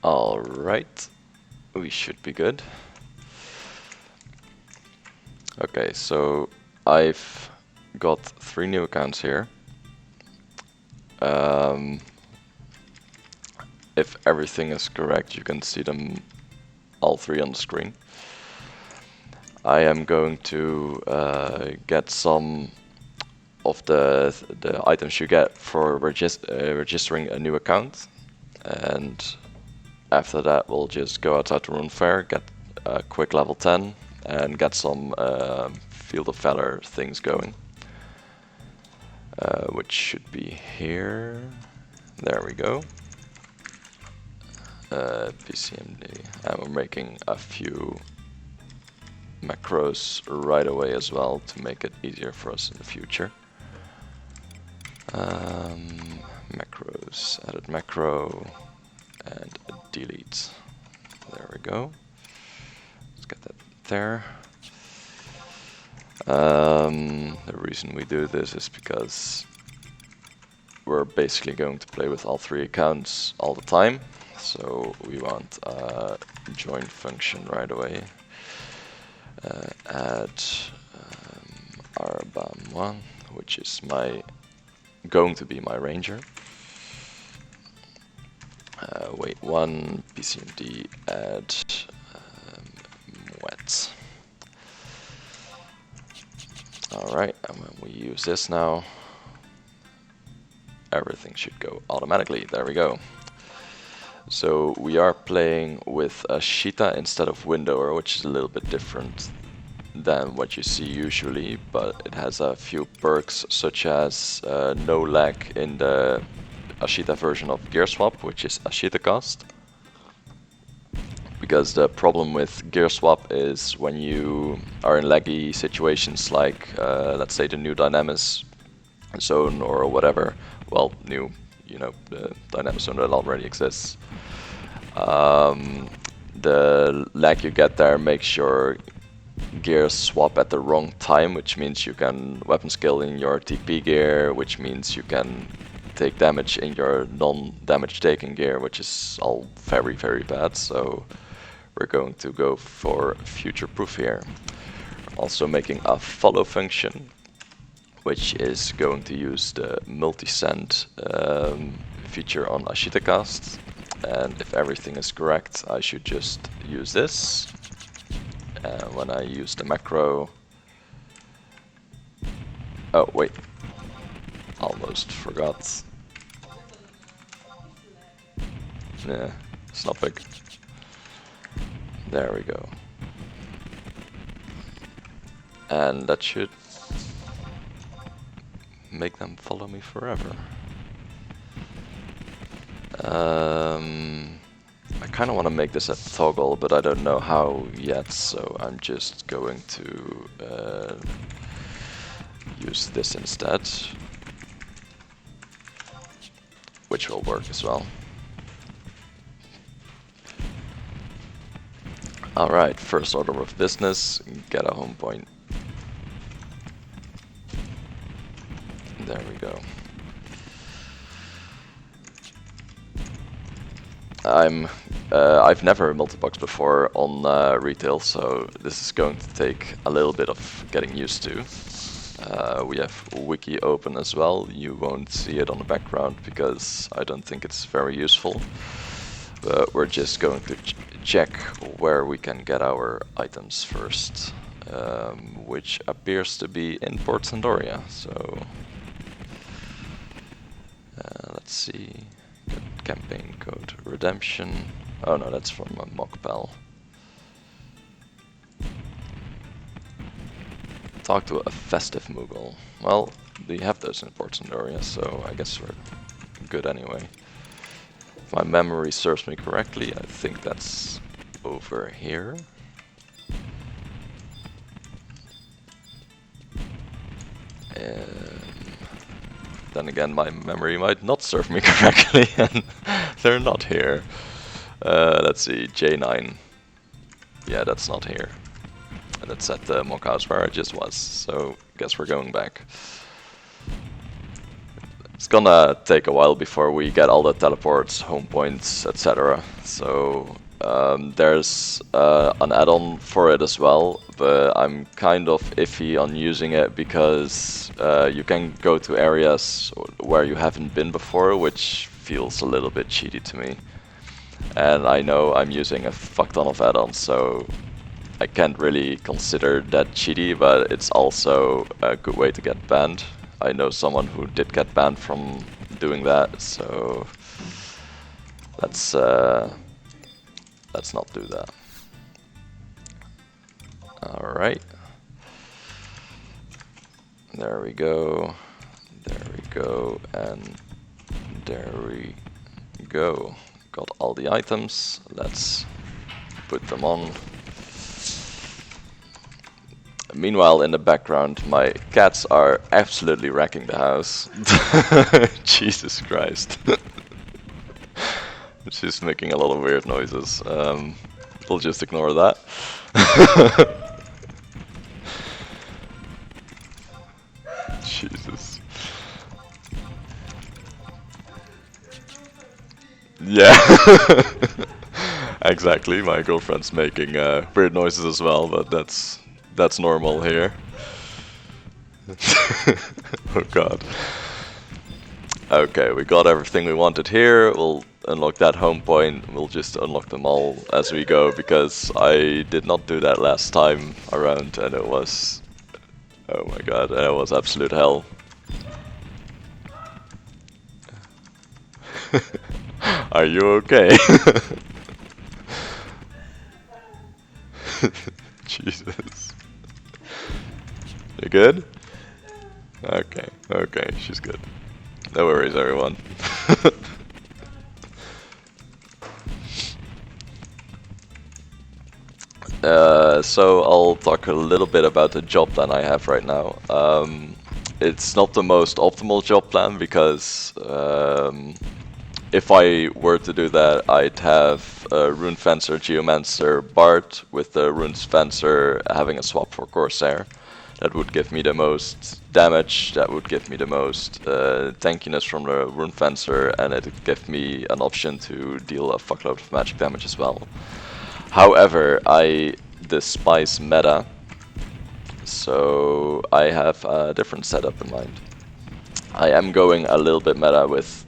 Alright, we should be good. Okay, so I've got 3 new accounts here. If everything is correct, you can see them all 3 on the screen. I am going to get some of the items you get for registering a new account, and after that we'll just go outside the rune fair, get a quick level 10 and get some field of valor things going, which should be here. There we go. PCMD, and we're making a few macros right away as well to make it easier for us in the future. Macros, added macro, and delete. There we go. Let's get that there. The reason we do this is because we're basically going to play with all 3 accounts all the time, so we want a join function right away. Add arbam1, which is going to be my ranger. Wait 1 PCMD add wet. Alright, and when we use this now, everything should go automatically. There we go. So we are playing with a Cheetah instead of Windower, which is a little bit different than what you see usually, but it has a few perks such as no lag in the Ashita version of Gear Swap, which is Ashita cast. Because the problem with Gear Swap is when you are in laggy situations like, let's say, the new Dynamis zone or whatever, well, new, you know, the Dynamis zone that already exists. The lag you get there makes your gears swap at the wrong time, which means you can weapon skill in your TP gear, which means you can take damage in your non-damage taking gear, which is all very, very bad. So we're going to go for future proof here. Also making a follow function, which is going to use the multi-send feature on Ashita cast. And if everything is correct, I should just use this. And when I use the macro... Oh, wait. Almost forgot. Yeah, it's not big. There we go. And that should make them follow me forever. I kind of want to make this a toggle, but I don't know how yet, so I'm just going to use this instead, which will work as well. Alright, first order of business, get a home point. There we go. I've never multiboxed before on retail, so this is going to take a little bit of getting used to. We have wiki open as well. You won't see it on the background because I don't think it's very useful. But we're just going to check where we can get our items first, which appears to be in Port Sandoria. So let's see. Campaign code redemption. Oh no, that's from a Mockpal. Talk to a festive Moogle. Well, we have those in Port Sandoria, so I guess we're good anyway. If my memory serves me correctly, I think that's over here. And then again, my memory might not serve me correctly, and they're not here. Let's see, J9. Yeah, that's not here. And that's at the mock house where I just was, so guess we're going back. It's gonna take a while before we get all the teleports, home points, etc. So there's an add-on for it as well, but I'm kind of iffy on using it because you can go to areas where you haven't been before, which feels a little bit cheaty to me. And I know I'm using a fuck ton of add-ons, so I can't really consider that cheaty, but it's also a good way to get banned. I know someone who did get banned from doing that, so let's not do that. Alright. There we go. There we go. And there we go. Got all the items. Let's put them on. Meanwhile, in the background, my cats are absolutely wrecking the house. Jesus Christ. She's making a lot of weird noises. We'll just ignore that. Jesus. Yeah. Exactly, my girlfriend's making weird noises as well, but that's normal here. Oh god. Okay, we got everything we wanted here. We'll unlock that home point. We'll just unlock them all as we go, because I did not do that last time around and it was... oh my god, it was absolute hell. Are you okay? Jesus. You good? Okay, okay, she's good. No worries, everyone. So I'll talk a little bit about the job plan I have right now. It's not the most optimal job plan because if I were to do that, I'd have a Rune Fencer, Geomancer, Bard with the Rune Fencer having a swap for Corsair. That would give me the most damage, that would give me the most tankiness from the Rune Fencer, and it would give me an option to deal a fuckload of magic damage as well. However, I despise meta, so I have a different setup in mind. I am going a little bit meta with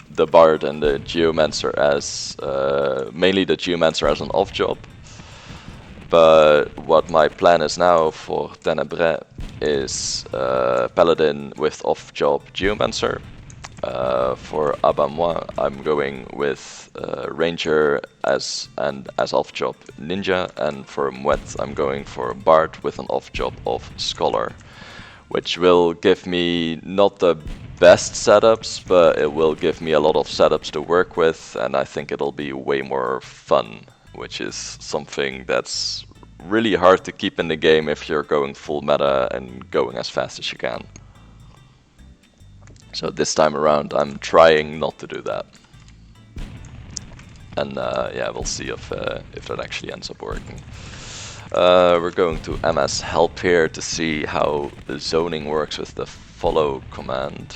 the Bard and the Geomancer as, mainly the Geomancer as an off job. But what my plan is now for Ténébré is Paladin with off job Geomancer. For Abamois, I'm going with Ranger as off job Ninja, and for Mouette, I'm going for Bard with an off job of Scholar, which will give me not the best setups, but it will give me a lot of setups to work with, and I think it'll be way more fun, which is something that's really hard to keep in the game if you're going full meta and going as fast as you can. So this time around I'm trying not to do that. And yeah, we'll see if that actually ends up working. We're going to MS help here to see how the zoning works with the follow command.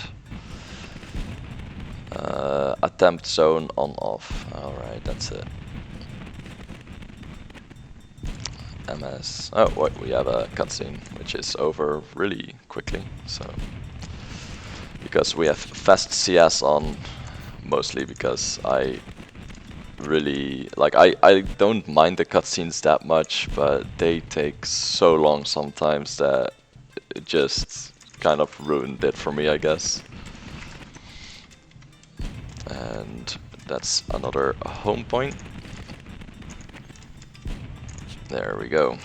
Attempt zone on off. Alright, that's it. MS. Oh, wait, we have a cutscene, which is over really quickly. So, because we have fast CS on, mostly because I really like. I don't mind the cutscenes that much, but they take so long sometimes that it just kind of ruined it for me, I guess. And that's another home point. There we go.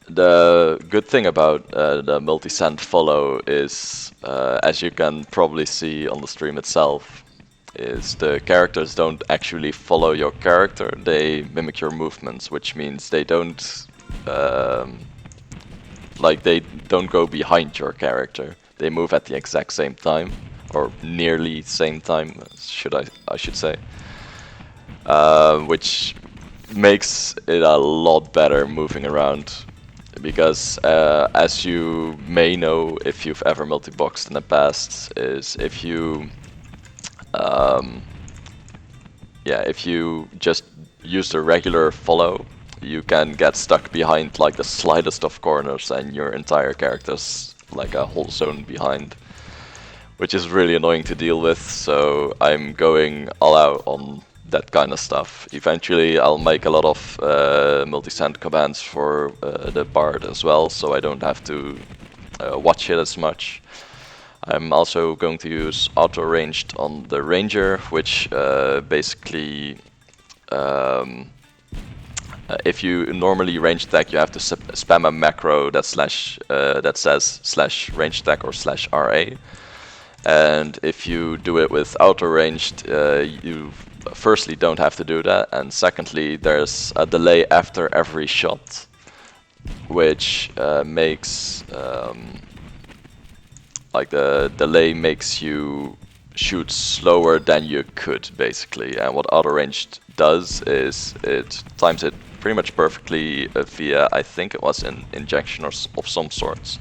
The good thing about the multi-send follow is, as you can probably see on the stream itself, is the characters don't actually follow your character, they mimic your movements, which means they don't they don't go behind your character. They move at the exact same time, or nearly same time, I should say. Which makes it a lot better moving around. because as you may know, if you've ever multi-boxed in the past, is if you if you just use the regular follow, you can get stuck behind like the slightest of corners and your entire character's like a whole zone behind, which is really annoying to deal with, so I'm going all out on that kind of stuff. Eventually I'll make a lot of multi-send commands for the Bard as well, so I don't have to watch it as much. I'm also going to use auto-ranged on the Ranger, which basically if you normally range attack, you have to spam a macro that that says /range attack or /RA. And if you do it with auto-ranged, you firstly don't have to do that, and secondly there's a delay after every shot, which makes like the delay makes you shoot slower than you could, basically. And what auto-ranged does is it times it pretty much perfectly via, I think it was an injection of some sorts.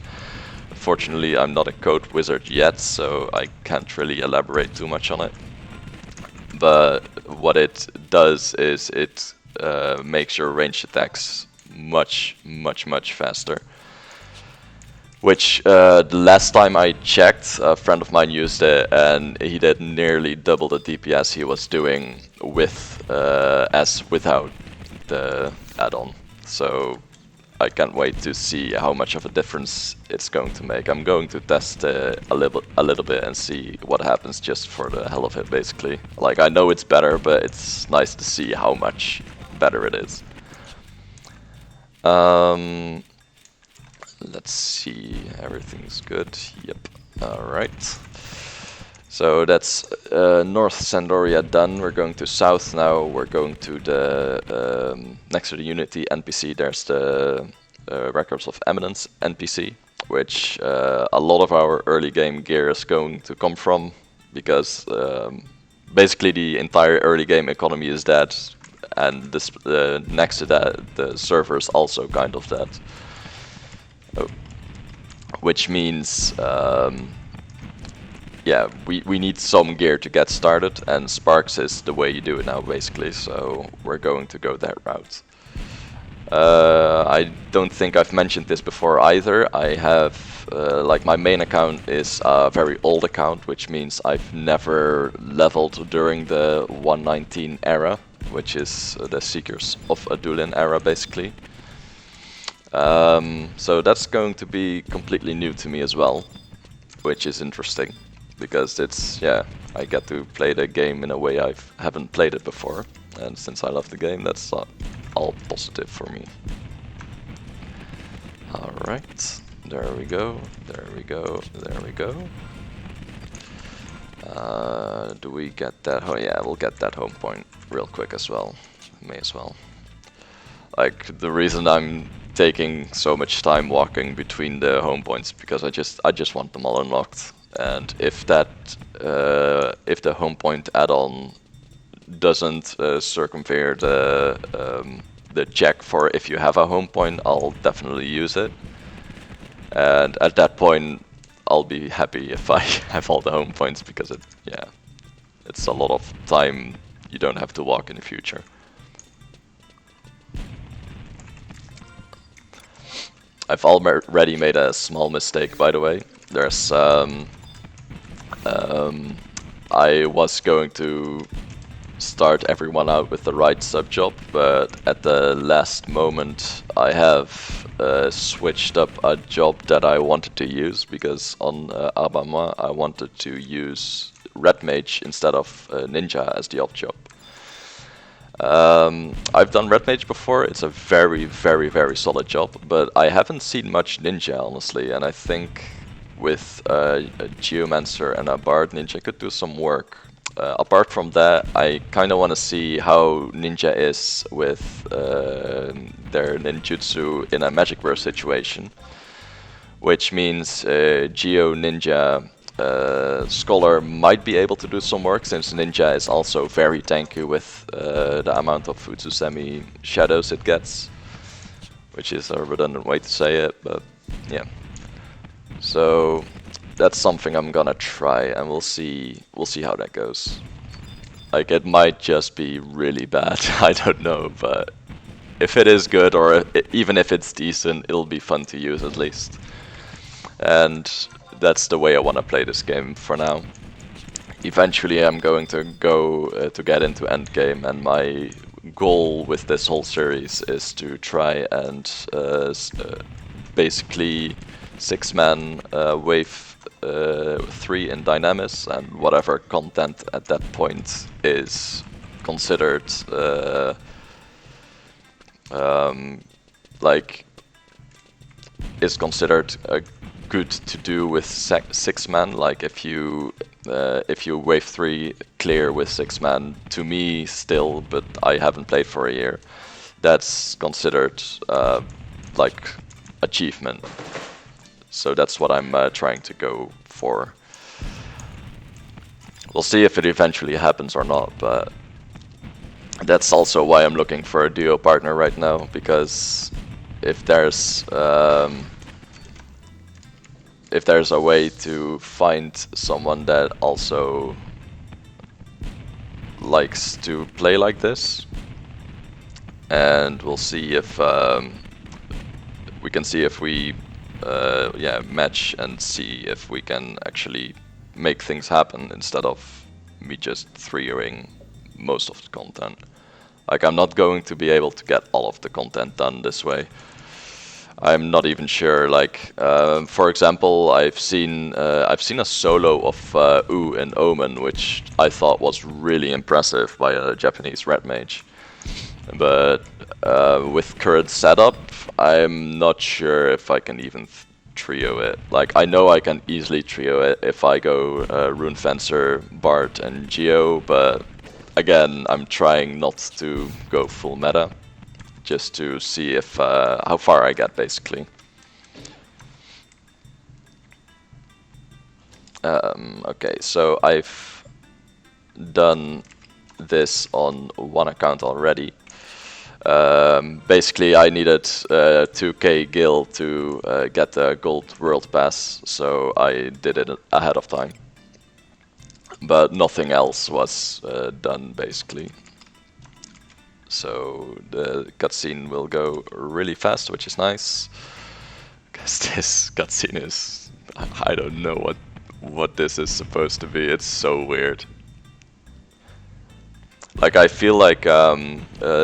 Fortunately, I'm not a code wizard yet, so I can't really elaborate too much on it. But what it does is it makes your ranged attacks much faster. Which the last time I checked, a friend of mine used it, and he did nearly double the DPS he was doing with as without the add-on. So I can't wait to see how much of a difference it's going to make. I'm going to test a little bit and see what happens just for the hell of it, basically. Like, I know it's better, but it's nice to see how much better it is. Let's see, everything's good. Yep. Alright. So that's North Sandoria done. We're going to South now. We're going to the next to the Unity NPC. There's the Records of Eminence NPC, which a lot of our early game gear is going to come from, because basically the entire early game economy is dead, and this next to that the server is also kind of dead. Oh. Which means yeah, we need some gear to get started, and Sparks is the way you do it now, basically, so we're going to go that route. I don't think I've mentioned this before either. I have, like, my main account is a very old account, which means I've never leveled during the 119 era, which is the Seekers of Adulin era, basically. So that's going to be completely new to me as well, which is interesting, because it's, yeah, I get to play the game in a way I haven't played it before, and since I love the game, that's all positive for me. Alright, there we go, there we go, there we go. Do we get that? Oh yeah, we'll get that home point real quick as well. May as well. Like, the reason I'm taking so much time walking between the home points, because I just want them all unlocked. And if that if the home point add-on doesn't circumvent the check for if you have a home point, I'll definitely use it. And at that point, I'll be happy if I have all the home points, because it's a lot of time you don't have to walk in the future. I've already made a small mistake, by the way. There's I was going to start everyone out with the right subjob, but at the last moment I have switched up a job that I wanted to use, because on Abama I wanted to use Red Mage instead of Ninja as the off job. I've done Red Mage before. It's a very solid job, but I haven't seen much Ninja, honestly, and I think with a Geomancer and a Bard, Ninja could do some work. Apart from that, I kind of want to see how Ninja is with their ninjutsu in a Magic Burst situation, which means Geo Ninja Scholar might be able to do some work, since Ninja is also very tanky with the amount of Futsusemi shadows it gets. which is a redundant way to say it, but yeah. So that's something I'm gonna try, and we'll see how that goes. Like, it might just be really bad, I don't know, but if it is good, or even if it's decent, it'll be fun to use at least. And that's the way I want to play this game for now. Eventually I'm going to go to get into endgame, and my goal with this whole series is to try and basically 6-man wave 3 in Dynamis, and whatever content at that point is considered good to do with 6-man. Like if you wave 3 clear with 6-man, to me still, but I haven't played for a year, that's considered like achievement. So that's what I'm trying to go for. We'll see if it eventually happens or not, but that's also why I'm looking for a duo partner right now, because if there's a way to find someone that also likes to play like this, and we'll see if we can see if we match and see if we can actually make things happen instead of me just triggering most of the content. Like, I'm not going to be able to get all of the content done this way. I'm not even sure. Like, for example, I've seen a solo of U in Omen, which I thought was really impressive by a Japanese red mage. But with current setup, I'm not sure if I can even trio it. Like, I know I can easily trio it if I go Rune Fencer, Bard, and Geo, but again, I'm trying not to go full meta, just to see if how far I get, basically. Okay, so I've done this on one account already. Basically, I needed 2k gil to get the gold world pass, so I did it ahead of time. But nothing else was done, basically. So the cutscene will go really fast, which is nice. Because this cutscene is... I don't know what this is supposed to be. It's so weird. Like, I feel like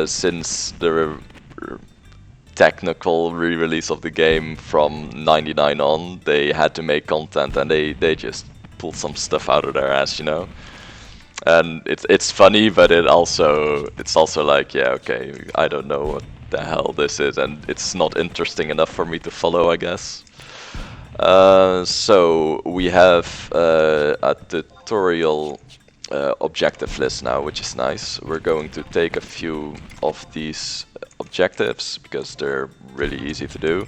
since the technical re-release of the game from 99 on, they had to make content, and they just pulled some stuff out of their ass, you know? And it's funny, but it's also like, yeah, okay, I don't know what the hell this is, and it's not interesting enough for me to follow, I guess. So we have a tutorial objective list now, which is nice. We're going to take a few of these objectives because they're really easy to do.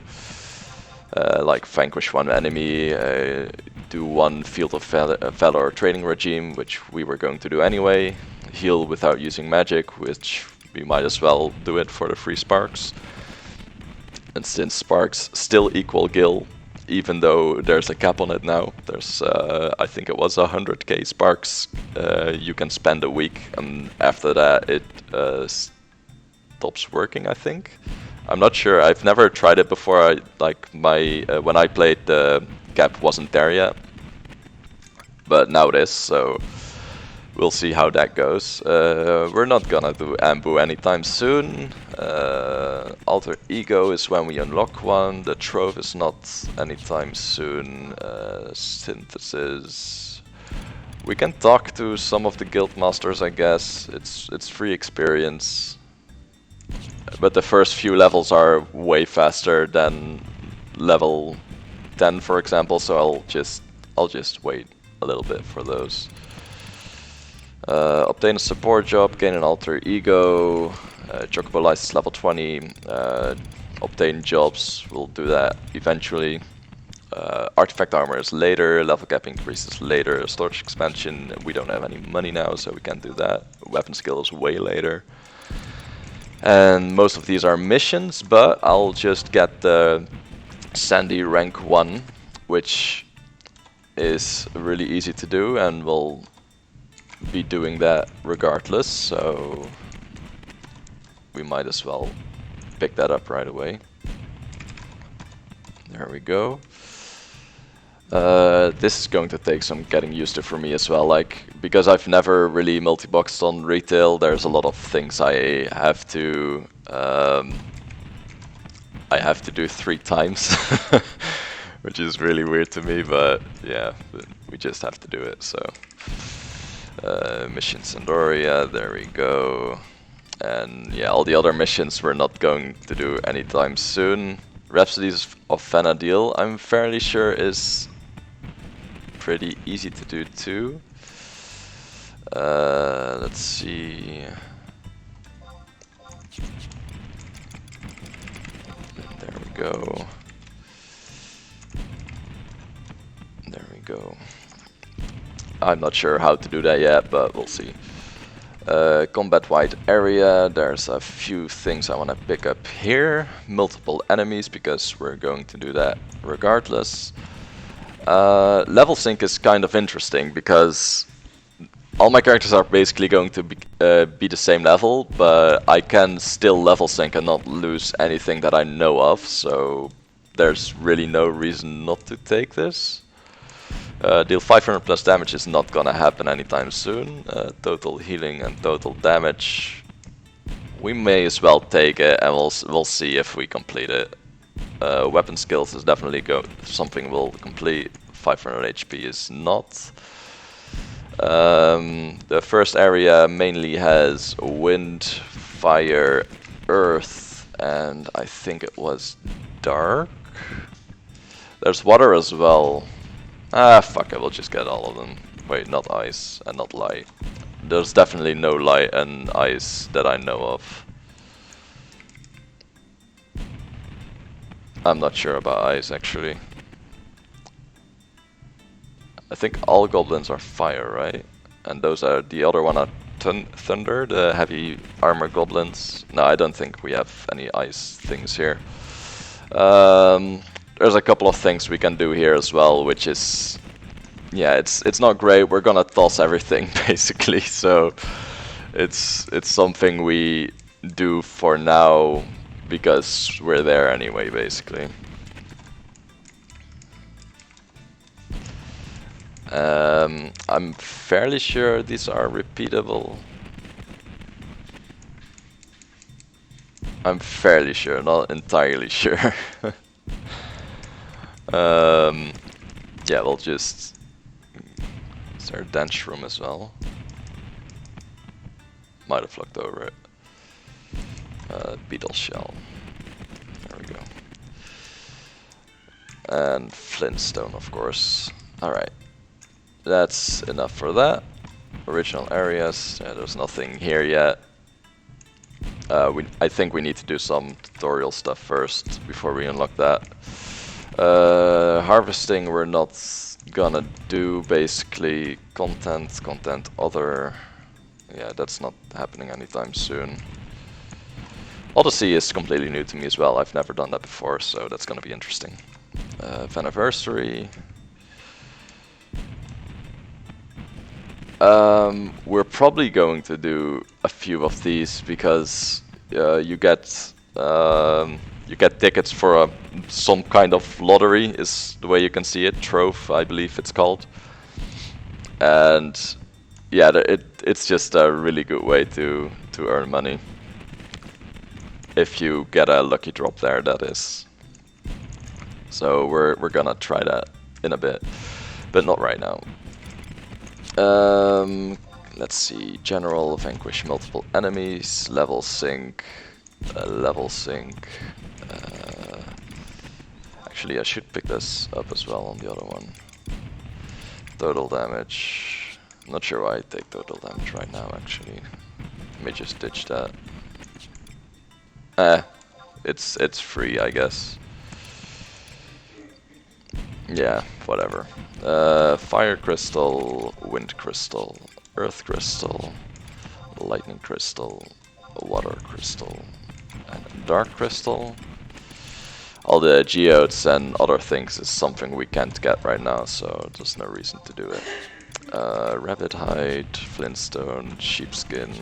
Like vanquish one enemy, do one Field of Valor training regime, which we were going to do anyway, heal without using magic, which we might as well do it for the free sparks. And since sparks still equal gil, even though there's a cap on it now, there's I think it was 100k sparks you can spend a week, and after that it stops working, I think. I'm not sure, I've never tried it before. When I played, the cap wasn't there yet, but now it is, so we'll see how that goes. We're not gonna do Ambu anytime soon. Alter Ego is when we unlock one. The Trove is not anytime soon. Synthesis. We can talk to some of the guild masters, I guess. It's free experience. But the first few levels are way faster than level 10, for example, so I'll just wait a little bit for those. Obtain a support job, gain an alter ego, Chocobo license level 20, obtain jobs, we'll do that eventually. Artifact armor is later, level cap increases later, storage expansion, we don't have any money now, so we can't do that. Weapon skill is way later. And most of these are missions, but I'll just get the Sandy rank 1, which is really easy to do, and we'll be doing that regardless, so we might as well pick that up right away. There we go. This is going to take some getting used to for me as well, like, because I've never really multi-boxed on retail, there's a lot of things I have to do 3 times, which is really weird to me, but yeah, we just have to do it, so. Mission Sandoria, there we go. And yeah, all the other missions we're not going to do anytime soon. Rhapsodies of Vanadil, I'm fairly sure is pretty easy to do too. Let's see. There we go. There we go. I'm not sure how to do that yet, but we'll see. Combat wide area, there's a few things I want to pick up here. Multiple enemies, because we're going to do that regardless. Level sync is kind of interesting, because all my characters are basically going to be the same level, but I can still level sync and not lose anything that I know of, so there's really no reason not to take this. Deal 500 plus damage is not gonna happen anytime soon. Total healing and total damage, we may as well take it, and we'll see if we complete it. Weapon skills is definitely something we'll complete. 500 HP is not. The first area mainly has wind, fire, earth, and I think it was dark. There's water as well. Ah, fuck it, we'll just get all of them. Wait, not ice and not light. There's definitely no light and ice that I know of. I'm not sure about ice, actually. I think all goblins are fire, right? And those are, the other one are thunder, the heavy armor goblins. No, I don't think we have any ice things here. There's a couple of things we can do here as well, which is, yeah, it's not great. We're gonna toss everything basically, so it's something we do for now because we're there anyway, basically. I'm fairly sure these are repeatable. I'm fairly sure, not entirely sure. Yeah, we'll just... Is there a dance room as well? Might have looked over it. Beetle shell. There we go. And flintstone, of course. Alright. That's enough for that. Original areas. Yeah, there's nothing here yet. I think we need to do some tutorial stuff first before we unlock that. Harvesting we're not gonna do, basically. Content other. Yeah, that's not happening anytime soon. Odyssey is completely new to me as well. I've never done that before, so that's gonna be interesting. Anniversary. We're probably going to do a few of these because you get tickets for some kind of lottery, is the way you can see it. Trove, I believe it's called. And yeah, it's just a really good way to earn money. If you get a lucky drop there, that is. So we're gonna try that in a bit, but not right now. Let's see. General, vanquish multiple enemies, level sync, actually, I should pick this up as well on the other one. Total damage. I'm not sure why I take total damage right now, actually. Let me just ditch that. It's free, I guess. Yeah, whatever. Fire crystal, wind crystal, earth crystal, lightning crystal, a water crystal and a dark crystal. All the geodes and other things is something we can't get right now, so there's no reason to do it. Rabbit hide, flintstone, sheepskin,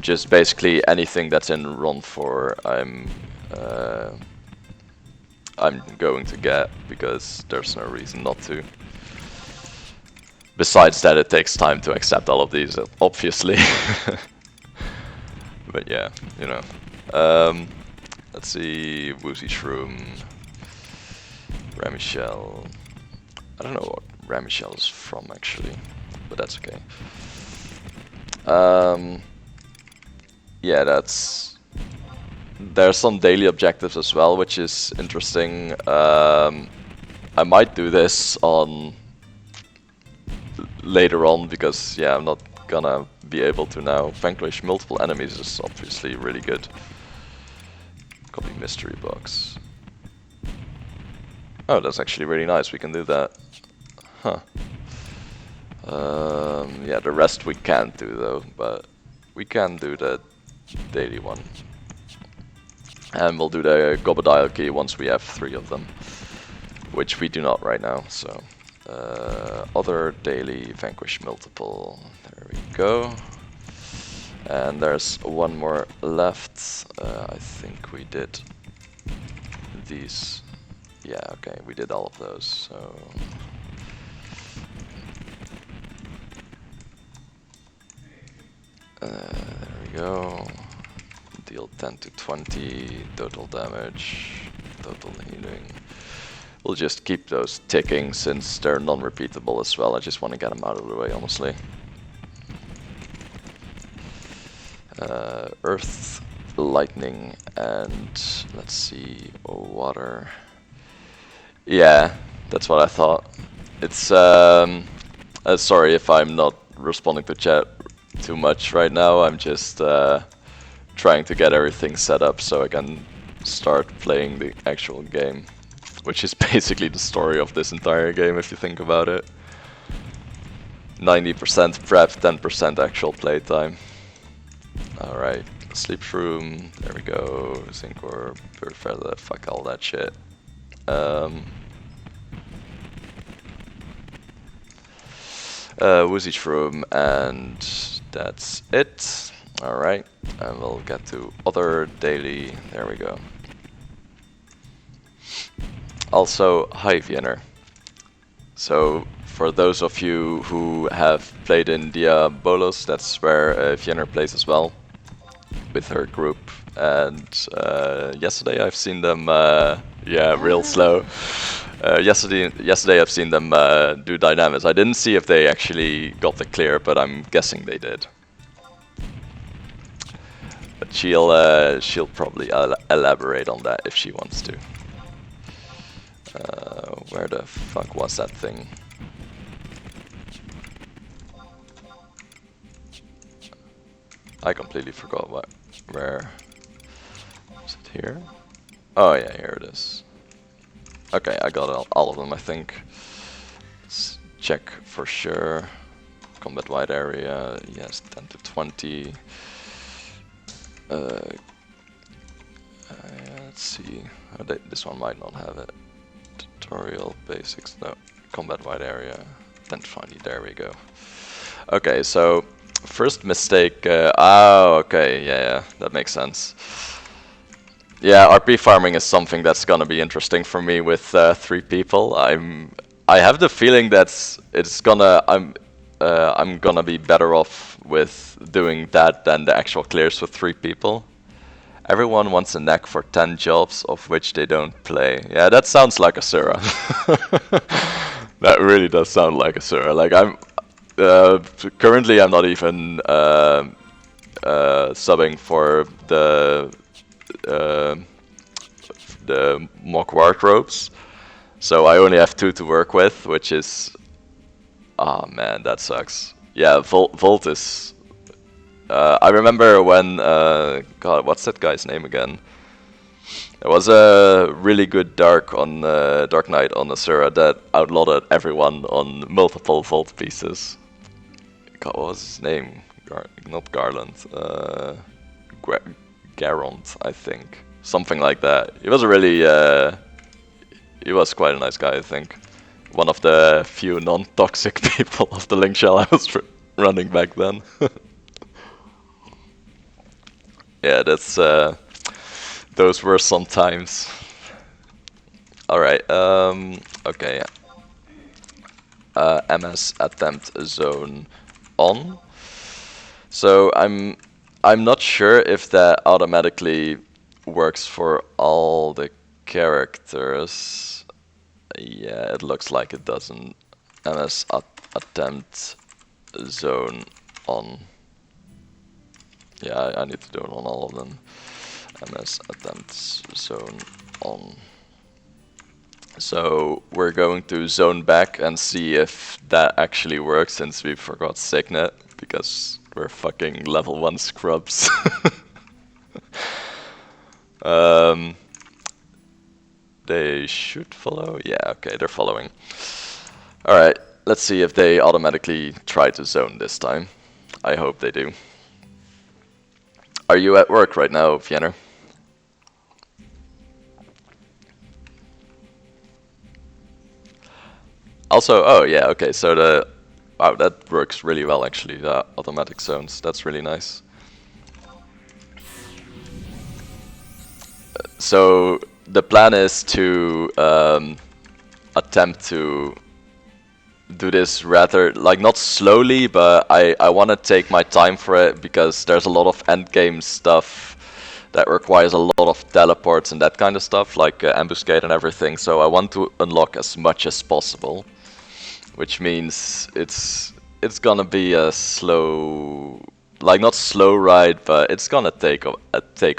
just basically anything that's in run 4 I'm going to get, because there's no reason not to. Besides that, it takes time to accept all of these, obviously. But yeah, you know. Let's see, Woozy Shroom, Ramichelle. I don't know what Ramichelle is from actually, but that's okay. Yeah, there's some daily objectives as well, which is interesting. I might do this on later on because yeah, I'm not gonna be able to now. Vanquish multiple enemies is obviously really good. Copy mystery box. Oh, that's actually really nice. We can do that. Huh. Yeah, the rest we can't do though, but we can do the daily one. And we'll do the Gobadial key once we have 3 of them, which we do not right now, so. Other daily, vanquish multiple, there we go. And there's one more left. I think we did these. Yeah, okay, we did all of those, so. There we go. Deal 10 to 20, total damage, total healing. We'll just keep those ticking since they're non-repeatable as well. I just want to get them out of the way, honestly. Earth, lightning, and let's see, water. Yeah, that's what I thought. It's sorry if I'm not responding to chat too much right now. I'm just trying to get everything set up so I can start playing the actual game, which is basically the story of this entire game if you think about it. 90% prep, 10% actual playtime. Alright, sleep room, there we go, zinc ore, bird feather, fuck all that shit. Woosage room, and that's it. Alright, and we'll get to other daily, there we go. Also, hi Vienna. So, for those of you who have played in Diabolos, that's where Vienna plays as well, with her group. And yesterday I've seen them, yeah, real slow. Yesterday I've seen them do dynamics. I didn't see if they actually got the clear, but I'm guessing they did. But she'll probably elaborate on that if she wants to. Where the fuck was that thing? I completely forgot where. Is it here? Oh yeah, here it is. Okay, I got all of them, I think. Let's check for sure. Combat wide area, yes, 10 to 20. Let's see. This one might not have it. Tutorial basics, no. Combat wide area, 10 to 20. There we go. Okay, so first mistake. Oh, okay, yeah, that makes sense. Yeah, RP farming is something that's gonna be interesting for me with 3 people. I have the feeling that I'm gonna be better off with doing that than the actual clears with 3 people. Everyone wants a knack for 10 jobs of which they don't play. Yeah, that sounds like a Sura. That really does sound like a Sura. Like currently I'm not even subbing for the mock wardrobes, so I only have 2 to work with, which is, oh man, that sucks. Yeah, Volt is. I remember when God, what's that guy's name again? There was a really good Dark Knight on Asura that outlawed everyone on multiple Volt pieces. God, what was his name? Not Garland. Garant, I think. Something like that. He was a really, he was quite a nice guy, I think. One of the few non-toxic people of the link shell I was running back then. Yeah, that's, those were some times. Alright, okay. MS attempt zone on. So I'm not sure if that automatically works for all the characters. Yeah, it looks like it doesn't. MS attempt zone on. Yeah, I need to do it on all of them. MS attempt zone on. So we're going to zone back and see if that actually works, since we forgot Signet, because we're fucking level 1 scrubs. They should follow? Yeah, okay, they're following. Alright, let's see if they automatically try to zone this time. I hope they do. Are you at work right now, Vienner? Also, oh yeah, okay, so the... Wow, that works really well actually, the automatic zones. That's really nice. So the plan is to attempt to do this rather, like, not slowly, but I want to take my time for it, because there's a lot of endgame stuff that requires a lot of teleports and that kind of stuff, like ambuscade and everything, so I want to unlock as much as possible, which means it's gonna be a slow, like, not slow ride, but it's gonna take a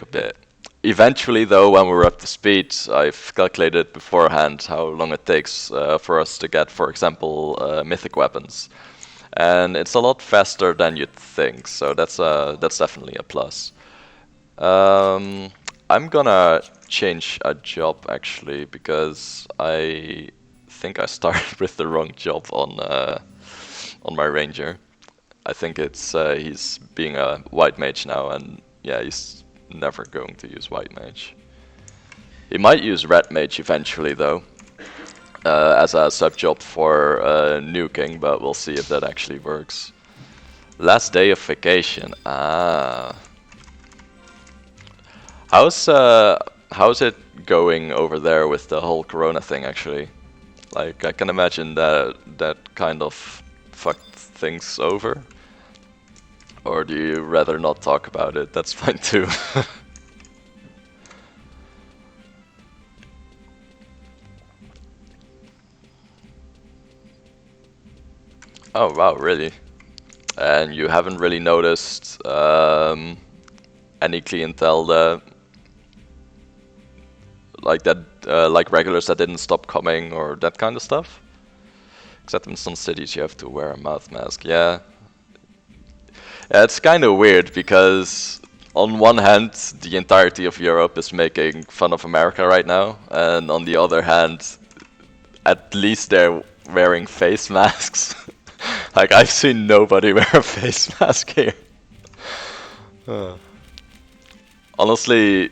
bit. Eventually, though, when we're up to speed, I've calculated beforehand how long it takes for us to get, for example, mythic weapons, and it's a lot faster than you'd think. So that's definitely a plus. I'm gonna change a job actually, because I think I started with the wrong job on my ranger. I think it's he's being a white mage now, and yeah, he's never going to use white mage. He might use red mage eventually though, as a subjob for nuking, but we'll see if that actually works. Last day of vacation. Ah. How's it going over there with the whole corona thing actually? Like, I can imagine that kind of fucked things over. Or do you rather not talk about it? That's fine too. Oh wow, really? And you haven't really noticed any clientele that, like regulars that didn't stop coming or that kind of stuff? Except in some cities you have to wear a mouth mask, yeah. Yeah, it's kind of weird, because on one hand the entirety of Europe is making fun of America right now, and on the other hand at least they're wearing face masks. Like, I've seen nobody wear a face mask here. Honestly,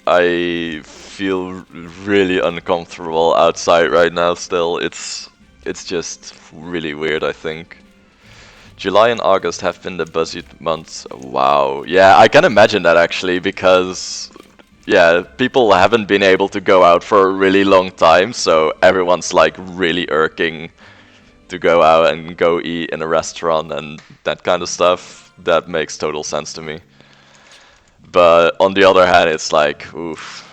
I feel really uncomfortable outside right now still. It's just really weird, I think. July and August have been the busy months. Wow. Yeah, I can imagine that actually, because yeah, people haven't been able to go out for a really long time, so everyone's like really irking to go out and go eat in a restaurant and that kind of stuff. That makes total sense to me. But on the other hand, it's like, oof.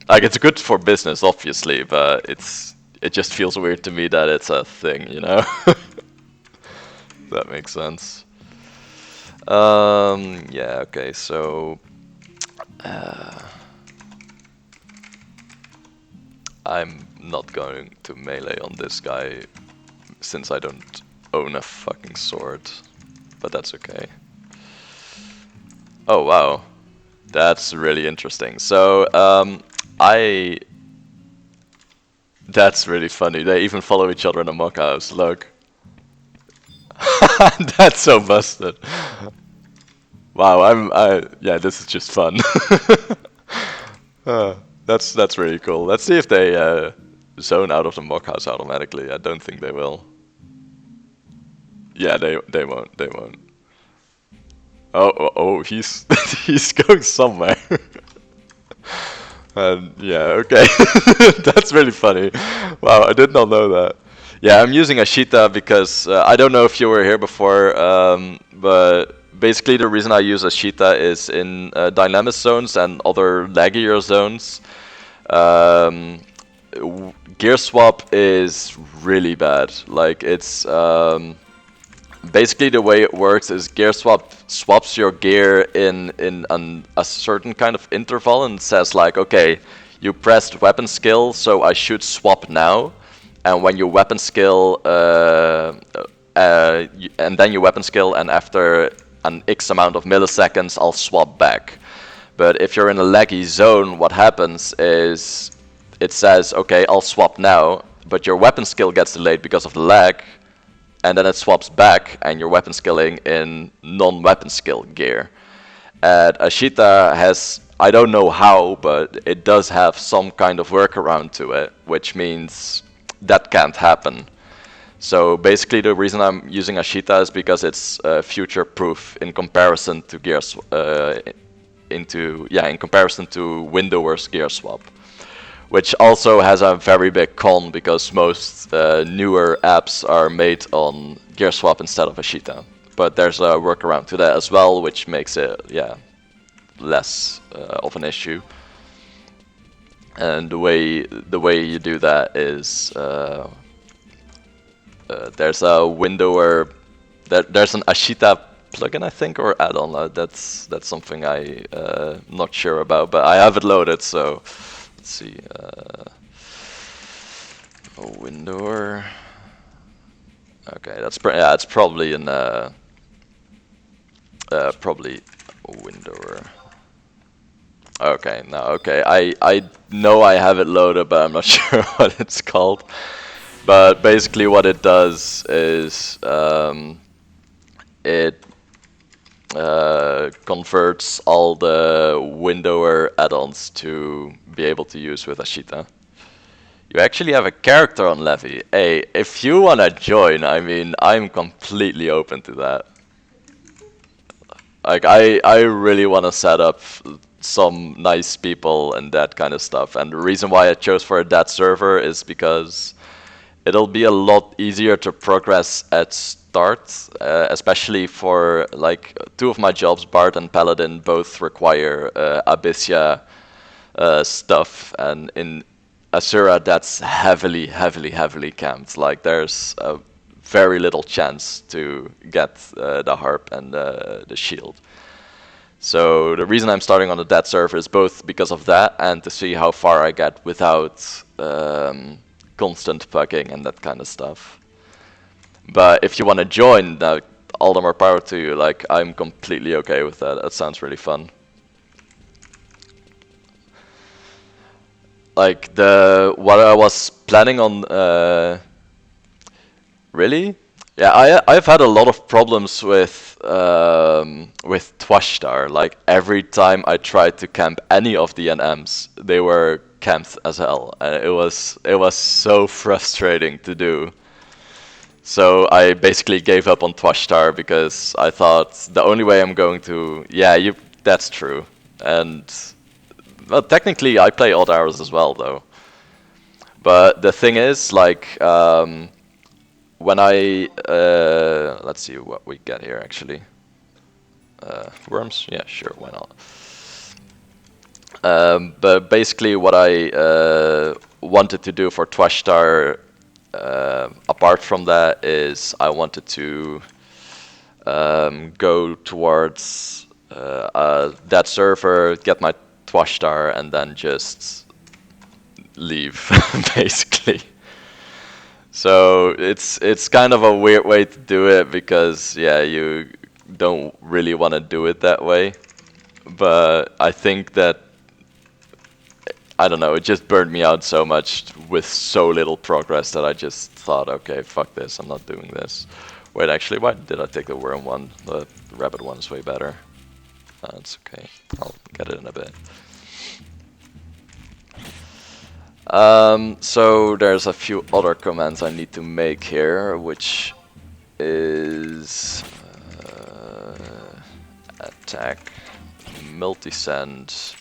Like, it's good for business, obviously, but it just feels weird to me that it's a thing, you know? That makes sense. Yeah, okay, so... I'm not going to melee on this guy, since I don't own a fucking sword. But that's okay. Oh, wow. That's really interesting. So, that's really funny. They even follow each other in a mock house, look. That's so busted. Wow, yeah, this is just fun. Uh, that's really cool. Let's see if they zone out of the mock house automatically. I don't think they will. Yeah, they won't. They won't. Oh, he's he's going somewhere. And yeah, okay. That's really funny. Wow, I did not know that. Yeah, I'm using Ashita because I don't know if you were here before, but basically the reason I use Ashita is in dynamic zones and other laggier zones. Gear swap is really bad. Like it's basically the way it works is gear swap swaps your gear in a certain kind of interval and says like, okay, you pressed weapon skill, so I should swap now. And when you weapon skill, and then you weapon skill, and after an X amount of milliseconds, I'll swap back. But if you're in a laggy zone, what happens is it says, okay, I'll swap now, but your weapon skill gets delayed because of the lag, and then it swaps back, and you're weapon skilling in non-weapon skill gear. And Ashita has, I don't know how, but it does have some kind of workaround to it, which means that can't happen. So basically the reason I'm using Ashita is because it's future-proof in comparison to gears, in comparison to Windower's gear swap. Which also has a very big con because most newer apps are made on gear swap instead of Ashita. But there's a workaround to that as well, which makes it, yeah, less of an issue. And the way you do that is there's a Windower, there's an Ashita plugin, I think, or add-on. That's something I'm not sure about, but I have it loaded, so. Let's see, a Windower. Okay, that's it's probably in probably a Windower. Okay, no, okay. I know I have it loaded, but I'm not sure what it's called. But basically, what it does is it converts all the Windower add-ons to be able to use with Ashita. You actually have a character on Levy. Hey, if you wanna join, I mean, I'm completely open to that. Like, I really wanna set up some nice people and that kind of stuff. And the reason why I chose for that server is because it'll be a lot easier to progress at start, especially for like two of my jobs, Bard and Paladin, both require Abyssia stuff, and in Asura that's heavily camped. Like there's a very little chance to get the harp and the shield. So the reason I'm starting on the dead server is both because of that and to see how far I get without constant pugging and that kind of stuff. But if you want to join, all the more power to you. Like, I'm completely okay with that. That sounds really fun. Like, what I was planning on... Really? Yeah, I've had a lot of problems with Twashtar. Like, every time I tried to camp any of the NMs, they were camped as hell. And it was so frustrating to do. So I basically gave up on Twashtar because I thought the only way I'm going to... Yeah, that's true. And... Well, technically I play odd hours as well, though. But the thing is, like... when I... let's see what we get here, actually. Worms? Yeah, sure, why not? But basically what I wanted to do for Twashtar... apart from that is I wanted to go towards that server, get my Twashtar, and then just leave, basically. So it's kind of a weird way to do it because yeah, you don't really want to do it that way. But I think that I don't know, it just burned me out so much with so little progress that I just thought, okay, fuck this, I'm not doing this. Wait, actually, why did I take the worm one? The rabbit one is way better. That's okay. I'll get it in a bit. So there's a few other commands I need to make here, which is attack, multi-send.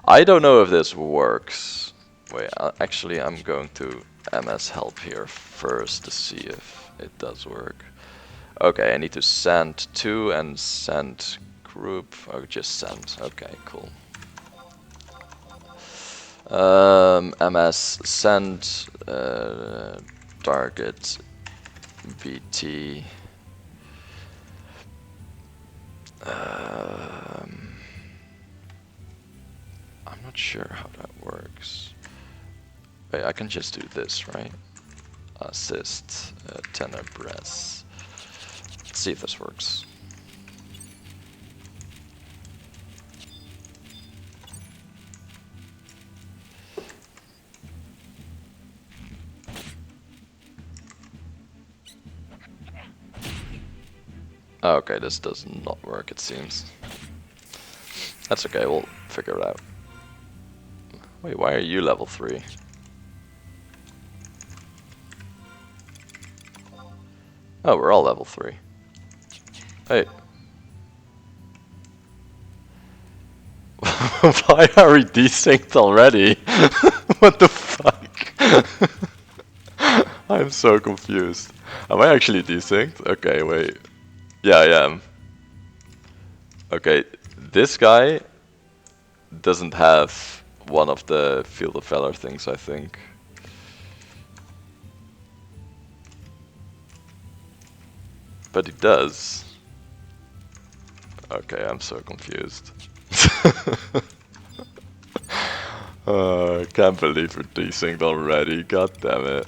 I don't know if this works. Wait, actually I'm going to ms help here first to see if it does work. Okay, I need to send to and send group. Oh, just send. Okay, cool. ms send target bt. I'm not sure how that works. Wait, I can just do this, right? Assist tenebras. Let's see if this works. Okay, this does not work, it seems. That's okay, we'll figure it out. Wait, why are you level 3? Oh, we're all level 3. Hey. Why are we desynced already? What the fuck? I'm so confused. Am I actually desynced? Okay, wait. Yeah, I am. Okay, this guy doesn't have one of the Field of Valor things, I think. But he does. Okay, I'm so confused. I can't believe we're desynced already, god damn it.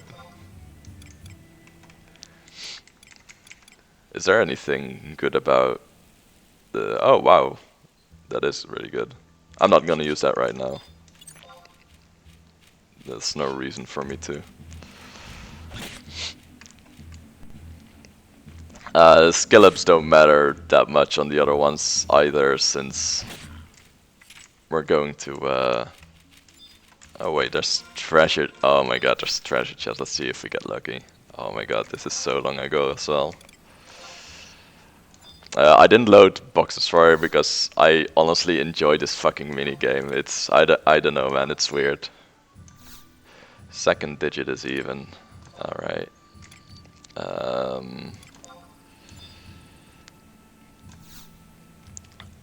Is there anything good about the... Oh wow, that is really good. I'm not gonna use that right now. There's no reason for me to. Skill ups don't matter that much on the other ones either, since we're going to... Oh wait, there's treasure... Oh my god, there's treasure chest. Let's see if we get lucky. Oh my god, this is so long ago as well. I didn't load boxes for it because I honestly enjoy this fucking mini game. It's... I don't know, man, it's weird. Second digit is even. Alright.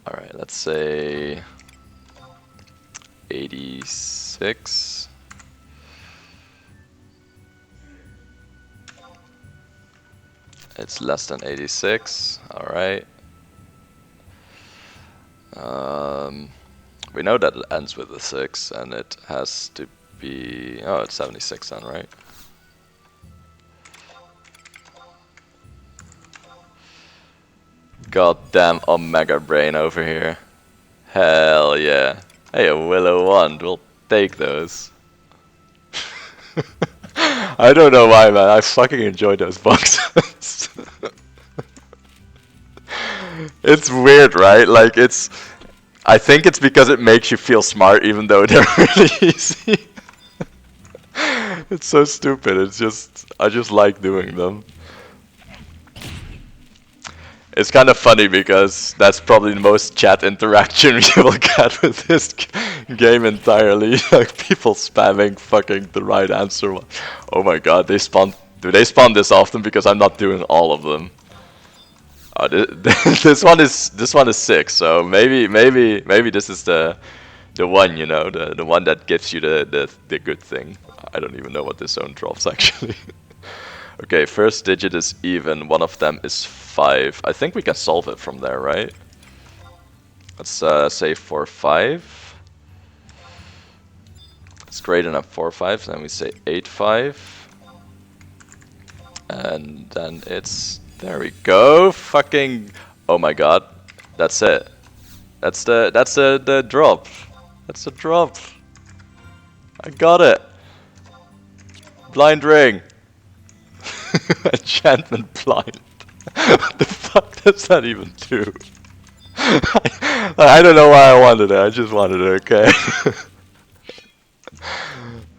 Alright, let's say 86. It's less than 86. Alright. We know that it ends with a 6 and it has to be... Oh, it's 76 then, right? Goddamn Omega Brain over here. Hell yeah. Hey, a Willow Wand, we'll take those. I don't know why, man, I fucking enjoy those boxes. It's weird, right? Like, it's... I think it's because it makes you feel smart even though they're really easy. It's so stupid, it's just... I just like doing them. It's kind of funny because that's probably the most chat interaction you will get with this game entirely. Like people spamming fucking the right answer. Oh my god, they spawn. Do they spawn this often? Because I'm not doing all of them. This one is 6. So maybe this is the one, you know, the one that gives you the good thing. I don't even know what this zone drops actually. Okay, first digit is even, one of them is 5. I think we can solve it from there, right? Let's say 4, 5. It's greater than 4, 5, then we say 8, 5. And then it's... There we go! Fucking... Oh my god. That's it. That's the drop. That's the drop. I got it! Blind ring! Enchantment blind. What the fuck does that even do? I don't know why I wanted it. I just wanted it. Okay.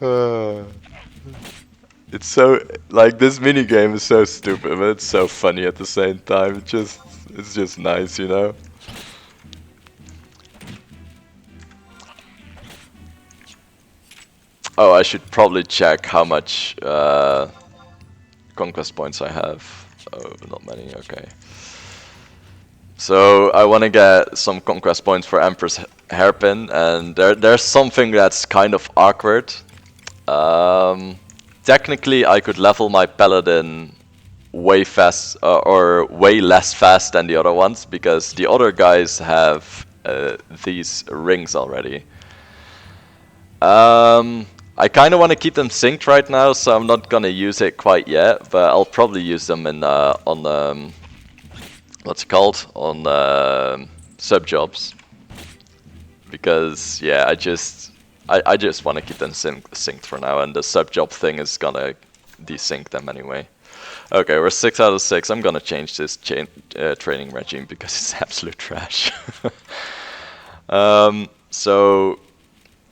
Uh, it's so like this mini game is so stupid, but it's so funny at the same time. It's just nice, you know. Oh, I should probably check how much conquest points I have. Oh, not many. Okay. So I want to get some conquest points for Empress Hairpin, and there's something that's kind of awkward. Technically, I could level my Paladin way fast or way less fast than the other ones because the other guys have these rings already. I kind of want to keep them synced right now, so I'm not gonna use it quite yet, but I'll probably use them in on what's it called, on subjobs, because yeah, I just want to keep them synced for now, and the subjob thing is gonna desync them anyway. Okay, we're 6 out of 6. I'm gonna change this training regime because it's absolute trash. So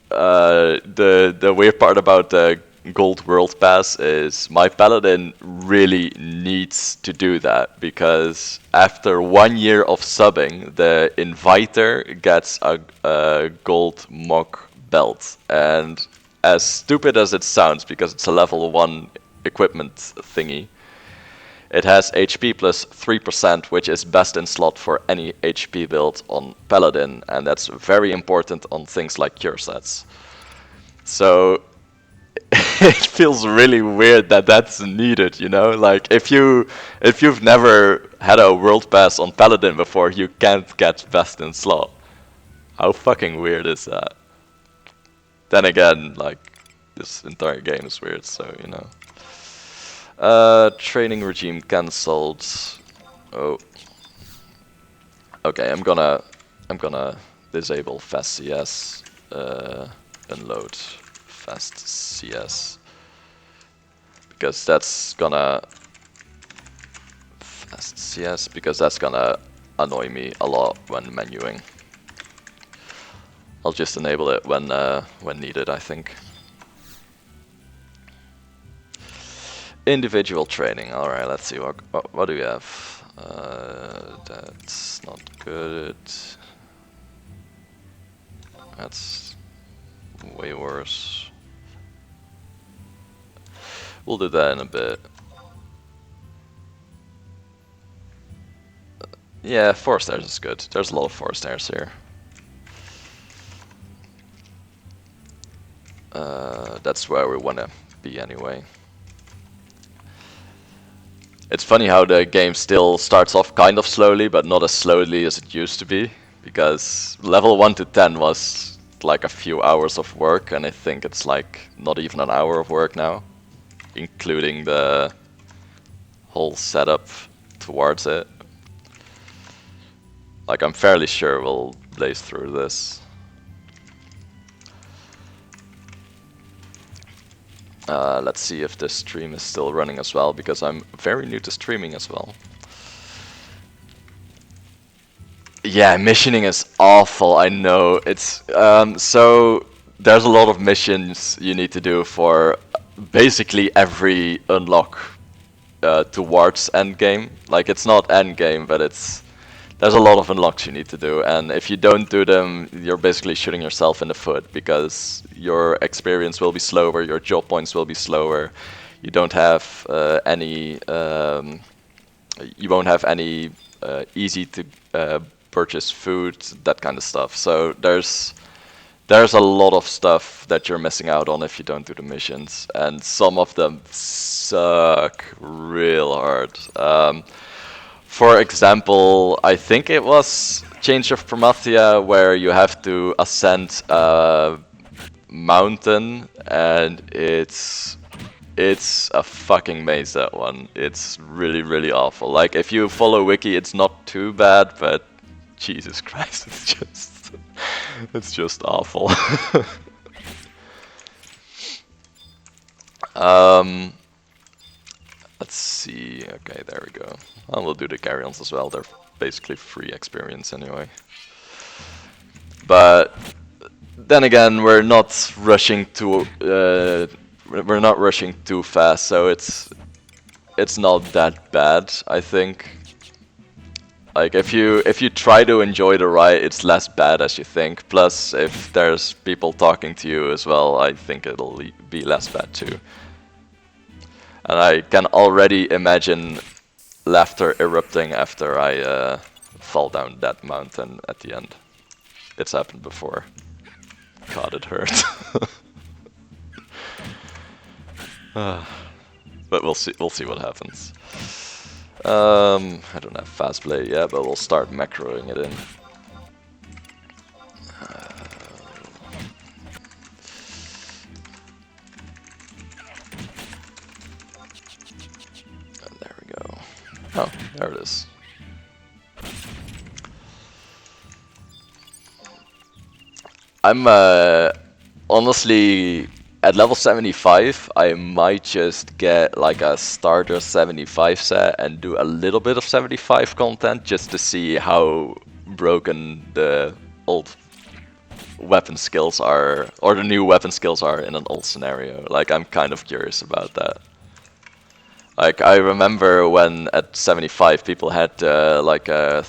the weird part about the Gold World Pass is my Paladin really needs to do that, because after 1 year of subbing, the Inviter gets a gold mock belt. And as stupid as it sounds, because it's a level 1 equipment thingy, it has HP plus 3%, which is best in slot for any HP build on Paladin, and that's very important on things like cure sets. So it feels really weird that that's needed, you know? Like if you've never had a world pass on Paladin before, you can't get best in slot. How fucking weird is that? Then again, like this entire game is weird, so you know. Training regime cancelled. Oh. Okay, I'm gonna disable fast CS. Unload fast CS, because that's gonna annoy me a lot when menuing. I'll just enable it when needed, I think. Individual training. All right, let's see what do we have. That's not good. That's way worse. We'll do that in a bit. Yeah, 4 stars is good. There's a lot of 4 stars here. That's where we want to be anyway. It's funny how the game still starts off kind of slowly, but not as slowly as it used to be, because level 1 to 10 was like a few hours of work, and I think it's like not even an hour of work now, including the whole setup towards it. Like, I'm fairly sure we'll blaze through this. Let's see if this stream is still running as well, because I'm very new to streaming as well. Yeah, missioning is awful, I know. It's so there's a lot of missions you need to do for basically every unlock towards endgame. Like, it's not endgame, but there's a lot of unlocks you need to do, and if you don't do them, you're basically shooting yourself in the foot, because your experience will be slower, your job points will be slower, you don't have any you won't have any easy to purchase food, that kind of stuff. So there's a lot of stuff that you're missing out on if you don't do the missions, and some of them suck real hard. For example, I think it was Change of Promathia, where you have to ascend a mountain, and it's a fucking maze, that one. It's really, really awful. Like, if you follow Wiki, it's not too bad, but Jesus Christ, it's just awful. Let's see. Okay, there we go. And we'll do the carry-ons as well. They're basically free experience anyway. But then again, we're not rushing too fast, so it's not that bad, I think. Like if you try to enjoy the ride, it's less bad as you think. Plus, if there's people talking to you as well, I think it'll be less bad too. And I can already imagine laughter erupting after I fall down that mountain at the end. It's happened before. God, it hurt. But we'll see what happens. I don't have fast play yet, but we'll start macroing it in. And there we go. Oh, there it is. I'm honestly at level 75. I might just get like a starter 75 set and do a little bit of 75 content just to see how broken the old weapon skills are, or the new weapon skills are in an old scenario. Like, I'm kind of curious about that. Like, I remember when at 75 people had like a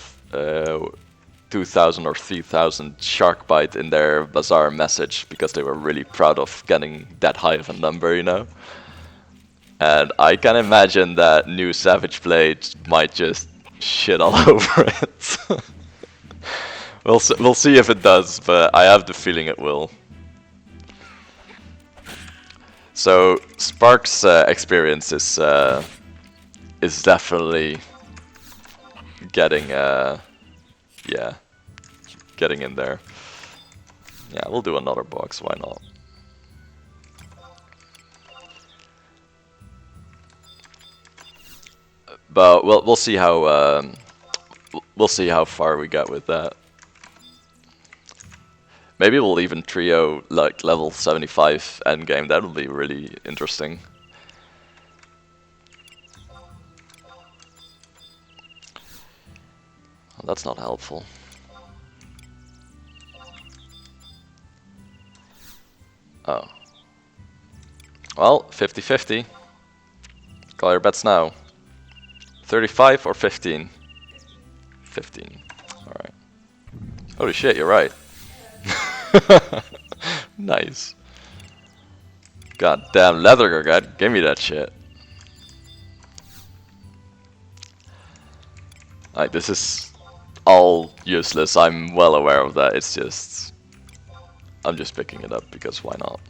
2,000 or 3,000 shark bite in their bazaar message because they were really proud of getting that high of a number, you know? And I can imagine that new Savage Blade might just shit all over it. We'll see if it does, but I have the feeling it will. So Spark's experience is definitely getting yeah, getting in there. Yeah, we'll do another box, why not? But we'll see how far we get with that. Maybe we'll even trio like level 75 endgame. That would be really interesting. Well, that's not helpful. Oh. Well, 50-50. Call your bets now. 35 or 15? 15. Alright. Holy shit, you're right. Nice. God damn, leather guard, give me that shit. Like, this is all useless, I'm well aware of that, it's just... I'm just picking it up because why not?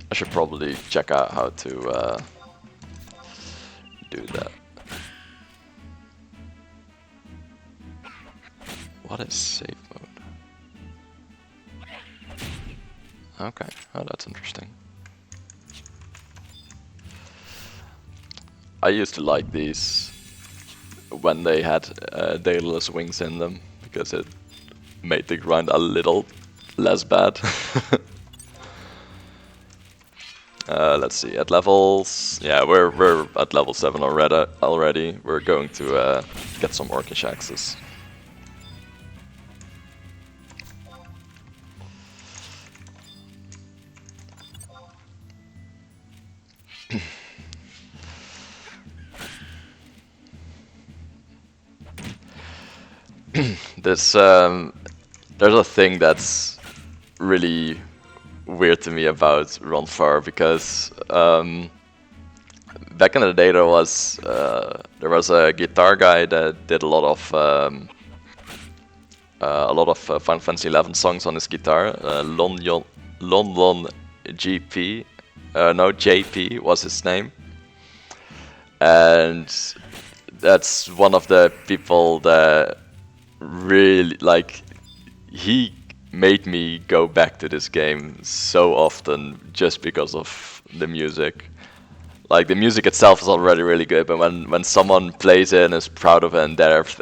I should probably check out how to do that. What is save mode? Okay, oh, that's interesting. I used to like these when they had daedalus wings in them because it made the grind a little less bad. Let's see, at levels... Yeah, we're at level 7 already. We're going to get some Orcish axes. There's a thing that's really weird to me about Ronfar because back in the day there was a guitar guy that did a lot of Final Fantasy XI songs on his guitar. London GP, no JP was his name, and that's one of the people that really like he made me go back to this game so often just because of the music. Like the music itself is already really good, but when someone plays it and is proud of it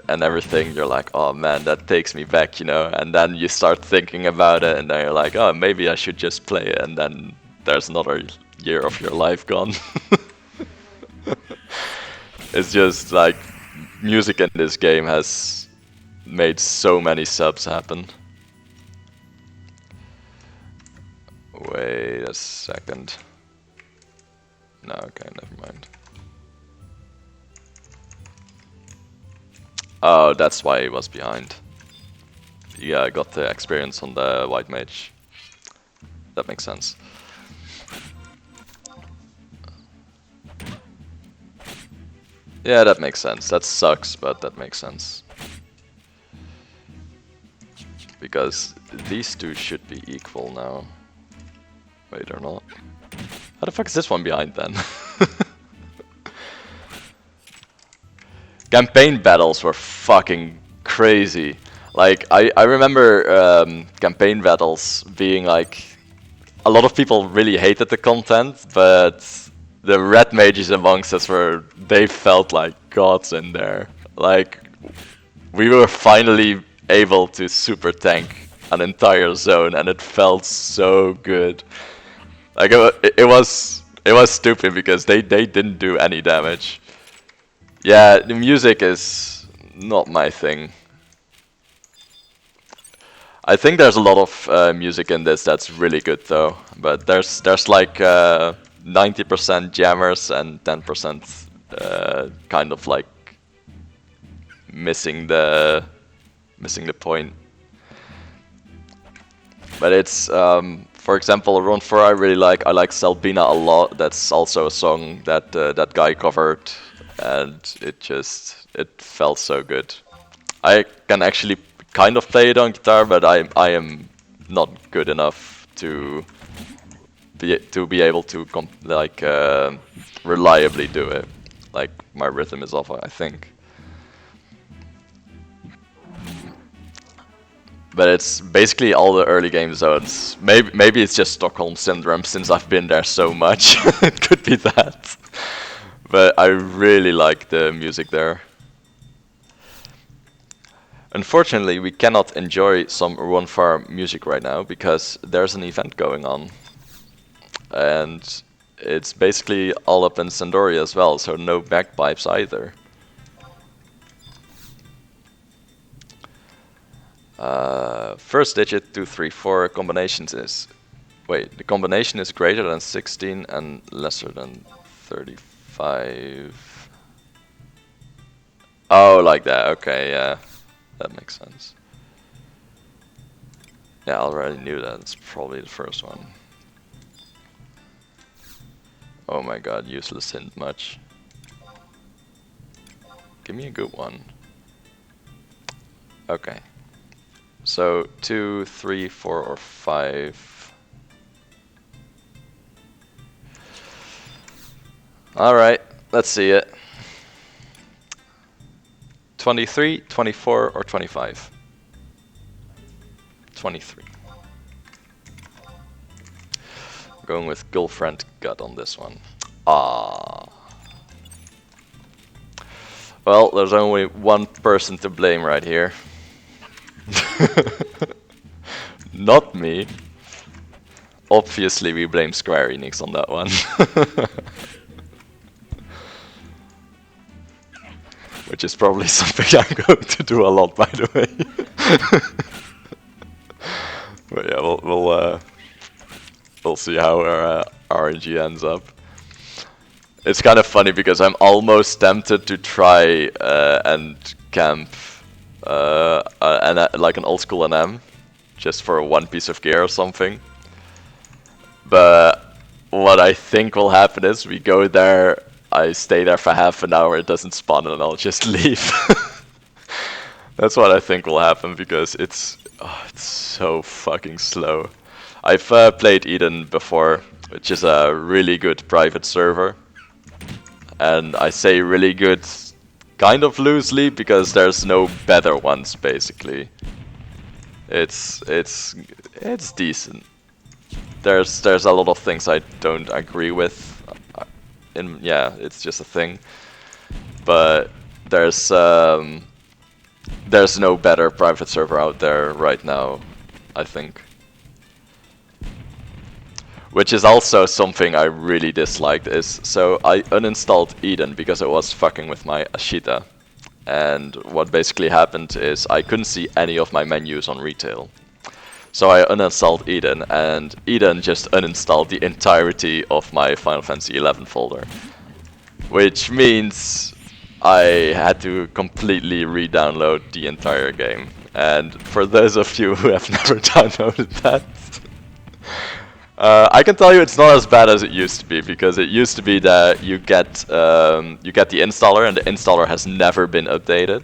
and everything, you're like, oh man, that takes me back, you know. And then you start thinking about it, and then you're like, oh, maybe I should just play it, and then there's another year of your life gone. It's just like music in this game has made so many subs happen. Wait a second. No, okay, never mind. Oh, that's why he was behind. Yeah, I got the experience on the white mage. That makes sense. Yeah, that makes sense. That sucks, but that makes sense. Because these two should be equal now. Wait, they're not. How the fuck is this one behind then? Campaign battles were fucking crazy. Like, I remember campaign battles being like... A lot of people really hated the content, but the red mages amongst us they felt like gods in there. Like, we were finally able to super tank an entire zone, and it felt so good. Like it was stupid because they didn't do any damage. Yeah, the music is not my thing. I think there's a lot of music in this that's really good though, but there's like 90% jammers and 10% kind of like missing the point. But it's for example, Run 4 I really like. I like Selbina a lot. That's also a song that that guy covered, and it felt so good. I can actually kind of play it on guitar, but I am not good enough to be able to reliably do it. Like my rhythm is off, I think. But it's basically all the early game zones. Maybe it's just Stockholm Syndrome since I've been there so much. It could be that. But I really like the music there. Unfortunately, we cannot enjoy some Run Far music right now because there's an event going on. And it's basically all up in Sandoria as well, so no bagpipes either. First digit 2, 3, 4 combinations is... Wait, the combination is greater than 16 and lesser than 35. Oh, like that, okay, yeah. That makes sense. Yeah, I already knew that. It's probably the first one. Oh my god, useless hint much. Give me a good one. Okay. So 2, 3, 4, or 5. Alright, let's see it. 23, 24, or 25? 23. Going with girlfriend gut on this one. Ah. Well, there's only one person to blame right here. Not me. Obviously we blame Square Enix on that one. Which is probably something I'm going to do a lot, by the way. But yeah, we'll see how our RNG ends up. It's kind of funny because I'm almost tempted to try and camp like an old school NM, just for one piece of gear or something. But what I think will happen is we go there, I stay there for half an hour, it doesn't spawn, and I'll just leave. That's what I think will happen because it's so fucking slow. I've played Eden before, which is a really good private server. And I say really good kind of loosely because there's no better ones basically. It's decent. There's a lot of things I don't agree with. yeah, it's just a thing. But there's no better private server out there right now, I think. Which is also something I really disliked, is so I uninstalled Eden because it was fucking with my Ashita. And what basically happened is I couldn't see any of my menus on retail. So I uninstalled Eden, and Eden just uninstalled the entirety of my Final Fantasy XI folder. Which means I had to completely re-download the entire game. And for those of you who have never downloaded that, I can tell you it's not as bad as it used to be, because it used to be that you get the installer, and the installer has never been updated.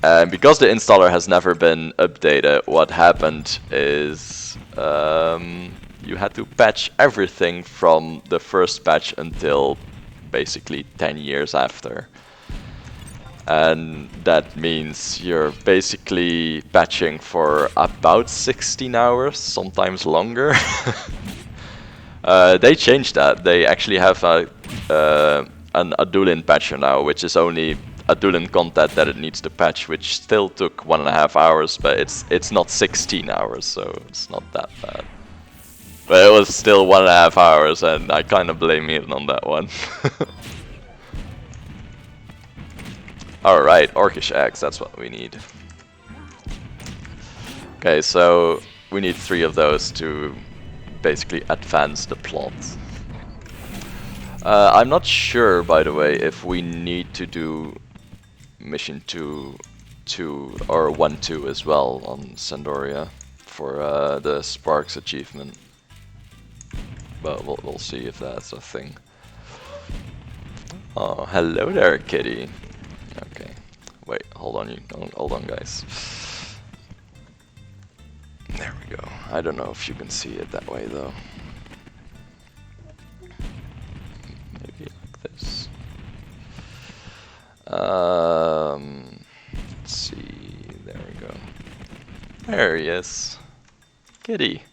And because the installer has never been updated, what happened is you had to patch everything from the first patch until basically 10 years after. And that means you're basically patching for about 16 hours, sometimes longer. They changed that. They actually have an Adulin patcher now, which is only Adulin content that it needs to patch, which still took 1.5 hours, but it's not 16 hours, so it's not that bad. But it was still 1.5 hours, and I kind of blame it on that one. Alright, Orcish eggs, that's what we need. Okay, so we need 3 of those to basically advance the plot. I'm not sure, by the way, if we need to do mission 2 or 1-2 as well on Sandoria for the Sparks achievement. But we'll see if that's a thing. Oh, hello there, kitty. Okay, wait, hold on, guys. There we go. I don't know if you can see it that way though. Maybe like this. Let's see. There we go. There he is, kitty.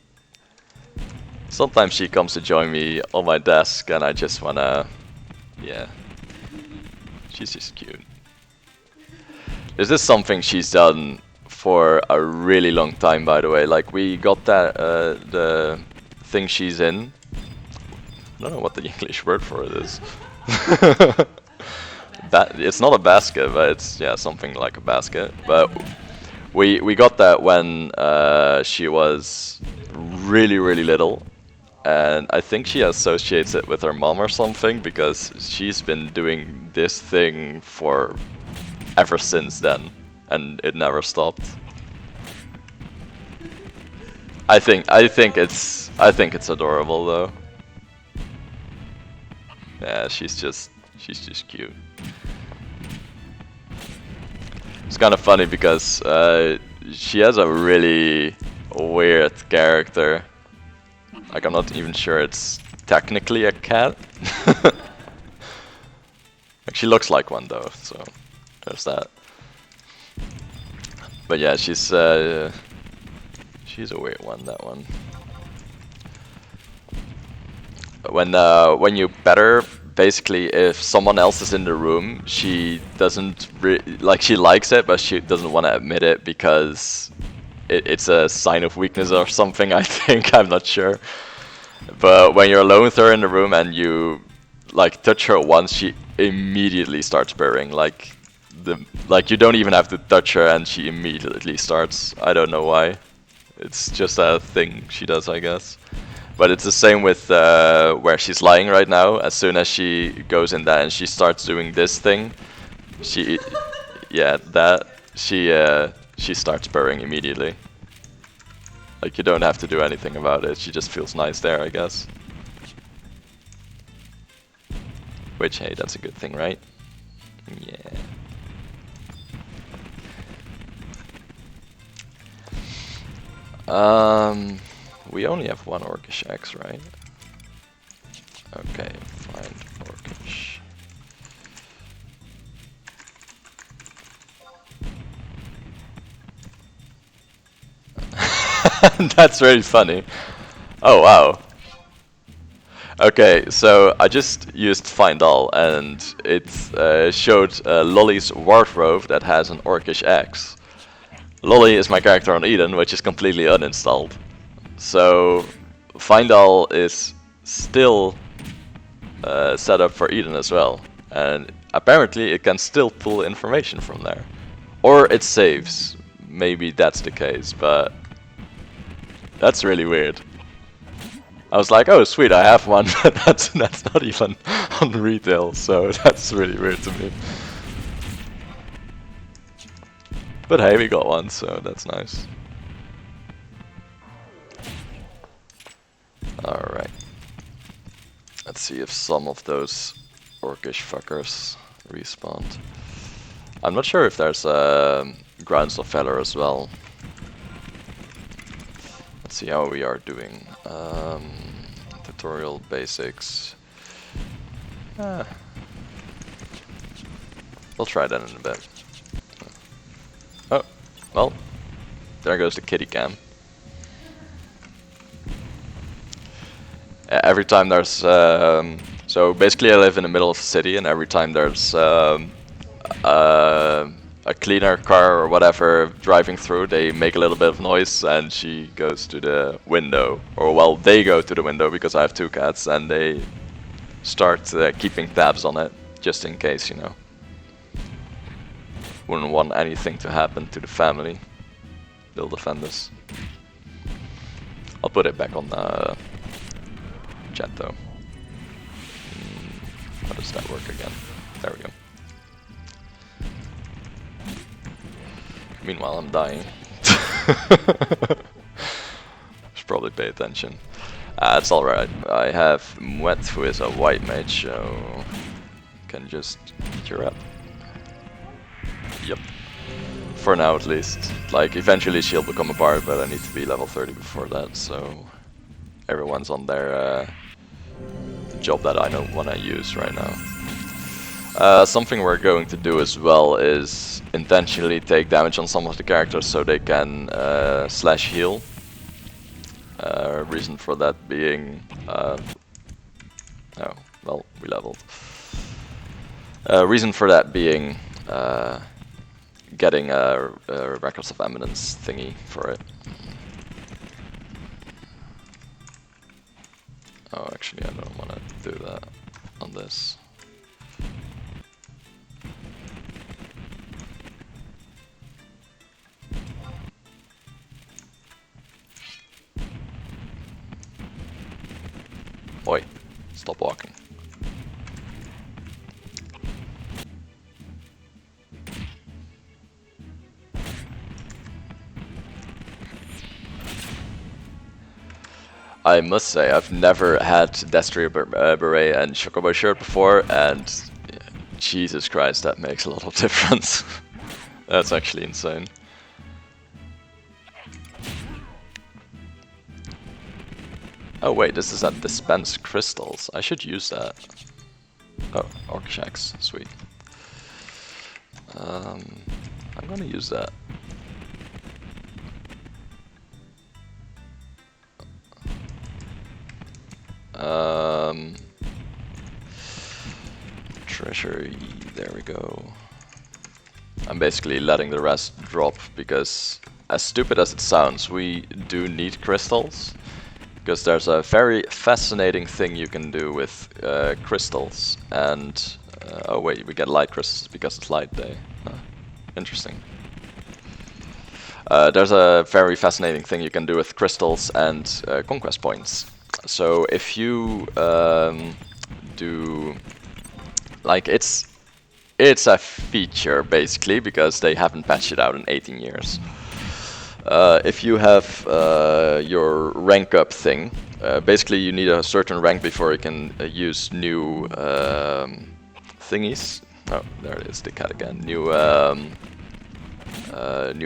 Sometimes she comes to join me on my desk, and I just wanna, yeah. She's just cute. Is this something she's done for a really long time, by the way? Like, we got that, the thing she's in. I don't know what the English word for it is. It's not a basket, but it's, yeah, something like a basket. But we got that when she was really, really little. And I think she associates it with her mom or something, because she's been doing this thing for ever since then, and it never stopped. I think it's adorable though. Yeah, she's just cute. It's kind of funny because she has a really weird character. Like, I'm not even sure it's technically a cat. Like, she looks like one though, so there's that. But yeah, she's a weird one, that one. When you pet her, basically, if someone else is in the room, she doesn't like, she likes it, but she doesn't want to admit it because it's a sign of weakness or something, I think. I'm not sure. But when you're alone with her in the room and you like touch her once, she immediately starts purring. Like you don't even have to touch her and she immediately starts. I don't know why. It's just a thing she does, I guess. But it's the same with where she's lying right now. As soon as she goes in that and she starts doing this thing, she starts purring immediately. Like, you don't have to do anything about it. She just feels nice there, I guess. Which, hey, that's a good thing, right? Yeah. We only have one Orcish X, right? Okay, find Orcish. That's really funny. Oh wow. Okay, so I just used find all, and it showed Lolly's wardrobe that has an orcish X. Lolly is my character on Eden, which is completely uninstalled. So find all is still set up for Eden as well, and apparently it can still pull information from there, or it saves. Maybe that's the case, but that's really weird. I was like, oh sweet, I have one, but that's not even on retail, so that's really weird to me. But hey, we got one, so that's nice. Alright. Let's see if some of those orcish fuckers respawned. I'm not sure if there's grounds of valor as well. Let's see how we are doing. Tutorial basics. We'll try that in a bit. Oh, well, there goes the kitty cam. Every time there's so basically I live in the middle of the city, and every time there's a cleaner car or whatever driving through, they make a little bit of noise, and she goes to the window, or well, they go to the window because I have two cats, and they start keeping tabs on it just in case, you know. Wouldn't want anything to happen to the family. They'll defend us. I'll put it back on chat though. How does that work again? There we go. Meanwhile, I'm dying. Should probably pay attention. It's alright. I have Mwet, who is a white mage, so can just cure up. Yep. For now, at least. Like, eventually she'll become a bard, but I need to be level 30 before that, so everyone's on their job that I don't want to use right now. Something we're going to do as well is intentionally take damage on some of the characters so they can slash heal. Reason for that being... oh, well, we leveled. Reason for that being getting a Records of Eminence thingy for it. Oh, actually, I don't want to do that on this. Oi, stop walking. I must say, I've never had Destry Beret and Chocobo shirt before, and Jesus Christ, that makes a lot of difference. That's actually insane. Oh wait, this is at dispense crystals. I should use that. Oh, Orcshax, sweet. I'm gonna use that. Treasury, there we go. I'm basically letting the rest drop because, as stupid as it sounds, we do need crystals. Because there's a very fascinating thing you can do with crystals, and oh wait, we get light crystals because it's light day. Interesting. There's a very fascinating thing you can do with crystals and conquest points. So if you do, like, it's a feature basically because they haven't patched it out in 18 years. If you have your rank up thing, basically you need a certain rank before you can use new thingies. Oh, there it is, the cat again. New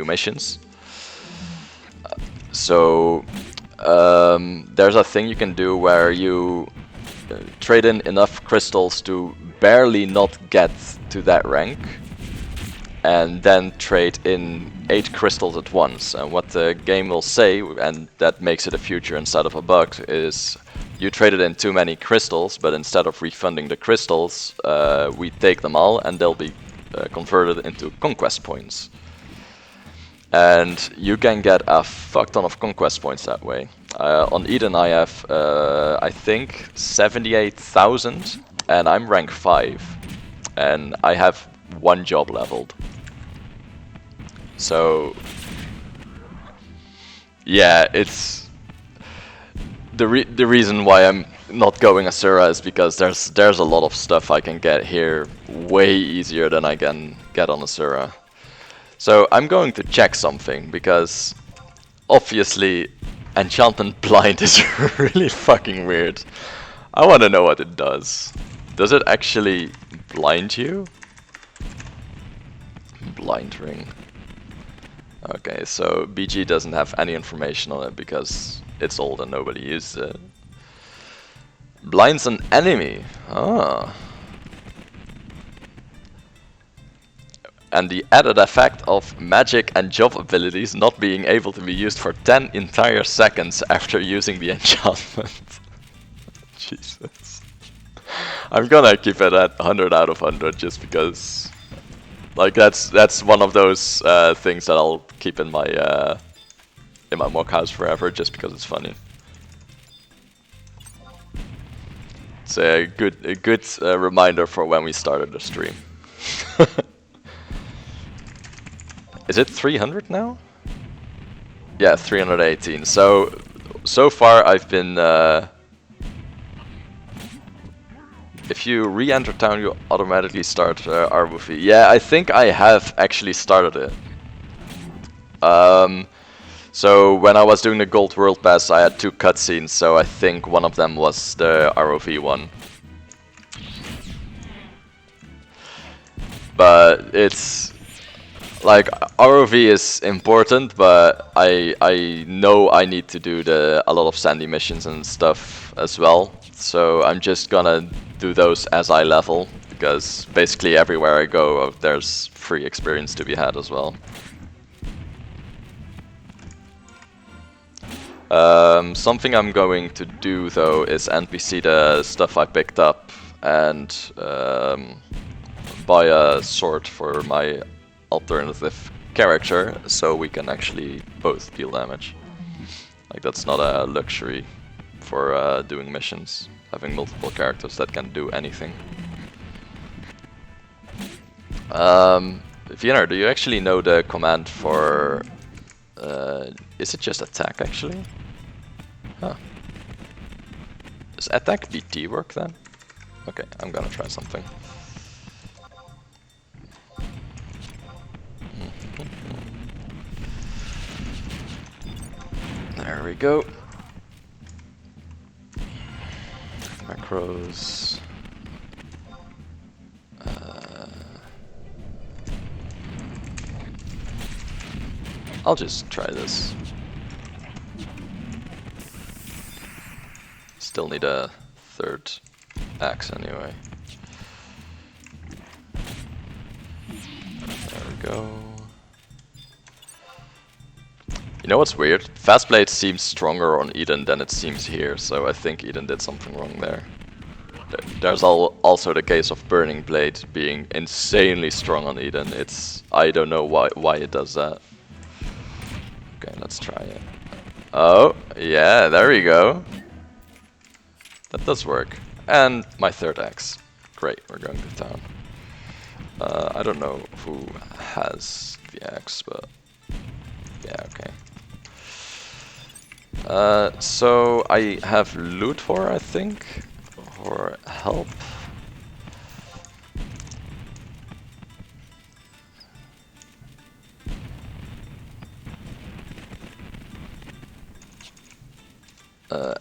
missions. So there's a thing you can do where you trade in enough crystals to barely not get to that rank, and then trade in 8 crystals at once. And what the game will say, and that makes it a feature instead of a bug, is you traded in too many crystals, but instead of refunding the crystals, we take them all and they'll be converted into conquest points. And you can get a fuck ton of conquest points that way. On Eden I have, I think, 78,000, and I'm rank 5. And I have 1 job leveled. So, yeah, it's... The reason why I'm not going Asura is because there's a lot of stuff I can get here way easier than I can get on Asura. So I'm going to check something, because obviously Enchantment Blind is really fucking weird. I want to know what it does. Does it actually blind you? Blind ring. Okay, so BG doesn't have any information on it because it's old and nobody uses it. Blinds an enemy. Ah. And the added effect of magic and job abilities not being able to be used for 10 entire seconds after using the enchantment. Jesus. I'm gonna keep it at 100 out of 100 just because, like, that's one of those things that I'll keep in my mock house forever just because it's funny. It's a good reminder for when we started the stream. Is it 300 now? Yeah, 318. So far I've been... if you re-enter town, you automatically start Arbufi. Yeah, I think I have actually started it. So when I was doing the Gold World Pass, I had 2 cutscenes, so I think one of them was the ROV one. But it's... like, ROV is important, but I know I need to do a lot of sandy missions and stuff as well. So I'm just gonna do those as I level, because basically everywhere I go there's free experience to be had as well. Something I'm going to do though is NPC the stuff I picked up and buy a sword for my alternative character, so we can actually both deal damage. Like, that's not a luxury for doing missions, having multiple characters that can do anything. Vienna, do you actually know the command for... is it just attack actually? Huh. Does attack BT work then? Okay, I'm gonna try something. There we go. Macros. I'll just try this. Still need a 3rd axe anyway. There we go. You know what's weird? Fast Blade seems stronger on Eden than it seems here, so I think Eden did something wrong there. There's also the case of Burning Blade being insanely strong on Eden. I don't know why it does that. Okay, let's try it. Oh, yeah, there we go. That does work. And my 3rd axe. Great, we're going to town. I don't know who has the axe, but yeah, okay. So I have loot for, I think, or help.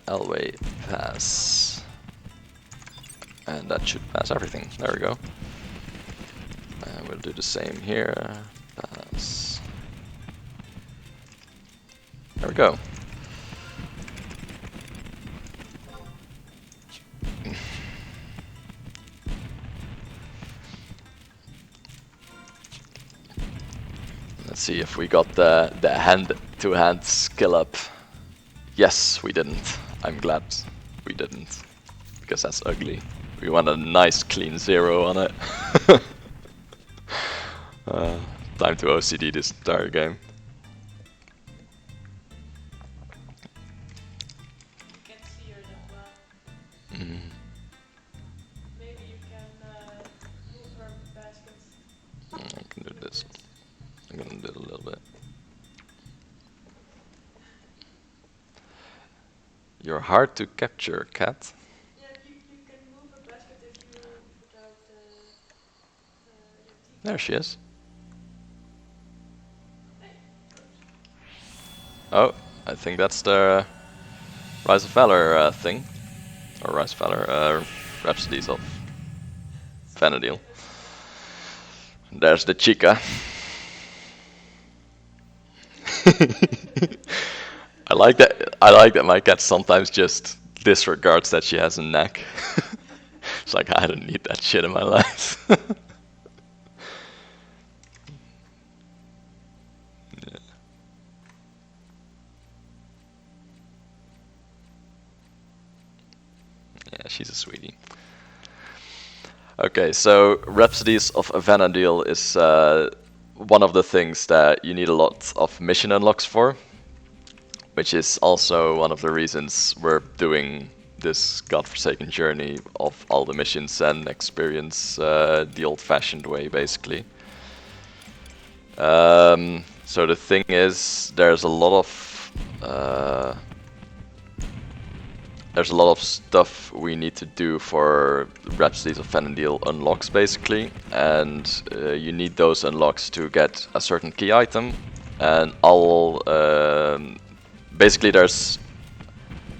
Elway pass, and that should pass everything. There we go. And we'll do the same here. Pass. There we go. Let's see if we got the hand-to-hand skill up. Yes, we didn't. I'm glad. we didn't, because that's ugly. We want a nice clean 0 on it. Time to OCD this entire game. Maybe you can move her baskets. I can do this. I'm gonna do it a little bit. You're hard to capture, cat. Yeah, you can move a basket if you put out your teeth. There she is. Hey, Oh, I think that's the Rise of Valor thing. Or Rise of Valor, Rhapsodies of Vanadil. There's the chica. I like that my cat sometimes just disregards that she has a neck. It's like, I don't need that shit in my life. Yeah. Yeah, she's a sweetie. Okay, so Rhapsodies of Vanadil is one of the things that you need a lot of mission unlocks for, which is also one of the reasons we're doing this godforsaken journey of all the missions and experience the old-fashioned way, basically. So the thing is, there's a lot of stuff we need to do for Rhapsodies of Vanadil unlocks, basically, and you need those unlocks to get a certain key item, and basically there's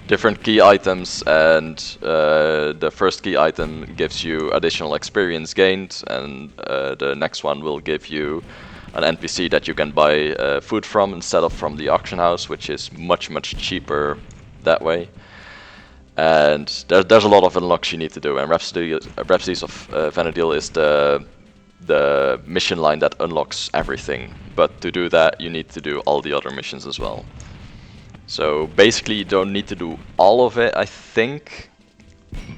different key items, and the first key item gives you additional experience gained, and the next one will give you an NPC that you can buy food from instead of from the auction house, which is much cheaper that way. And there's a lot of unlocks you need to do, and Rhapsodies of Vanadil is the mission line that unlocks everything. But to do that, you need to do all the other missions as well. So basically, you don't need to do all of it, I think,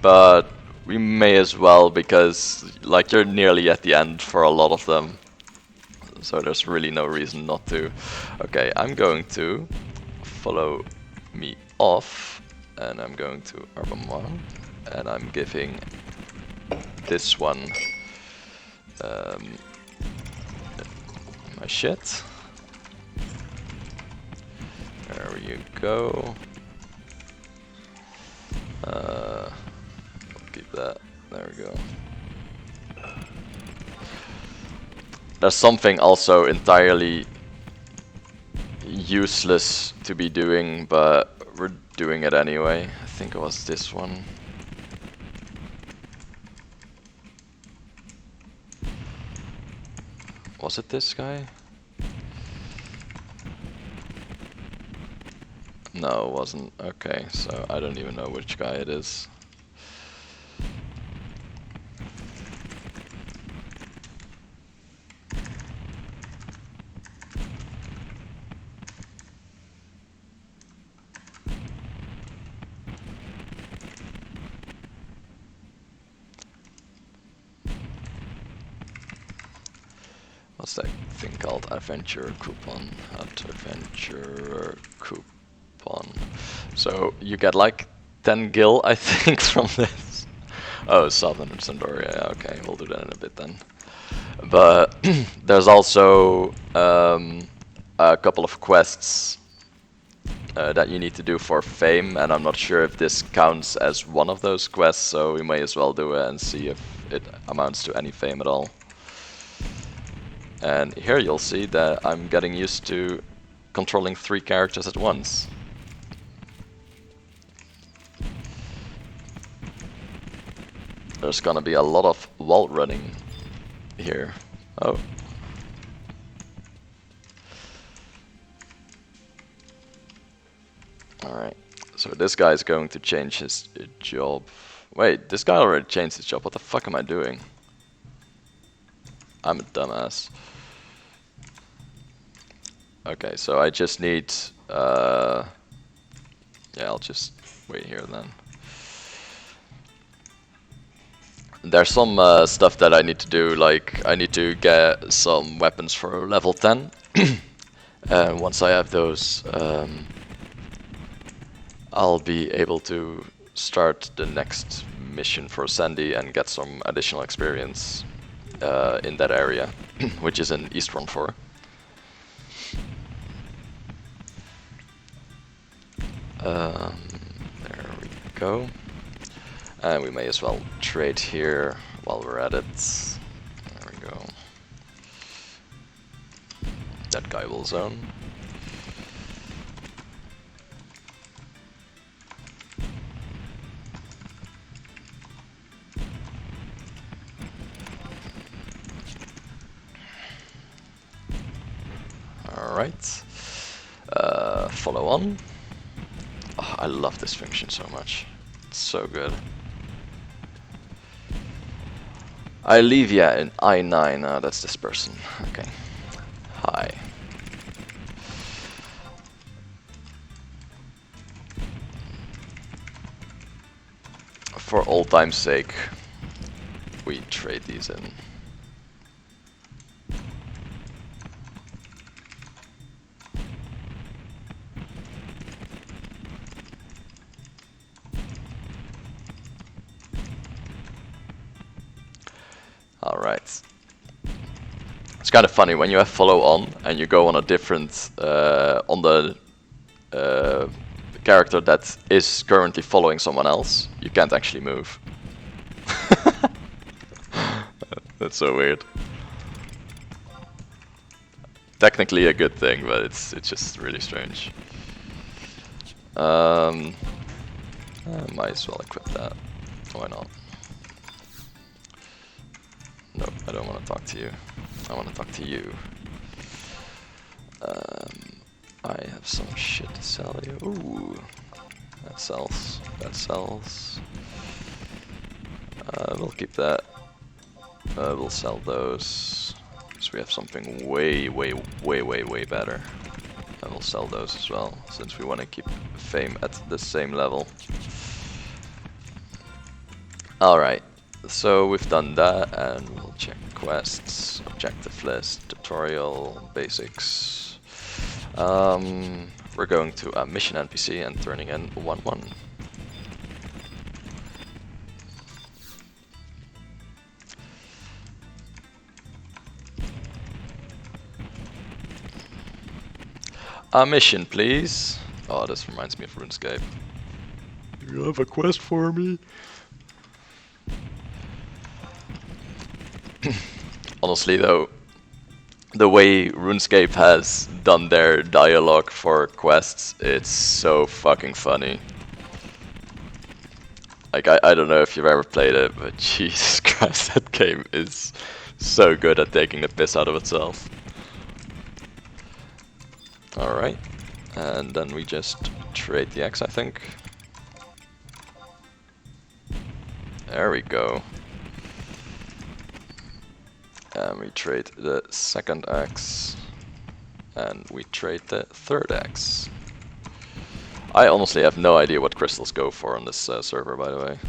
but we may as well, because like you're nearly at the end for a lot of them. So there's really no reason not to. Okay, I'm going to follow me off, and I'm going to Armament, and I'm giving this one my shit. There you go. I'll keep that. There we go. There's something also entirely useless to be doing, but we're doing it anyway. I think it was this one. Was it this guy? No, it wasn't. Okay, so I don't even know which guy it is. What's that thing called? Adventure coupon. Adventure coupon. So you get like 10 gil, I think, from this. Oh, Southern Sandoria. Yeah, okay, we'll do that in a bit then. But there's also a couple of quests that you need to do for fame, and I'm not sure if this counts as one of those quests, so we may as well do it and see if it amounts to any fame at all. And here you'll see that I'm getting used to controlling 3 characters at once. There's gonna be a lot of wall running here. Oh. Alright, so this guy is going to change his job. Wait, this guy already changed his job. What the fuck am I doing? I'm a dumbass. Okay, so I just need... yeah, I'll just wait here then. There's some stuff that I need to do, like I need to get some weapons for level 10. And once I have those, I'll be able to start the next mission for Sandy and get some additional experience in that area, which is in East Run 4. There we go. And we may as well trade here while we're at it. There we go. That guy will zone. Alright. Follow on. Oh, I love this function so much. It's so good. Leviathan in I9. That's this person. Okay. Hi. For old time's sake, we trade these in. Alright. It's kind of funny when you have follow on and you go on a different, on the character that is currently following someone else, you can't actually move. That's so weird. Technically a good thing, but it's just really strange. I might as well equip that. Why not? Nope, I don't want to talk to you. I want to talk to you. I have some shit to sell you. Ooh, that sells. That sells. We'll keep that. We'll sell those. So we have something way better. I will sell those as well, since we want to keep fame at the same level. Alright, so we've done that, and we'll check quests, objective list, tutorial, basics. We're going to a mission NPC and turning in 1-1. A mission, please. Oh, this reminds me of RuneScape. Do you have a quest for me? Honestly though, the way RuneScape has done their dialogue for quests, it's so fucking funny. Like, I don't know if you've ever played it, but Jesus Christ, that game is so good at taking the piss out of itself. Alright, and then we just trade the X, I think. There we go. And we trade the second X, and we trade the third X. I honestly have no idea what crystals go for on this server, by the way.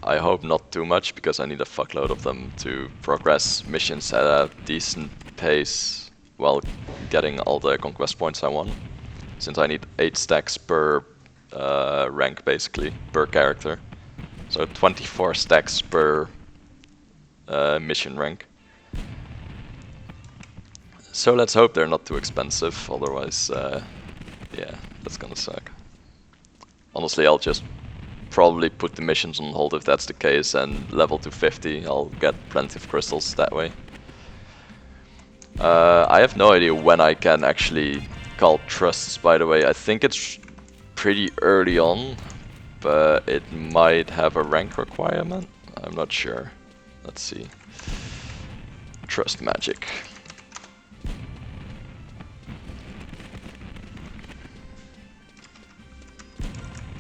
I hope not too much, because I need a fuckload of them to progress missions at a decent pace while getting all the conquest points I want. Since I need 8 stacks per rank, basically, per character. So 24 stacks per mission rank. So let's hope they're not too expensive, otherwise, yeah, that's gonna suck. Honestly, I'll just probably put the missions on hold if that's the case, and level to 50, I'll get plenty of crystals that way. I have no idea when I can actually call trusts, by the way. I think it's pretty early on, but it might have a rank requirement. I'm not sure. Let's see. Trust magic.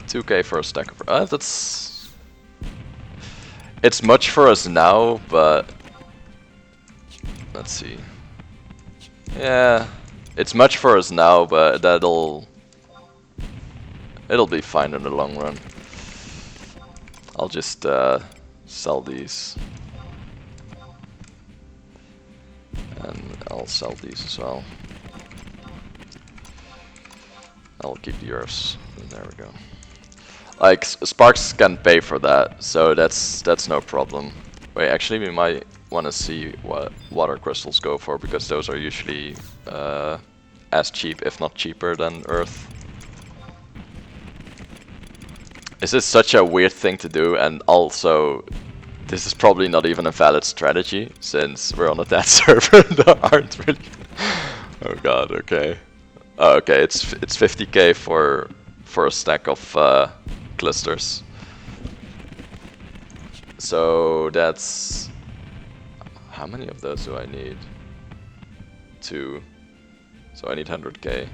$2K for a stack of... that's... It's much for us now, but... Let's see. Yeah, it's much for us now, but it'll be fine in the long run. I'll just sell these. And I'll sell these as well. I'll keep yours. There we go. Like, Sparks can pay for that, so that's no problem. Wait, actually we might want to see what water crystals go for, because those are usually as cheap, if not cheaper, than Earth. This is such a weird thing to do, and also this is probably not even a valid strategy, since we're on a dead server. There aren't really. Oh god, okay. Oh, okay, it's 50k for a stack of clusters. So that's, how many of those do I need? 2. So I need 100k.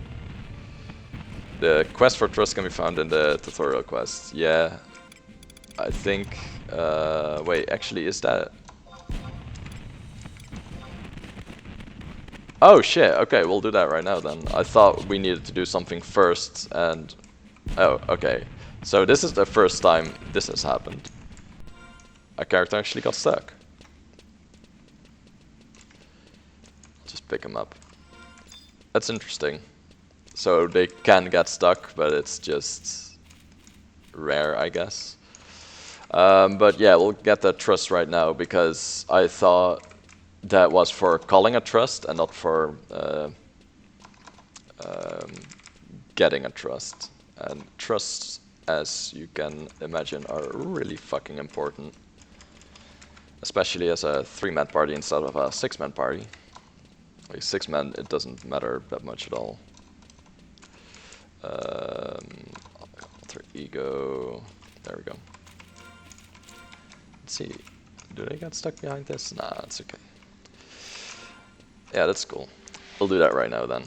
The quest for trust can be found in the tutorial quest. Yeah, I think. Wait, actually, is that? Oh shit. Okay, we'll do that right now then. I thought we needed to do something first, and oh, okay. So this is the first time this has happened. A character actually got stuck. Just pick him up. That's interesting. So they can get stuck, but it's just rare, I guess. But yeah, we'll get that trust right now, because I thought that was for calling a trust and not for getting a trust. And trusts, as you can imagine, are really fucking important. Especially as a 3-man party instead of a 6-man party. Like 6-man, it doesn't matter that much at all. Alter ego. There we go. Let's see. Do they get stuck behind this? Nah, it's okay. Yeah, that's cool. We'll do that right now then.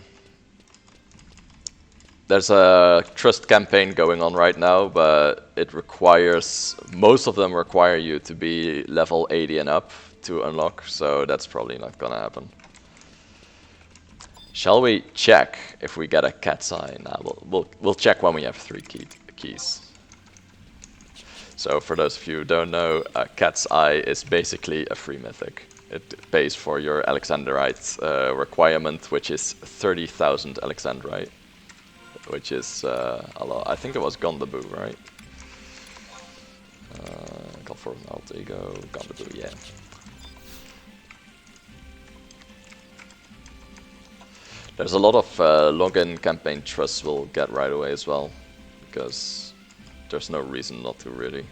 There's a trust campaign going on right now, but it requires, most of them require you to be level 80 and up to unlock, so that's probably not gonna happen. Shall we check if we get a cat's eye? Nah, we'll check when we have 3 keys. So for those of you who don't know, a cat's eye is basically a free mythic. It pays for your Alexandrite requirement, which is 30,000 Alexandrite, which is a lot. I think it was Gondaboo, right? Call for an alter ego, Gondaboo, yeah. There's a lot of login campaign trusts we'll get right away as well, because there's no reason not to really.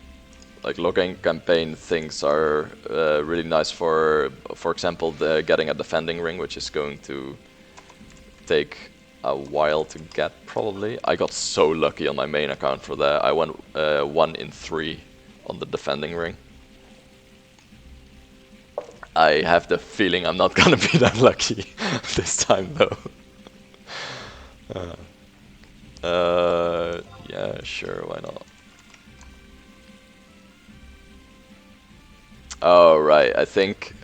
Like login campaign things are really nice for example, getting a defending ring, which is going to take a while to get probably. I got so lucky on my main account for that. I went 1 in 3 on the defending ring. I have the feeling I'm not gonna be that lucky this time though. Yeah, sure, why not? Oh, right, I think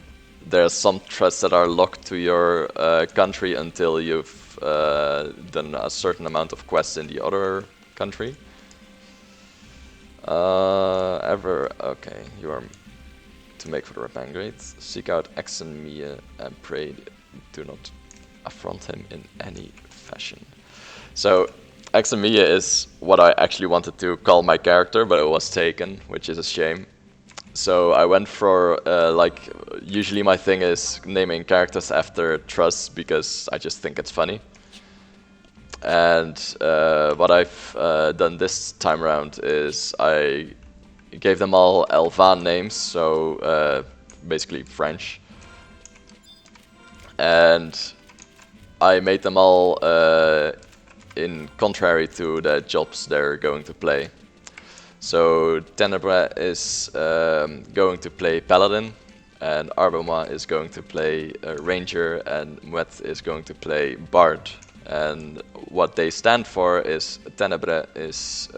there's some trusts that are locked to your country until you've done a certain amount of quests in the other country. Okay, you are to make for the Repangate. Seek out X and Mia and pray do not affront him in any fashion. So X and Mia is what I actually wanted to call my character, but it was taken, which is a shame. So I went for, like, usually my thing is naming characters after trusts because I just think it's funny. And what I've done this time around is I gave them all Elvan names, so basically French. And I made them all in contrary to the jobs they're going to play. So Tenebre is going to play Paladin, and Arboma is going to play Ranger, and Muet is going to play Bard. And what they stand for is, Tenebre is,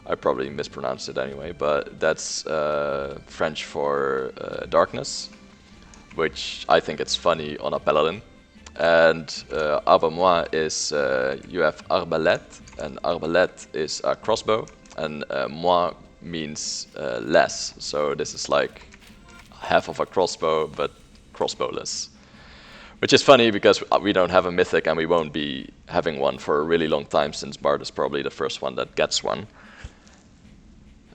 I probably mispronounced it anyway, but that's French for darkness, which I think it's funny on a Paladin. And Arboma is, you have Arbalète, and Arbalète is a crossbow. And moi means less. So this is like half of a crossbow, but crossbowless. Which is funny because we don't have a mythic and we won't be having one for a really long time, since Bard is probably the first one that gets one.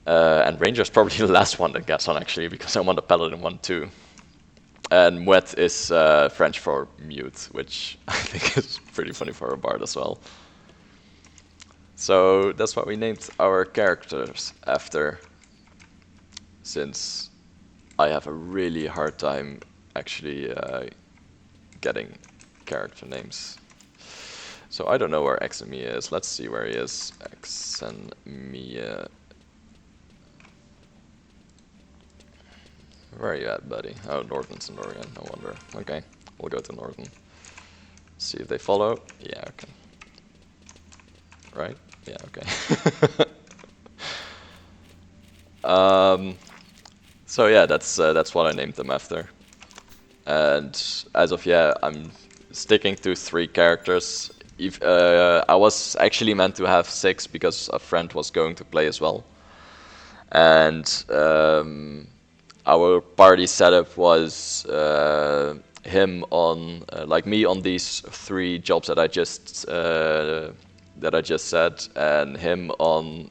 And Ranger is probably the last one that gets one, actually, because I want a Paladin one too. And Mouette is French for mute, which I think is pretty funny for a Bard as well. So that's what we named our characters after, since I have a really hard time actually getting character names. So I don't know where Exemia is. Let's see where he is. Exemia. Where are you at, buddy? Oh, Northern's in Oregon, no wonder. Okay, we'll go to Northern. See if they follow. Yeah, okay. Right? Yeah, okay. So yeah, that's what I named them after. And as of I'm sticking to 3 characters. I was actually meant to have 6 because a friend was going to play as well. And our party setup was him on, like me on these 3 jobs that I just said, and him on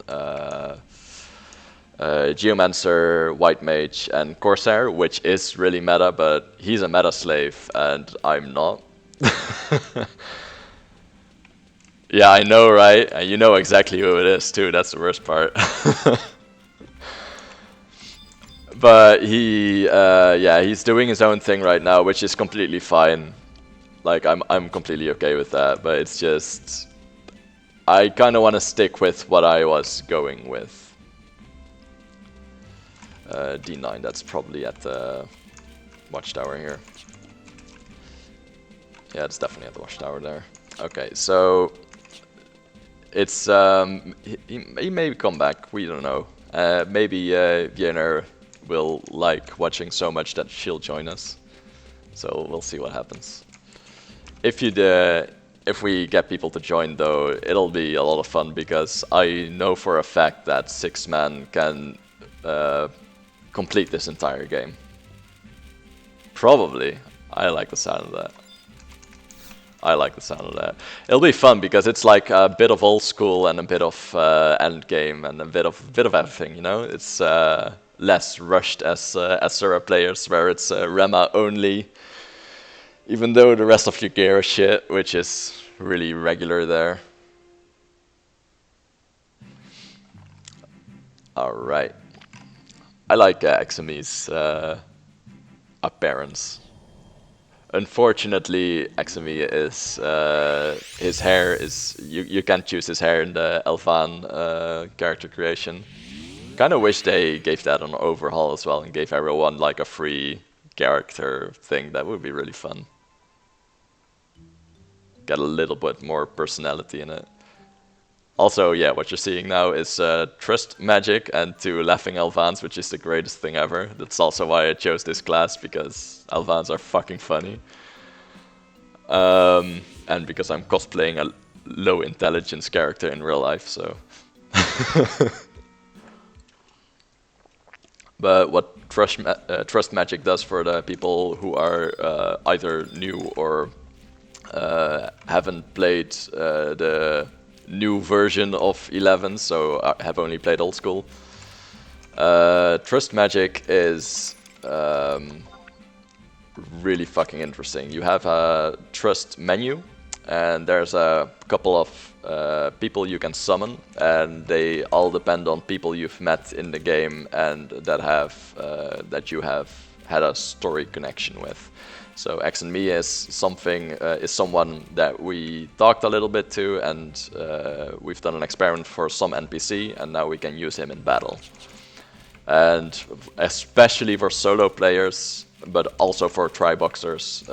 Geomancer, White Mage, and Corsair, which is really meta, but he's a meta slave, and I'm not. Yeah, I know, right? And you know exactly who it is, too. That's the worst part. But he's doing his own thing right now, which is completely fine. Like, I'm completely okay with that, but it's just... I kind of want to stick with what I was going with. D9, that's probably at the watchtower here. Yeah, it's definitely at the watchtower there. Okay, so it's he may come back. We don't know. Maybe Vienna will like watching so much that she'll join us. So we'll see what happens. If we get people to join, though, it'll be a lot of fun because I know for a fact that 6-man can complete this entire game. Probably. I like the sound of that. I like the sound of that. It'll be fun because it's like a bit of old school and a bit of endgame and a bit of everything. You know, it's less rushed as Sura players, where it's Rema only. Even though the rest of your gear is shit, which is really regular there. All right. I like Exemi's appearance. Unfortunately, Exemi is his hair is you can't choose his hair in the Elvan character creation. Kind of wish they gave that an overhaul as well and gave everyone like a free character thing. That would be really fun. Get a little bit more personality in it. Also, yeah, what you're seeing now is Trust Magic and 2 Laughing Elvans, which is the greatest thing ever. That's also why I chose this class, because Elvans are fucking funny. And because I'm cosplaying a low intelligence character in real life, so... But what Trust Magic does for the people who are either new or haven't played the new version of 11, so I have only played old school. Trust Magic is really fucking interesting. You have a trust menu, and there's a couple of people you can summon, and they all depend on people you've met in the game and that you have had a story connection with. So X and Me is someone that we talked a little bit to, and we've done an experiment for some NPC, and now we can use him in battle. And especially for solo players, but also for tri-boxers,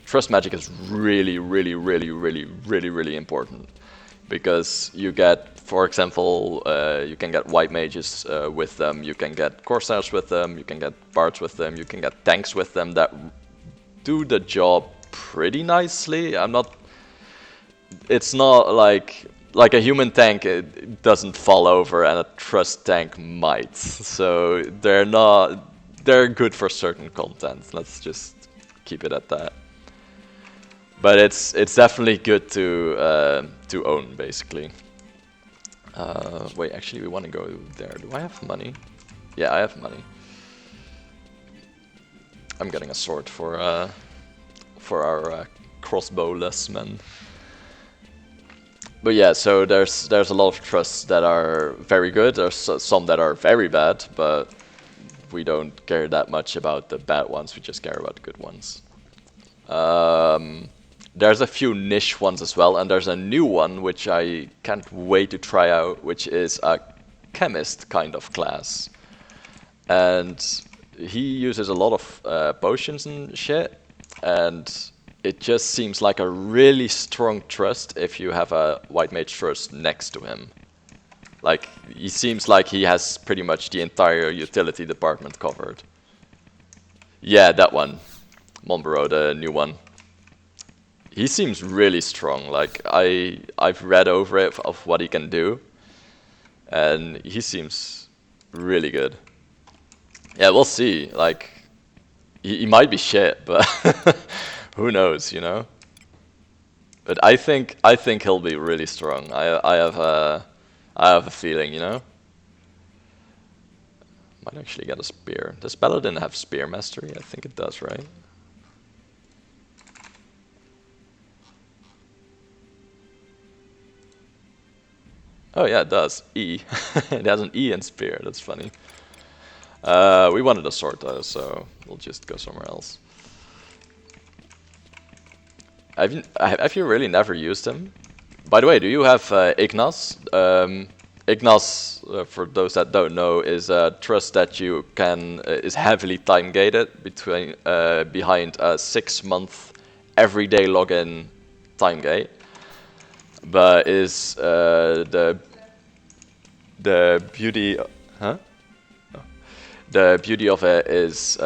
Trust Magic is really, really, really, really, really, really important. Because you get, for example, you can get White Mages with them, you can get Corsairs with them, you can get Bards with them, you can get tanks with them that do the job pretty nicely. It's not like like a human tank, it doesn't fall over, and a trust tank might. So they're good for certain content. Let's just keep it at that. But it's definitely good to own, basically. Wait, actually, we want to go there. Do I have money? Yeah, I have money. I'm getting a sword for our crossbowless men. But yeah, so there's a lot of trusts that are very good. There's some that are very bad, but we don't care that much about the bad ones. We just care about the good ones. There's a few niche ones as well, and there's a new one which I can't wait to try out, which is a chemist kind of class. And he uses a lot of potions and shit, and it just seems like a really strong trust if you have a white mage trust next to him. Like, he seems like he has pretty much the entire utility department covered. Yeah, that one. Monbaro, the new one. He seems really strong. Like, I've read over it of what he can do, and he seems really good. Yeah, we'll see. Like, he might be shit, but who knows, you know? But I think he'll be really strong. I have a feeling, you know? Might actually get a spear. Does Paladin have spear mastery? I think it does, right? Oh yeah, it does. E. It has an E in spear. That's funny. We wanted a sword though, so we'll just go somewhere else. Have you really never used him? By the way, do you have Ignas? Ignas, for those that don't know, is a trust that you can is heavily time gated between behind a 6-month everyday login time gate, but is the beauty, huh? The beauty of it is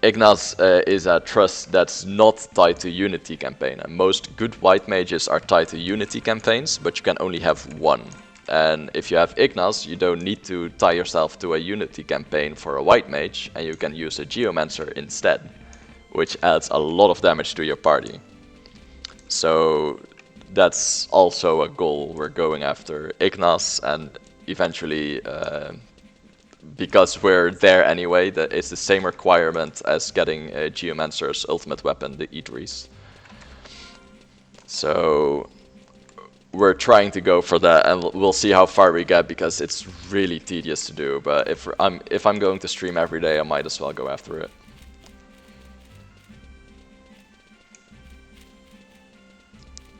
Ignas is a trust that's not tied to Unity campaign. And most good white mages are tied to Unity campaigns, but you can only have one. And if you have Ignas, you don't need to tie yourself to a Unity campaign for a white mage, and you can use a Geomancer instead, which adds a lot of damage to your party. So that's also a goal we're going after. Ignas, and eventually because we're there anyway, that it's the same requirement as getting a Geomancer's ultimate weapon, the Idris. So we're trying to go for that, and we'll see how far we get, because it's really tedious to do. But if I'm going to stream every day, I might as well go after it.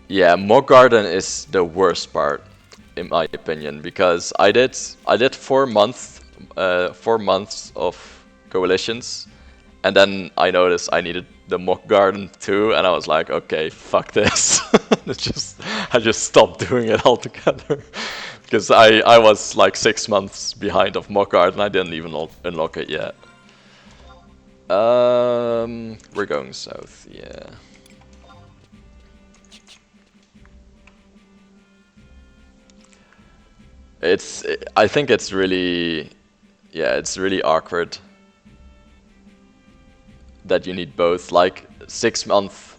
Yeah, Mock Garden is the worst part, in my opinion, because I did 4 months of coalitions, and then I noticed I needed the Mock Garden too, and I was like, okay, fuck this. I just stopped doing it altogether, because I was like 6 months behind of Mock Garden. I didn't even unlock it yet. We're going south, yeah. I think it's really, yeah, it's really awkward that you need both. Like, 6-month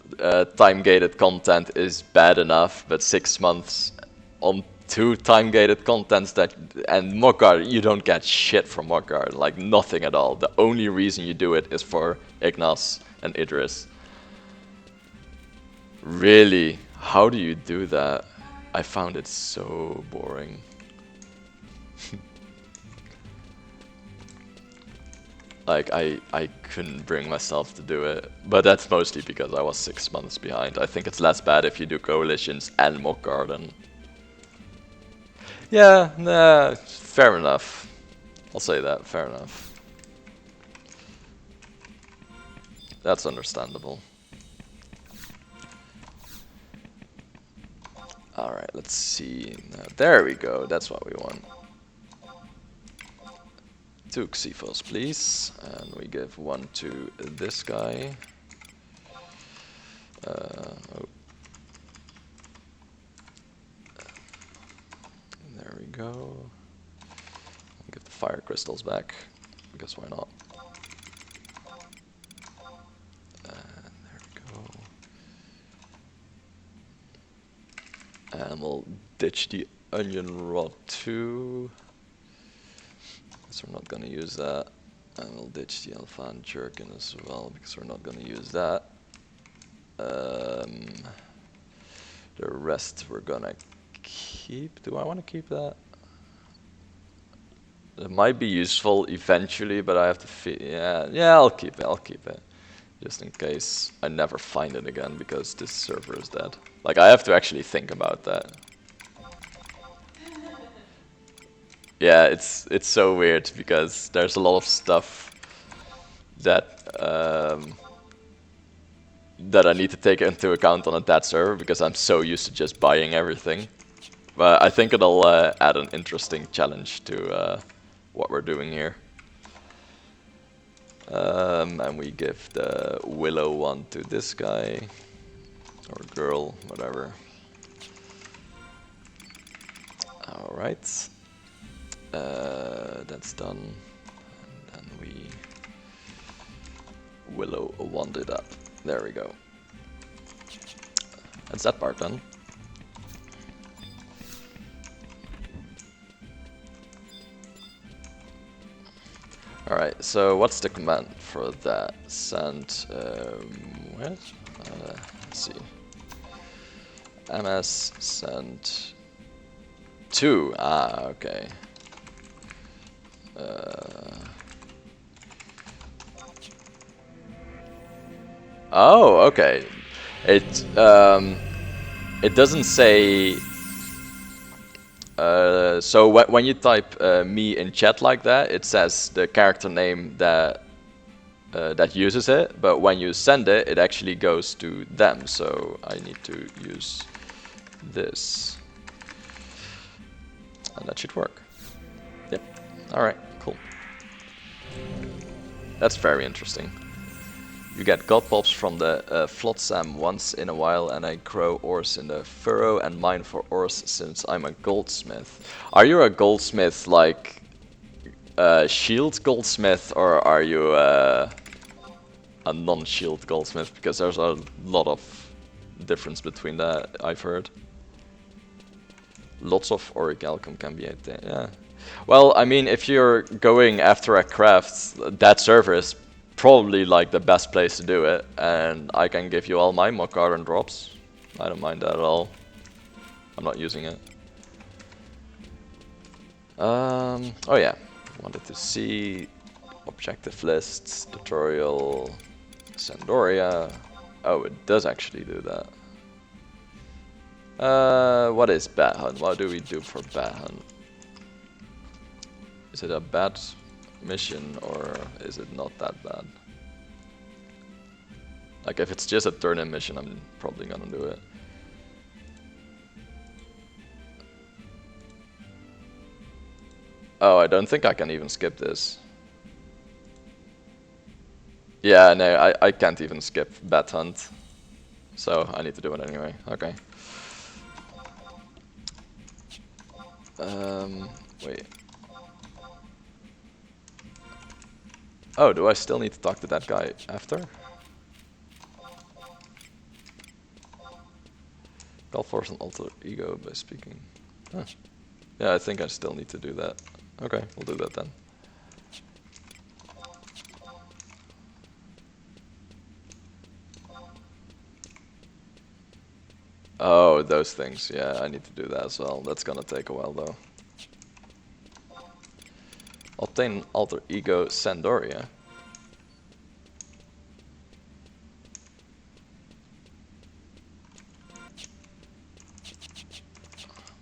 time-gated content is bad enough, but 6 months on 2 time-gated contents and Mockguard, you don't get shit from Mockguard, like nothing at all. The only reason you do it is for Ignas and Idris. Really? How do you do that? I found it so boring. Like, I couldn't bring myself to do it, but that's mostly because I was 6 months behind. I think it's less bad if you do coalitions and Mock Garden. Yeah, nah, fair enough. I'll say that, fair enough. That's understandable. Alright, let's see. There we go, that's what we want. 2 Xephos, please, and we give 1 to this guy. Oh. go. Get the fire crystals back, because why not? And there we go. And we'll ditch the onion rod too, because we're not going to use that. And we'll ditch the Elfan jerkin as well, because we're not going to use that. The rest we're going to keep. Do I want to keep that? It might be useful eventually, but I have to yeah, I'll keep it. Just in case I never find it again, because this server is dead. Like, I have to actually think about that. Yeah, it's so weird, because there's a lot of stuff that that I need to take into account on a dead server, because I'm so used to just buying everything. But I think it'll add an interesting challenge to what we're doing here. And we give the willow one to this guy, or girl, whatever. Alright. That's done. And then we willow wand it up. There we go. That's that part done. Alright, so what's the command for that? Send, what? Let's see. MS send 2. Ah, okay. Oh, okay. It doesn't say. So when you type me in chat like that, it says the character name that that uses it. But when you send it, it actually goes to them. So I need to use this, and that should work. Yep. All right. Cool. That's very interesting. You get god pops from the flotsam once in a while, and I grow ores in the furrow and mine for ores since I'm a goldsmith. Are you a goldsmith like shield goldsmith, or are you a non-shield goldsmith? Because there's a lot of difference between that, I've heard. Lots of orichalcum can be attained, yeah. Well, I mean, if you're going after a craft, that server is probably like the best place to do it, and I can give you all my mock garden drops. I don't mind that at all. I'm not using it. Oh yeah, wanted to see objective lists, tutorial, Sandoria. Oh, it does actually do that. What is Bat Hunt? What do we do for Bat Hunt? Is it a bad mission, or is it not that bad? Like, if it's just a turn-in mission, I'm probably gonna do it. Oh, I don't think I can even skip this. Yeah, no, I can't even skip Bat Hunt. So I need to do it anyway. Okay. Wait. Oh, do I still need to talk to that guy after? Call force an alter ego by speaking. Huh. Yeah, I think I still need to do that. Okay, we'll do that then. Oh, those things. Yeah, I need to do that as well. That's gonna take a while though. Obtain alter ego Sandoria.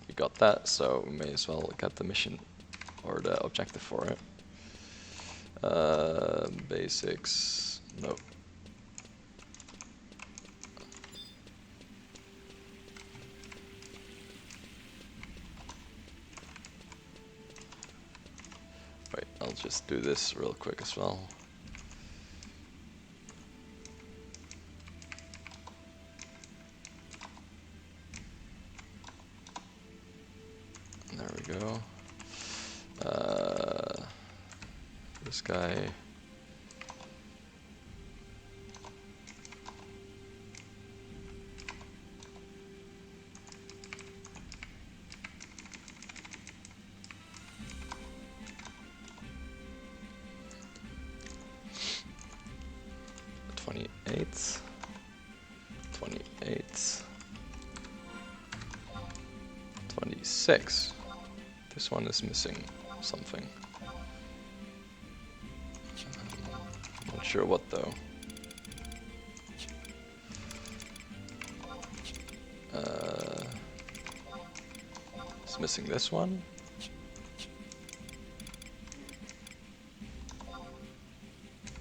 We got that, so we may as well get the mission or the objective for it. Basics. Nope. Wait, I'll just do this real quick as well. There we we go. This guy. Eight. 28. 26. This one is missing something. Not sure what though. It's missing this one.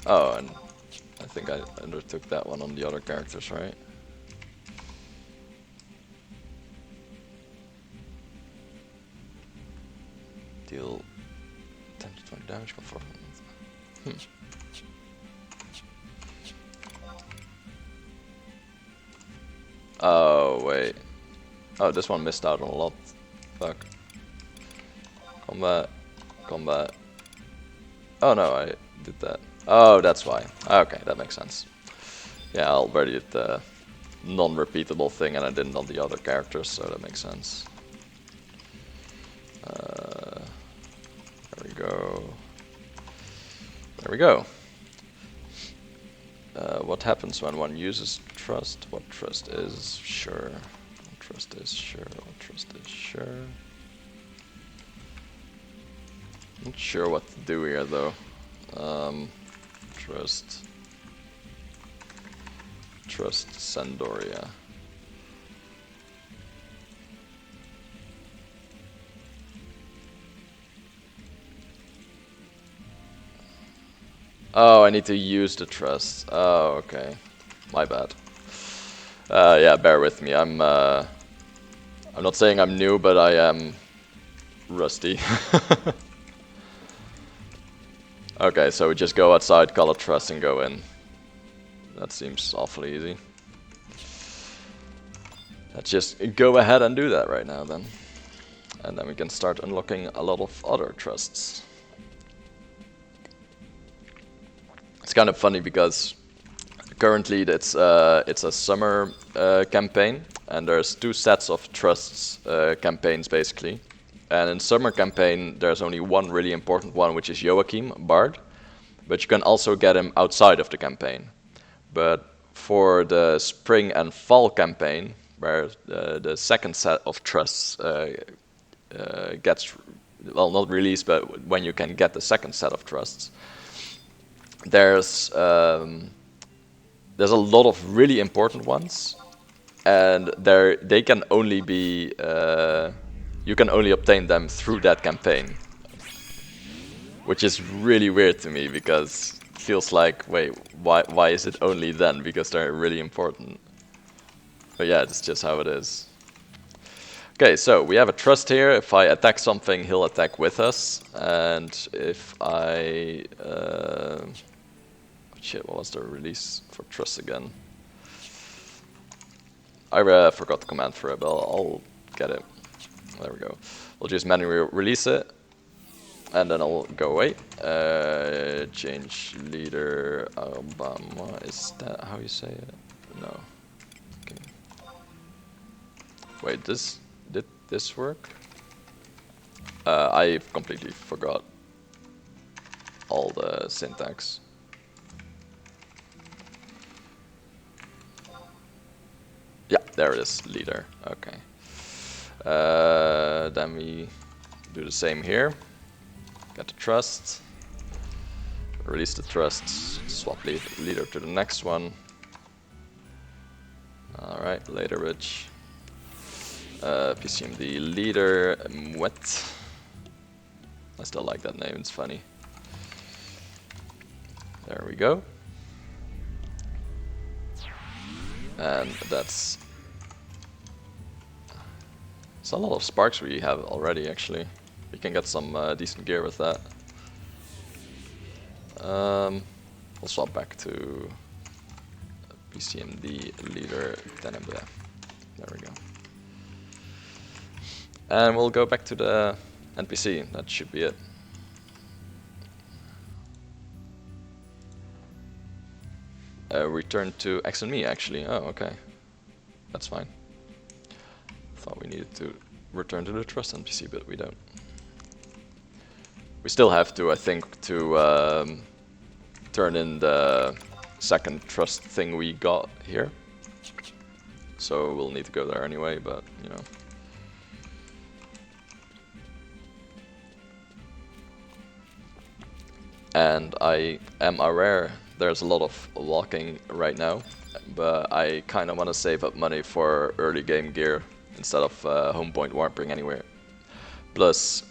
Oh, and I think I undertook that one on the other characters, right? Deal 10 to 20 damage, confirm. Oh, wait. Oh, this one missed out on a lot. Fuck. Combat. Combat. Oh no, I did that. Oh, that's why. Okay, that makes sense. Yeah, I already did the non-repeatable thing and I didn't on the other characters, so that makes sense. There we go. There we go. What happens when one uses trust? What trust is sure? What trust is sure? What trust is sure? Not sure what to do here though. Trust Sandoria. Oh, I need to use the trust. Oh, okay. My bad. Yeah, bear with me. I'm not saying I'm new, but I am rusty. Okay, so we just go outside, call a trust, and go in. That seems awfully easy. Let's just go ahead and do that right now then. And then we can start unlocking a lot of other trusts. It's kind of funny because currently it's a summer campaign, and there's two sets of trusts campaigns basically. And in summer campaign there's only one really important one, which is Joachim, Bard, but you can also get him outside of the campaign. But for the spring and fall campaign, where the second set of trusts gets, well, not released, but when you can get the second set of trusts, there's a lot of really important ones, and they can only be you can only obtain them through that campaign, which is really weird to me because it feels like, wait, why is it only then? Because they're really important. But yeah, it's just how it is. Okay, so we have a trust here. If I attack something, he'll attack with us, and if I shit, what was the release for trust again? I forgot the command for it, but I'll get it. There we go. We'll just manually release it, and then I'll go away. Change leader Obama. Is that how you say it? No. Okay. Wait, did this work? I completely forgot all the syntax. Yeah, there it is, leader. Okay. Then we do the same here. Get the trust. Release the trust. Swap leader to the next one. Alright, later Ridge. PCMD leader Mwet. I still like that name, it's funny. There we go. And that's a lot of sparks we have already, actually. We can get some decent gear with that. We'll swap back to PCMD leader Dyna. There we go. And we'll go back to the NPC, that should be it. Return to X and me, actually. Oh, okay. That's fine. Thought we needed to return to the trust NPC, but we don't. We still have to, I think, to turn in the second trust thing we got here. So we'll need to go there anyway, but, you know. And I am aware there's a lot of walking right now, but I kind of want to save up money for early game gear instead of home point warping anywhere. Plus,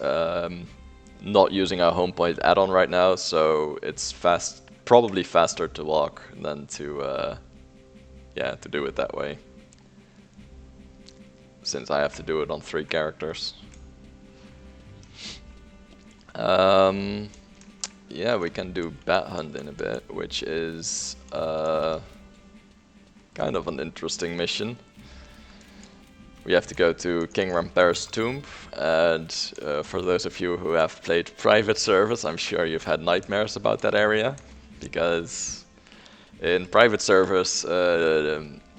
not using our home point add-on right now, so it's probably faster to walk than to to do it that way. Since I have to do it on 3 characters. Yeah, we can do Bat Hunt in a bit, which is kind of an interesting mission. We have to go to King Rampert's tomb, and for those of you who have played private servers, I'm sure you've had nightmares about that area, because in private servers,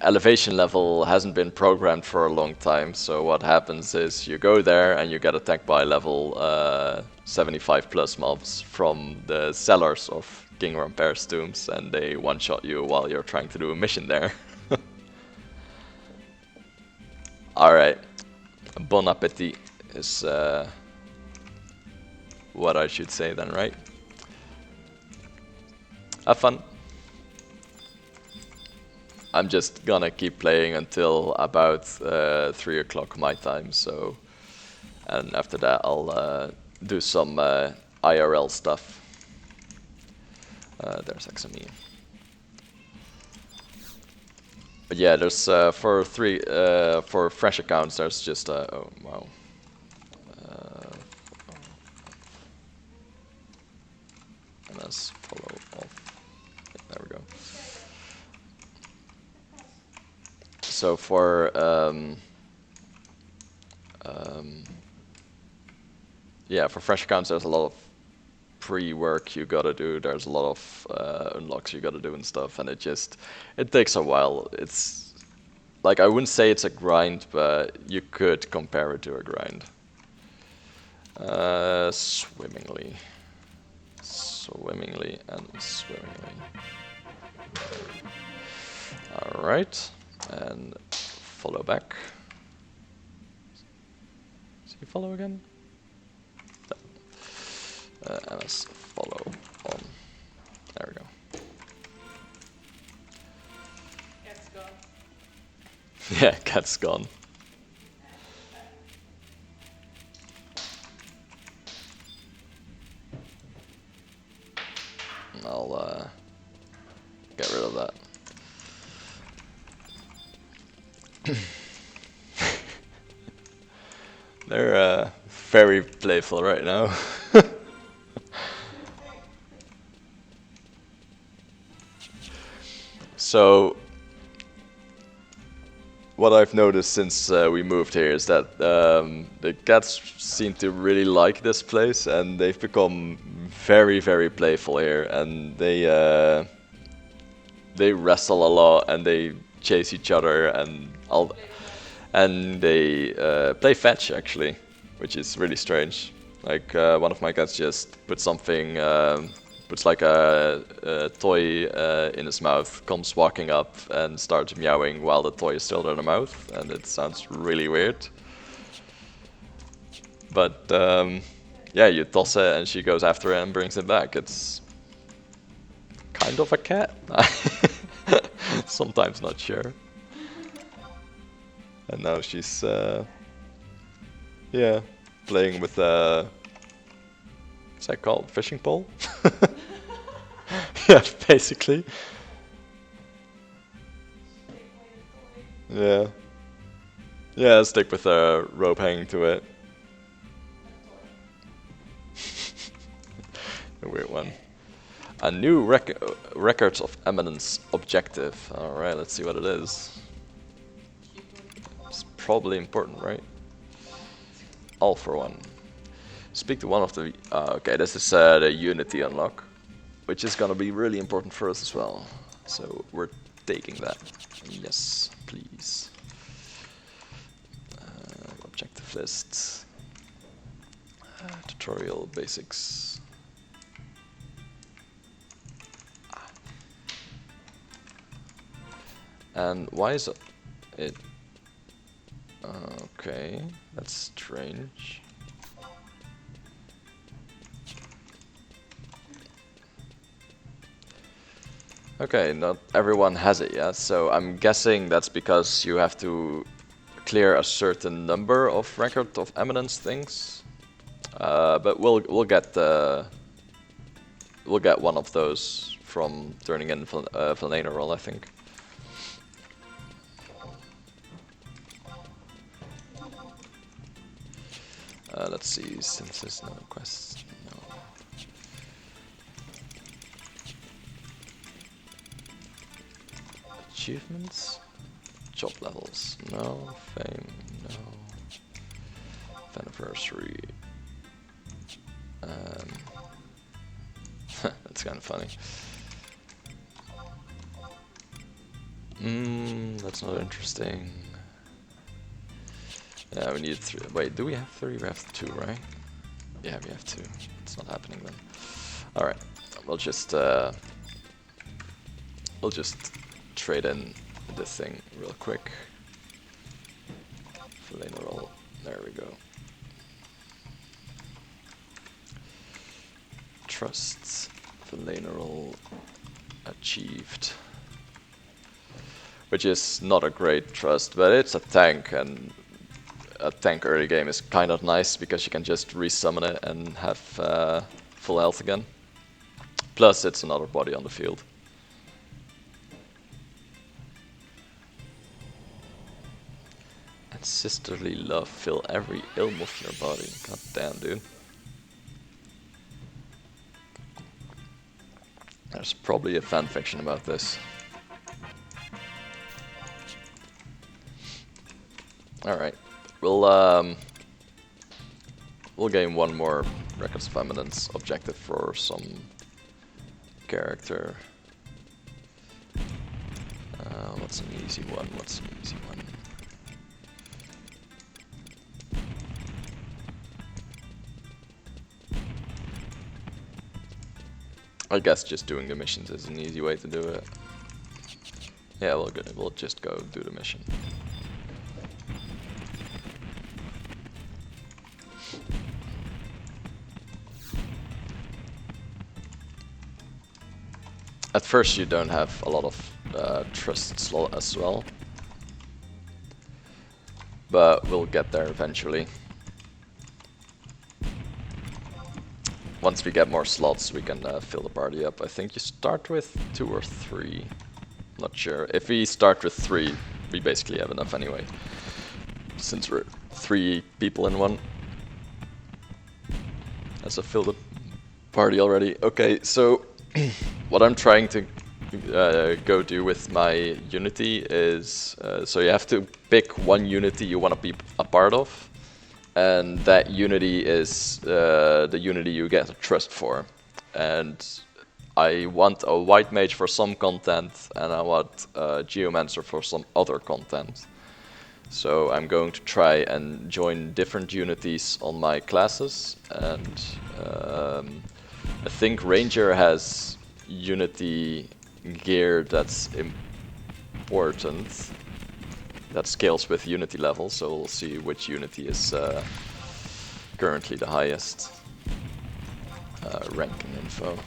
elevation level hasn't been programmed for a long time, so what happens is you go there and you get attacked by level 75 plus mobs from the cellars of King Rampert's tombs, and they one-shot you while you're trying to do a mission there. Alright, bon appetit is what I should say then, right? Have fun. I'm just gonna keep playing until about 3 o'clock my time, so... And after that I'll do some IRL stuff. There's XME. But yeah, there's for fresh accounts there's just oh wow. And let's follow off. There we go. So for yeah, for fresh accounts there's a lot of pre-work you gotta do. There's a lot of unlocks you gotta do and stuff, and it takes a while. It's like, I wouldn't say it's a grind, but you could compare it to a grind. Swimmingly and swimmingly. Alright, and follow back. See follow again? MS follow on. There we go. Cat's gone. Yeah, cat's gone. I'll get rid of that. They're very playful right now. So, what I've noticed since we moved here is that the cats seem to really like this place, and they've become very, very playful here, and they wrestle a lot, and they chase each other, and they play fetch actually, which is really strange. Like one of my cats just put something. Puts like a toy in his mouth, comes walking up and starts meowing while the toy is still in the mouth, and it sounds really weird. But yeah, you toss it and she goes after it and brings it back. It's kind of a cat. Sometimes not sure. And now she's yeah, playing with what's that called? Fishing pole? Yeah, basically. Yeah. Yeah, stick with a rope hanging to it. A weird one. A new records of eminence objective. Alright, let's see what it is. It's probably important, right? All for one. Speak to one of the... okay, this is the Unity unlock, which is gonna be really important for us as well. So we're taking that. Yes, please. Objective list. Tutorial basics. And why is it... okay, that's strange. Okay, not everyone has it yet, so I'm guessing that's because you have to clear a certain number of record of eminence things. But we'll get one of those from turning in Valena roll, I think. Let's see, synthesis, no quests, no. Achievements, job levels, no. Fame, no. Anniversary. That's kind of funny. That's not interesting. Yeah, we need 3. Wait, do we have 3? We have 2, right? Yeah, we have 2. It's not happening then. Alright, we'll just trade in this thing real quick. Valena roll. There we go. Trust. Valena roll achieved. Which is not a great trust, but it's a tank, and a tank early game is kind of nice because you can just resummon it and have full health again. Plus it's another body on the field. And sisterly love fill every ilm of your body. God damn, dude. There's probably a fanfiction about this. Alright. We'll gain one more Records of Eminence objective for some character. What's an easy one? What's an easy one? I guess just doing the missions is an easy way to do it. Yeah, we'll just go do the mission. At first you don't have a lot of trust slot as well, but we'll get there eventually. Once we get more slots we can fill the party up. I think you start with 2 or 3, not sure. If we start with 3 we basically have enough anyway, since we're 3 people in one. As I fill the party already. Okay, so what I'm trying to go do with my Unity is, so you have to pick one Unity you want to be a part of, and that Unity is the Unity you get a trust for. And I want a White Mage for some content, and I want a Geomancer for some other content. So I'm going to try and join different Unities on my classes, and I think Ranger has Unity gear that's important, that scales with Unity level, so we'll see which Unity is currently the highest. Ranking info.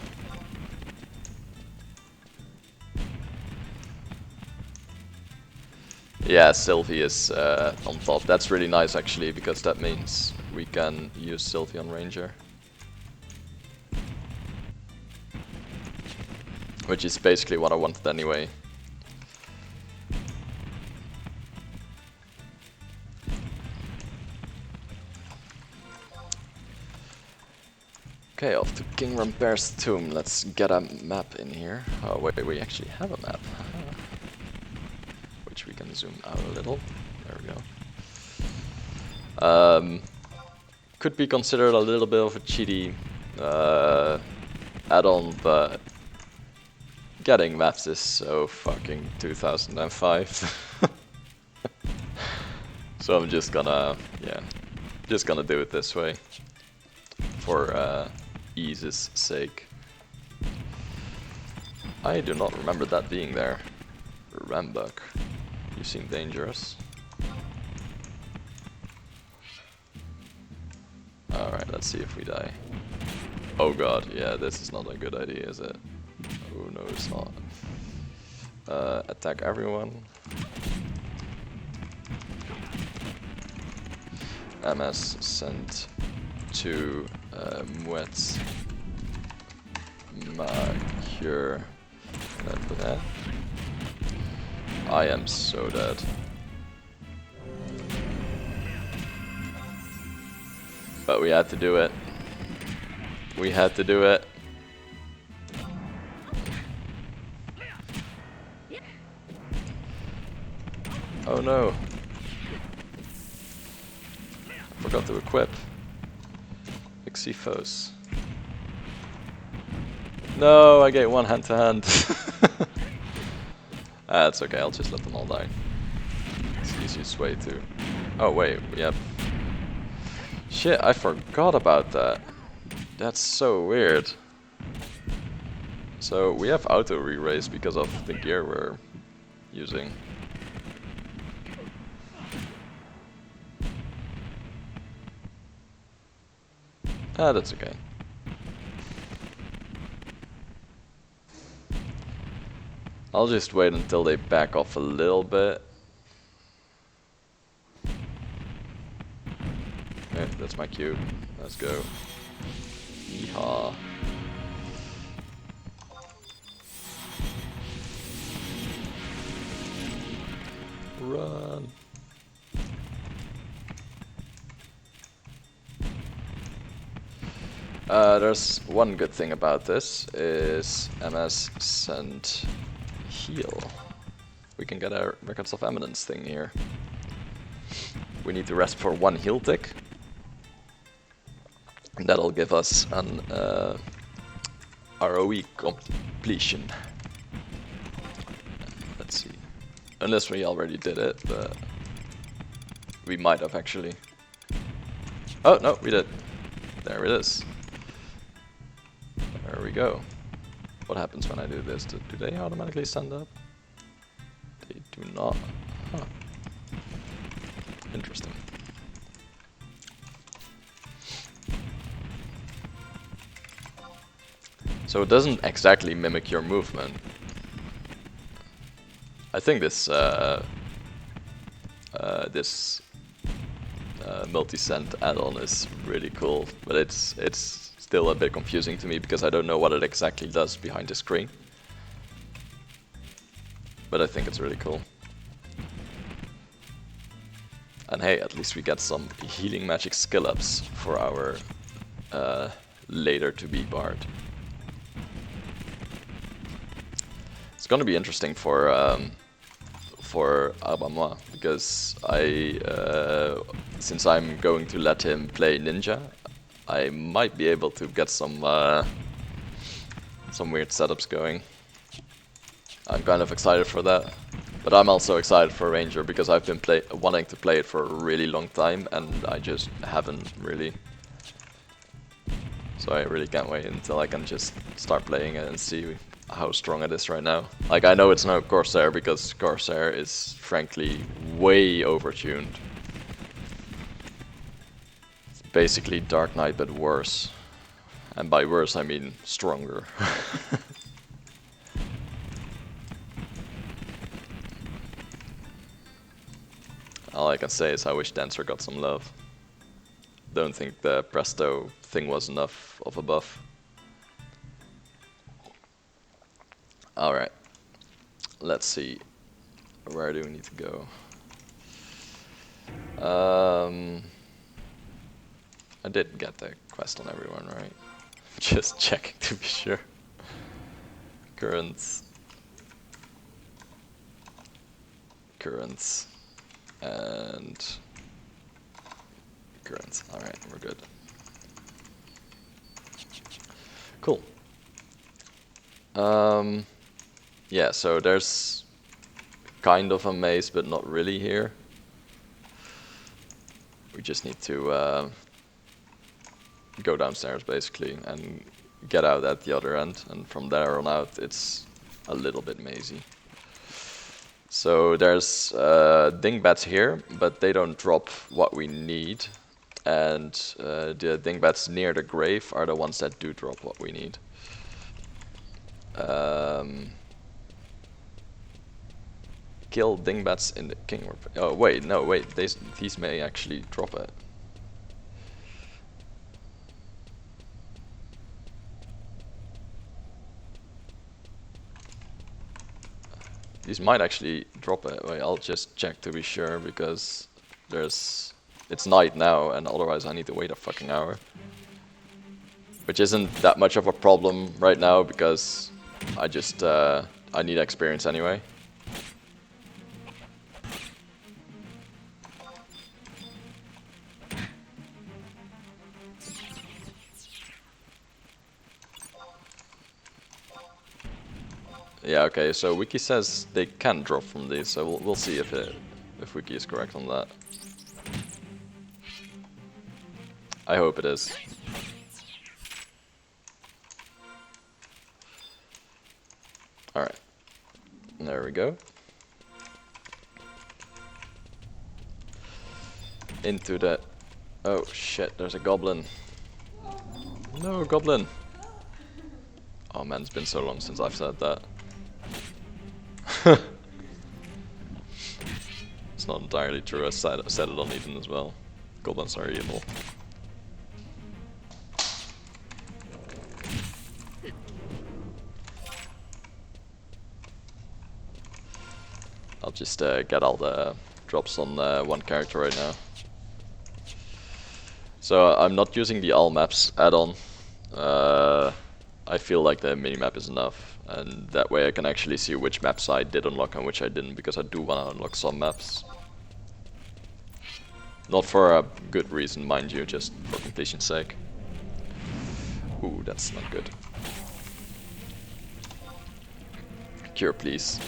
Yeah, Sylvie is on top. That's really nice actually, because that means we can use Sylvie on Ranger. Which is basically what I wanted anyway. Okay, off to King Rampert's tomb. Let's get a map in here. Oh wait, we actually have a map. Which we can zoom out a little. There we go. could be considered a little bit of a cheaty add-on, but getting maps is so fucking 2005. So I'm just gonna, yeah, just gonna do it this way for ease's sake. I do not remember that being there. Rambuk, you seem dangerous. Alright, let's see if we die. Oh god, yeah, this is not a good idea, is it? Oh no, it's not. Attack everyone. MS sent to Muetz Macure. I am so dead. But we had to do it. We had to do it. Oh no. Forgot to equip. Xephos. No, I get one hand to hand. That's okay, I'll just let them all die. It's the easiest way to... Oh wait, yep. Shit, I forgot about that. That's so weird. So we have auto re-raise because of the gear we're using. Ah, that's okay. I'll just wait until they back off a little bit. Okay, that's my cube. Let's go. Yeehaw. Run. There's one good thing about this is MS send heal. We can get our Records of Eminence thing here. We need to rest for 1 heal tick. And that'll give us an ROE completion. Let's see. Unless we already did it, but we might have actually. Oh, no, we did. There it is. There we go. What happens when I do this? Do they automatically stand up? They do not. Huh. Interesting. So it doesn't exactly mimic your movement. I think this multi-send add-on is really cool, but it's still a bit confusing to me because I don't know what it exactly does behind the screen. But I think it's really cool. And hey, at least we get some healing magic skill ups for our later to be bard. It's gonna be interesting for Abamois because since I'm going to let him play ninja, I might be able to get some weird setups going. I'm kind of excited for that, but I'm also excited for Ranger because I've been wanting to play it for a really long time and I just haven't really. So I really can't wait until I can just start playing it and see how strong it is right now. Like, I know it's no Corsair because Corsair is frankly way overtuned. It's basically Dark Knight but worse. And by worse I mean stronger. All I can say is I wish Dancer got some love. Don't think the Presto thing was enough of a buff. Alright, let's see, where do we need to go? I did get the quest on everyone, right? Just checking to be sure. Currents, and current. Brilliant. Alright, we're good. Cool. Yeah, so there's kind of a maze, but not really here. We just need to go downstairs, basically, and get out at the other end. And from there on out, it's a little bit mazy. So there's dingbats here, but they don't drop what we need. And the dingbats near the grave are the ones that do drop what we need. Kill dingbats in the king. Oh wait, no, wait. These may actually drop it. These might actually drop it. Wait, I'll just check to be sure because it's night now, and otherwise I need to wait a fucking hour. Which isn't that much of a problem right now because I just I need experience anyway. Yeah, okay, so Wiki says they can drop from these, so we'll see if Wiki is correct on that. I hope it is. Alright. There we go. Into the... Oh shit, there's a goblin. No, goblin! Oh man, it's been so long since I've said that. It's not entirely true, I said it on Eden as well. Goblins are evil. I'll just get all the drops on one character right now. So I'm not using the all maps add-on. I feel like the minimap is enough, and that way I can actually see which maps I did unlock and which I didn't, because I do want to unlock some maps. Not for a good reason, mind you, just for completion's sake. Ooh, that's not good. Cure, please.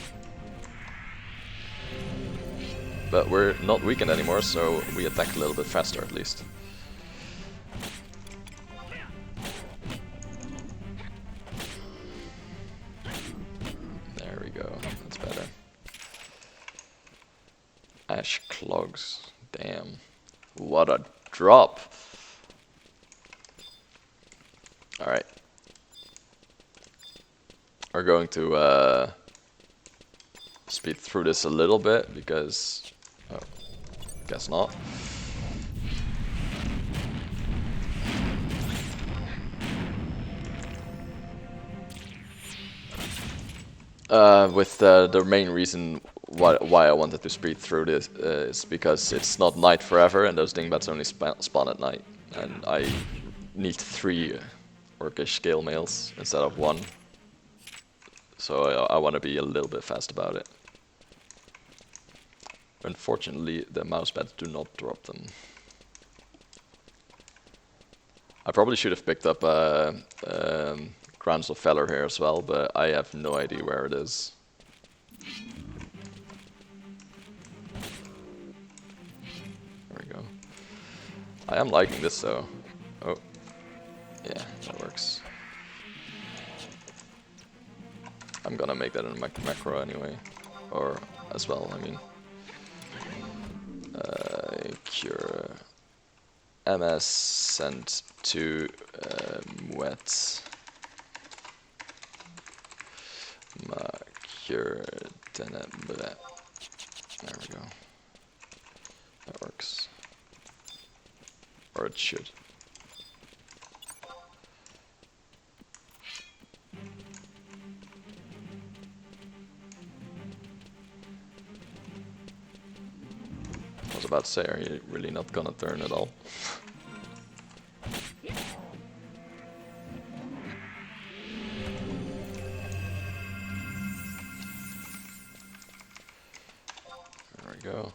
But we're not weakened anymore, so we attack a little bit faster at least. There we go, that's better. Ash clogs, damn. What a drop! Alright. We're going to speed through this a little bit because... Oh, guess not. With the main reason why I wanted to speed through this is because it's not night forever, and those dingbats only spawn at night, and I need 3 orcish scale mails instead of 1, so I want to be a little bit fast about it. Unfortunately, the mouse pads do not drop them. I probably should have picked up Grounds of Valor here as well, but I have no idea where it is. There we go. I am liking this though. Oh, yeah, that works. I'm gonna make that in a macro anyway, or as well, I mean. Cure MS sent to wet. Cure Dyna. There we go. That works. Or it should. I was about to say, are you really not gonna turn at all? There we go.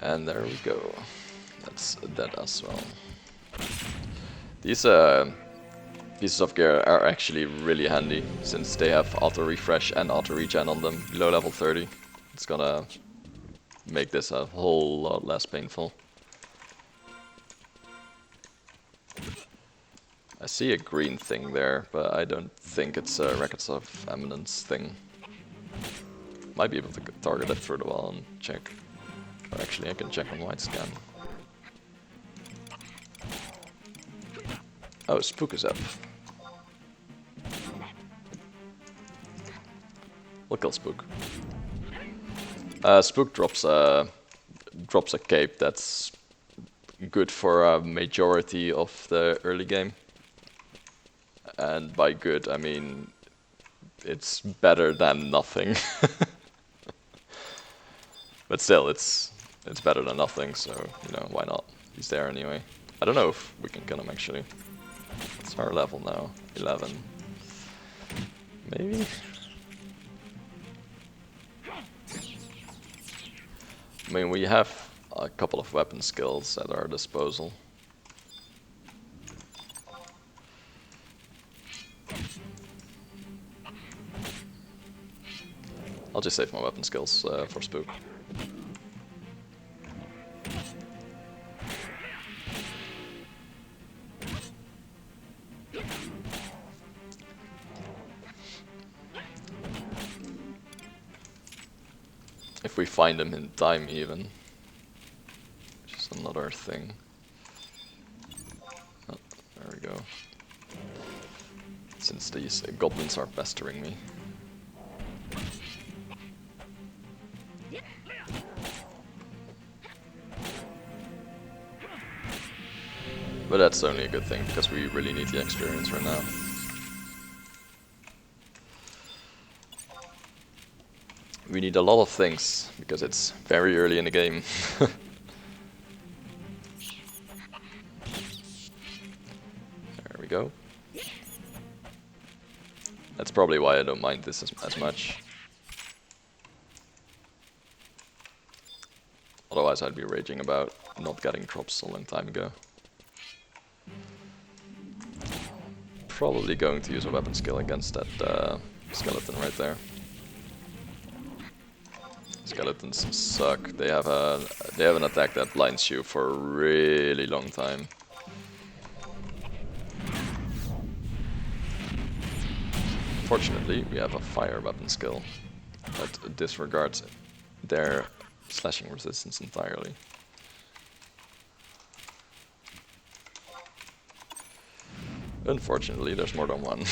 And there we go. That's that as well. These pieces of gear are actually really handy, since they have auto refresh and auto regen on them below level 30. It's gonna make this a whole lot less painful. I see a green thing there, but I don't think it's a Records of Eminence thing. Might be able to target it through the wall and check. Or actually I can check on white scan. Oh, Spook is up. We'll kill Spook. Spook drops a cape that's good for a majority of the early game. And by good, I mean it's better than nothing. But still, it's better than nothing, so, you know, why not? He's there anyway. I don't know if we can kill him, actually. It's our level now, 11. Maybe? I mean, we have a couple of weapon skills at our disposal. I'll just save my weapon skills for Spook. If we find him in time even, which is another thing. Oh, there we go. Since these goblins are pestering me. But that's only a good thing, because we really need the experience right now. We need a lot of things, because it's very early in the game. There we go. That's probably why I don't mind this as much. Otherwise I'd be raging about not getting drops a long time ago. Probably going to use a weapon skill against that skeleton right there. Skeletons suck. They have an attack that blinds you for a really long time. Fortunately, we have a fire weapon skill that disregards their slashing resistance entirely. Unfortunately, there's more than one.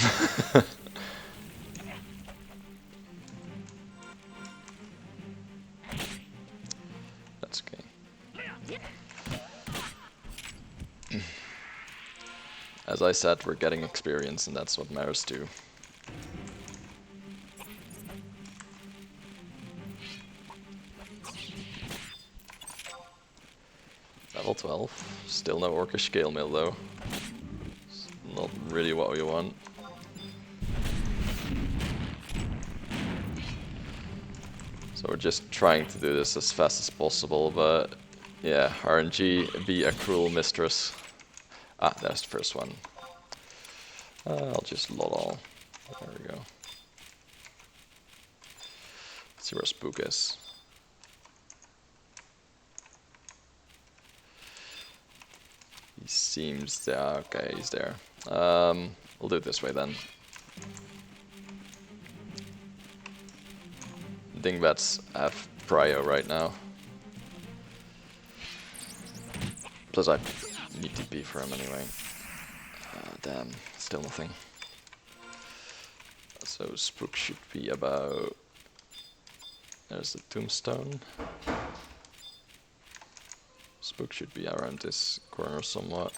That's okay. As I said, we're getting experience, and that's what matters too. Level 12. Still no Orcish scale mill though. It's not really what we want. So we're just trying to do this as fast as possible, but yeah, RNG be a cruel mistress. Ah, there's the first one. I'll just lot all. There we go. Let's see where Spook is. He seems there. Okay, he's there. We'll do it this way then. Dingbats have prio right now. Plus I need TP for him anyway. Damn, still nothing. So Spook should be about... There's the tombstone. Spook should be around this corner somewhat.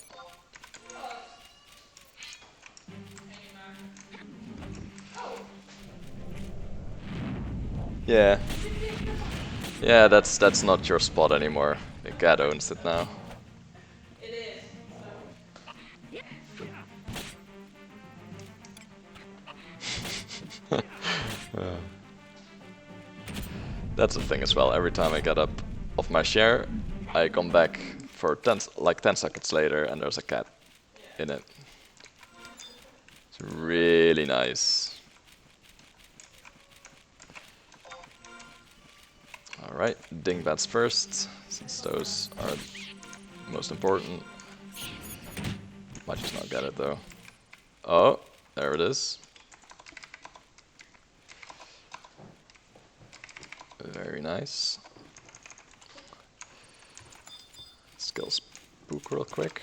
Yeah. Yeah, that's not your spot anymore. The cat owns it now. It is. That's the thing as well. Every time I get up of my share, I come back for 10 seconds later and there's a cat in it. It's really nice. Alright, dingbats first, since those are most important. Might just not get it though. Oh, there it is. Very nice. Skill spook real quick.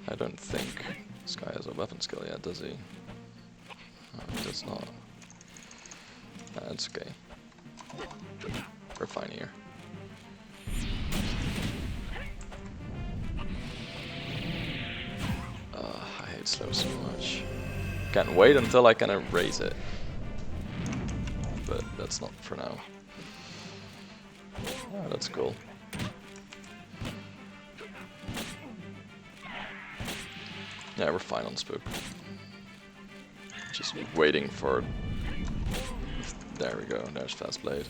I don't think this guy has a weapon skill yet, does he? No, he does not. That's okay. We're fine here. I hate slow so much. Can't wait until I can erase it. But that's not for now. Oh, that's cool. Yeah, we're fine on spook. Just waiting for... There we go, there's fast blade.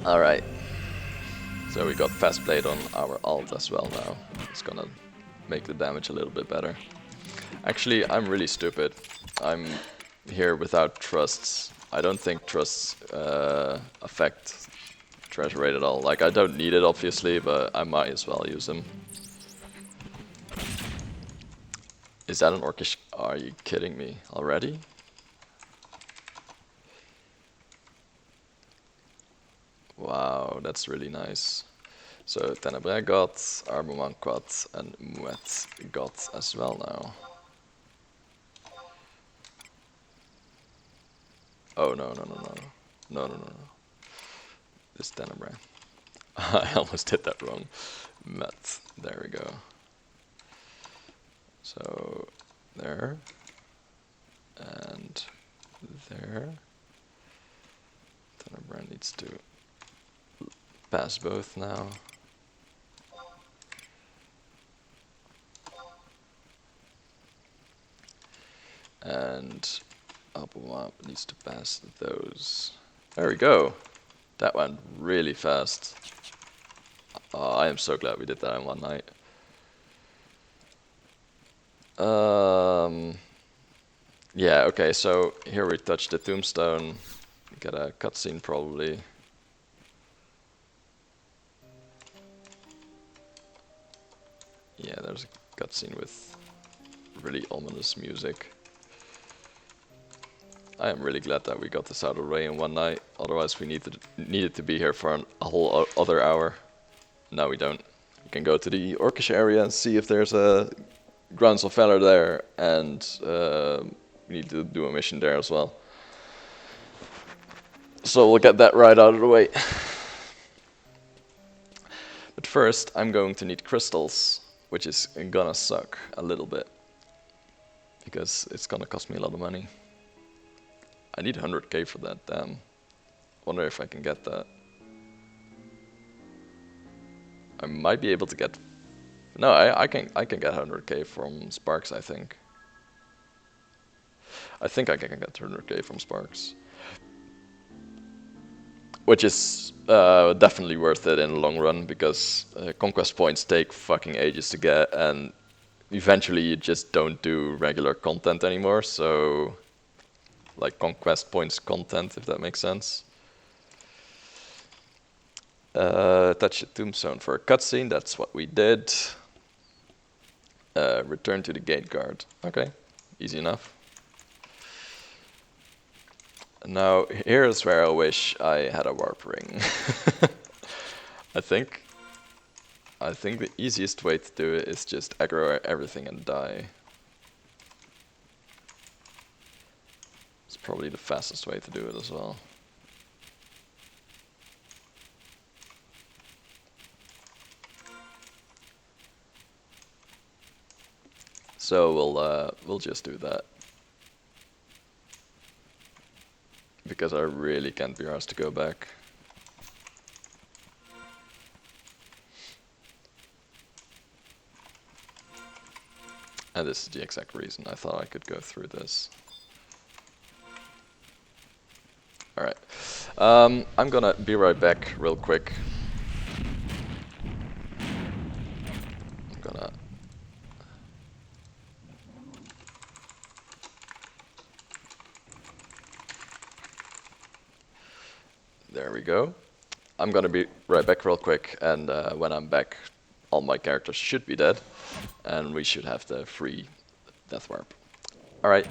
Alright. So we got fast blade on our alt as well now. It's gonna make the damage a little bit better. Actually, I'm really stupid. I'm here without trusts. I don't think trusts affect treasure rate at all. Like, I don't need it obviously, but I might as well use them. Is that an orcish? Are you kidding me already? Wow, that's really nice. So Tenebrae got, Armament got, and Muet got as well now. Oh no. No. This Tenebrae. I almost did that wrong. Met, there we go. So, there. And there. Tenebrae needs to pass both now. And Abumap needs to pass those. There we go. That went really fast. I am so glad we did that in one night. Yeah, okay, so here we touch the tombstone. Get a cutscene probably. Yeah, there's a cutscene with really ominous music. I am really glad that we got this out of the way in one night. Otherwise, we needed to be here for a whole other hour. No, we don't. We can go to the Orcish area and see if there's a Grounds of Valor there, and we need to do a mission there as well. So we'll get that right out of the way. But first, I'm going to need crystals, which is gonna suck a little bit, because it's gonna cost me a lot of money. I need 100k for that, damn. Wonder if I can get that. I might be able to get... No, I can get 100k from Sparks, I think. I think I can get 100k from Sparks. Which is definitely worth it in the long run, because conquest points take fucking ages to get, and eventually you just don't do regular content anymore, so... Like conquest points content, if that makes sense. Touch the tombstone for a cutscene, that's what we did. Return to the gate guard. Okay, easy enough. Now, here's where I wish I had a warp ring. I think the easiest way to do it is just aggro everything and die. It's probably the fastest way to do it as well. So we'll just do that. Because I really can't be asked to go back. And this is the exact reason I thought I could go through this. Alright. I'm gonna be right back real quick. I'm gonna... There we go. I'm gonna be right back real quick, and when I'm back, all my characters should be dead, and we should have the free death warp. Alright.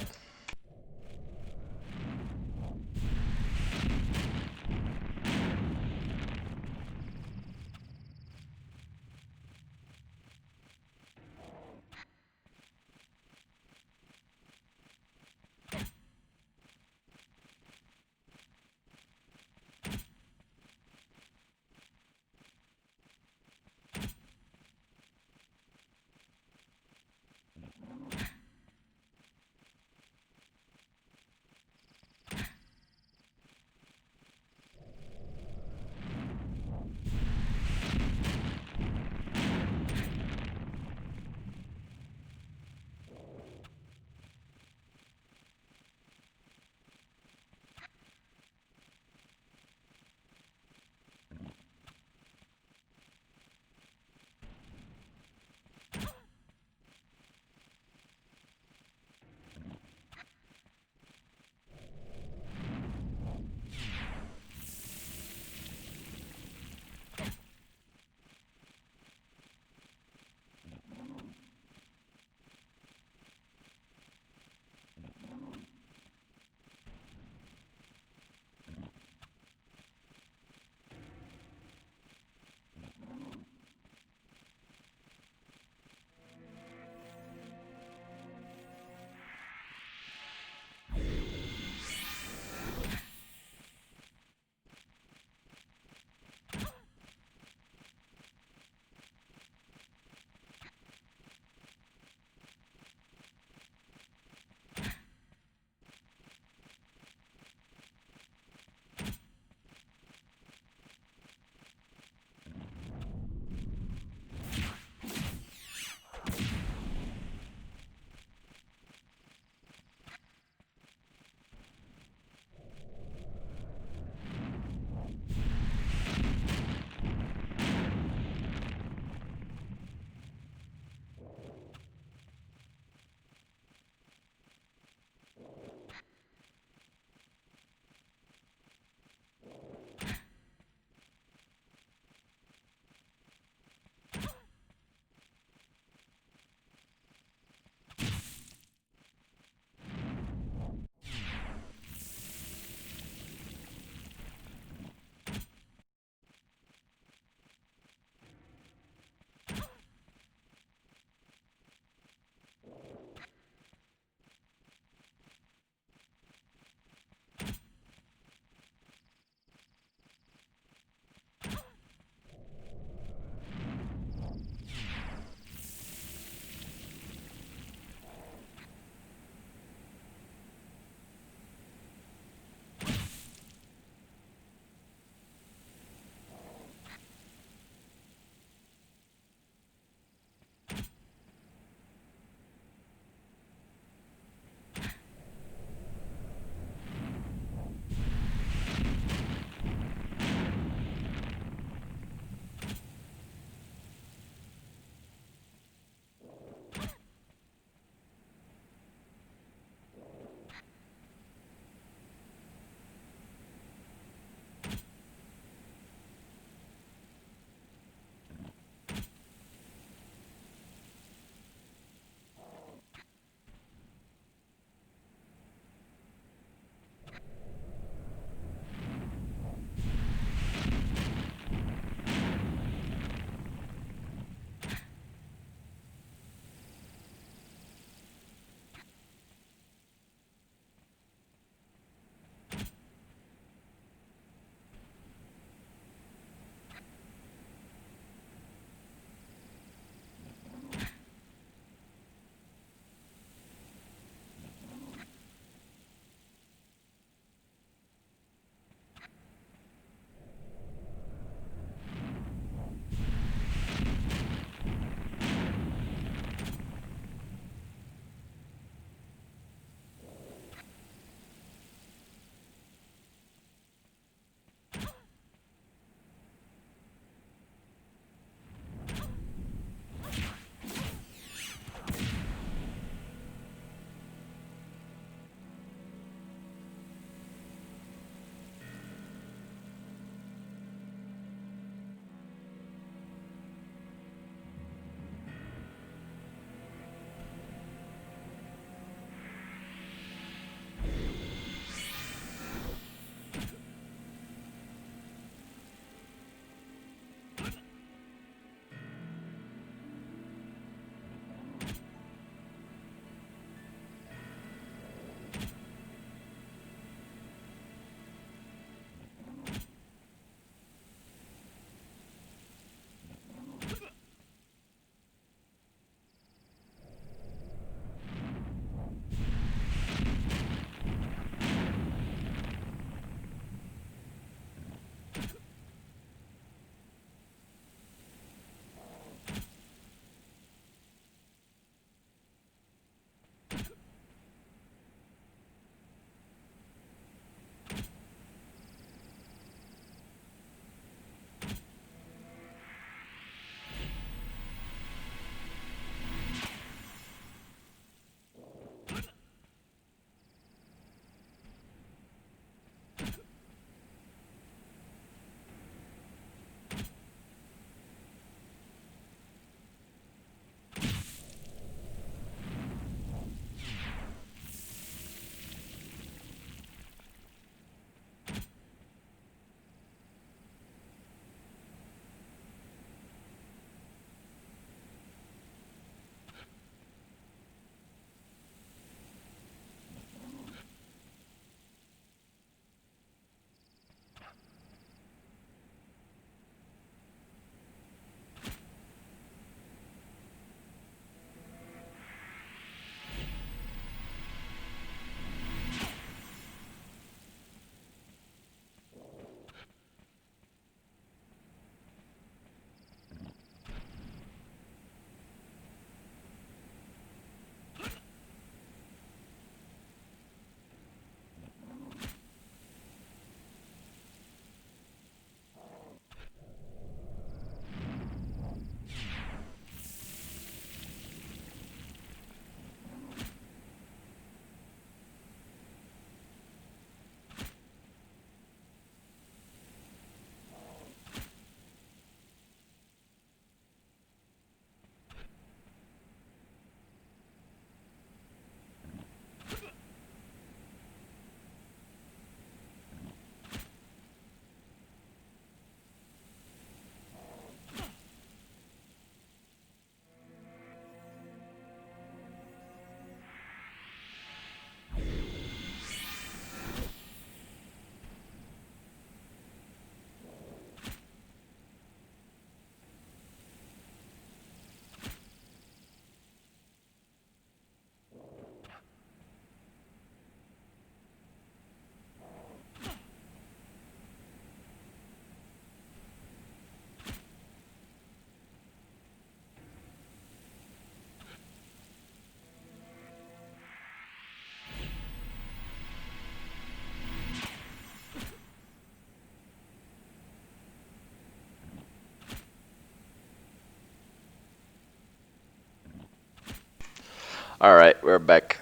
Alright, we're back.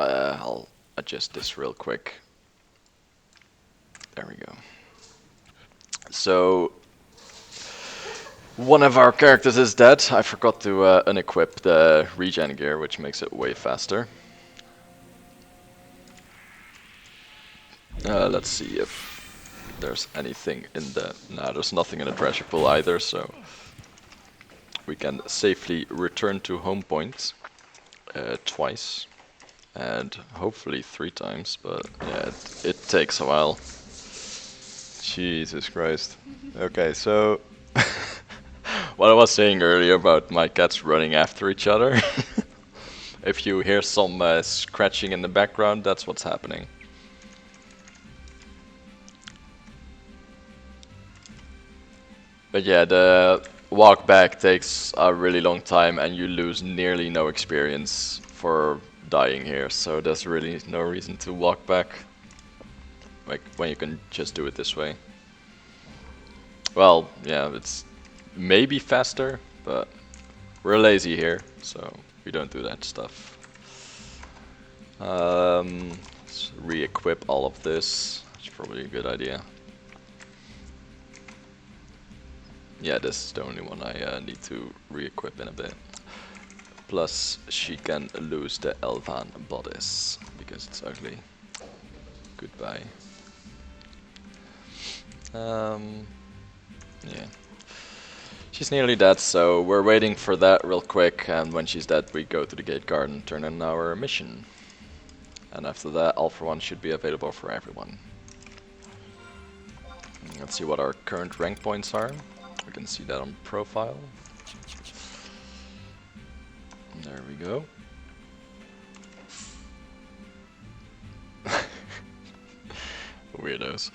I'll adjust this real quick. There we go. So, one of our characters is dead. I forgot to unequip the regen gear, which makes it way faster. Let's see if there's anything in the... Nah, there's nothing in the treasure pool either, so we can safely return to home point twice. And hopefully 3 times, but yeah, it takes a while. Jesus Christ. Okay, so what I was saying earlier about my cats running after each other. If you hear some scratching in the background, that's what's happening. But yeah, the walk back takes a really long time and you lose nearly no experience for dying here, so there's really no reason to walk back. Like, when you can just do it this way. Well, yeah, it's maybe faster, but we're lazy here, so we don't do that stuff. Let's re-equip all of this. It's probably a good idea. Yeah, this is the only one I need to re-equip in a bit. Plus, she can lose the Elvan bodice, because it's ugly. Goodbye. Yeah. She's nearly dead, so we're waiting for that real quick, and when she's dead we go to the gate guard and turn in our mission. And after that, All for One should be available for everyone. Let's see what our current rank points are. We can see that on profile. There we go. Weirdos.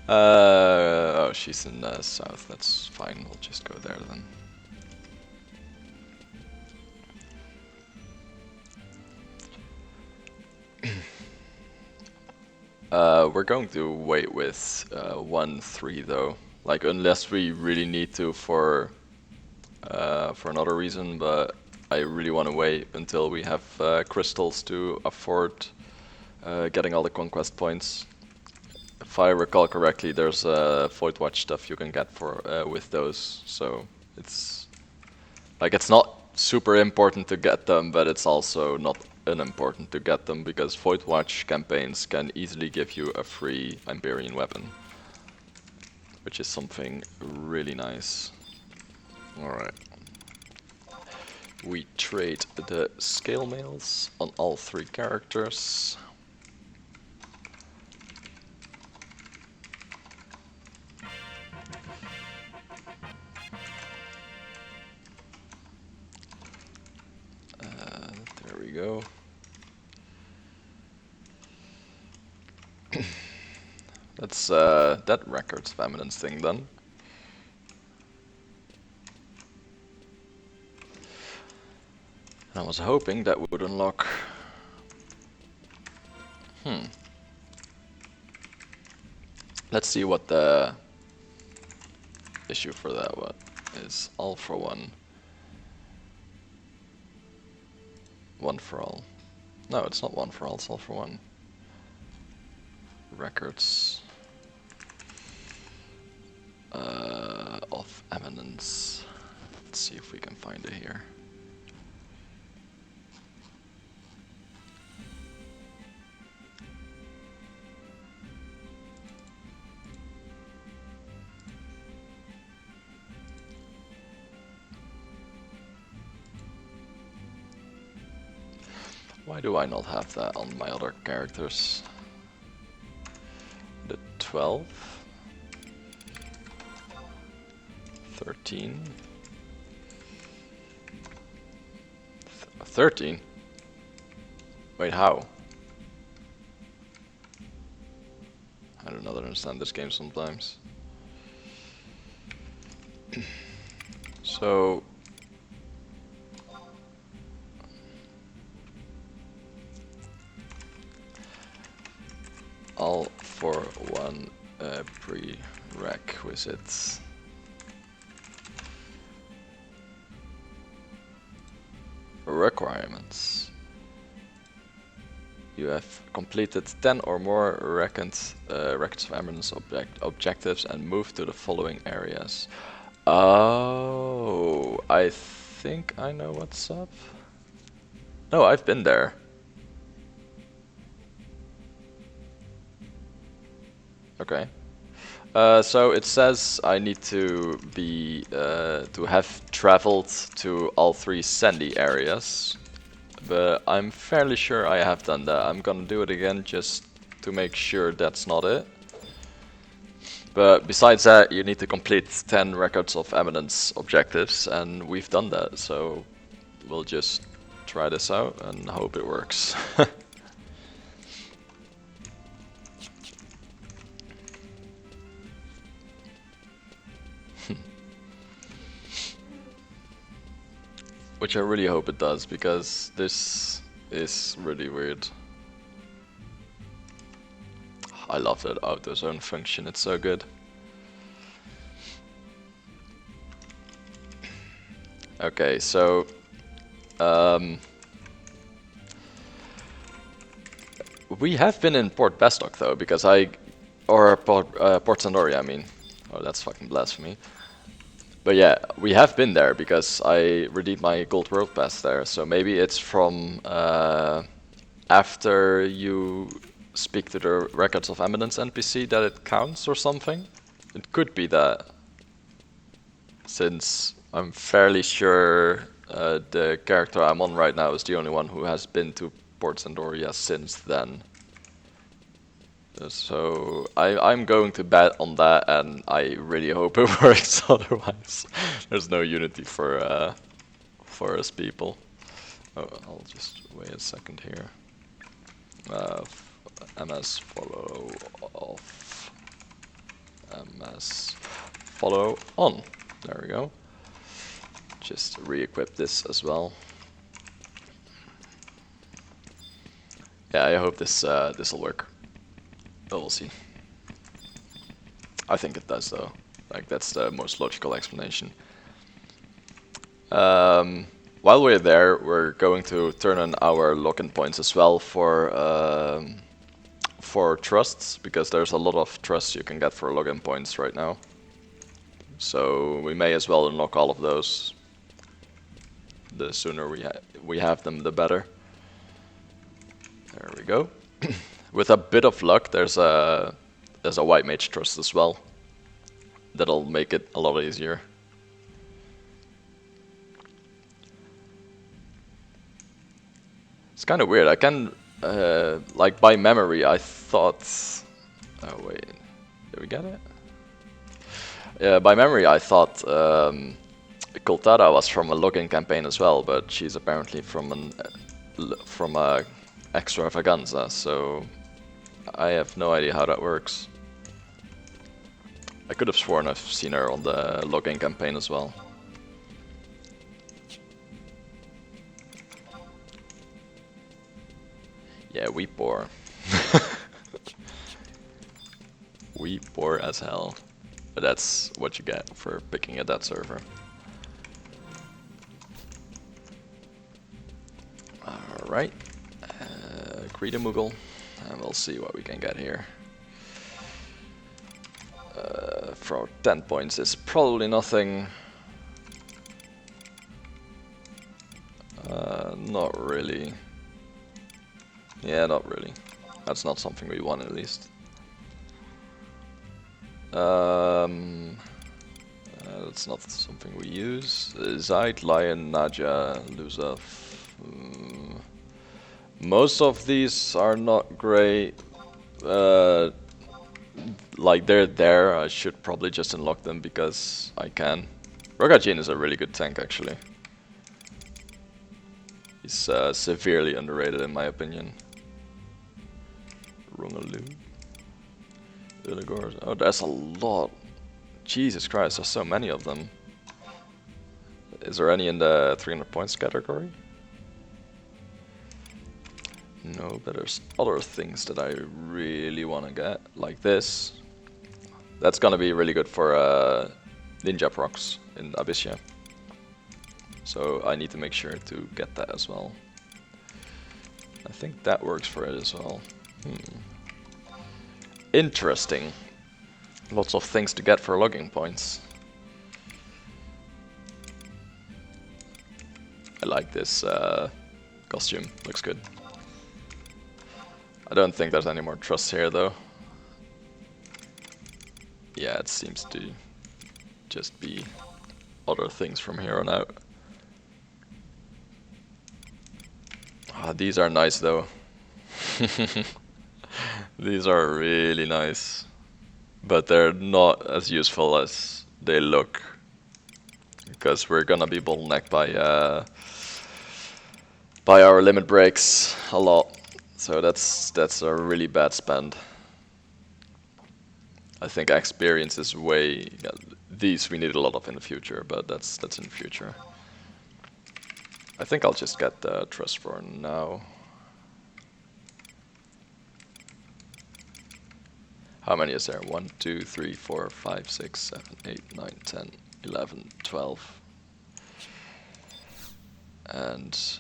Oh, she's in the south. That's fine. We'll just go there then. We're going to wait with 1-3 though. Like, unless we really need to for another reason, but I really want to wait until we have crystals to afford getting all the conquest points. If I recall correctly, there's Void Watch stuff you can get for with those, so it's like, it's not super important to get them, but it's also not unimportant to get them, because Void Watch campaigns can easily give you a free Iberian weapon, which is something really nice. Alright. We trade the scale mails on all 3 characters. There we go. That's that records of eminence thing done. I was hoping that would unlock. Let's see what the issue for that one is. All for one. One for all. No, it's not one for all, it's all for one. Records of eminence. Let's see if we can find it here. Why do I not have that on my other characters? The 12, 13, 13? Wait, how? I do not understand this game sometimes. So all for one prerequisites. Requirements. you have completed 10 or more records of eminence objectives and moved to the following areas. Oh, I think I know what's up. No, I've been there. Okay. So it says I need to be to have traveled to all 3 sandy areas, but I'm fairly sure I have done that. I'm gonna do it again just to make sure that's not it. But besides that, you need to complete 10 records of eminence objectives, and we've done that. So we'll just try this out and hope it works. Which I really hope it does, because this is really weird. I love that auto zone function, it's so good. Okay, so we have been in Port Bestock though, because Port Sandoria, I mean. Oh, that's fucking blasphemy. But yeah, we have been there because I redeemed my Gold World Pass there, so maybe it's from after you speak to the Records of Eminence NPC that it counts or something. It could be that, since I'm fairly sure the character I'm on right now is the only one who has been to Port Sandoria since then. So I'm going to bet on that, and I really hope it works. Otherwise, there's no unity for us people. Oh, I'll just wait a second here. MS follow off. MS follow on. There we go. Just re-equip this as well. Yeah, I hope this will work. But we'll see. I think it does though. Like, that's the most logical explanation. While we're there, we're going to turn on our login points as well for trusts, because there's a lot of trusts you can get for login points right now. So we may as well unlock all of those. The sooner we have them, the better. There we go. With a bit of luck, there's a white mage trust as well. That'll make it a lot easier. It's kind of weird. I can, like, by memory, I thought. Oh wait, did we get it? Yeah, by memory, I thought Kultada was from a login campaign as well, but she's apparently from a extravaganza, so I have no idea how that works. I could have sworn I've seen her on the login campaign as well. Yeah, we poor. We poor as hell. But that's what you get for picking at that server. Alright. Greet a Moogle, and we'll see what we can get here. For 10 points is probably nothing. Not really. Yeah, not really. That's not something we want, at least. That's not something we use. Zaid, Lion, Naja, Luzov. Most of these are not great. Like, they're there. I should probably just unlock them because I can. Rogajin is a really good tank, actually. He's severely underrated in my opinion. Rungaloo. Illigor. Oh, there's a lot. Jesus Christ, there's so many of them. Is there any in the 300 points category? No, but there's other things that I really want to get, like this. That's gonna be really good for ninja procs in Abyssia. So I need to make sure to get that as well. I think that works for it as well. Interesting. Lots of things to get for logging points. I like this costume, looks good. I don't think there's any more trusts here though. Yeah, it seems to just be other things from here on out. These are nice though. These are really nice. But they're not as useful as they look. Because we're gonna be bottlenecked by our limit breaks a lot. So that's a really bad spend. I think experience is way... these we need a lot of in the future, but that's in the future. I think I'll just get the trust for now. How many is there? 1, 2, 3, 4, 5, 6, 7, 8, 9, 10, 11, 12. And...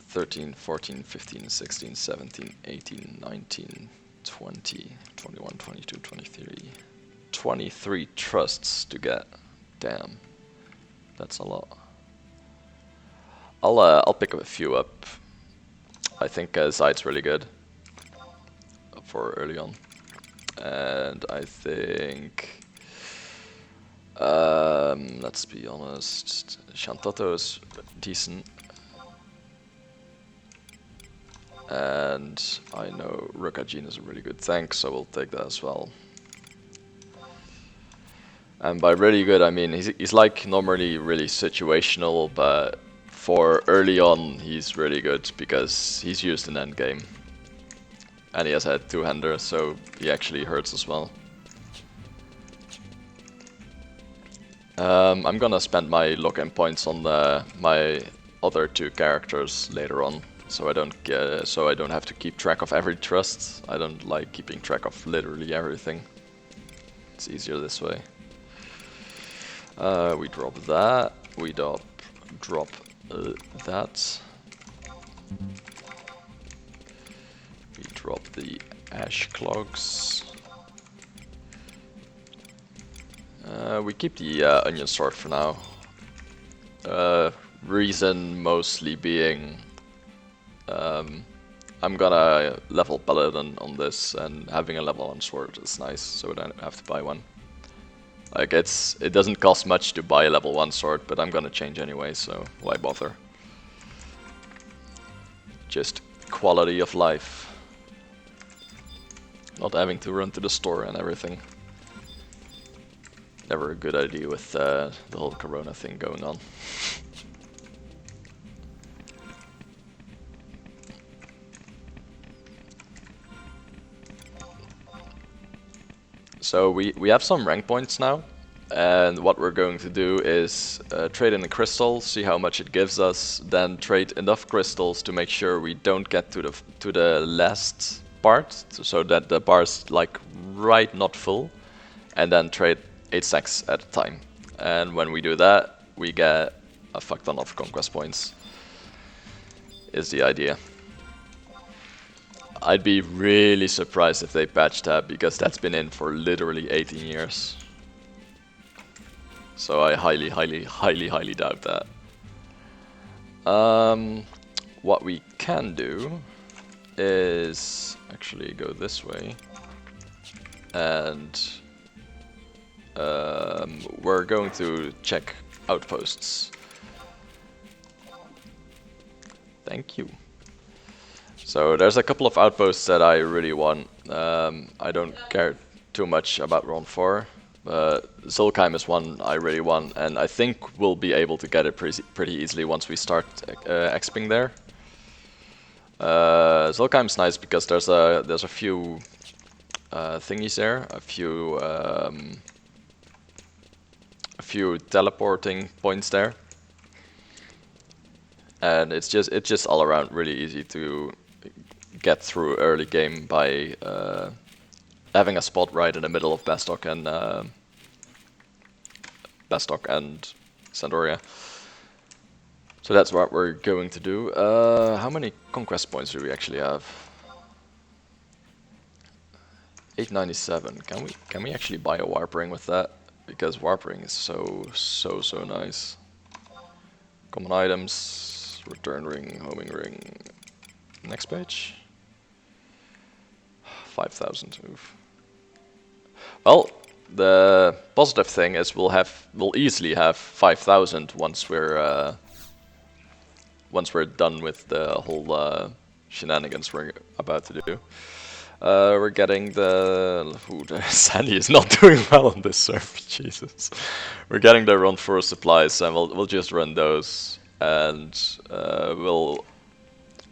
13, 14, 15, 16, 17, 18, 19, 20, 21, 22, 23. 23 trusts to get. Damn. That's a lot. I'll pick up a few up. I think Side's really good for early on. And I think... let's be honest, Shantato is decent. And I know Rukajin is a really good tank, so we'll take that as well. And by really good, I mean he's like normally really situational, but for early on he's really good because he's used in endgame. And he has a two-hander, so he actually hurts as well. I'm gonna spend my lock-in points on my other two characters later on. So I don't have to keep track of every trust. I don't like keeping track of literally everything. It's easier this way. We drop that. We drop that. We drop the ash clogs. We keep the onion sword for now. Reason mostly being I'm gonna level Paladin on this, and having a level 1 sword is nice, so I don't have to buy one. Like it doesn't cost much to buy a level 1 sword, but I'm gonna change anyway, so why bother? Just quality of life. Not having to run to the store and everything. Never a good idea with the whole corona thing going on. So we have some rank points now, and what we're going to do is trade in a crystal, see how much it gives us, then trade enough crystals to make sure we don't get to the last part, so that the bar's like right not full, and then trade 8 stacks at a time. And when we do that, we get a fuck ton of conquest points, is the idea. I'd be really surprised if they patched that, because that's been in for literally 18 years. So I highly doubt that. What we can do is actually go this way, and we're going to check outposts. Thank you. So there's a couple of outposts that I really want. I don't care too much about round 4, but Zulkheim is one I really want, and I think we'll be able to get it pretty easily once we start exping there. Zulkheim's nice because there's a few thingies there, a few teleporting points there, and it's just all around really easy to get through early game by having a spot right in the middle of Bastok Bastok and Sandoria. So that's what we're going to do. How many conquest points do we actually have? 897. Can we actually buy a warp ring with that? Because warp ring is so nice. Common items, return ring, homing ring. Next page. 5,000. Oof. Well, the positive thing is we'll easily have 5,000 once we're done with the whole shenanigans we're about to do. We're getting the... Ooh, Sandy is not doing well on this server, Jesus. We're getting the run for supplies, and we'll just run those, and we'll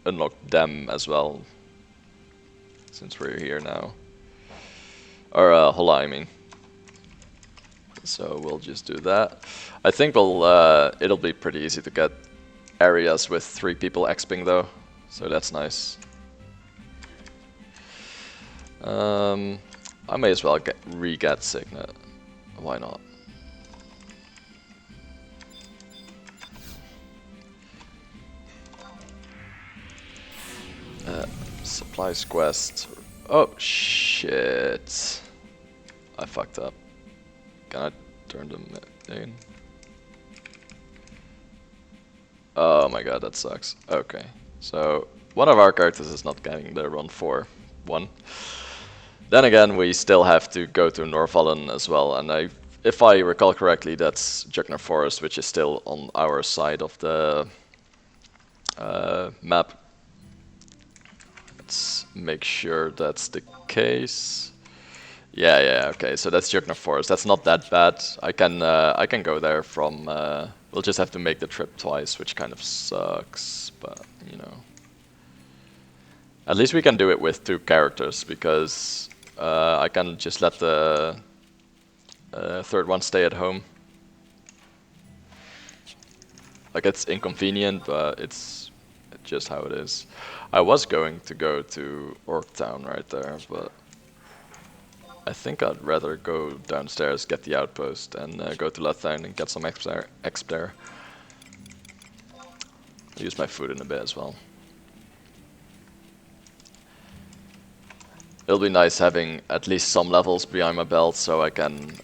unlock them as well, since we're here now. Or Hola, I mean. So we'll just do that. I think it'll be pretty easy to get areas with 3 people exping though, so that's nice. I may as well re-get Signet. Why not? Supplies quest. Oh shit! I fucked up. Can I turn them in? Oh my god, that sucks. Okay, so one of our characters is not getting the run for 1. Then again, we still have to go to Norvallen as well, and if I recall correctly, that's Jugner Forest, which is still on our side of the map. Let's make sure that's the case. Yeah, okay, so that's Jugner Forest. That's not that bad. I can go there from... we'll just have to make the trip twice, which kind of sucks, but, you know. At least we can do it with 2 characters, because I can just let the third one stay at home. Like, it's inconvenient, but it's just how it is. I was going to go to Orktown right there, but I think I'd rather go downstairs, get the outpost, and go to Leviathan and get some exp there. I'll use my food in a bit as well. It'll be nice having at least some levels behind my belt so I can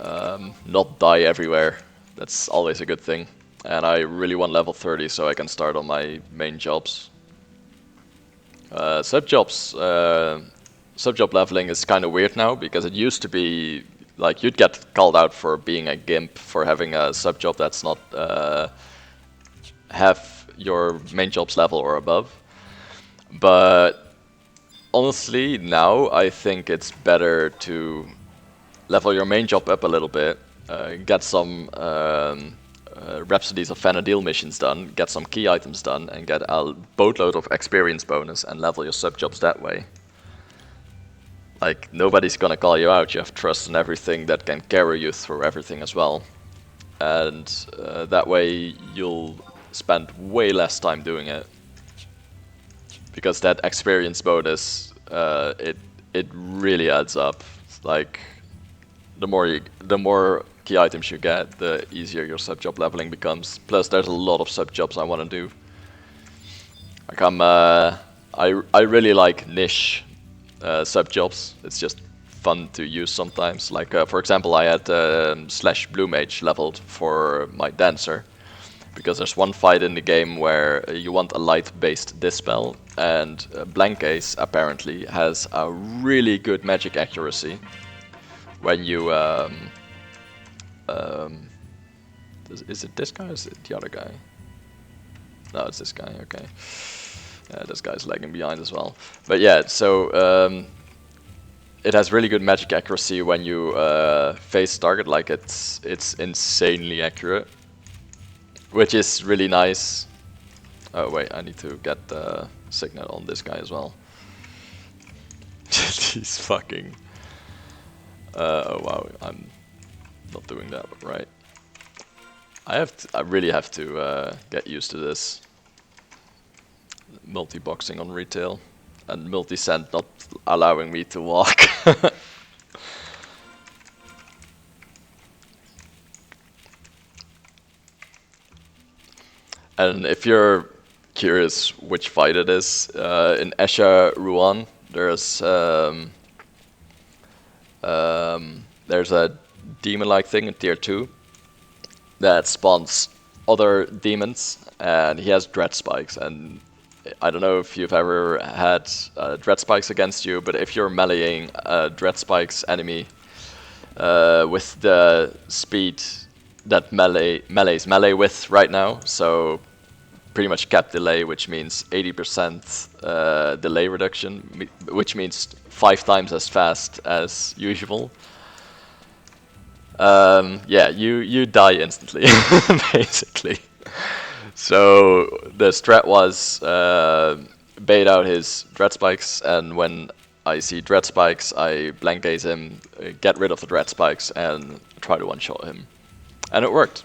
not die everywhere. That's always a good thing. And I really want level 30 so I can start on my main jobs. Subjob leveling is kind of weird now, because it used to be like you'd get called out for being a gimp for having a subjob that's not half your main job's level or above. But honestly, now I think it's better to level your main job up a little bit, get some Rhapsodies of Vanadil missions done, get some key items done, and get a boatload of experience bonus and level your subjobs that way. Like, nobody's gonna call you out, you have trust in everything that can carry you through everything as well. And that way you'll spend way less time doing it. Because that experience bonus, it really adds up. Like, the more key items you get, the easier your subjob leveling becomes. Plus, there's a lot of subjobs I want to do. Like I really like niche subjobs. It's just fun to use sometimes. Like for example, I had Slash Blue Mage leveled for my dancer. Because there's one fight in the game where you want a light-based dispel, and Blank Ace apparently has a really good magic accuracy when you is it this guy or is it the other guy? No, it's this guy. Okay, yeah, this guy's lagging behind as well. But yeah, so it has really good magic accuracy when you face target. Like it's insanely accurate. Which is really nice. Oh wait, I need to get the Signet on this guy as well. He's fucking... oh wow, I'm not doing that right. I really have to get used to this. Multiboxing on retail. And multi-cent not allowing me to walk. And if you're curious which fight it is, in Esha Ruan, there's a demon-like thing in tier 2 that spawns other demons, and he has dread spikes. And I don't know if you've ever had dread spikes against you, but if you're meleeing a dread spikes enemy with the speed that melee's melee with right now, so pretty much cap delay, which means 80% delay reduction, which means 5 times as fast as usual. Yeah, you die instantly, basically. So the strat was bait out his dread spikes, and when I see dread spikes, I blank gaze him, get rid of the dread spikes, and try to one-shot him. And it worked.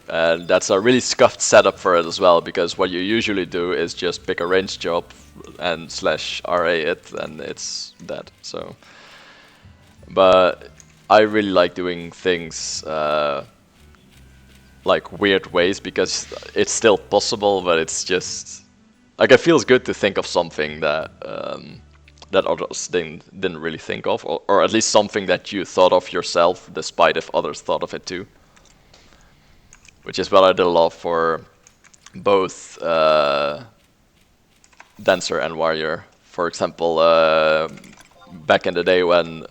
And that's a really scuffed setup for it as well, because what you usually do is just pick a range job and slash RA it, and it's dead. So, but I really like doing things like weird ways, because it's still possible, but it's just like it feels good to think of something that that others didn't really think of, or at least something that you thought of yourself, despite if others thought of it too. Which is what I did a lot for both Dancer and Warrior. For example, back in the day when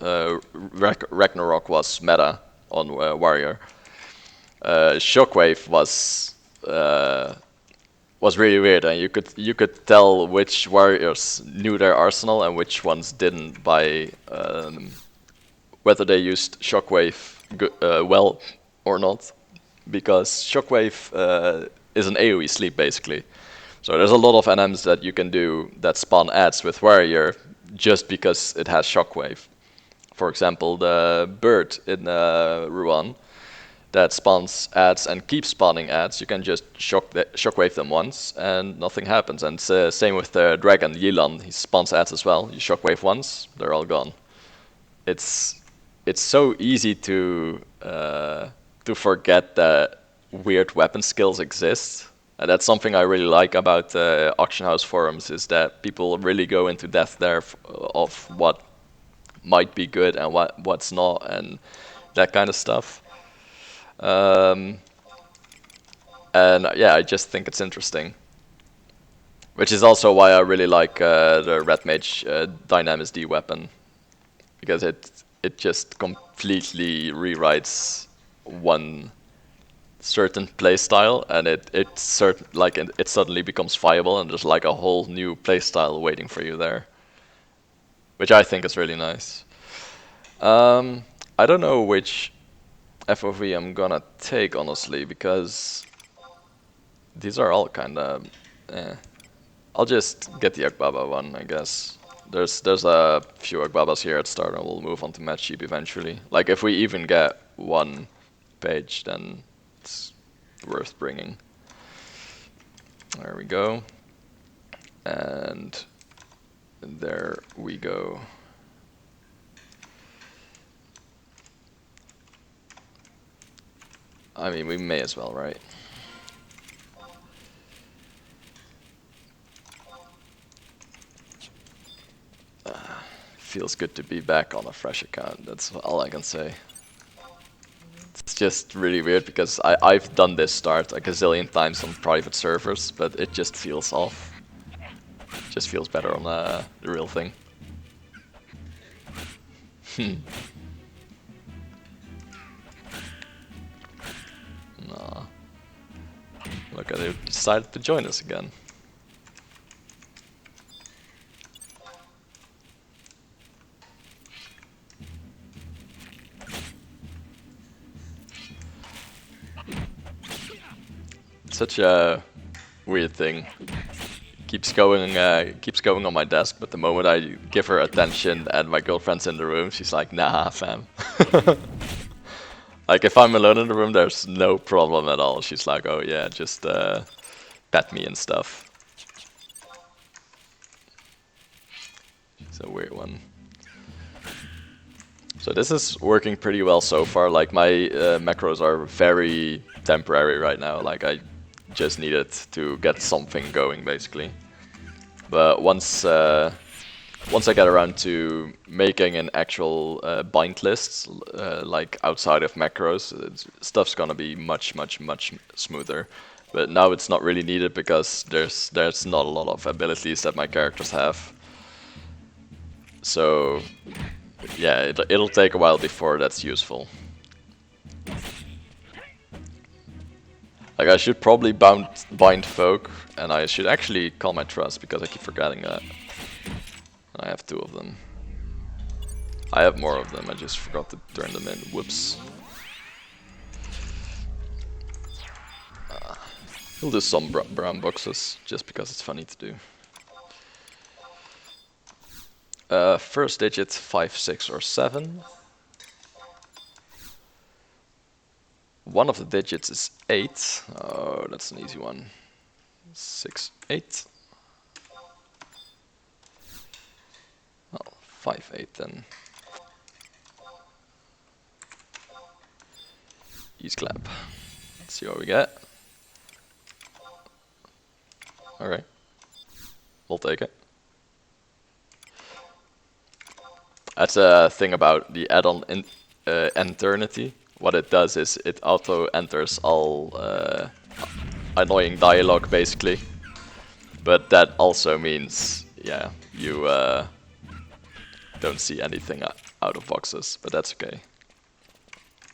Ragnarok was meta on Warrior, Shockwave was really weird, and you could tell which warriors knew their arsenal and which ones didn't by whether they used Shockwave well or not. Because Shockwave is an AoE sleep, basically. So there's a lot of NMs that you can do that spawn ads with Warrior just because it has Shockwave. For example, the bird in Ruan that spawns ads and keeps spawning ads, you can just Shockwave them once and nothing happens. And same with the dragon, Yilan, he spawns ads as well. You Shockwave once, they're all gone. It's so easy to forget that weird weapon skills exist. And that's something I really like about auction house forums, is that people really go into depth there of what might be good and what's not, and that kind of stuff. And yeah, I just think it's interesting. Which is also why I really like the Red Mage Dynamis D weapon, because it just completely rewrites one certain playstyle, and it suddenly becomes viable, and there's like a whole new playstyle waiting for you there, which I think is really nice. I don't know which FOV I'm gonna take, honestly, because these are all kind of I'll just get the Akbaba one, I guess. There's a few Akbabas here at start, and we'll move on to Match Sheep eventually. Like, if we even get one page, then it's worth bringing. There we go. And there we go. I mean, we may as well, right? Feels good to be back on a fresh account, that's all I can say. It's just really weird, because I've done this start a gazillion times on private servers, but it just feels off. It just feels better on the real thing. Nah. Look at it, decided to join us again. Such a weird thing. Keeps going on my desk, but the moment I give her attention and my girlfriend's in the room, she's like, nah, fam. Like, if I'm alone in the room, there's no problem at all. She's like, oh yeah, just pet me and stuff. It's a weird one. So this is working pretty well so far. Like, my macros are very temporary right now. Like, I just needed to get something going, basically. But once I get around to making an actual bind list, like outside of macros, stuff's gonna be much smoother. But now it's not really needed because there's not a lot of abilities that my characters have. So yeah, it'll take a while before that's useful. Like I should probably bind folk, and I should actually call my trust because I keep forgetting that. I have 2 of them. I have more of them, I just forgot to turn them in. Whoops. We'll do some brown boxes, just because it's funny to do. First digit 5, 6, or 7. One of the digits is 8. Oh, that's an easy one. 6, 8. Well, 5, 8 then. Use clap. Let's see what we get. Alright. We'll take it. That's a thing about the add-on Eternity. What it does is it auto-enters all annoying dialogue, basically. But that also means, yeah, you don't see anything out of boxes, but that's okay.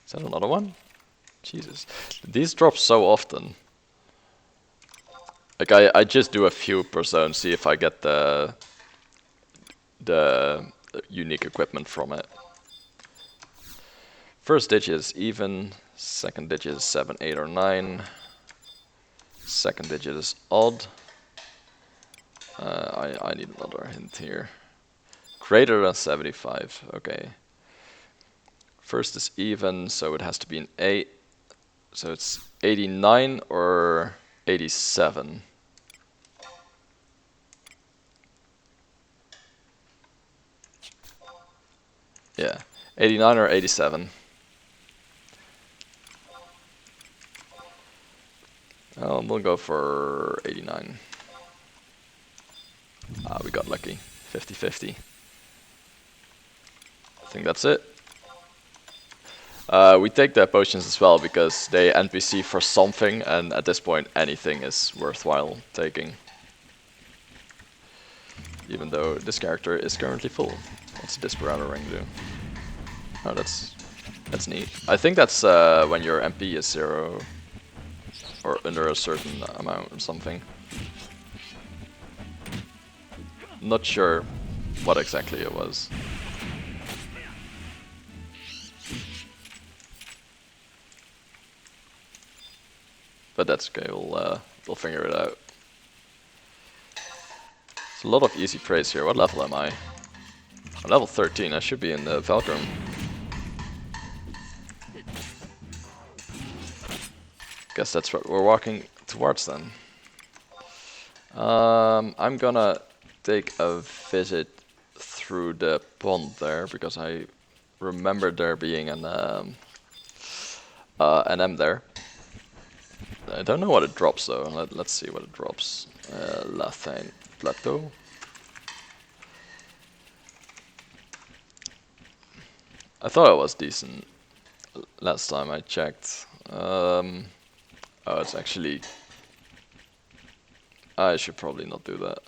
Is that another one? Jesus. These drop so often. Like, I just do a few per zone, see if I get the unique equipment from it. First digit is even, second digit is 7, 8, or 9. Second digit is odd. I need another hint here. Greater than 75, okay. First is even, so it has to be an 8. So it's 89 or 87. Yeah, 89 or 87. We'll go for 89. Ah, we got lucky. 50-50. I think that's it. We take the potions as well because they NPC for something, and at this point anything is worthwhile taking. Even though this character is currently full. What's this Desperado ring do? Oh, that's neat. I think that's when your MP is 0 or under a certain amount or something. Not sure what exactly it was. But that's okay, we'll figure it out. There's a lot of easy praise here. What level am I? I'm level 13, I should be in the Valkyrie. Guess that's what we're walking towards then. I'm gonna take a visit through the pond there because I remember there being an M there. I don't know what it drops though. Let's see what it drops. Leviathan Plateau. I thought it was decent last time I checked. Oh, it's actually... I should probably not do that.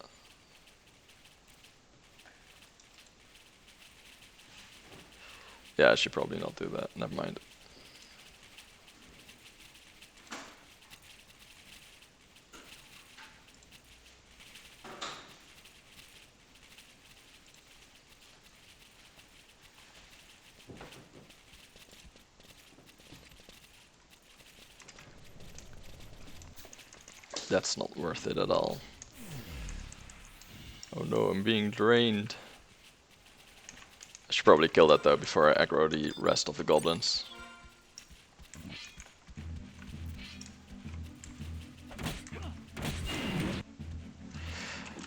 Yeah, I should probably not do that. Never mind. That's not worth it at all. Oh no, I'm being drained. I should probably kill that though before I aggro the rest of the goblins.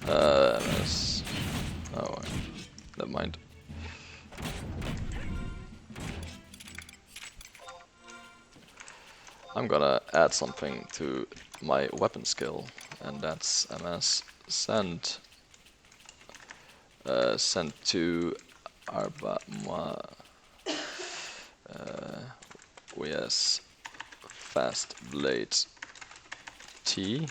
Oh, never mind. I'm gonna add something to my weapon skill, and that's ms send send to arba moi yes fast blade T.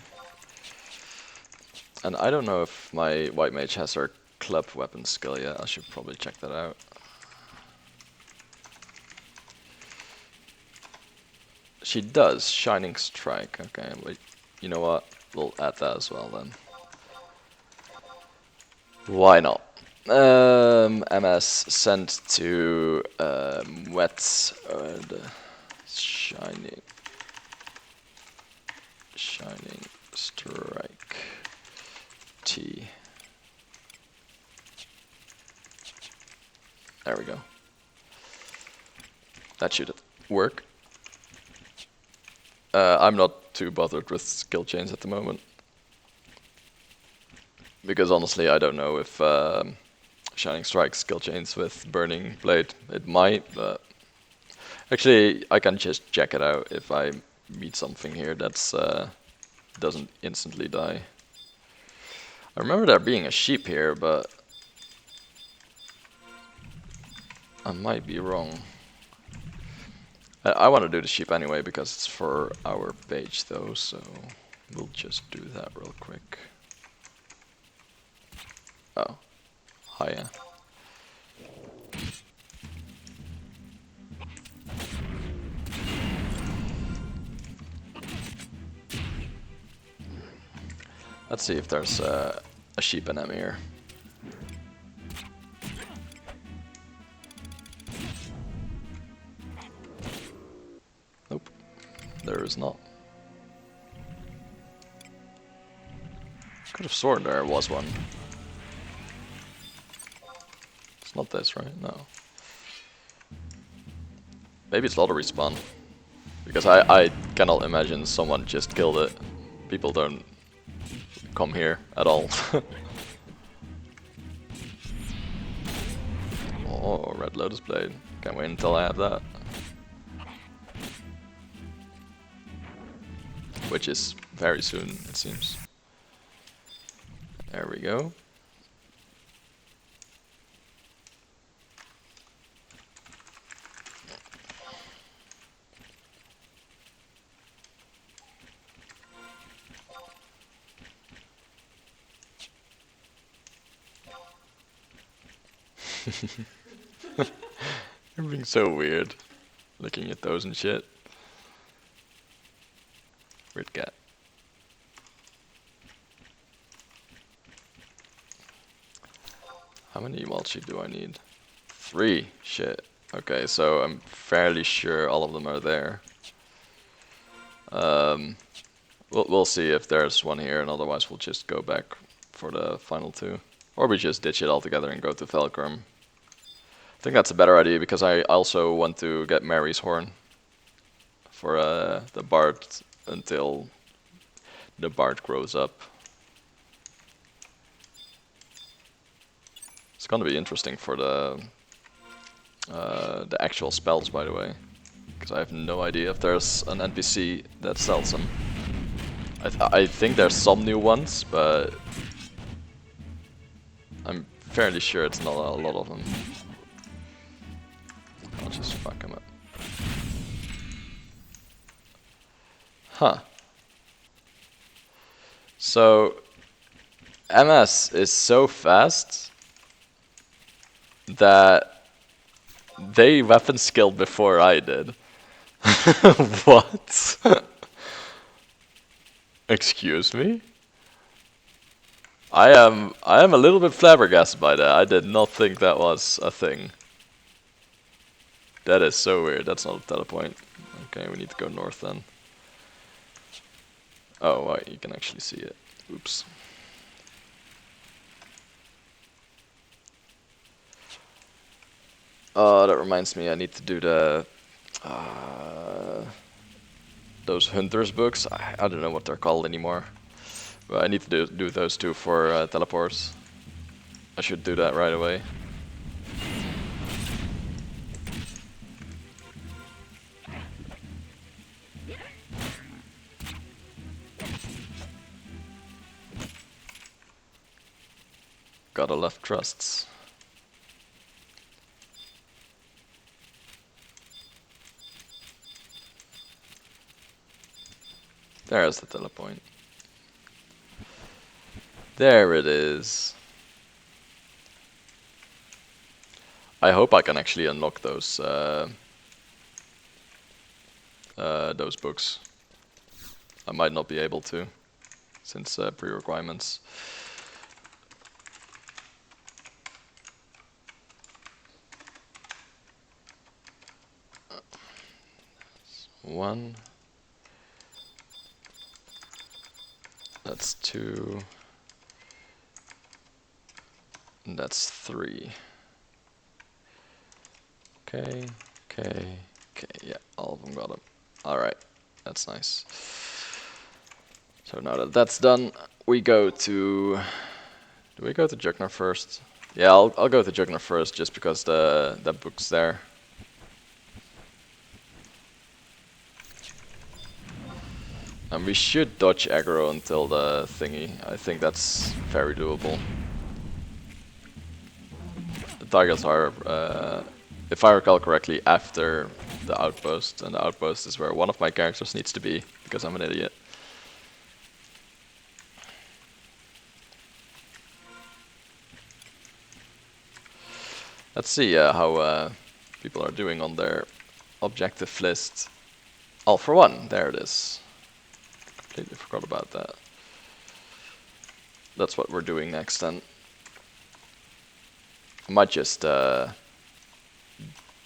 And I don't know if my white mage has her club weapon skill yet. I should probably check that out. She does, Shining Strike. Okay, wait. You know what? We'll add that as well then. Why not? MS sent to wet the Shining Strike T. There we go. That should work. I'm not too bothered with skill chains at the moment. Because honestly, I don't know if Shining Strike skill chains with Burning Blade. It might, but actually I can just check it out if I meet something here that's doesn't instantly die. I remember there being a sheep here, but I might be wrong. I want to do the sheep anyway because it's for our page though, so we'll just do that real quick. Oh, hiya. Let's see if there's a sheep in here. Nope, there is not. Could have sworn there was one. It's not this, right? No. Maybe it's not a respawn. Because I cannot imagine someone just killed it. People don't come here at all. Oh, Red Lotus Blade. Can't wait until I have that. Which is very soon, it seems. There we go. You're being so weird, looking at those and shit. Weird cat. How many mulchi do I need? 3. Shit. Okay, so I'm fairly sure all of them are there. We'll see if there's one here, and otherwise we'll just go back for the final 2. Or we just ditch it altogether and go to Velcrum. I think that's a better idea because I also want to get Mary's Horn for the Bard until the Bard grows up. It's gonna be interesting for the actual spells, by the way, because I have no idea if there's an NPC that sells them. I think there's some new ones, but I'm fairly sure it's not a lot of them. I'll just fuck them up. Huh. So MS is so fast that they weapon skilled before I did. What? Excuse me? I am a little bit flabbergasted by that. I did not think that was a thing. That is so weird. That's not a telepoint. Okay, we need to go north then. Oh, wait, you can actually see it. Oops. That reminds me, I need to do the those hunters books. I don't know what they're called anymore, but I need to do those 2 for teleports. I should do that right away. gotta love trusts. There's the telepoint. There it is. I hope I can actually unlock those books. I might not be able to, since pre-requirements. One. That's 2. And that's 3. Okay, okay, okay. Yeah, all of them got them. Alright, that's nice. So now that that's done, we go to... Do we go to Juggner first? Yeah, I'll go to Juggner first, just because that book's there. And we should dodge aggro until the thingy. I think that's very doable. The targets are, if I recall correctly, after the outpost, and the outpost is where one of my characters needs to be, because I'm an idiot. Let's see how people are doing on their objective list. All for one, there it is. Completely forgot about that. That's what we're doing next then. I might just die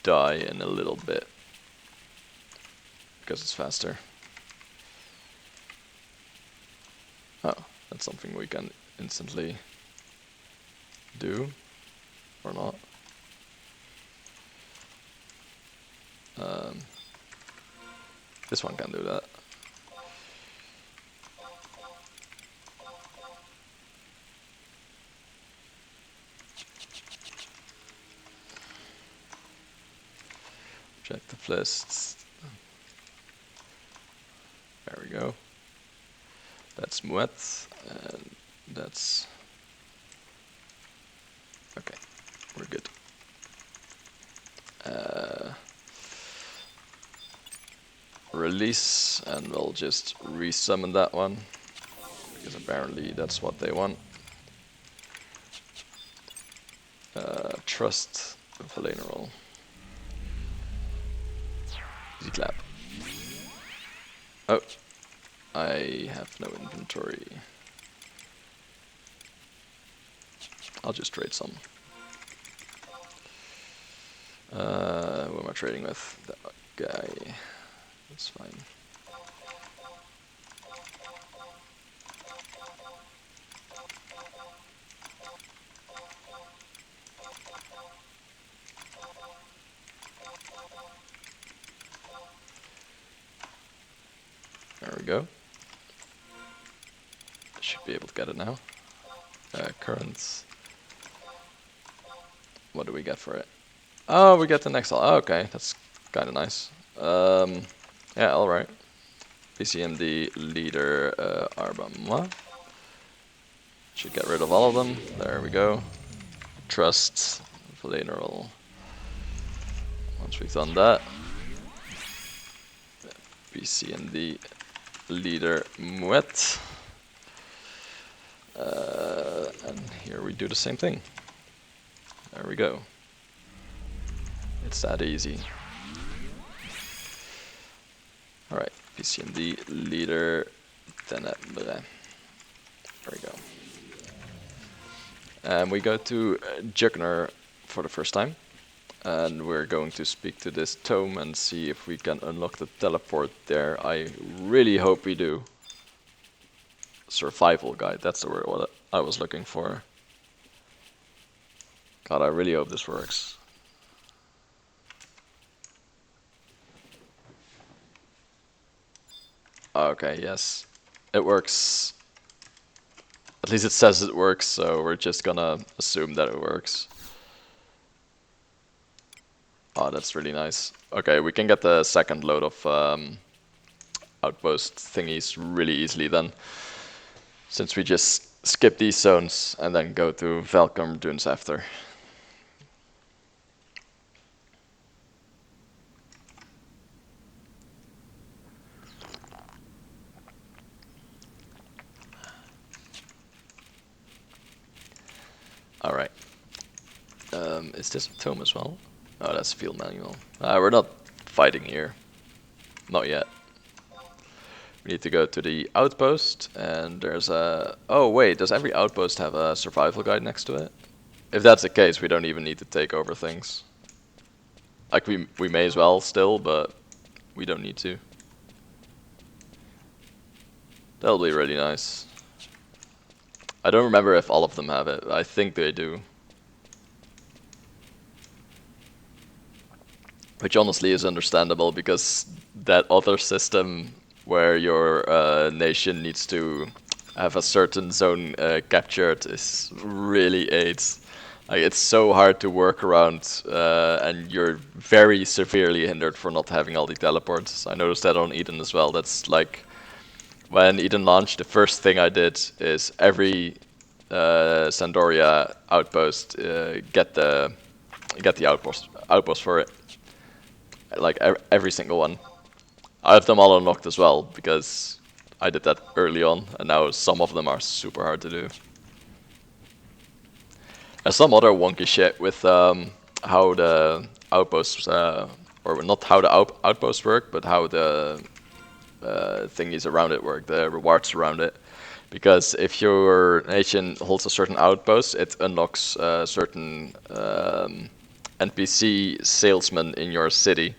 in a little bit, because it's faster. Oh, that's something we can instantly do, or not. This one can do that. Objective lists. There we go. That's Moet, and that's... Okay, we're good. Release, and we'll just resummon that one, because apparently that's what they want. Trust Valenor. Easy clap. Oh, I have no inventory. I'll just trade some. Who am I trading with? That guy. That's fine. There we go. Should be able to get it now. Currents. What do we get for it? Oh, we get the next. Oh, okay, that's kind of nice. Yeah, all right. PCMD leader Arbama. Should get rid of all of them. There we go. Trust Valenor. Once we've done that, PCMD leader Moet. And here we do the same thing. There we go. It's that easy. Alright, PCMD leader Dyna. There we go. And we go to Juggner for the first time. And we're going to speak to this tome and see if we can unlock the teleport there. I really hope we do. Survival guide, that's the word what I was looking for. God, I really hope this works. Okay, yes. It works. At least it says it works, so we're just gonna assume that it works. Oh, that's really nice. Okay, we can get the second load of outpost thingies really easily then. Since we just skip these zones and then go to Valcom Dunes after. Alright. Is this a tome as well? Oh, that's field manual. We're not fighting here. Not yet. We need to go to the outpost, and there's a... Oh wait, does every outpost have a survival guide next to it? If that's the case, we don't even need to take over things. Like, we may as well still, but we don't need to. That'll be really nice. I don't remember if all of them have it. I think they do. Which honestly is understandable, because that other system where your nation needs to have a certain zone captured is really aids. Like, it's so hard to work around, and you're very severely hindered for not having all the teleports. I noticed that on Eden as well. That's like, when Eden launched, the first thing I did is every Sandoria outpost get the outpost for it. Like every single one. I have them all unlocked as well, because I did that early on, and now some of them are super hard to do. There's some other wonky shit with how the outposts, or not how the outposts work, but how the thingies around it work, the rewards around it. Because if your nation holds a certain outpost, it unlocks certain NPC salesmen in your city.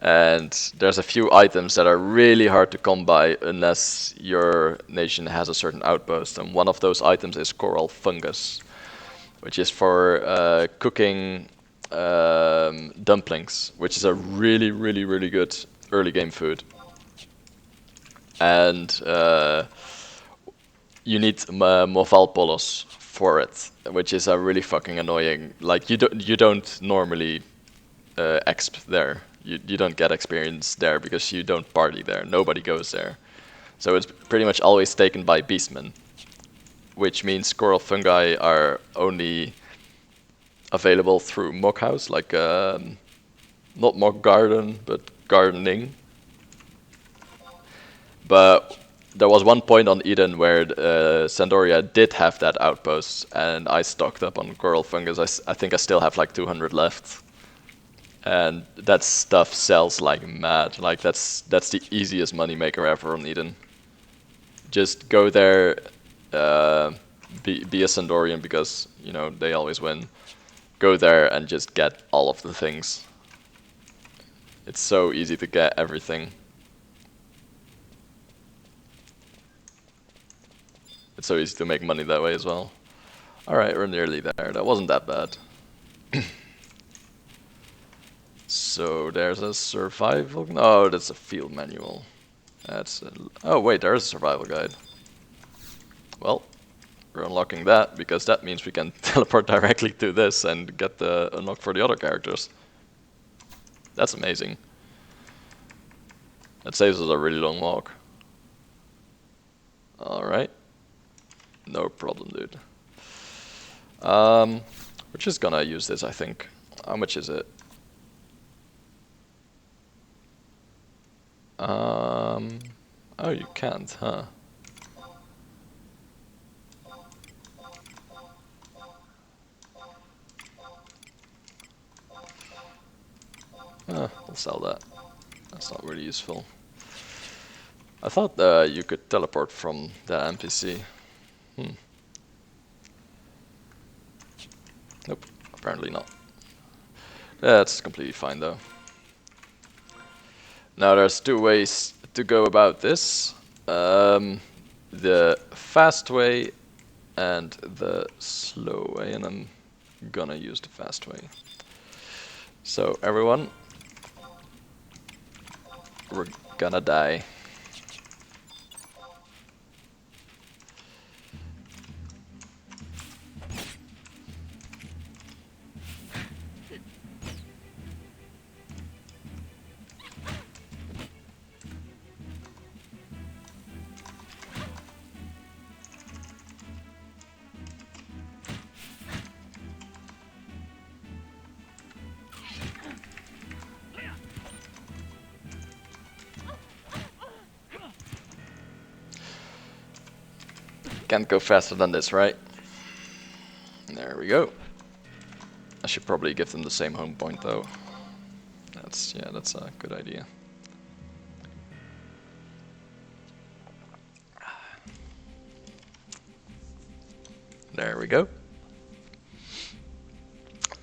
And there's a few items that are really hard to come by unless your nation has a certain outpost. And one of those items is coral fungus, which is for cooking dumplings, which is a really, really, really good early game food. And you need Movalpolos for it, which is a really fucking annoying. Like, you don't normally exp there. You don't get experience there because you don't party there. Nobody goes there. So it's pretty much always taken by beastmen, which means coral fungi are only available through Mock House, like not Mock Garden, but gardening. But there was one point on Eden where Sandoria did have that outpost, and I stocked up on coral fungus. I think I still have like 200 left. And that stuff sells like mad. Like, that's the easiest moneymaker ever on Eden. Just go there, be a Sandorian, because, you know, they always win. Go there and just get all of the things. It's so easy to get everything. It's so easy to make money that way as well. Alright, we're nearly there. That wasn't that bad. So there's a survival... No, that's a field manual. Oh wait, there is a survival guide. Well, we're unlocking that, because that means we can teleport directly to this and get the unlock for the other characters. That's amazing. That saves us a really long walk. Alright. No problem, dude. We're just gonna use this, I think. How much is it? Oh, you can't, huh? We'll sell that. That's not really useful. I thought you could teleport from the NPC. Nope, apparently not. That's completely fine though. Now there's two ways to go about this. The fast way and the slow way, and I'm gonna use the fast way. So everyone, we're gonna die. Can't go faster than this, right? There we go. I should probably give them the same home point though. That's a good idea. There we go.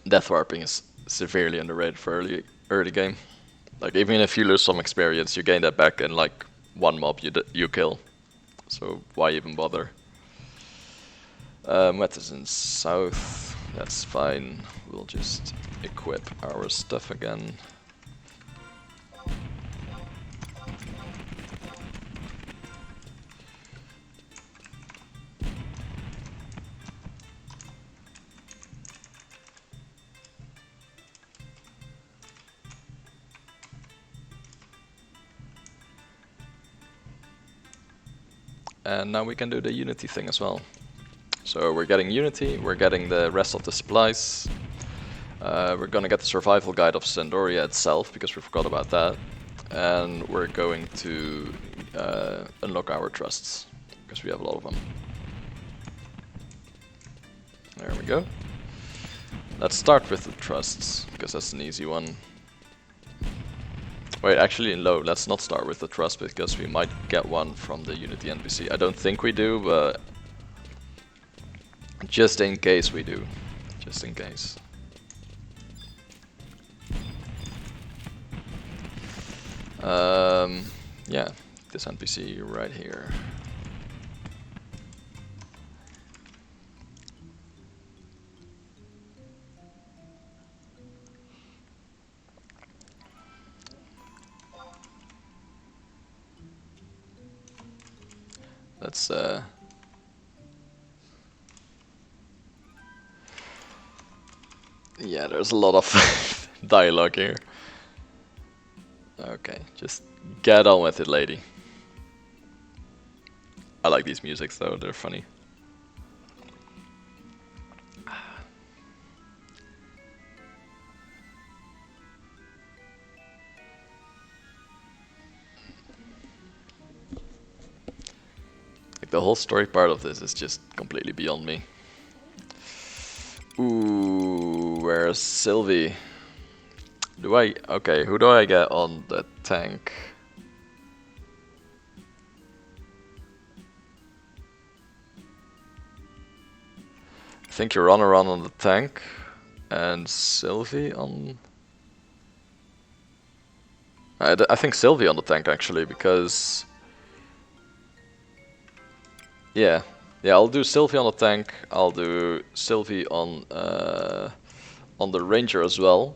Death warping is severely underrated for early game. Like even if you lose some experience, you gain that back in like one mob you kill. So why even bother? What is in south? That's fine. We'll just equip our stuff again. And now we can do the Unity thing as well. So we're getting Unity, we're getting the rest of the supplies. We're gonna get the survival guide of Sandoria itself, because we forgot about that. And we're going to unlock our trusts, because we have a lot of them. There we go. Let's start with the trusts, because that's an easy one. Wait, actually no, let's not start with the trust, because we might get one from the Unity NPC. I don't think we do, but just in case we do. Just in case. Yeah, this NPC right here. Let's yeah, there's a lot of dialogue here. Okay, just get on with it, lady. I like these musics though, they're funny. Like the whole story part of this is just completely beyond me. Ooh, where's Sylvie? Okay, who do I get on the tank? I think you run around on the tank, and Sylvie on... I think Sylvie on the tank actually, because... Yeah, I'll do Sylvie on the tank, I'll do Sylvie on the ranger as well,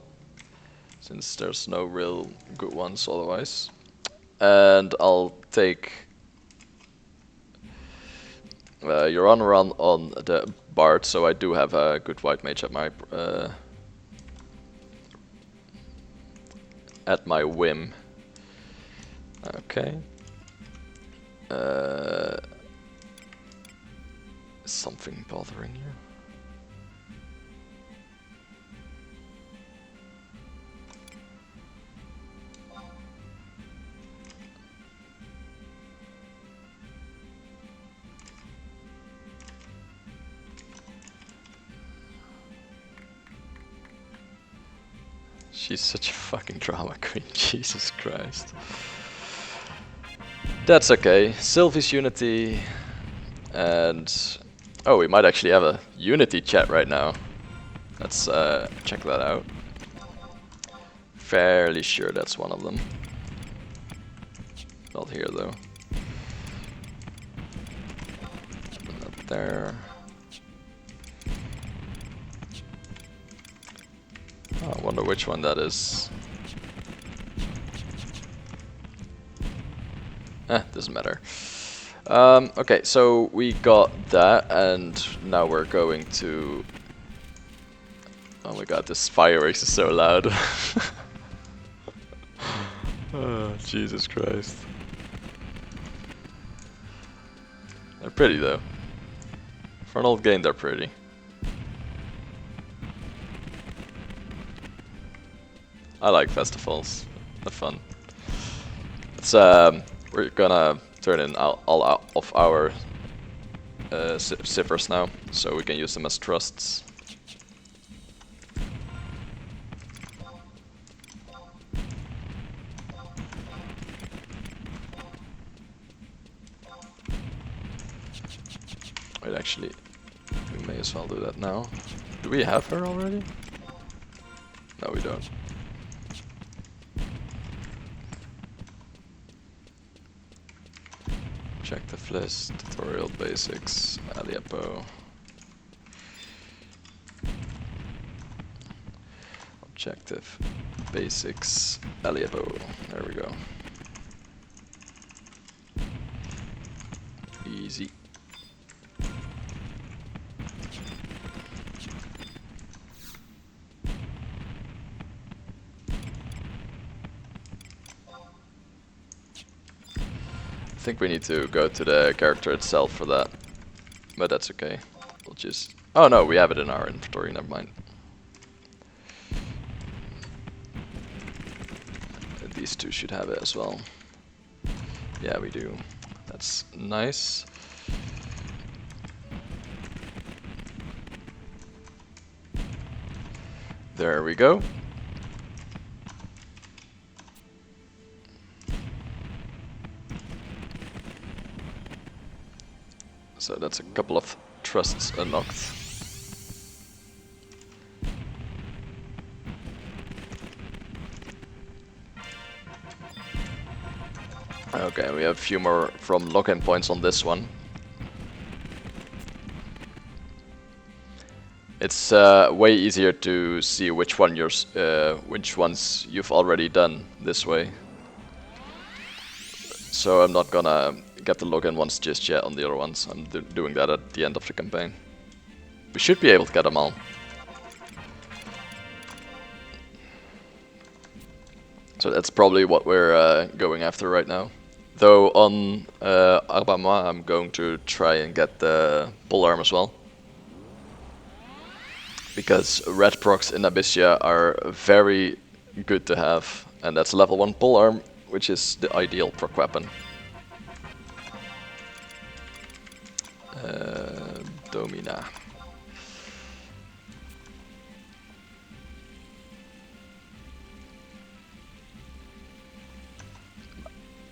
since there's no real good ones otherwise. And I'll take your run on the Bard, so I do have a good white mage at my whim. Okay. Is something bothering you? She's such a fucking drama queen, Jesus Christ. That's okay. Sylvie's Unity, and oh, we might actually have a Unity chat right now. Let's check that out. Fairly sure that's one of them. Not here though. Not there. Oh, I wonder which one that is. Doesn't matter. Okay, so we got that, and now we're going to... Oh my god, this fireworks is so loud. Oh, Jesus Christ. They're pretty though. For an old game, they're pretty. I like festivals. They're fun. It's we're gonna turn in all of our zippers now, so we can use them as trusts. Wait, actually, we may as well do that now. Do we have her already? No, we don't. Objective list, tutorial basics, Aliapo. Objective basics, Aliapo. There we go. Easy. I think we need to go to the character itself for that, but that's okay. We'll just... Oh no, we have it in our inventory, never mind. These two should have it as well. Yeah, we do. That's nice. There we go. So that's a couple of trusts unlocked. Okay, we have a few more from lock-in points on this one. It's way easier to see which ones you've already done this way. So I'm not gonna get the login ones just yet on the other ones. I'm doing that at the end of the campaign. We should be able to get them all. So that's probably what we're going after right now. Though on Arbama I'm going to try and get the polearm as well. Because red procs in Abyssia are very good to have. And that's level 1 polearm, which is the ideal proc weapon. Domina.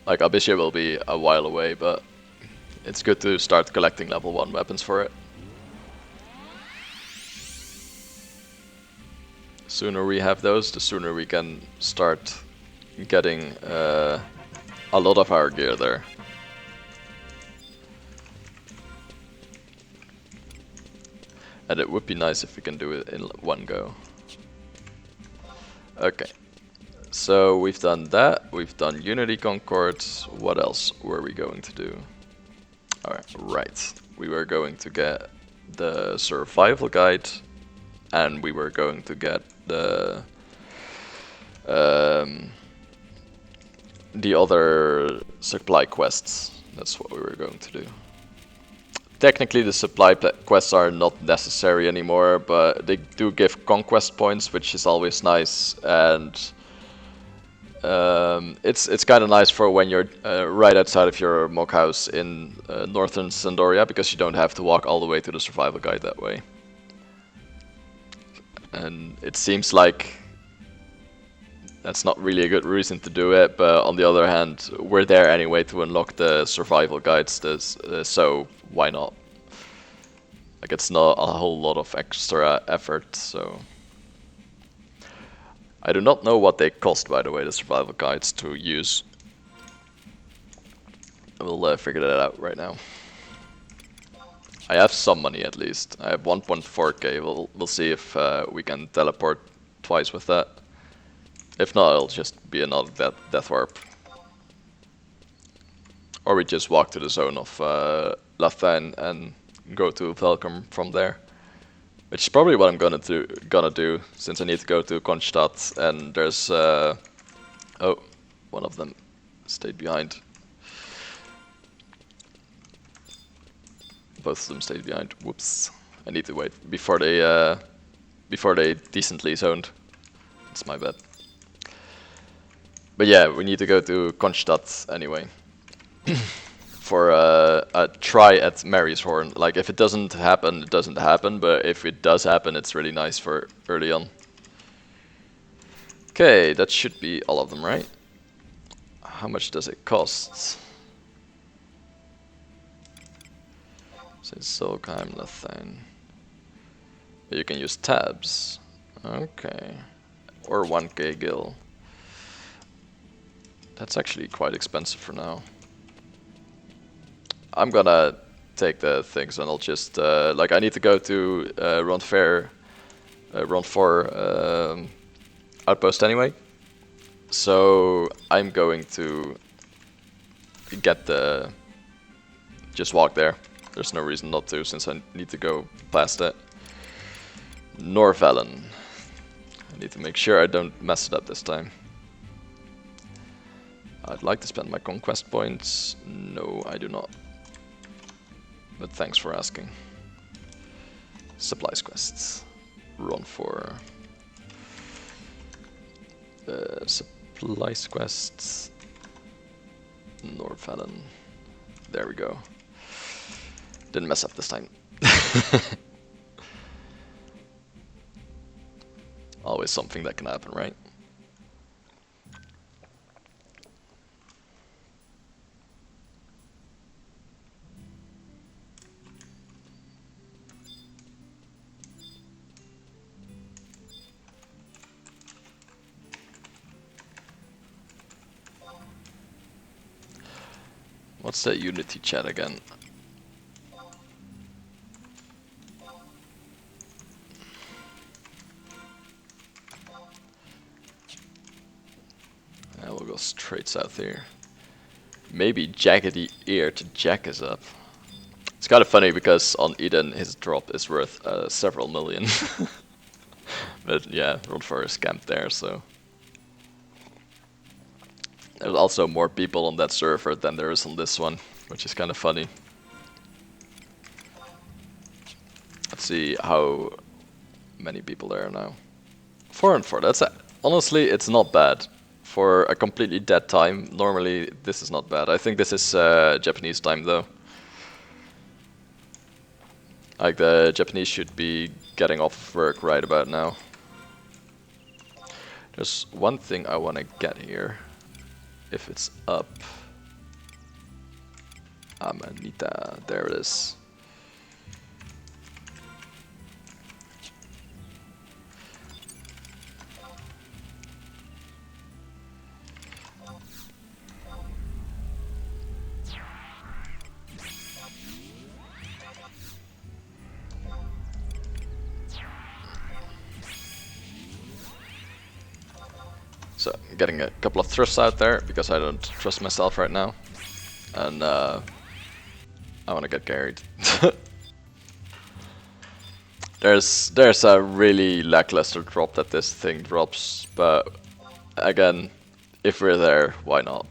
Like, Abyssia will be a while away, but it's good to start collecting level 1 weapons for it. The sooner we have those, the sooner we can start getting a lot of our gear there. And it would be nice if we can do it in one go. Okay. So we've done that, we've done Unity Concord. What else were we going to do? Right. We were going to get the survival guide, and we were going to get the other supply quests. That's what we were going to do. Technically the supply quests are not necessary anymore, but they do give conquest points, which is always nice, and it's kind of nice for when you're right outside of your mock house in northern Sandoria, because you don't have to walk all the way to the survival guide that way. And it seems like that's not really a good reason to do it, but on the other hand, we're there anyway to unlock the survival guides, so why not? Like, it's not a whole lot of extra effort, so... I do not know what they cost, by the way, the survival guides to use. We'll figure that out right now. I have some money at least. I have 1.4k. We'll see if we can teleport twice with that. If not, it'll just be another death warp. Or we just walk to the zone of Leviathan and go to Velcom from there. Which is probably what I'm gonna do, since I need to go to Kronstadt, and there's oh, one of them stayed behind. Both of them stayed behind. Whoops! I need to wait before they decently zoned. It's my bad. But yeah, we need to go to Kronstadt anyway for a try at Mary's Horn. Like, if it doesn't happen, it doesn't happen, but if it does happen, it's really nice for early on. Okay, that should be all of them, right? How much does it cost? So Solkheim, Leviathan. You can use tabs. Okay. Or 1k gil. That's actually quite expensive for now. I'm gonna take the things and I'll just like I need to go to Run 4 outpost anyway. So I'm going to get the just walk there. There's no reason not to since I need to go past it. Norvellen. I need to make sure I don't mess it up this time. I'd like to spend my conquest points. No, I do not. But thanks for asking. Supplies quests. Run 4. Supplies quests. Norvellen. There we go. Didn't mess up this time. Always something that can happen, right? What's that Unity chat again? We'll go straight south here. Maybe Jaggedy Ear to jack us up. It's kind of funny because on Eden his drop is worth several million. But yeah, Run 4 is camped there, so. There's also more people on that server than there is on this one, which is kind of funny. Let's see how many people there are now. 4 and 4, honestly, it's not bad. For a completely dead time, normally this is not bad. I think this is Japanese time though. Like the Japanese should be getting off work right about now. There's one thing I want to get here. If it's up. Amanita, there it is. So, I'm getting a couple of thrusts out there because I don't trust myself right now. And I want to get carried. There's a really lackluster drop that this thing drops, but again, if we're there, why not?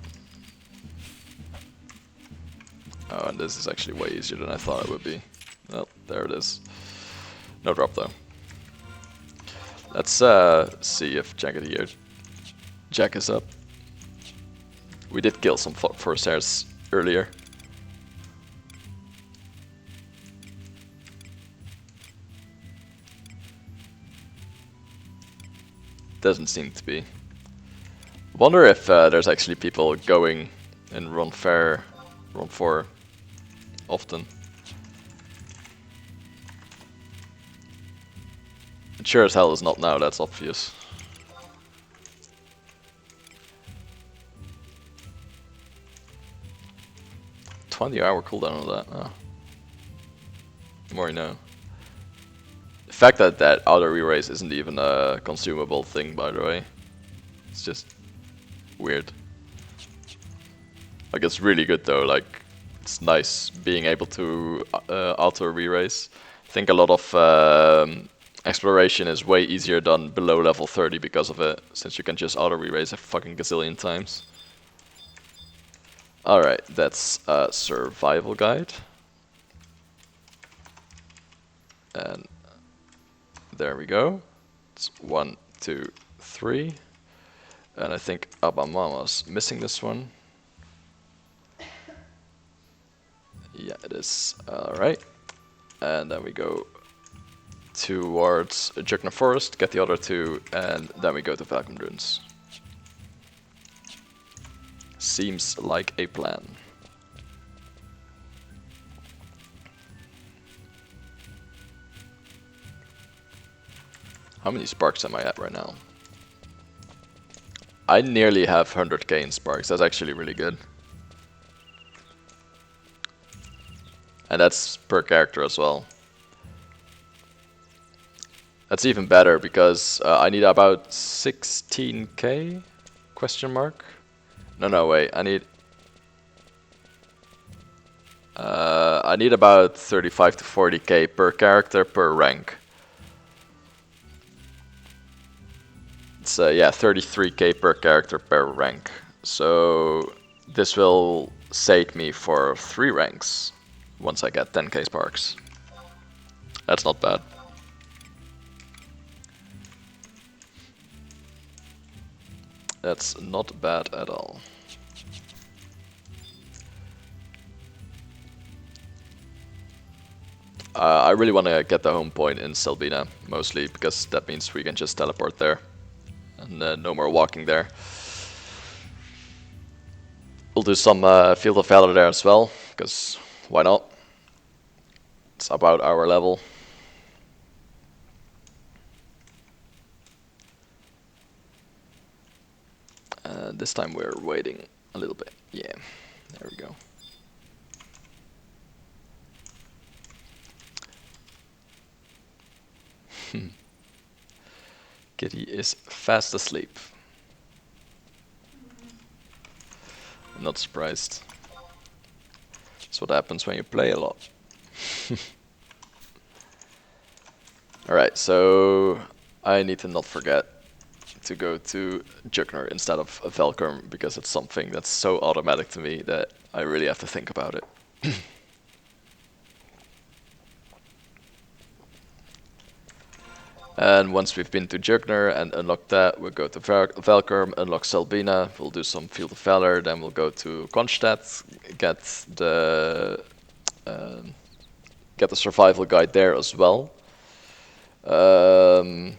Oh, and this is actually way easier than I thought it would be. Well, there it is. No drop though. Let's see if Jagged Ear jack us up. We did kill some force hairs earlier. Doesn't seem to be. Wonder if there's actually people going in Run 4 often. It sure as hell is not now, that's obvious. $20-hour cooldown on that. Oh. The more you know. The fact that that auto re-raise isn't even a consumable thing, by the way. It's just weird. Like, it's really good though, like, it's nice being able to auto re-raise. I think a lot of exploration is way easier done below level 30 because of it, since you can just auto re-raise a fucking gazillion times. Alright, that's a survival guide. And there we go. It's 1, 2, 3. And I think Abamama's missing this one. Yeah, it is. Alright. And then we go towards Jugna Forest, get the other two, and then we go to Falcon Ruins. Seems like a plan. How many sparks am I at right now? I nearly have 100k in sparks. That's actually really good. And that's per character as well. That's even better because I need about 16k? Question mark? No, wait. I need about 35 to 40k per character per rank. It's yeah, 33k per character per rank. So this will sate me for 3 ranks once I get 10k sparks. That's not bad. That's not bad at all. I really want to get the home point in Selbina, mostly because that means we can just teleport there. And no more walking there. We'll do some Field of Valor there as well, because why not? It's about our level. This time we're waiting a little bit. Yeah, there we go. Kitty is fast asleep. I'm not surprised. That's what happens when you play a lot. Alright, so I need to not forget to go to Jugner instead of Velkerm because it's something that's so automatic to me that I really have to think about it. And once we've been to Jugner and unlocked that, we'll go to Velkerm, unlock Selbina, we'll do some Field of Valor, then we'll go to Kronstadt, get the survival guide there as well. And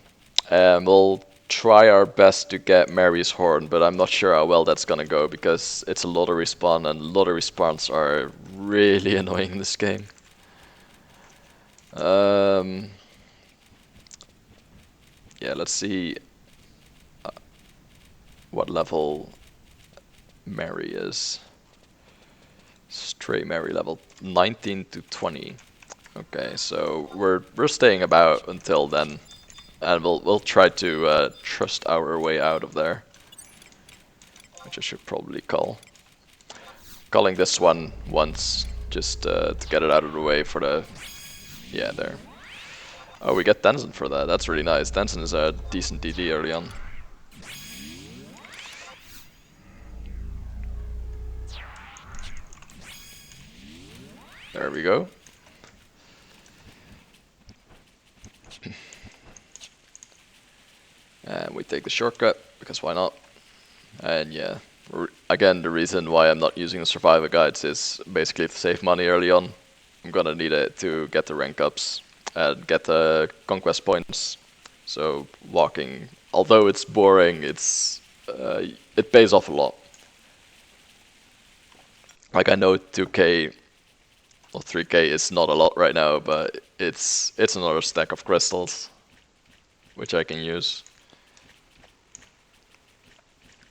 we'll try our best to get Mary's Horn, but I'm not sure how well that's gonna go because it's a lottery spawn and lottery spawns are really annoying in this game. Yeah, let's see what level Mary is. Stray Mary level 19 to 20. Okay, so we're staying about until then, and we'll try to trust our way out of there, which I should probably calling this one once just to get it out of the way for the there. Oh, we get Denson for that. That's really nice. Denson is a decent DD early on. There we go. And we take the shortcut, because why not? And yeah, again, the reason why I'm not using the survivor guides is basically to save money early on. I'm gonna need it to get the rank ups and get the conquest points. So walking, although it's boring, it pays off a lot. Like I know 2k or 3k is not a lot right now, but it's another stack of crystals which I can use.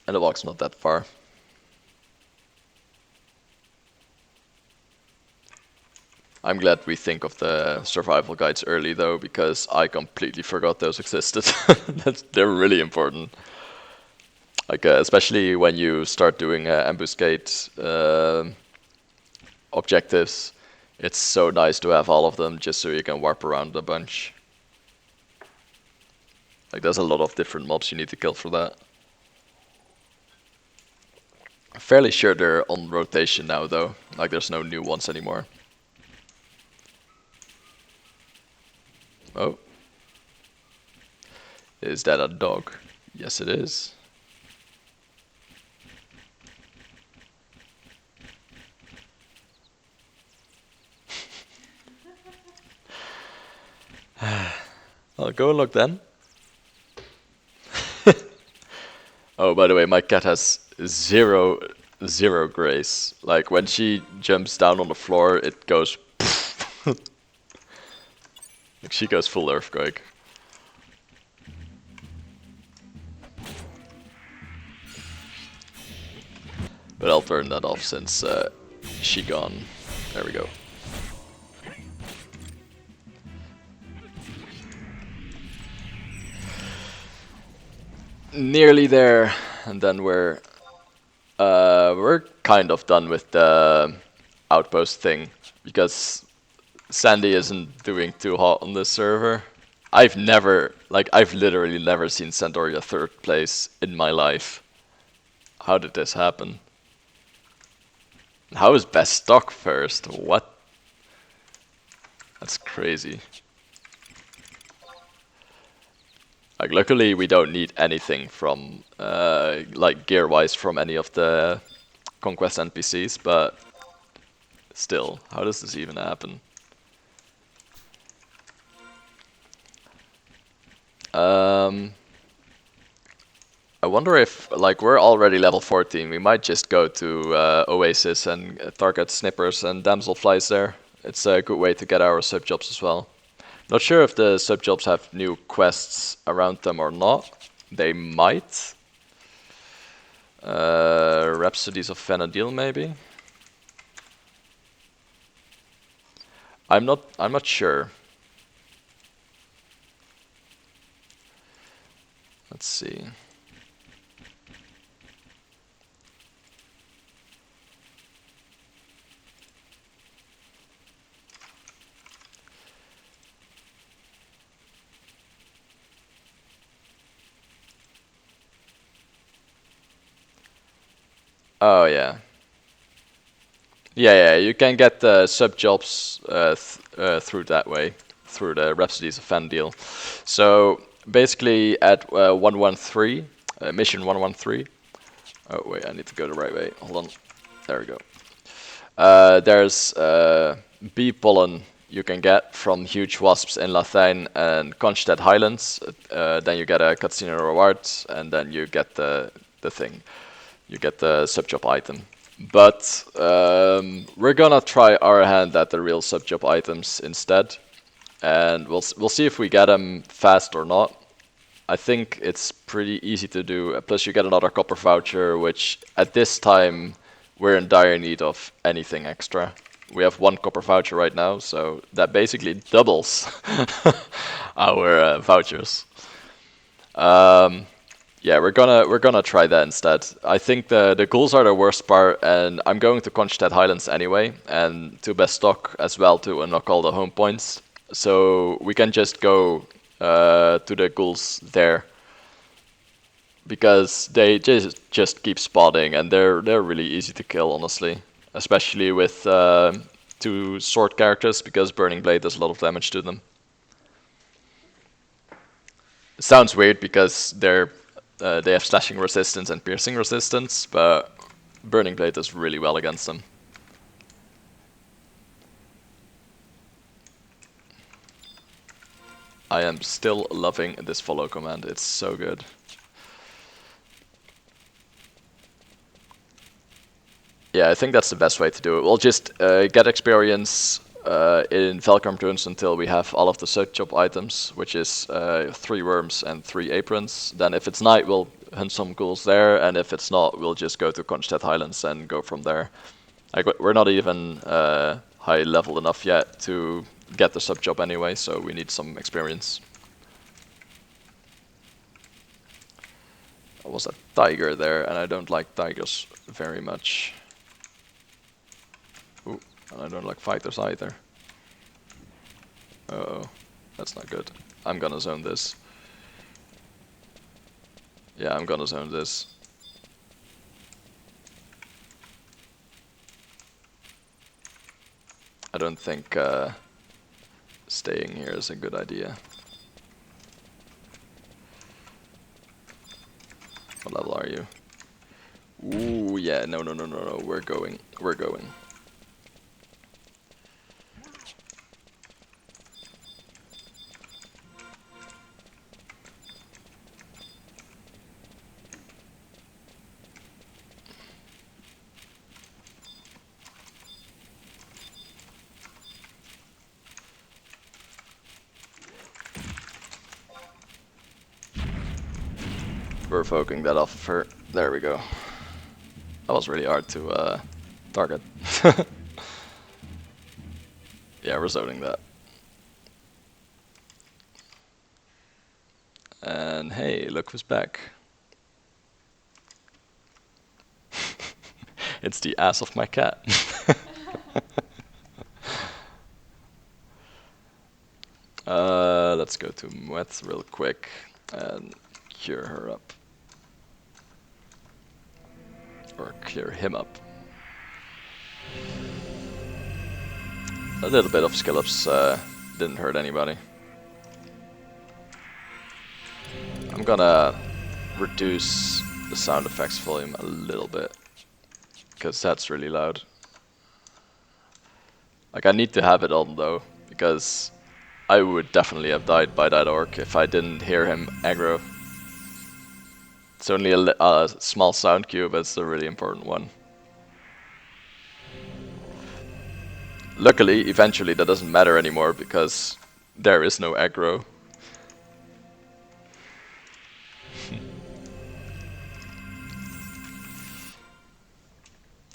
And the walk's not that far. I'm glad we think of the survival guides early though, because I completely forgot those existed. They're really important. Like especially when you start doing ambuscade objectives, it's so nice to have all of them just so you can warp around a bunch. Like there's a lot of different mobs you need to kill for that. I'm fairly sure they're on rotation now though, like there's no new ones anymore. Oh. Is that a dog? Yes it is. I'll go and look then. Oh, by the way, my cat has zero grace. Like when she jumps down on the floor, it goes. Like she goes full earthquake. But I'll turn that off since she gone. There we go. Nearly there, and then we're kind of done with the outpost thing because Sandy isn't doing too hot on this server. I've literally never seen Sandoria 3rd place in my life. How did this happen? How is best stock first? What? That's crazy. Like, luckily we don't need anything from, like, gear-wise from any of the Conquest NPCs, but still, how does this even happen? I wonder if, like, we're already level 14, we might just go to Oasis and target Snippers and Damselflies there. It's a good way to get our subjobs as well. Not sure if the subjobs have new quests around them or not. They might. Rhapsodies of Vanadil, maybe. I'm not sure. Let's see. Oh yeah. Yeah, you can get the sub-jobs through that way, through the Rhapsodies of Fan deal. So basically at 113, mission 113. Oh wait, I need to go the right way. Hold on. There we go. There's bee pollen you can get from huge wasps in Leviathan and Konstedt Highlands. Then you get a cutscene reward, and then you get the thing. You get the subjob item. But we're gonna try our hand at the real subjob items instead, and we'll see if we get them fast or not. I think it's pretty easy to do. Plus, you get another copper voucher, which at this time we're in dire need of anything extra. We have 1 copper voucher right now, so that basically doubles our vouchers. Yeah, we're gonna try that instead. I think the ghouls are the worst part, and I'm going to Konstedt Highlands anyway, and to best stock as well to unlock all the home points. So we can just go to the ghouls there, because they just keep spotting, and they're really easy to kill, honestly, especially with 2 sword characters, because Burning Blade does a lot of damage to them. It sounds weird because they have slashing resistance and piercing resistance, but Burning Blade does really well against them. I am still loving this follow command, it's so good. Yeah, I think that's the best way to do it. We'll just get experience in Velcrom turns until we have all of the subjob items, which is 3 worms and 3 aprons. Then if it's night, we'll hunt some ghouls there, and if it's not, we'll just go to Konstedt Highlands and go from there. Like, we're not even high level enough yet to get the subjob anyway, so we need some experience. There was a tiger there, and I don't like tigers very much. Ooh, and I don't like fighters either. Uh-oh, that's not good. I'm gonna zone this. Yeah, I'm gonna zone this. I don't think staying here is a good idea. What level are you? Ooh, yeah, no, we're going. provoking that off of her. There we go. That was really hard to target. Yeah, we're zoning that. And hey, look who's back. It's the ass of my cat. Let's go to Muet real quick and cure her up. Or cure him up. A little bit of skill ups didn't hurt anybody. I'm gonna reduce the sound effects volume a little bit, because that's really loud. Like, I need to have it on though, because I would definitely have died by that orc if I didn't hear him aggro. It's only a small sound cue, but it's a really important one. Luckily, eventually that doesn't matter anymore, because there is no aggro.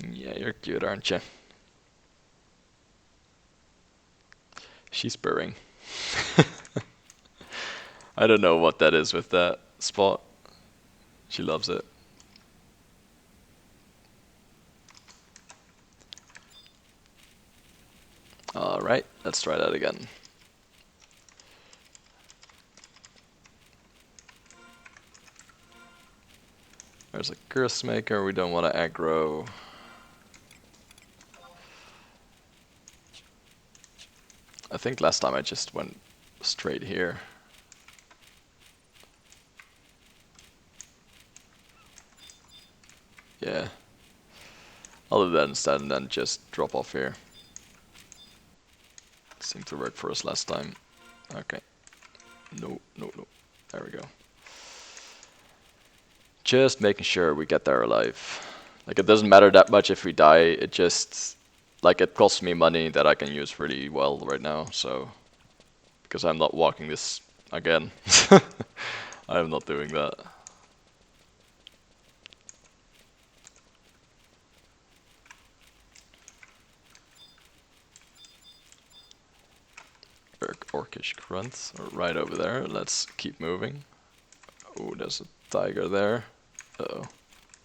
Yeah, you're cute, aren't you? She's purring. I don't know what that is with that spot. She loves it. Alright, let's try that again. There's a curse maker, we don't want to aggro. I think last time I just went straight here. Yeah. I'll do that instead and then just drop off here. Seemed to work for us last time. Okay. No, no, no. There we go. Just making sure we get there alive. Like, it doesn't matter that much if we die, it just... Like, it costs me money that I can use really well right now, so... Because I'm not walking this again. I'm not doing that. Orcish grunts are right over there. Let's keep moving. Oh, there's a tiger there. Uh-oh.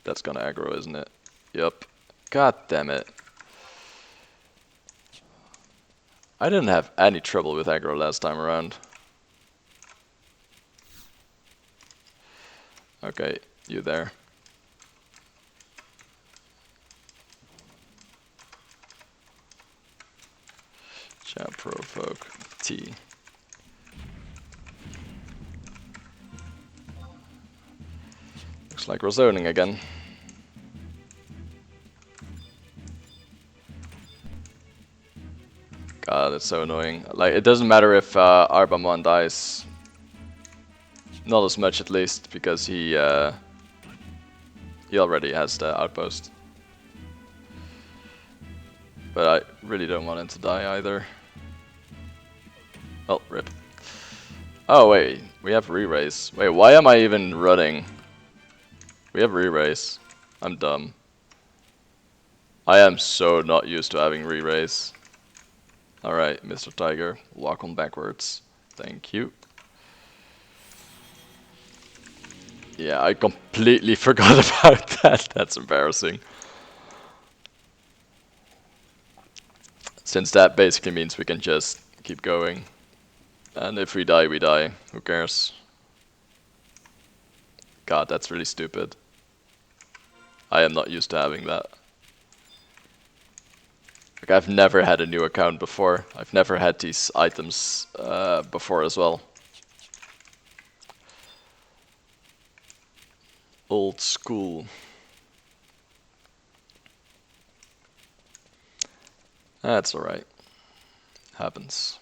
That's gonna aggro, isn't it? Yup. God damn it. I didn't have any trouble with aggro last time around. Okay, you there. Shall provoke T. Looks like we're zoning again. God, it's so annoying. Like, it doesn't matter if Arbamon dies. Not as much, at least, because he already has the outpost. But I really don't want him to die either. Oh, rip. Oh wait, we have re-raise. Wait, why am I even running? We have re-raise. I'm dumb. I am so not used to having re-raise. Alright, Mr. Tiger, walk on backwards. Thank you. Yeah, I completely forgot about that. That's embarrassing. Since that basically means we can just keep going. And if we die, we die. Who cares? God, that's really stupid. I am not used to having that. Like, I've never had a new account before. I've never had these items before as well. Old school. That's alright. Happens.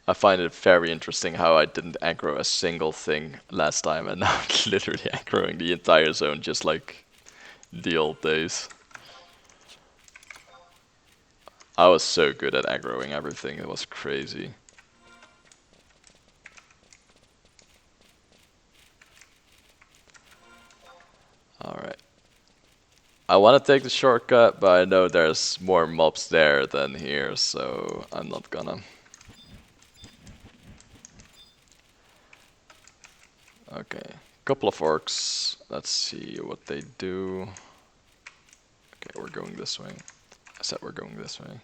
I find it very interesting how I didn't aggro a single thing last time, and now I'm literally aggroing the entire zone just like the old days. I was so good at aggroing everything, it was crazy. Alright. I want to take the shortcut, but I know there's more mobs there than here, so I'm not gonna. Okay, couple of orcs. Let's see what they do. Okay, we're going this way. I said we're going this way.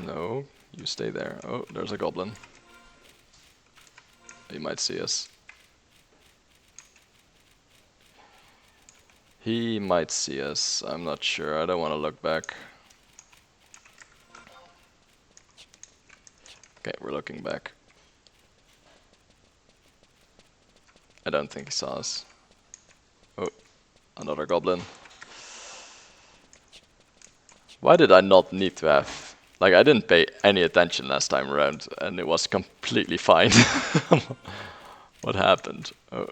No, you stay there. Oh, there's a goblin. He might see us. He might see us. I'm not sure. I don't want to look back. Okay, we're looking back. I don't think he saw us. Oh, another goblin. Why did I not need to have... Like, I didn't pay any attention last time around, and it was completely fine. What happened? Oh.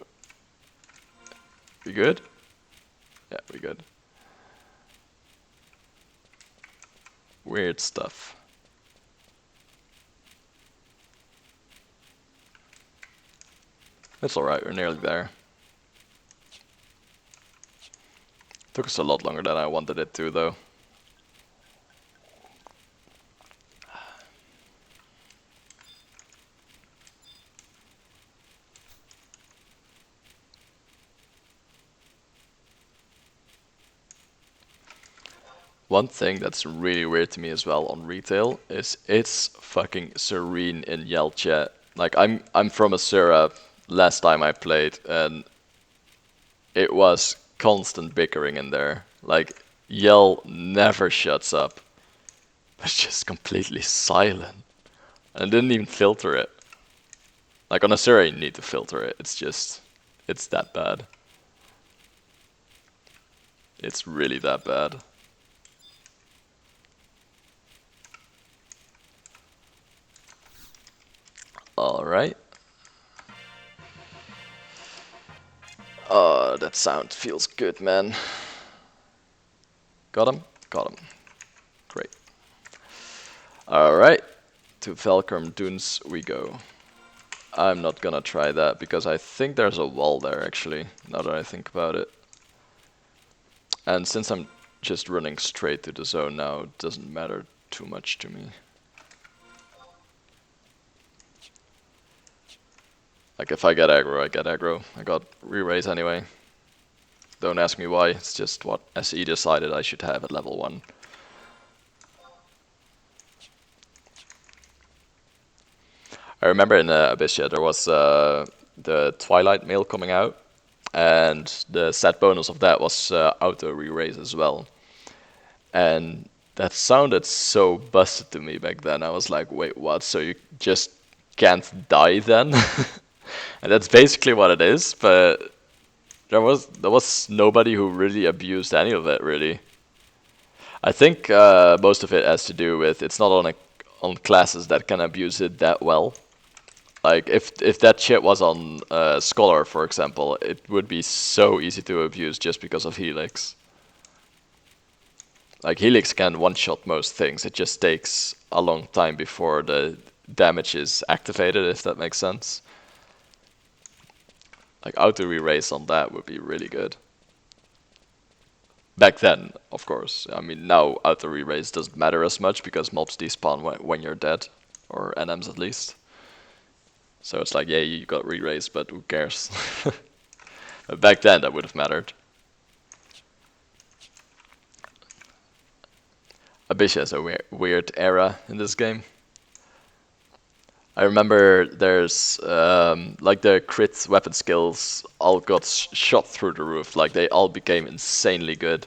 We good? Yeah, we good. Weird stuff. It's alright, we're nearly there. Took us a lot longer than I wanted it to, though. One thing that's really weird to me as well on retail is it's fucking serene in Yell chat. Like I'm from Asura last time I played, and it was constant bickering in there. Like Yell never shuts up. It's just completely silent. And I didn't even filter it. Like on Asura you need to filter it. It's that bad. It's really that bad. Alright. Oh, that sound feels good, man. Got him? Got him. Great. Alright. To Velcrum Dunes we go. I'm not gonna try that because I think there's a wall there actually, now that I think about it. And since I'm just running straight to the zone now, it doesn't matter too much to me. Like if I get aggro, I get aggro. I got re-raise anyway. Don't ask me why, it's just what SE decided I should have at level 1. I remember in Abyssia there was the Twilight mail coming out, and the set bonus of that was auto re-raise as well. And that sounded so busted to me back then. I was like, wait, what? So you just can't die then? And that's basically what it is, but there was nobody who really abused any of it, really. I think most of it has to do with it's not on classes that can abuse it that well. Like if that shit was on Scholar, for example, it would be so easy to abuse just because of Helix. Like Helix can one-shot most things. It just takes a long time before the damage is activated, if that makes sense. Like auto re-raise on that would be really good. Back then, of course. I mean, now auto re-raise doesn't matter as much because mobs despawn when you're dead, or NMs at least. So it's like, yeah, you got re-raise, but who cares? But back then, that would have mattered. Abyssia is a weird era in this game. I remember there's like the crit weapon skills all got shot through the roof. Like they all became insanely good.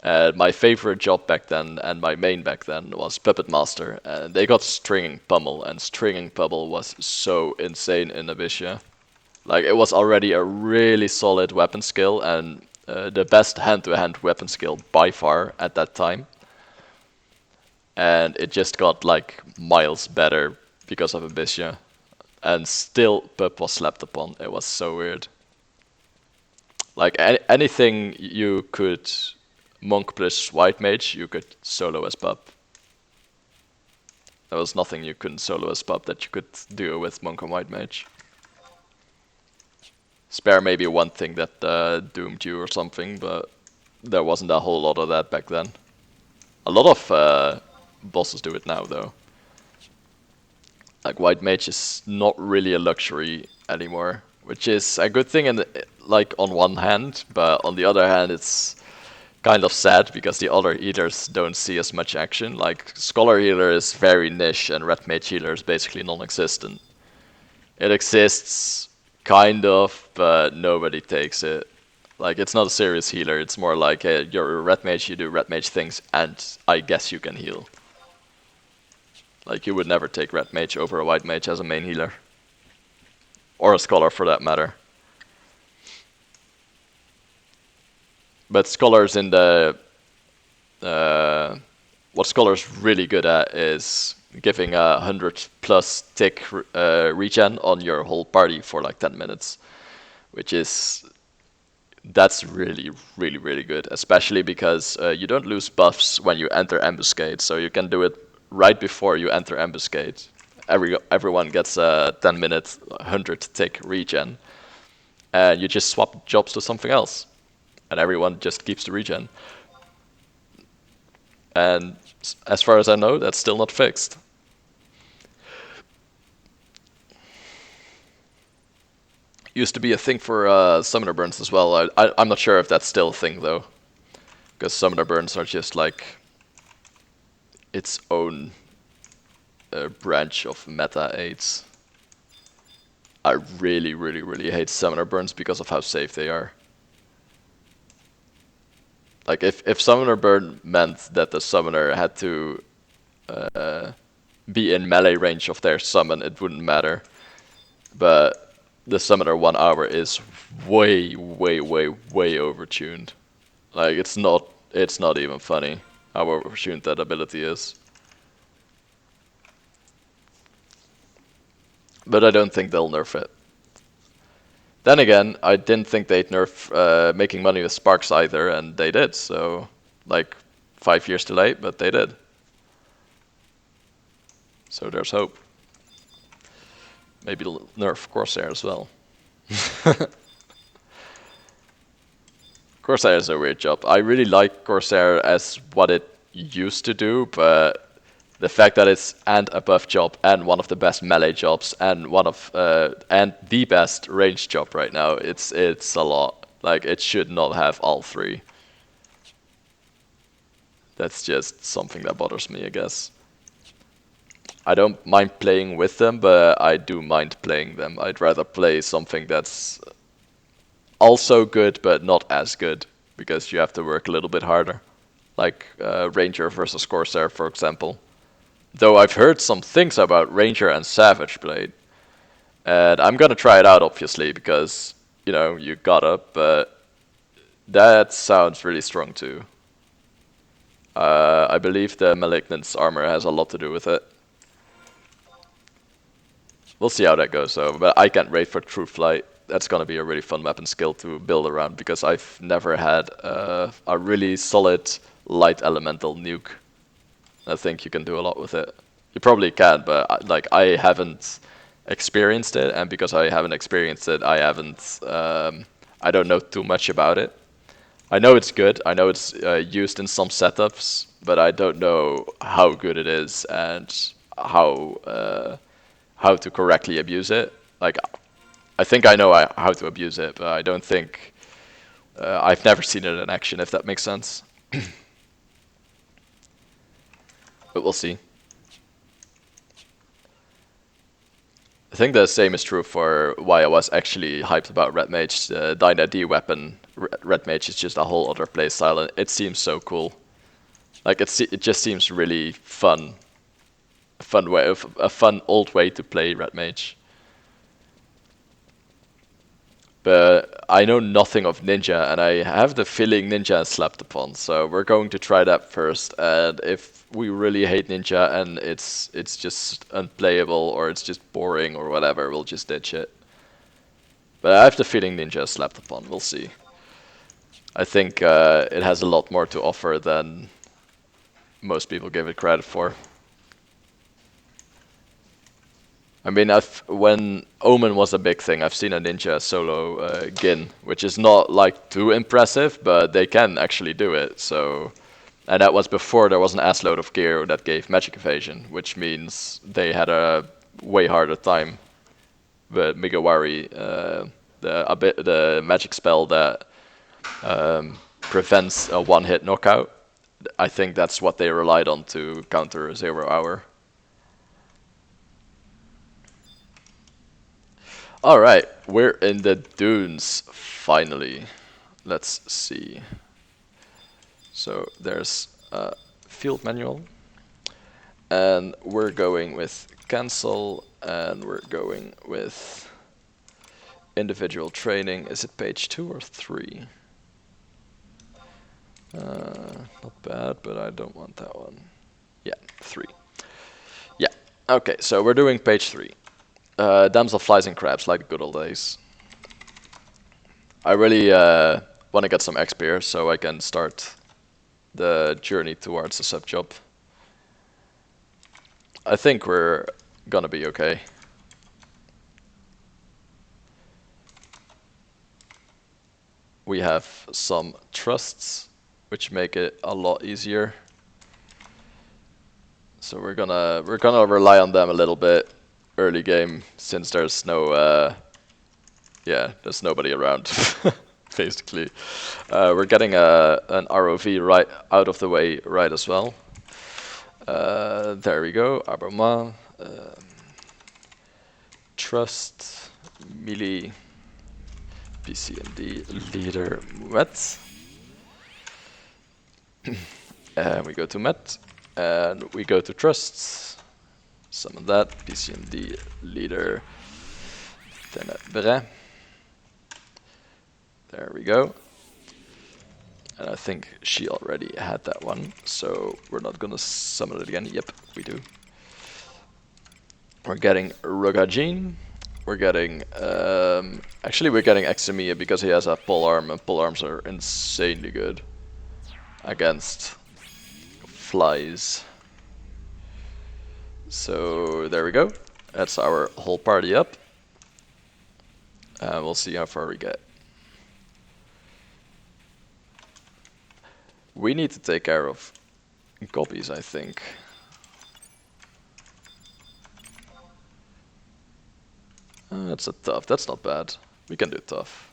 My favorite job back then and my main back then was Puppet Master, and they got Stringing Pummel, and Stringing Pummel was so insane in Abyssia. Like it was already a really solid weapon skill and the best hand-to-hand weapon skill by far at that time. And it just got like miles better because of Abyssia. And still Pup was slept upon. It was so weird. Like anything you could monk plus white mage, you could solo as pub. There was nothing you couldn't solo as pub that you could do with monk and white mage. Spare maybe one thing that doomed you or something, but there wasn't a whole lot of that back then. A lot of bosses do it now though. Like white mage is not really a luxury anymore, which is a good thing in like on one hand, but on the other hand it's kind of sad because the other healers don't see as much action. Like scholar healer is very niche and red mage healer is basically non-existent. It exists kind of, but nobody takes it. Like it's not a serious healer, it's more like hey, you're a red mage, you do red mage things and I guess you can heal. Like you would never take red mage over a white mage as a main healer. Or a scholar for that matter. But scholars in the what scholars really good at is giving 100+ tick regen on your whole party for like 10 minutes, which is that's really good, especially because you don't lose buffs when you enter ambuscade, so you can do it right before you enter ambuscade. Everyone gets a 10-minute 100 tick regen, and you just swap jobs to something else, and everyone just keeps the regen. And as far as I know, that's still not fixed. Used to be a thing for summoner burns as well. I'm not sure if that's still a thing though, because summoner burns are just like its own branch of meta aids. I really hate summoner burns because of how safe they are. Like if summoner burn meant that the summoner had to be in melee range of their summon, it wouldn't matter. But the summoner 1 hour is way overtuned. Like it's not even funny how overtuned that ability is. But I don't think they'll nerf it. Then again, I didn't think they'd nerf making money with sparks either, and they did. So, like 5 years too late, but they did. So there's hope. Maybe nerf Corsair as well. Corsair is a weird job. I really like Corsair as what it used to do, but the fact that it's and a buff job and one of the best melee jobs and one of and the best range job right now, it's a lot. Like it should not have all three. That's just something that bothers me, I guess. I don't mind playing with them, but I do mind playing them. I'd rather play something that's also good but not as good, because you have to work a little bit harder. Like Ranger versus Corsair, for example. Though I've heard some things about Ranger and Savage Blade. And I'm gonna try it out, obviously, because, you know, you gotta, but that sounds really strong too. I believe the Malignant's armor has a lot to do with it. We'll see how that goes, though. But I can't wait for True Flight. That's gonna be a really fun weapon skill to build around, because I've never had a really solid light elemental nuke. I think you can do a lot with it. You probably can, but like I haven't experienced it, and because I haven't experienced it, I haven't. I don't know too much about it. I know it's good. I know it's used in some setups, but I don't know how good it is and how to correctly abuse it. Like, I think I know how to abuse it, but I don't think I've never seen it in action. If that makes sense. But we'll see. I think the same is true for why I was actually hyped about Red Mage. The Dyna D weapon, Red Mage is just a whole other playstyle, and it seems so cool. Like it just seems really fun. A fun old way to play Red Mage. But I know nothing of Ninja, and I have the feeling Ninja is slept upon. So we're going to try that first, and if we really hate Ninja and it's just unplayable or it's just boring or whatever, we'll just ditch it. But I have the feeling Ninja is slept upon. We'll see. I think it has a lot more to offer than most people give it credit for. I mean, when Omen was a big thing, I've seen a ninja solo Gin, which is not like too impressive, but they can actually do it. So, and that was before there was an assload of gear that gave magic evasion, which means they had a way harder time. But Migawari, the magic spell that prevents a one-hit knockout, I think that's what they relied on to counter 0 hour. Alright, we're in the dunes, finally. Let's see. So there's a field manual. And we're going with cancel, and we're going with individual training. Is it page 2 or 3? Not bad, but I don't want that one. Yeah, 3. Yeah, okay, so we're doing page 3. Damsel flies and crabs, like the good old days. I really want to get some XP here so I can start the journey towards the subjob. I think we're gonna be okay. We have some trusts, which make it a lot easier. So we're gonna rely on them a little bit early game, since there's no there's nobody around, basically. We're getting an ROV right out of the way right as well. There we go, Aboma, Trust, Melee, PCND, Leader, Met. And we go to Met, and we go to Trusts. Summon that, PCND, Leader, Dyna. There we go. And I think she already had that one, so we're not gonna summon it again. Yep, we do. We're getting Rogajin. We're getting actually we're getting Exemia because he has a polearm, and polearms are insanely good against flies. So there we go. That's our whole party up. We'll see how far we get. We need to take care of copies, I think. That's a tough. That's not bad. We can do tough.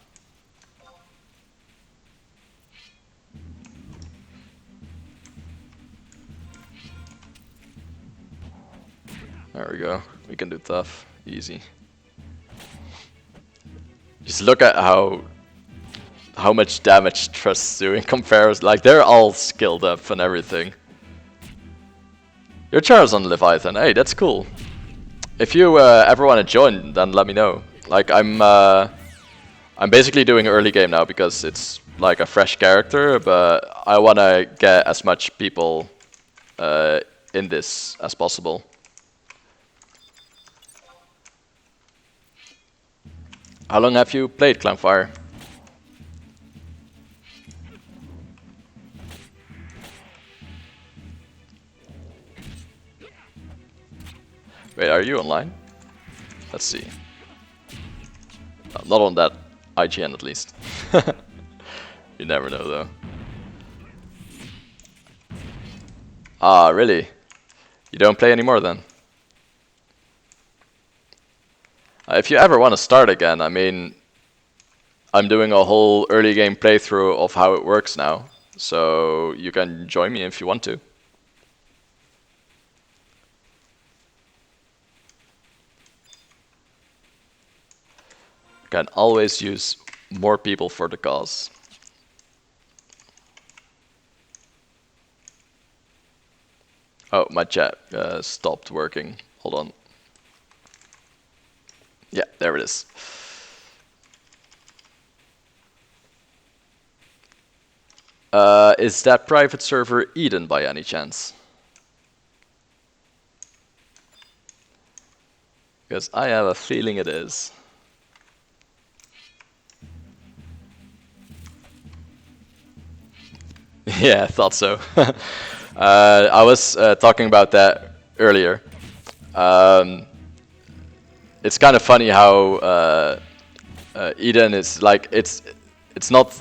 There we go. We can do tough. Easy. Just look at how much damage Trust's do in comparison. Like, they're all skilled up and everything. Your char's on Leviathan. Hey, that's cool. If you ever want to join, then let me know. Like, I'm basically doing early game now because it's like a fresh character, but I want to get as much people in this as possible. How long have you played Clanfire? Wait, are you online? Let's see. Not on that IGN at least. You never know though. Ah, really? You don't play anymore then? If you ever want to start again, I mean, I'm doing a whole early game playthrough of how it works now, so you can join me if you want to. Can always use more people for the cause. Oh, my chat stopped working. Hold on. Yeah, there it is. Is that private server Eden by any chance? Because I have a feeling it is. Yeah, I thought so. I was talking about that earlier. Um, it's kind of funny how Eden is like it's not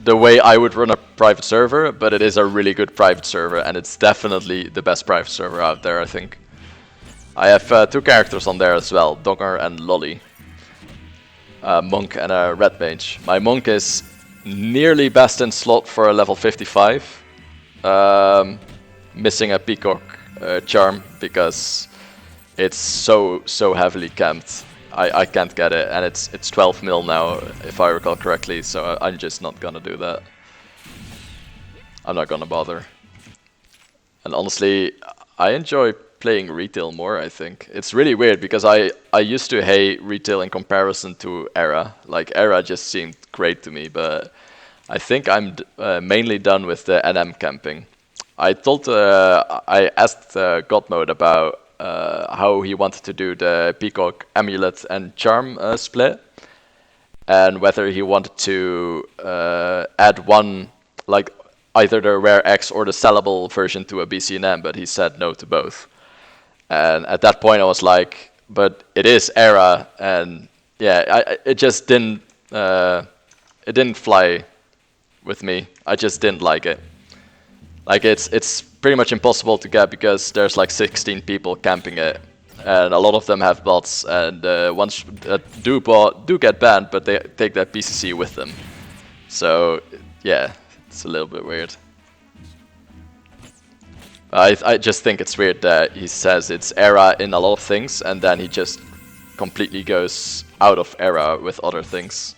the way I would run a private server, but it is a really good private server, and it's definitely the best private server out there, I think. I have 2 characters on there as well, Dogger and Lolly. A monk and a red mage. My monk is nearly best in slot for a level 55. Missing a peacock charm because it's so heavily camped. I can't get it, and it's 12 mil now, if I recall correctly, so I'm just not gonna do that. I'm not gonna bother. And honestly, I enjoy playing retail more, I think. It's really weird, because I used to hate retail in comparison to Era. Like, Era just seemed great to me, but I think I'm mainly done with the NM camping. I asked God Mode about how he wanted to do the Peacock Amulet and Charm split, and whether he wanted to add one, like either the Rare X or the sellable version to a BCNM, but he said no to both. And at that point I was like, but it is Era, and yeah, it just didn't fly with me. I just didn't like it. Like, it's pretty much impossible to get because there's like 16 people camping it, and a lot of them have bots, and ones that do get banned, but they take that PCC with them. So yeah, it's a little bit weird. I just think it's weird that he says it's Era in a lot of things, and then he just completely goes out of Era with other things.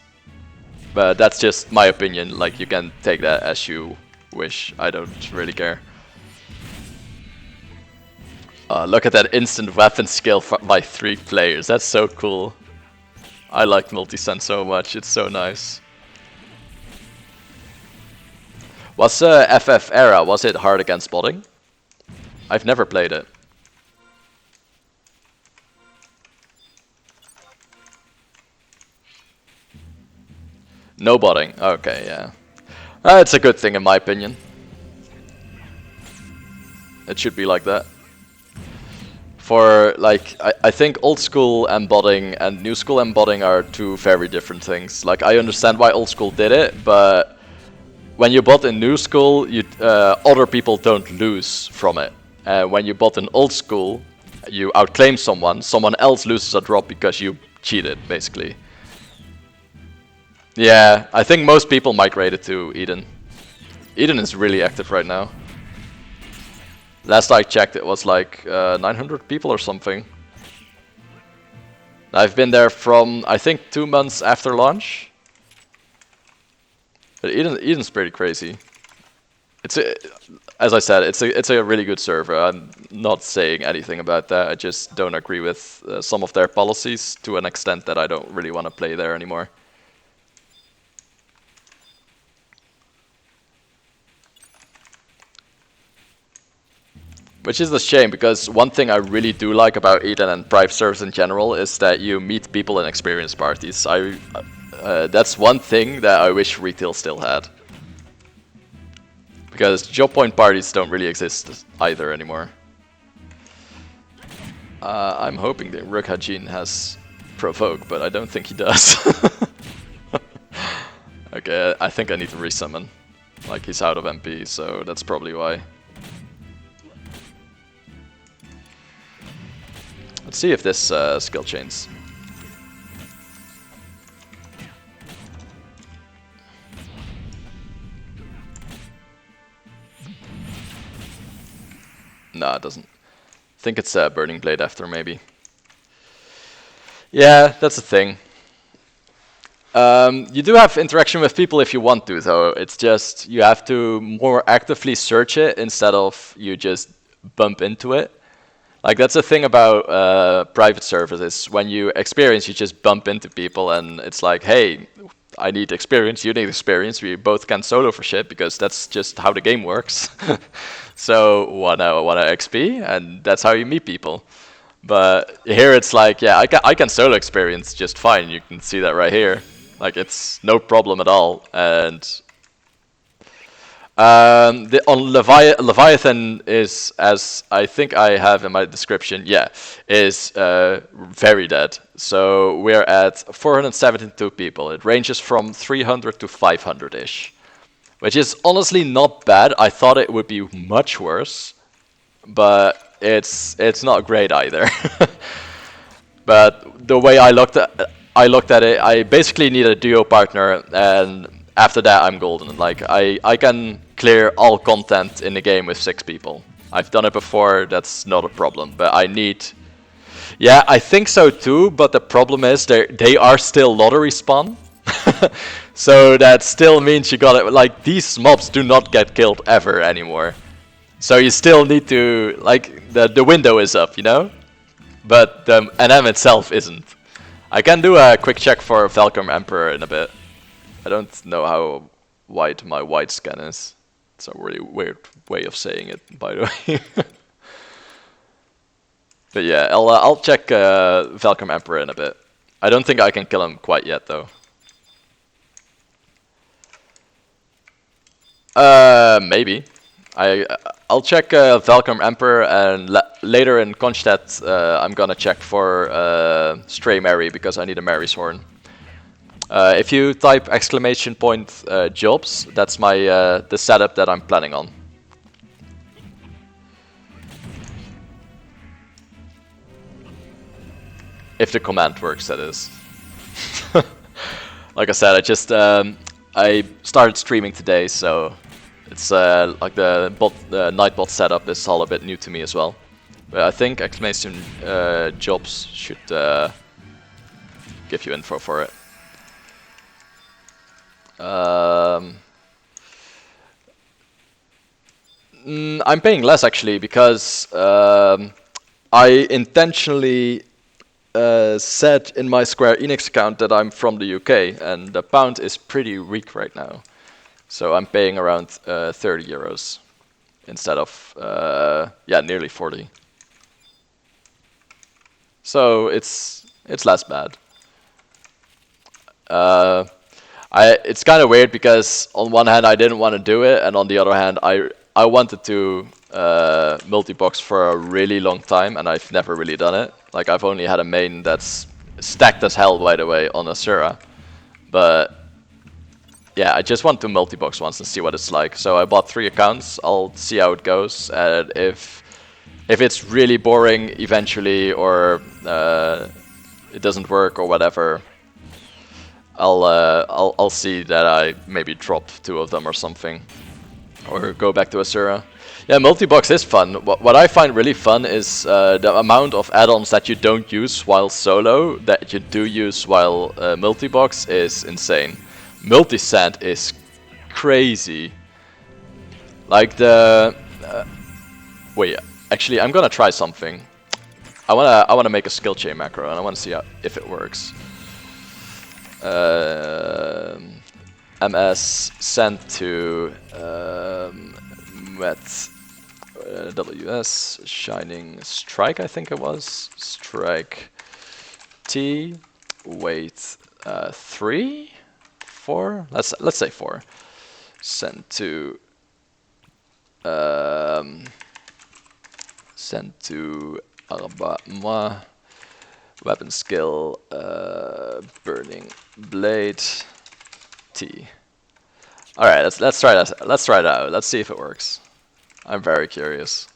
But that's just my opinion. Like, you can take that as you wish. I don't really care. Look at that instant weapon skill by 3 players. That's so cool. I like Multisense so much. It's so nice. Was FF Era, was it hard against botting? I've never played it. No botting. Okay, yeah. It's a good thing in my opinion. It should be like that. For, like, I think old school embotting and new school embotting are 2 very different things. Like, I understand why old school did it, but when you bot in new school, other people don't lose from it. When you bot in old school, you outclaim someone else loses a drop because you cheated, basically. Yeah, I think most people migrated to Eden. Eden is really active right now. Last I checked, it was like 900 people or something. I've been there from, I think, 2 months after launch. But Eden's pretty crazy. As I said, it's a really good server. I'm not saying anything about that. I just don't agree with some of their policies to an extent that I don't really want to play there anymore. Which is a shame, because one thing I really do like about Eden and private servers in general is that you meet people in experience parties. That's one thing that I wish retail still had. Because job point parties don't really exist either anymore. I'm hoping that Rook Hajin has provoke, but I don't think he does. Okay, I think I need to resummon. Like, he's out of MP, so that's probably why. Let's see if this skill chains. No, it doesn't. I think it's a Burning Blade after, maybe. Yeah, that's the thing. You do have interaction with people if you want to, though. It's just you have to more actively search it instead of you just bump into it. Like, that's the thing about private servers, is when you experience, you just bump into people and it's like, hey, I need experience, you need experience, we both can solo for shit, because that's just how the game works. So, wanna XP, and that's how you meet people. But here it's like, yeah, I can solo experience just fine, you can see that right here. Like, it's no problem at all, and On Leviathan is, as I think I have in my description, yeah, is very dead. So we're at 472 people. It ranges from 300 to 500-ish, which is honestly not bad. I thought it would be much worse, but it's not great either. But the way I looked at it, I basically need a duo partner, and after that I'm golden. Like I can clear all content in the game with 6 people. I've done it before, that's not a problem. But I need, yeah, I think so too. But the problem is they are still lottery spawn, so that still means you got it. Like these mobs do not get killed ever anymore, so you still need to, like, the window is up, you know. But the NM itself isn't. I can do a quick check for Valkyrie Emperor in a bit. I don't know how wide my wide scan is. It's a really weird way of saying it, by the way. But yeah, I'll check Valkyrie Emperor in a bit. I don't think I can kill him quite yet, though. Maybe. I'll check Valkyrie Emperor, and later in Kronstadt I'm gonna check for Stray Mary, because I need a Mary's Horn. If you type exclamation point jobs, that's my the setup that I'm planning on. If the command works, that is. Like I said, I started streaming today, so it's like the Nightbot setup is all a bit new to me as well. But I think exclamation jobs should give you info for it. I'm paying less actually, because I intentionally said in my Square Enix account that I'm from the UK, and the pound is pretty weak right now. So I'm paying around 30 euros instead of, yeah, nearly 40. So it's less bad. It's kind of weird, because on one hand I didn't want to do it, and on the other hand I wanted to multibox for a really long time, and I've never really done it. Like, I've only had a main that's stacked as hell, by the way, on Asura. But yeah, I just want to multibox once and see what it's like. So I bought 3 accounts. I'll see how it goes, and if it's really boring eventually, or it doesn't work or whatever, I'll see that I maybe drop 2 of them or something, or go back to Asura. Yeah, multibox is fun. What I find really fun is the amount of add-ons that you don't use while solo that you do use while multibox is insane. Multisand is crazy. Like the wait, actually, I'm gonna try something. I wanna make a skill chain macro, and I wanna see if it works. MS send to met WS shining strike, I think it was strike T weight 3 4, let's say 4, send to Arba moi weapon skill burning blade T. All right, let's try that. Let's try it out. Let's see if it works. I'm very curious.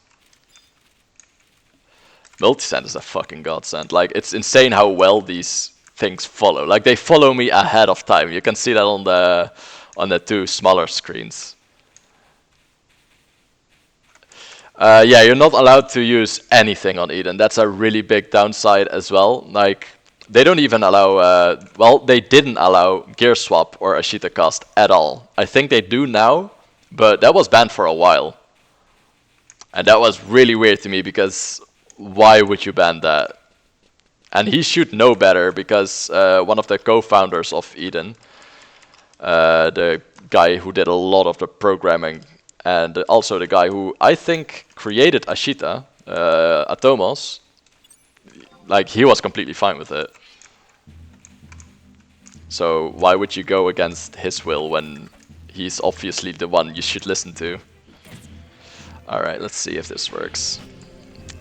Multisend is a fucking godsend. Like, it's insane how well these things follow. Like, they follow me ahead of time. You can see that on the 2 smaller screens. Yeah, you're not allowed to use anything on Eden. That's a really big downside as well. Like, they don't even allow, well, they didn't allow gear swap or Ashita cast at all. I think they do now, but that was banned for a while. And that was really weird to me, because why would you ban that? And he should know better, because one of the co-founders of Eden, the guy who did a lot of the programming, and also the guy who I think created Ashita, Atomos, like, he was completely fine with it. So why would you go against his will when he's obviously the one you should listen to. Alright, let's see if this works.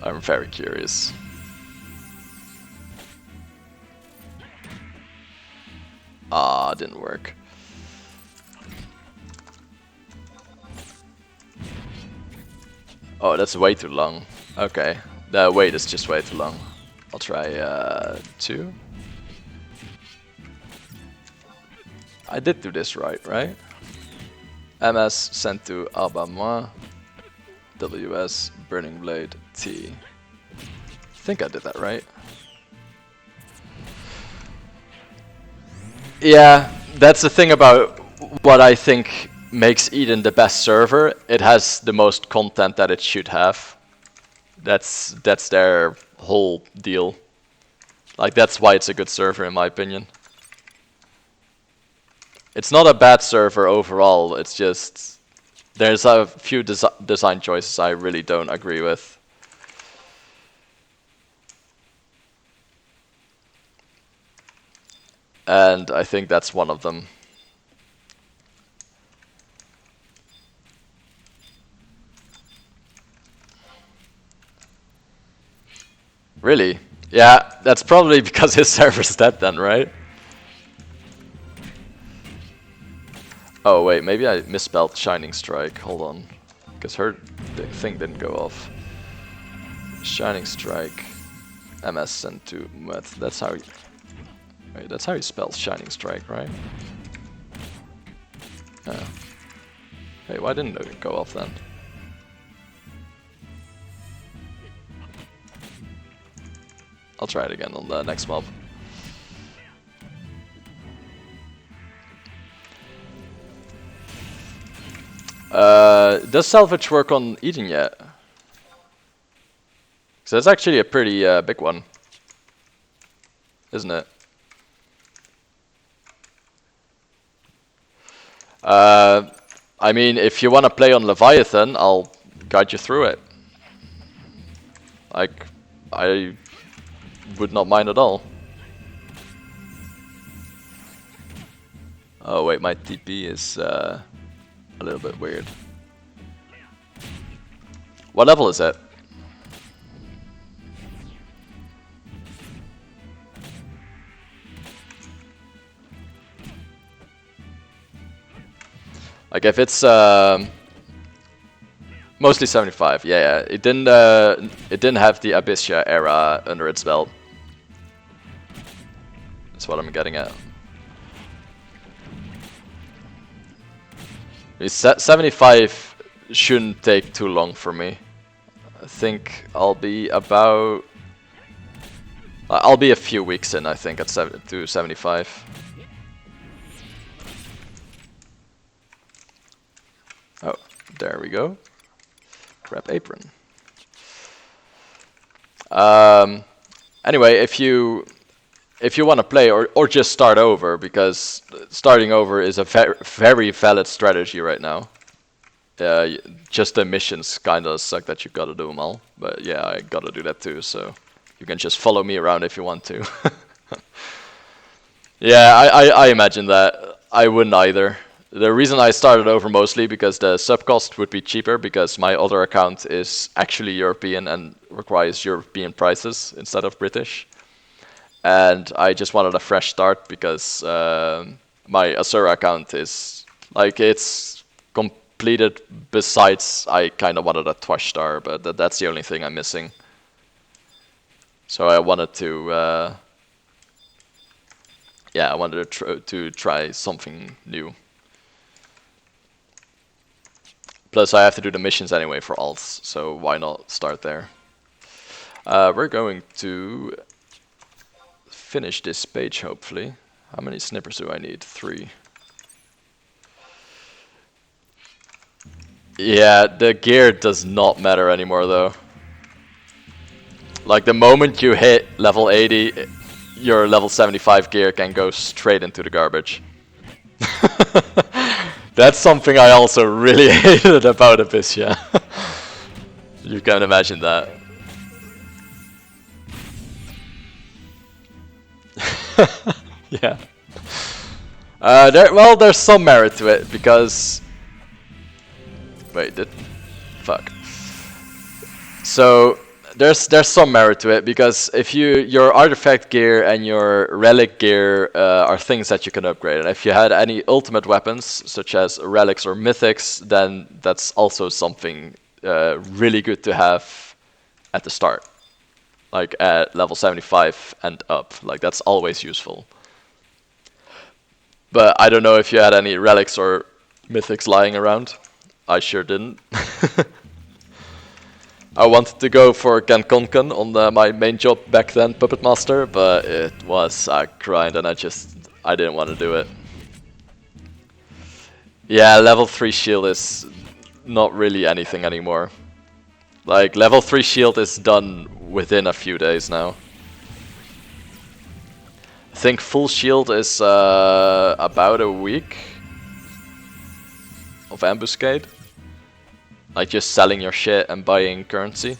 I'm very curious. Ah, didn't work. Oh, that's way too long. Okay, the wait is just way too long. I'll try 2. I did do this right? MS sent to Alabama. WS Burning Blade T. I think I did that right. Yeah, that's the thing about what I think makes Eden the best server. It has the most content that it should have. That's their whole deal. Like, that's why it's a good server in my opinion. It's not a bad server overall, it's just there's a few design choices I really don't agree with. And I think that's one of them. Really? Yeah, that's probably because his server's dead then, right? Oh wait, maybe I misspelled Shining Strike. Hold on, because her thing didn't go off. Shining Strike, MS sent to Mutt. That's how. Wait, that's how you spell Shining Strike, right? Yeah. Wait, why didn't it go off then? I'll try it again on the next mob. Does salvage work on Eden yet? So that's actually a pretty big one, isn't it? I mean, if you want to play on Leviathan, I'll guide you through it. Like, I would not mind at all. Oh wait, my TP is a little bit weird. What level is it? Like if it's mostly 75, yeah. It didn't have the Abyssia era under its belt. That's what I'm getting at. 75 shouldn't take too long for me. I think I'll be about. I'll be a few weeks in, I think, at 75. Oh, there we go. Grab apron. Anyway, if you want to play or just start over, because starting over is a very valid strategy right now. Just the missions kind of suck that you gotta do them all, but yeah, I gotta do that too. So you can just follow me around if you want to. Yeah, I imagine that. I wouldn't either. The reason I started over mostly because the sub cost would be cheaper, because my other account is actually European and requires European prices instead of British. And I just wanted a fresh start because my Asura account is like, it's completed. Besides, I kind of wanted a Twash star, but that's the only thing I'm missing. So I wanted to, yeah, I wanted to try something new. Plus, I have to do the missions anyway for alts, so why not start there? We're going to finish this page, hopefully. How many snippers do I need? 3. Yeah, the gear does not matter anymore, though. Like, the moment you hit level 80, your level 75 gear can go straight into the garbage. That's something I also really hated about Abyssia. You can imagine that. Yeah. There's some merit to it because. Wait, fuck. So there's some merit to it because if your artifact gear and your relic gear are things that you can upgrade, and if you had any ultimate weapons such as relics or mythics, then that's also something really good to have at the start, like at level 75 and up. Like that's always useful. But I don't know if you had any relics or mythics lying around. I sure didn't. I wanted to go for Gankonkan on my main job back then, Puppet Master, but it was a grind and I didn't want to do it. Yeah, level 3 shield is not really anything anymore. Like, level 3 shield is done within a few days now. I think full shield is about a week of ambuscade. Like just selling your shit and buying currency.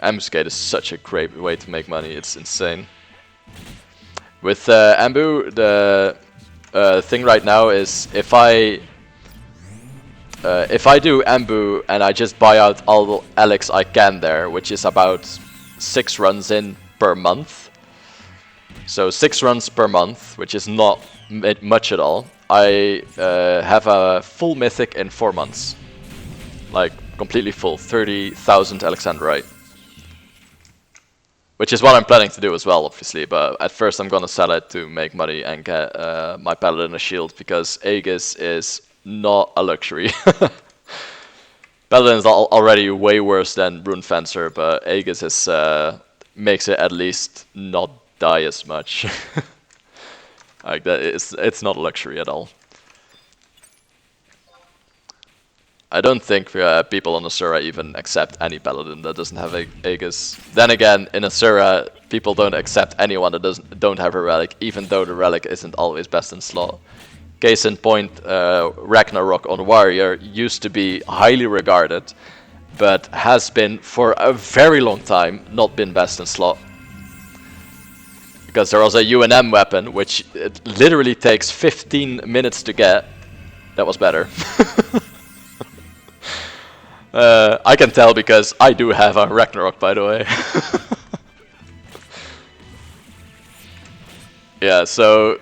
Ambuscade is such a great way to make money, it's insane. With Ambu, the thing right now is if I do Ambu and I just buy out all the Alex I can there, which is about 6 runs in per month. So 6 runs per month, which is not much at all. I have a full mythic in 4 months. Like, completely full, 30,000 Alexandrite. Which is what I'm planning to do as well, obviously, but at first I'm gonna sell it to make money and get my Paladin a shield, because Aegis is not a luxury. Paladin is already way worse than Rune Fencer, but Aegis is, makes it at least not die as much. Like, it's not a luxury at all. I don't think people on Asura even accept any paladin that doesn't have Aegis. Then again, in Asura, people don't accept anyone that don't have a relic, even though the relic isn't always best in slot. Case in point, Ragnarok on Warrior used to be highly regarded, but has been for a very long time not been best in slot. Because there was a UNM weapon, which it literally takes 15 minutes to get, that was better. I can tell because I do have a Ragnarok, by the way. Yeah, so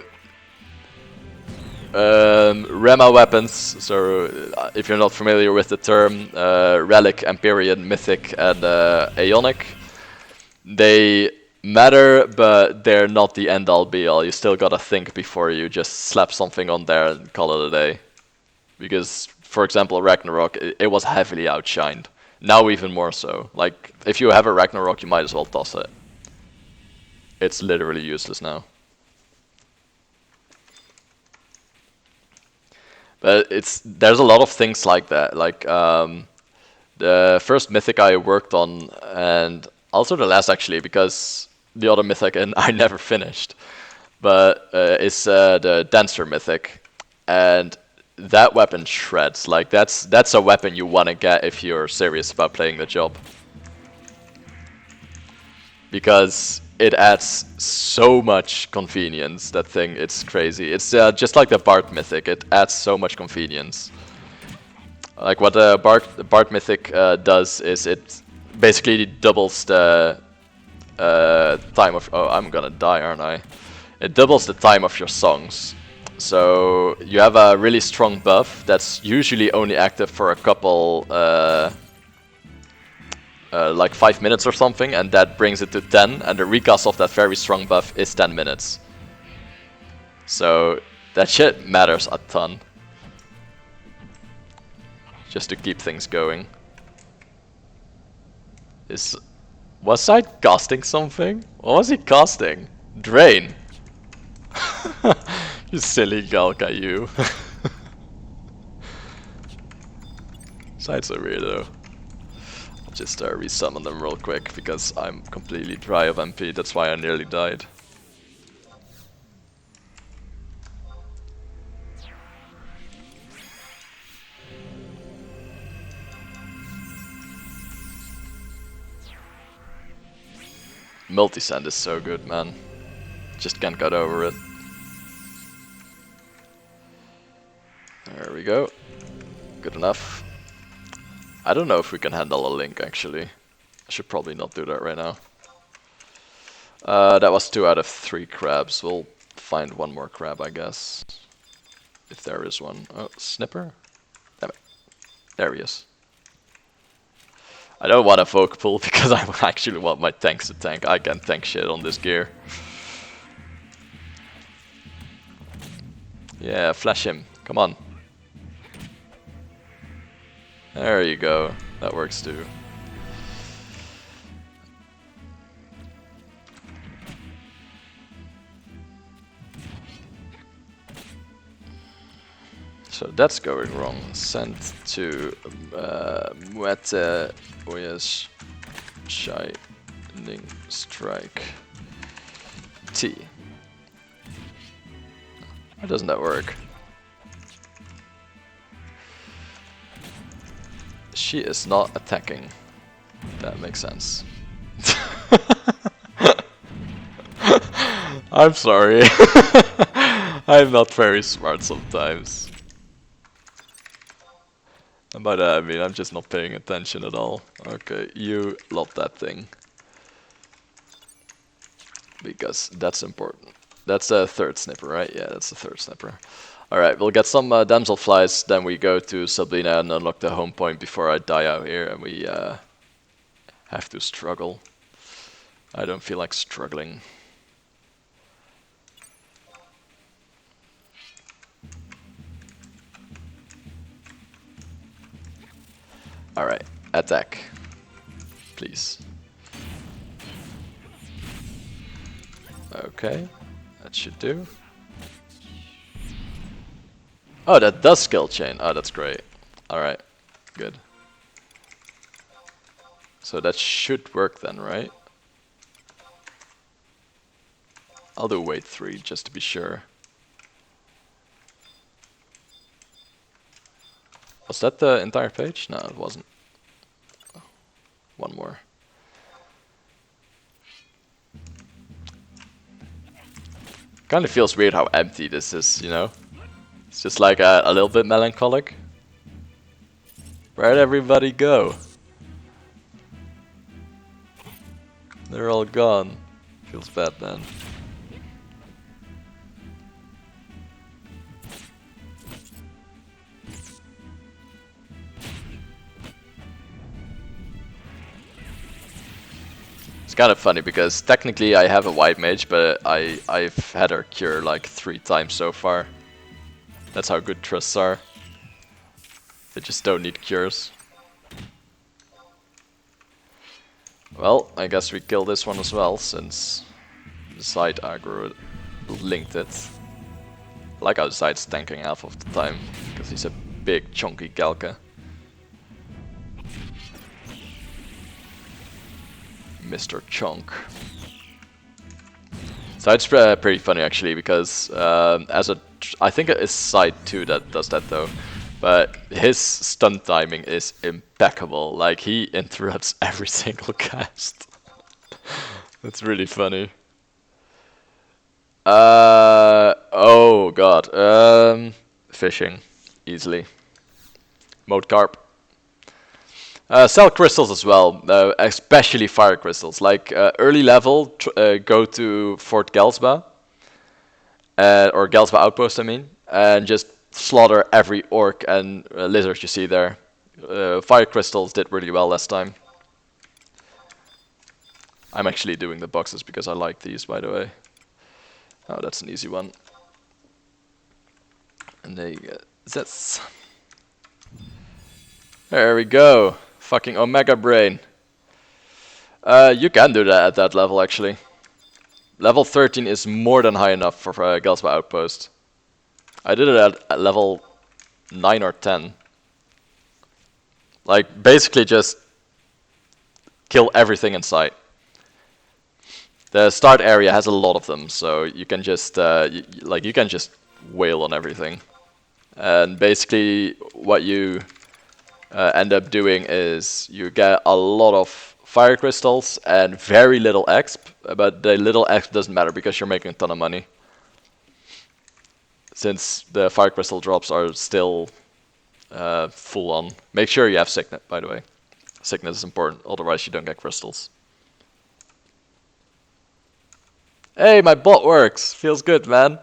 Rema weapons, so if you're not familiar with the term, Relic, Empyrean, Mythic and Aeonic, they matter, but they're not the end-all be-all. You still gotta think before you just slap something on there and call it a day. Because, for example, Ragnarok, it was heavily outshined. Now even more so. Like, if you have a Ragnarok, you might as well toss it. It's literally useless now. But there's a lot of things like that. Like, the first Mythic I worked on, and also the last actually, because the other Mythic and I never finished, but it's the Dancer Mythic. And that weapon shreds. Like that's a weapon you want to get if you're serious about playing the job, because it adds so much convenience. That thing, it's crazy. It's just like the Bard Mythic. It adds so much convenience. Like what the Bard Mythic does is it basically doubles the time of. Oh, I'm gonna die, aren't I? It doubles the time of your songs. So you have a really strong buff that's usually only active for a couple, like 5 minutes or something, and that brings it to 10, and the recast of that very strong buff is 10 minutes. So that shit matters a ton. Just to keep things going. Was I casting something? What was he casting? Drain! You silly Galka, you. Sides are weird though. I'll just resummon them real quick because I'm completely dry of MP, that's why I nearly died. Multisend is so good, man. Just can't get over it. There we go. Good enough. I don't know if we can handle a link actually. I should probably not do that right now. That was 2 out of 3 crabs. We'll find one more crab, I guess. If there is one. Oh, snipper? Damn it. There he is. I don't want a folk pool because I actually want my tanks to tank. I can't tank shit on this gear. Yeah, flash him. Come on. There you go. That works too. So that's going wrong. Send to Muete Oyes Shining Strike T. Why doesn't that work? She is not attacking. That makes sense. I'm sorry. I'm not very smart sometimes. And by that I mean I'm just not paying attention at all. Okay, you lot that thing. Because that's important. That's a 3rd snipper, right? Yeah, that's the 3rd snipper. Alright, we'll get some damselflies, then we go to Sabrina and unlock the home point before I die out here and we have to struggle. I don't feel like struggling. Alright, attack. Please. Okay, that should do. Oh, that does skill chain. Oh, that's great. Alright, good. So that should work then, right? I'll do weight 3 just to be sure. Was that the entire page? No, it wasn't. Oh, one more. Kind of feels weird how empty this is, you know? It's just like a little bit melancholic. Where'd everybody go? They're all gone. Feels bad, man. It's kind of funny because technically I have a white mage, but I've had her cure like 3 times so far. That's how good trusts are. They just don't need cures. Well, I guess we kill this one as well, since the side aggro linked it. I like how the side's tanking half of the time, because he's a big chunky Galka. Mr. Chunk. Side's pretty funny actually, because I think it is side 2 that does that though. But his stun timing is impeccable. Like, he interrupts every single cast. That's really funny. Oh god. Fishing. Easily. Mode carp. Sell crystals as well, especially fire crystals. Like, early level, go to Fort Gelsba. Or Gelsba Outpost, I mean. And just slaughter every orc and lizard you see there. Fire crystals did really well last time. I'm actually doing the boxes because I like these, by the way. Oh, that's an easy one. And there you go. That's... There we go. Fucking Omega Brain. You can do that at that level, actually. Level 13 is more than high enough for Gelsba Outpost. I did it at level 9 or 10. Like, basically just kill everything in sight. The start area has a lot of them, so you can just you can just wail on everything. And basically what you end up doing is you get a lot of fire crystals and very little exp, but the little exp doesn't matter because you're making a ton of money. since the fire crystal drops are still full on. Make sure you have Signet, by the way. Signet is important, otherwise you don't get crystals. Hey, my bot works! Feels good, man.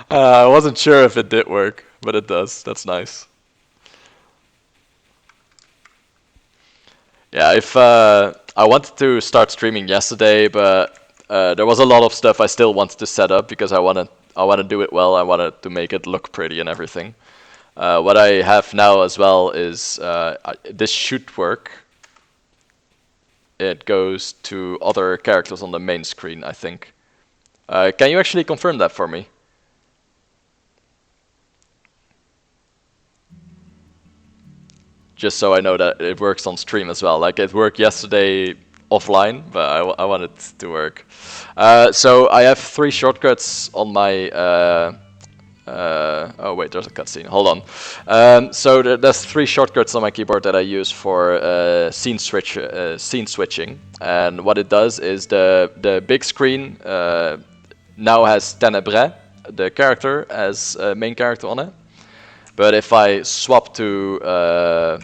I wasn't sure if it did work, but it does. That's nice. Yeah, if I wanted to start streaming yesterday, but there was a lot of stuff I still wanted to set up because I want to do it well. I wanted to make it look pretty and everything. What I have now as well is this should work. It goes to other characters on the main screen, I think. Can you actually confirm that for me? Just so I know that it works on stream as well. Like it worked yesterday offline, but I want it to work. So I have 3 shortcuts on my. Oh wait, there's a cutscene. Hold on. So there's 3 shortcuts on my keyboard that I use for scene switching. And what it does is the big screen now has Ténèbres, the character, as main character on it. But if I swap to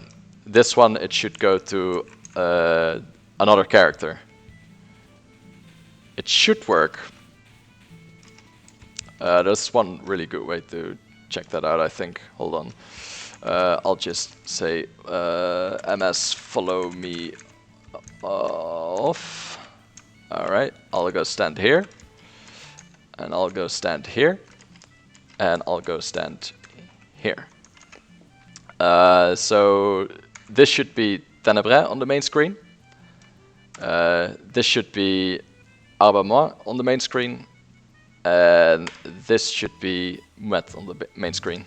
this one, it should go to another character. It should work. There's one really good way to check that out, I think. Hold on. I'll just say MS follow me off. Alright, I'll go stand here. And I'll go stand here. And I'll go stand here. So this should be Ténèbres on the main screen. This should be Arbamoi on the main screen. And this should be Muet on the main screen.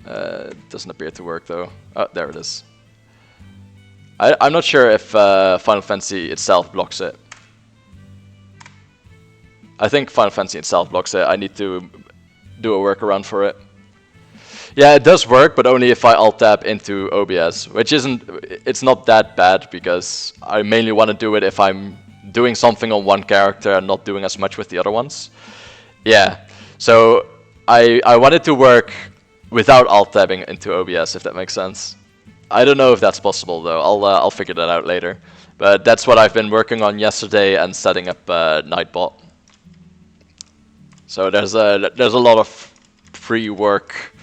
Doesn't appear to work though. Oh, there it is. I'm not sure if Final Fantasy itself blocks it. I think Final Fantasy itself blocks it. I need to do a workaround for it. Yeah, it does work, but only if I alt-tab into OBS, which it's not that bad because I mainly want to do it if I'm doing something on one character and not doing as much with the other ones. Yeah, so I want it to work without alt-tabbing into OBS, if that makes sense. I don't know if that's possible though. I'll figure that out later. But that's what I've been working on yesterday and setting up Nightbot. So there's a lot of free work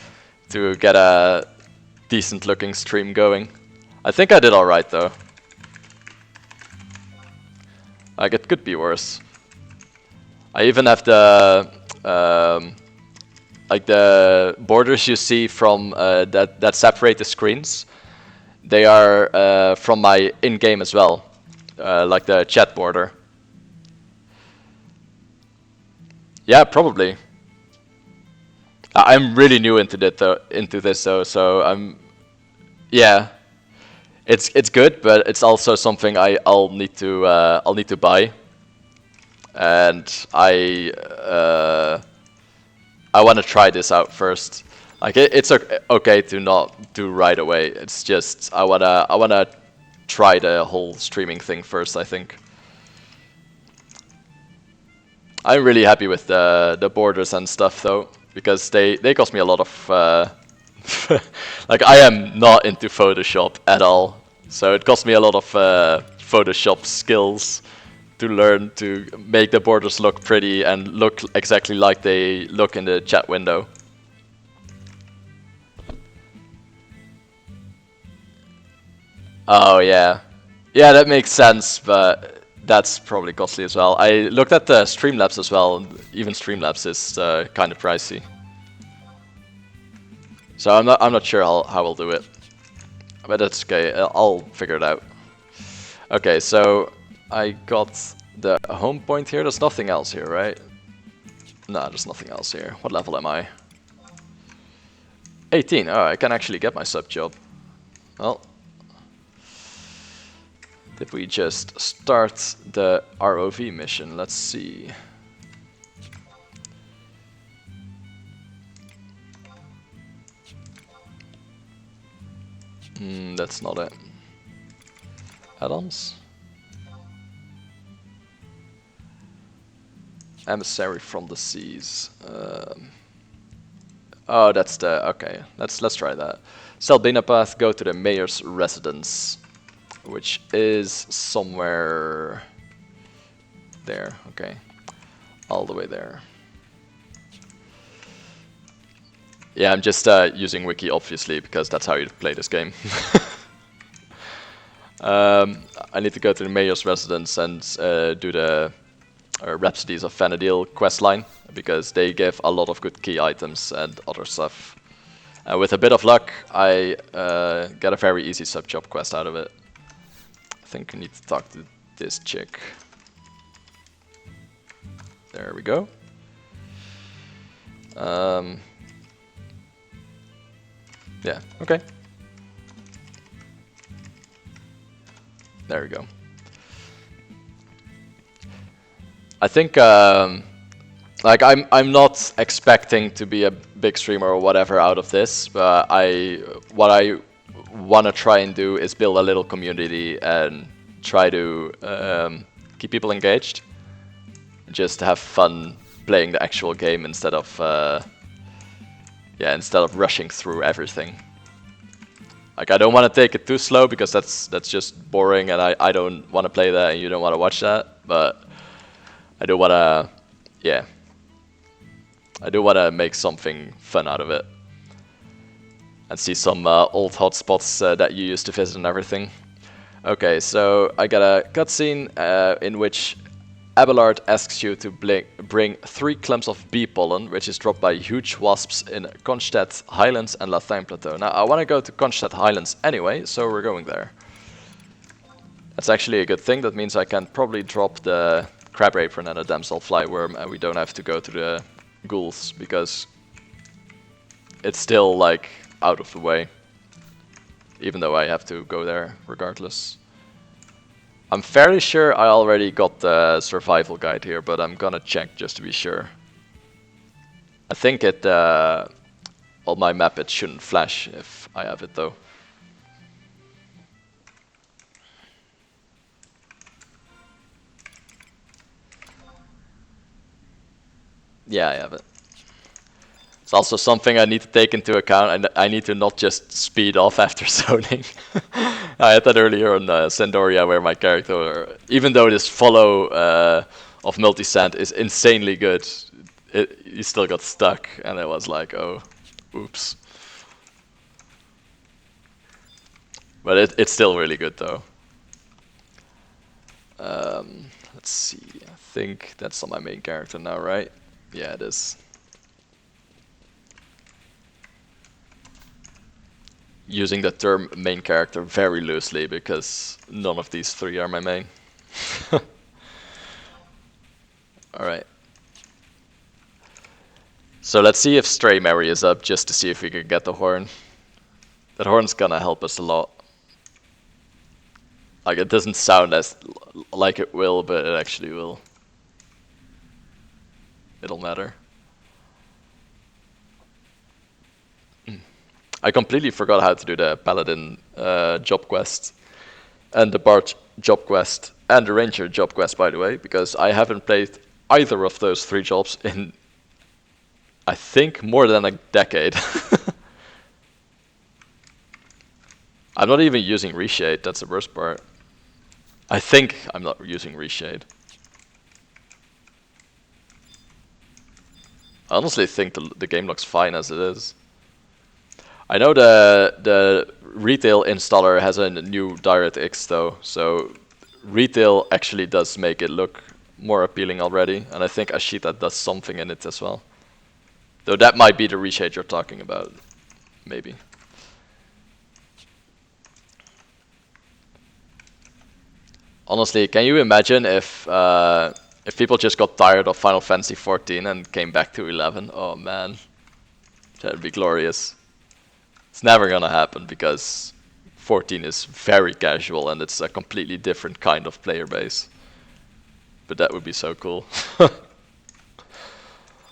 to get a decent looking stream going. I think I did alright though. Like it could be worse. I even have the like the borders you see from that separate the screens. They are from my in-game as well, like the chat border. Yeah, probably. I'm really new into this though, so yeah. It's good, but it's also something I'll need to buy, and I want to try this out first. Like it's okay to not do right away. It's just I wanna try the whole streaming thing first, I think. I'm really happy with the borders and stuff though, because they cost me a lot of like I am not into Photoshop at all, so it cost me a lot of Photoshop skills to learn to make the borders look pretty and look exactly like they look in the chat window. Oh yeah, yeah, that makes sense, but that's probably costly as well. I looked at the Streamlabs as well, and even Streamlabs is kind of pricey. So I'm not sure how I'll do it, but that's okay. I'll figure it out. Okay, so I got the home point here. There's nothing else here, right? No, there's nothing else here. What level am I? 18. Oh, I can actually get my subjob. Well, did we just start the ROV mission? Let's see. That's not it. Add-ons? Emissary from the seas. Oh, that's the okay. Let's try that. Sell Dyna path. Go to the mayor's residence, which is somewhere there. Okay, all the way there. Yeah, I'm just using wiki obviously because that's how you play this game. I need to go to the mayor's residence and do the Rhapsodies of Vanadil questline because they give a lot of good key items and other stuff. With a bit of luck, I get a very easy subjob quest out of it. I think I need to talk to this chick. There we go. Yeah, okay. There we go. I think like I'm not expecting to be a big streamer or whatever out of this, but what I want to try and do is build a little community and try to keep people engaged. Just have fun playing the actual game instead of rushing through everything. Like I don't want to take it too slow because that's just boring, and I don't want to play that, and you don't want to watch that. But I do want to, yeah, I do want to make something fun out of it and see some old hotspots that you used to visit and everything. Okay, so I got a cutscene in which Abelard asks you to bring 3 clumps of bee pollen, which is dropped by huge wasps in Kronstadt Highlands and Leviathan Plateau. Now, I want to go to Kronstadt Highlands anyway, so we're going there. That's actually a good thing. That means I can probably drop the crab apron and a damsel flyworm, and we don't have to go to the ghouls, because it's still, like, out of the way. Even though I have to go there regardless. I'm fairly sure I already got the survival guide here, but I'm gonna check just to be sure. I think it, on my map it shouldn't flash if I have it though. Yeah, I have it. It's also something I need to take into account, and I need to not just speed off after zoning. I had that earlier on Sandoria, where my character, even though this follow of Multisand is insanely good, he still got stuck, and it was like, oh, oops. But it's still really good though. Let's see, I think that's on my main character now, right? Yeah, it is. Using the term main character very loosely because none of these 3 are my main. Alright. So let's see if Stray Mary is up just to see if we can get the horn. That horn's gonna help us a lot. Like it doesn't sound as like it will, but it actually will. It'll matter. I completely forgot how to do the Paladin job quest, and the Bard job quest, and the Ranger job quest, by the way, because I haven't played either of those 3 jobs in, I think, more than a decade. I'm not even using Reshade, that's the worst part. I think I'm not using Reshade. I honestly think the game looks fine as it is. I know the retail installer has a new DirectX though, so retail actually does make it look more appealing already, and I think Ashita does something in it as well. Though that might be the reshade you're talking about, maybe. Honestly, can you imagine if people just got tired of Final Fantasy 14 and came back to 11? Oh man, that'd be glorious. It's never gonna happen because 14 is very casual and it's a completely different kind of player base. But that would be so cool.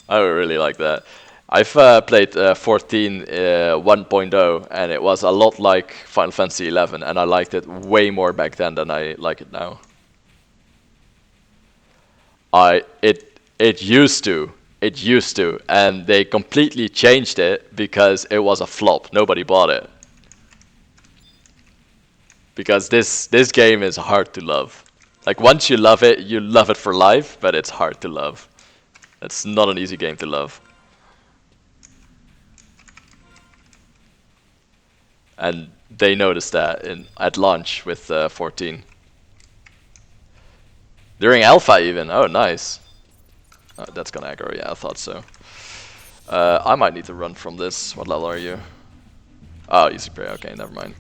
I would really like that. I've played 14 1.0 and it was a lot like Final Fantasy 11, and I liked it way more back then than I like it now. It used to. It used to. And they completely changed it because it was a flop. Nobody bought it. Because this game is hard to love. Like, once you love it for life, but it's hard to love. It's not an easy game to love. And they noticed that at launch with 14. During alpha even. Oh, nice. Oh, that's gonna aggro. Yeah, I thought so. I might need to run from this. What level are you? Oh, easy prey. Okay, never mind.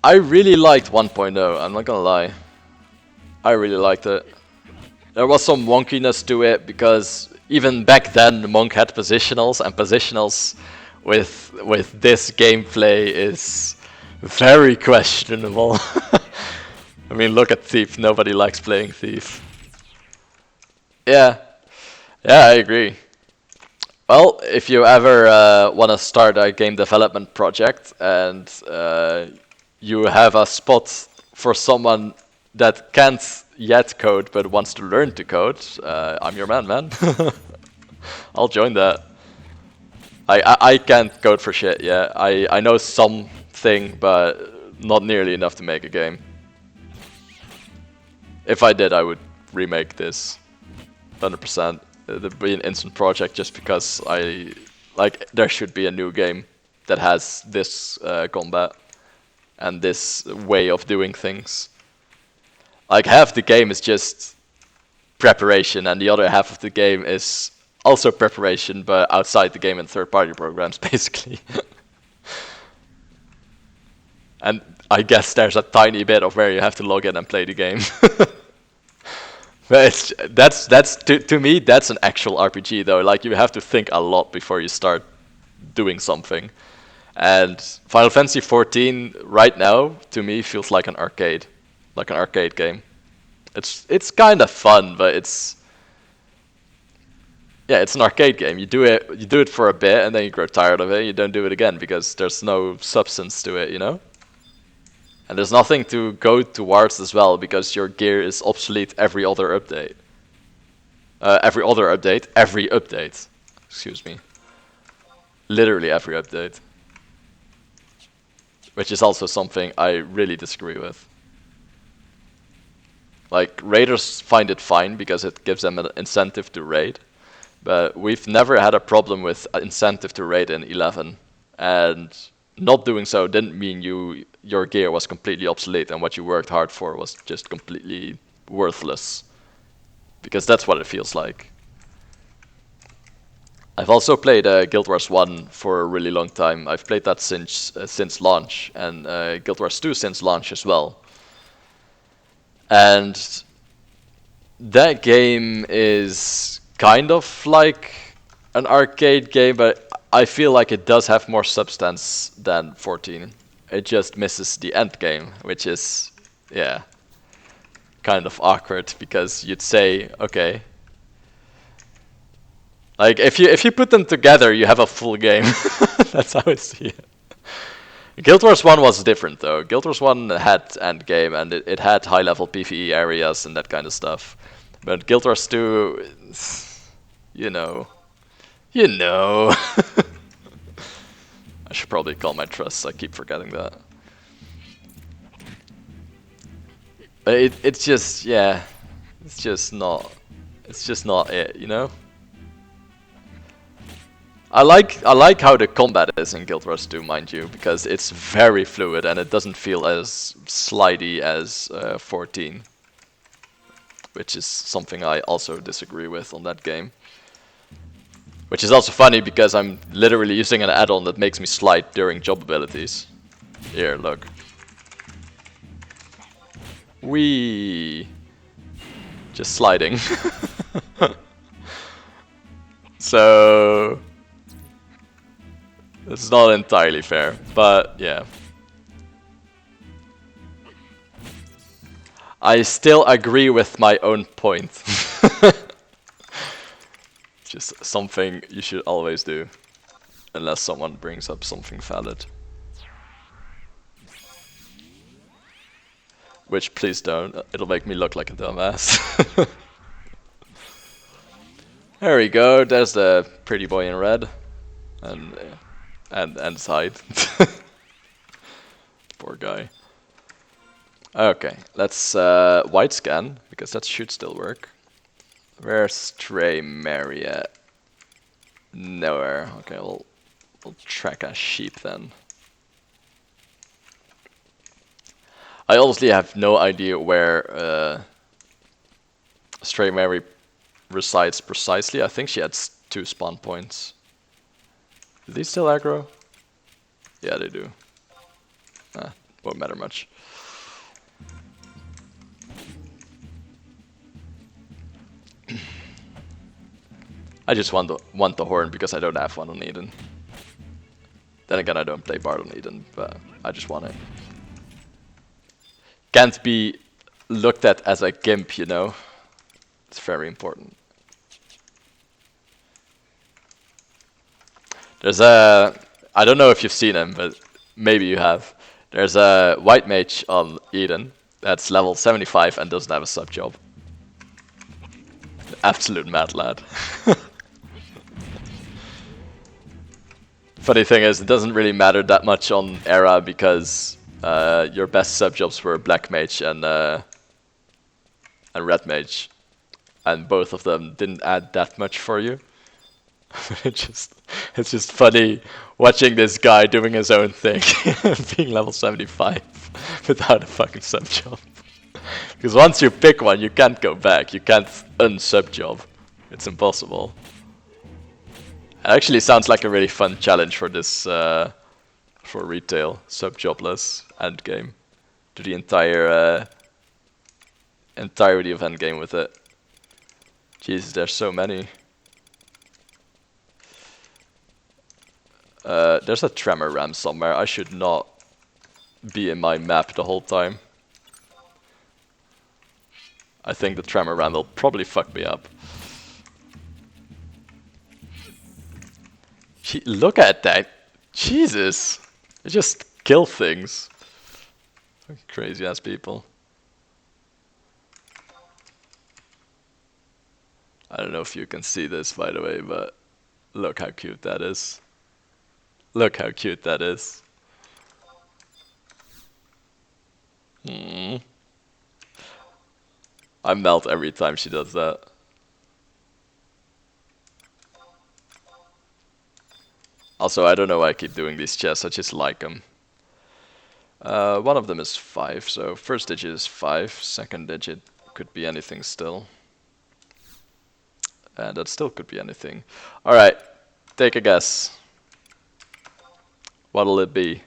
I really liked 1.0. I'm not gonna lie. I really liked it. There was some wonkiness to it because even back then the Monk had positionals, and positionals with this gameplay is very questionable. I mean, look at Thief. Nobody likes playing Thief. Yeah, yeah, I agree. Well, if you ever want to start a game development project and you have a spot for someone that can't yet code but wants to learn to code, I'm your man. I'll join that. I can't code for shit, yeah. I know something, but not nearly enough to make a game. If I did, I would remake this 100%. It'd be an instant project just because there should be a new game that has this combat and this way of doing things. Like, half the game is just preparation and the other half of the game is also preparation, but outside the game in third-party programs, basically. And I guess there's a tiny bit of where you have to log in and play the game. But that's to me, that's an actual RPG though. Like, you have to think a lot before you start doing something. And Final Fantasy XIV right now, to me, feels like an arcade game. It's kind of fun, but it's an arcade game. You do it for a bit, and then you grow tired of it. You don't do it again because there's no substance to it, you know. And there's nothing to go towards as well because your gear is obsolete every other update. Every update. Excuse me. Literally every update. Which is also something I really disagree with. Like, raiders find it fine because it gives them an incentive to raid. But we've never had a problem with incentive to raid in 11. And not doing so didn't mean your gear was completely obsolete and what you worked hard for was just completely worthless. Because that's what it feels like. I've also played Guild Wars 1 for a really long time. I've played that since launch, and Guild Wars 2 since launch as well. And that game is kind of like an arcade game, but I feel like it does have more substance than 14. It just misses the end game, which is, yeah, kind of awkward because you'd say, okay, like if you put them together, you have a full game. That's how I see it. Guild Wars 1 was different though. Guild Wars 1 had end game and it had high level PvE areas and that kind of stuff. But Guild Wars 2, you know. I should probably call my trusts, I keep forgetting that. But it's just, yeah, it's just not it, you know? I like how the combat is in Guild Wars 2, mind you, because it's very fluid and it doesn't feel as slidey as 14. Which is something I also disagree with on that game. Which is also funny because I'm literally using an add-on that makes me slide during job abilities. Here, look. Whee! Just sliding. So it's not entirely fair, but yeah. I still agree with my own point. Just something you should always do, unless someone brings up something valid. Which, please don't. It'll make me look like a dumbass. There we go. There's the pretty boy in red. And side. Poor guy. Okay, let's white scan, because that should still work. Where's Stray Mary at? Nowhere. Okay, we'll track a sheep then. I honestly have no idea where Stray Mary resides precisely. I think she had 2 spawn points. Do these still aggro? Yeah, they do. Won't matter much. I just want the horn because I don't have one on Eden. Then again, I don't play Bard on Eden, but I just want it. Can't be looked at as a gimp, you know. It's very important. There's a... I don't know if you've seen him, but maybe you have. There's a white mage on Eden that's level 75 and doesn't have a subjob. Absolute mad lad. Funny thing is, it doesn't really matter that much on Era because your best subjobs were Black Mage and Red Mage, and both of them didn't add that much for you. It's just funny watching this guy doing his own thing, being level 75 without a fucking subjob. Because once you pick one, you can't go back. You can't unsubjob. It's impossible. It actually sounds like a really fun challenge for this, for retail, subjobless endgame. Do the entire, entirety of endgame with it. Jesus, there's so many. There's a tremor ram somewhere. I should not be in my map the whole time. I think the tremor ram will probably fuck me up. Look at that! Jesus! They just kill things. Crazy ass people. I don't know if you can see this, by the way, but look how cute that is. Look how cute that is. I melt every time she does that. Also, I don't know why I keep doing these chests, I just like them. One of them is 5, so first digit is 5, second digit could be anything still. And that still could be anything. Alright, take a guess. What'll it be?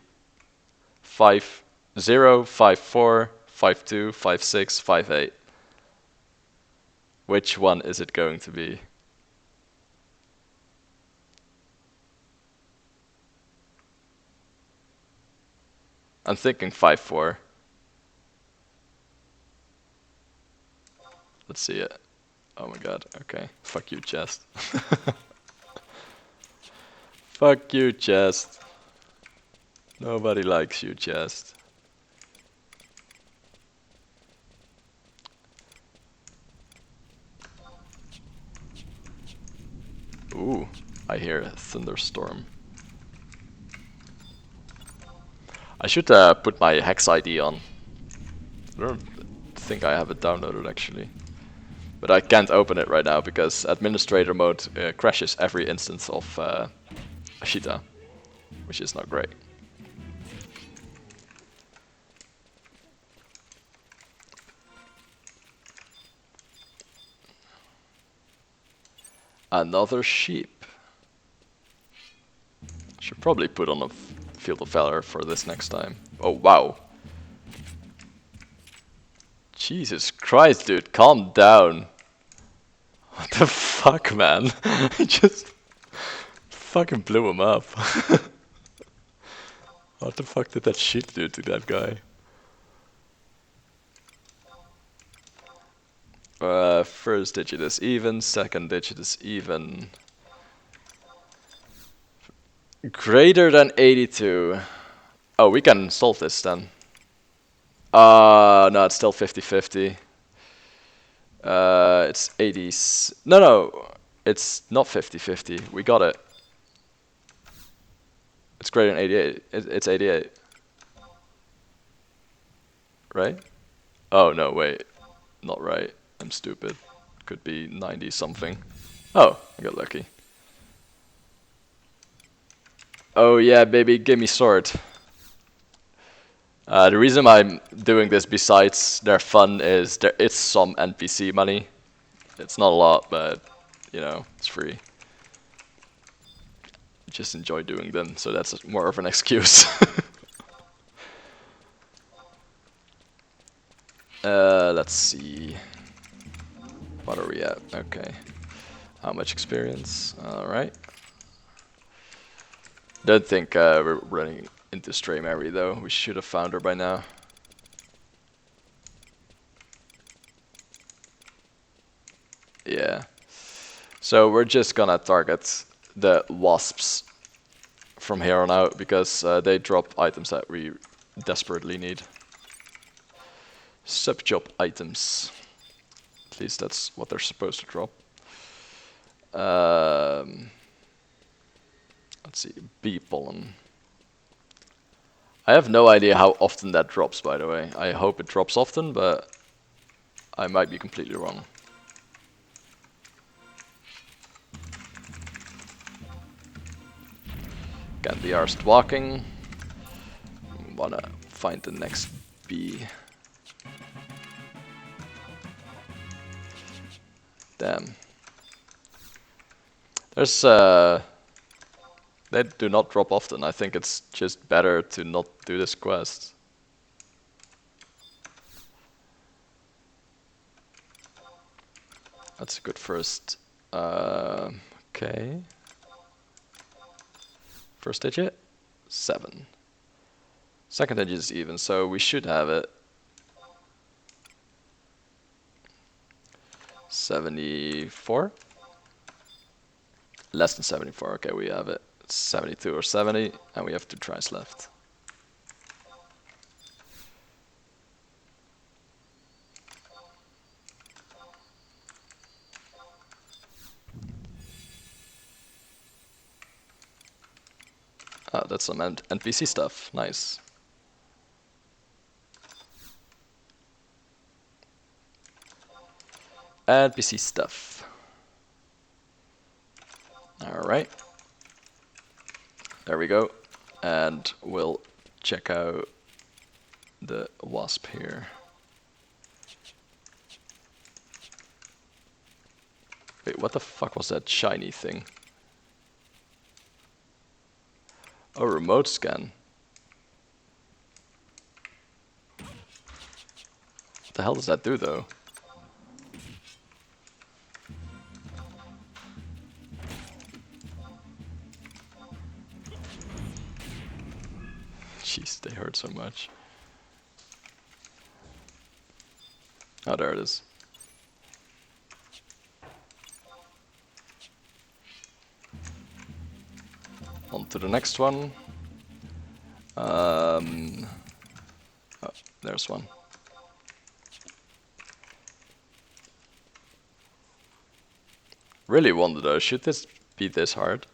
5, 0, 5, 4, 5, 2, 5, 6, 5, 8. Which one is it going to be? I'm thinking 5, 4. Let's see it. Oh my god, okay. Fuck you, chest. Fuck you, chest. Nobody likes you, chest. Ooh, I hear a thunderstorm. I should put my hex ID on. I don't think I have it downloaded actually. But I can't open it right now because administrator mode crashes every instance of Ashita, which is not great. Another sheep. Should probably put on a Field of Valor for this next time. Oh wow. Jesus Christ, dude, calm down. What the fuck, man? I just fucking blew him up. What the fuck did that shit do to that guy? First digit is even, second digit is even. Greater than 82. Oh, we can solve this then. No, it's still 50-50. It's 80s. No, it's not 50-50. We got it. It's greater than 88. It's 88. Right? Oh, no, wait. Not right. I'm stupid. Could be 90 something. Oh, I got lucky. Oh yeah, baby, give me sword. The reason I'm doing this besides their fun is there is some NPC money. It's not a lot, but you know, it's free. Just enjoy doing them, so that's more of an excuse. Let's see. What are we at? Okay. How much experience? Alright. Don't think we're running into Stray Mary though. We should have found her by now. Yeah. So we're just gonna target the wasps from here on out because they drop items that we desperately need. Subjob items. At least that's what they're supposed to drop. Let's see, bee pollen. I have no idea how often that drops, by the way. I hope it drops often, but I might be completely wrong. Can't be arsed walking. Wanna find the next bee. Damn. There's they do not drop often. I think it's just better to not do this quest. That's a good first. Okay. First digit? 7. Second digit is even, so we should have it. 74? Less than 74, okay, we have it. 72 or 70, and we have 2 tries left. Ah, that's some NPC stuff, nice. NPC stuff. Alright. There we go. And we'll check out the wasp here. Wait, what the fuck was that shiny thing? Oh, remote scan. What the hell does that do, though? Jeez, they hurt so much. Oh, there it is. On to the next one. Oh, there's one. Really wonder though, should this be this hard?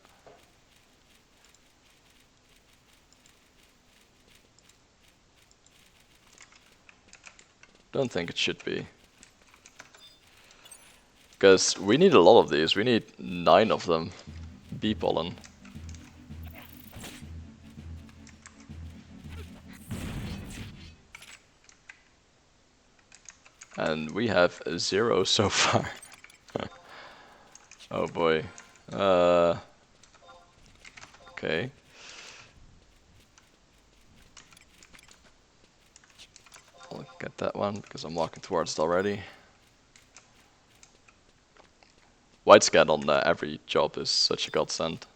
Don't think it should be. Because we need a lot of these, we need 9 of them. Bee pollen. And we have 0 so far. Oh boy. Okay. I'll get that one because I'm walking towards it already. White scan on every job is such a godsend.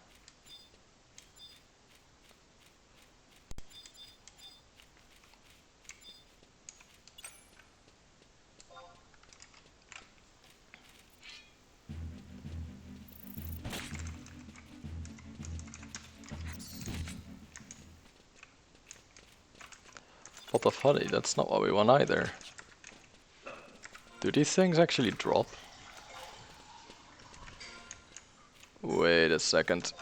Pot of honey, that's not what we want either. Do these things actually drop? Wait a second.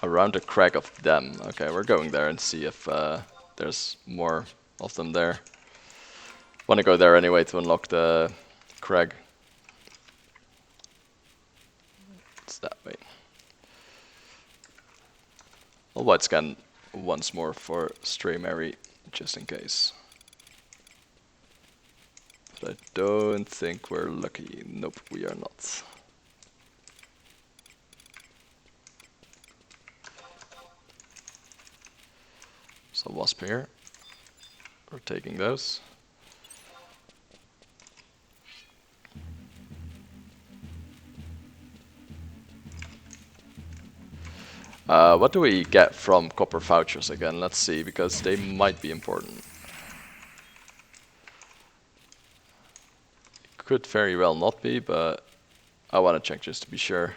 Around the crag of them. Okay, we're going there and see if there's more of them there. Want to go there anyway to unlock the crag. It's that way. I'll white scan once more for Stray Mary, just in case. But I don't think we're lucky. Nope, we are not. So wasp here. We're taking those. What do we get from copper vouchers again? Let's see, because they might be important. Could very well not be, but I want to check just to be sure.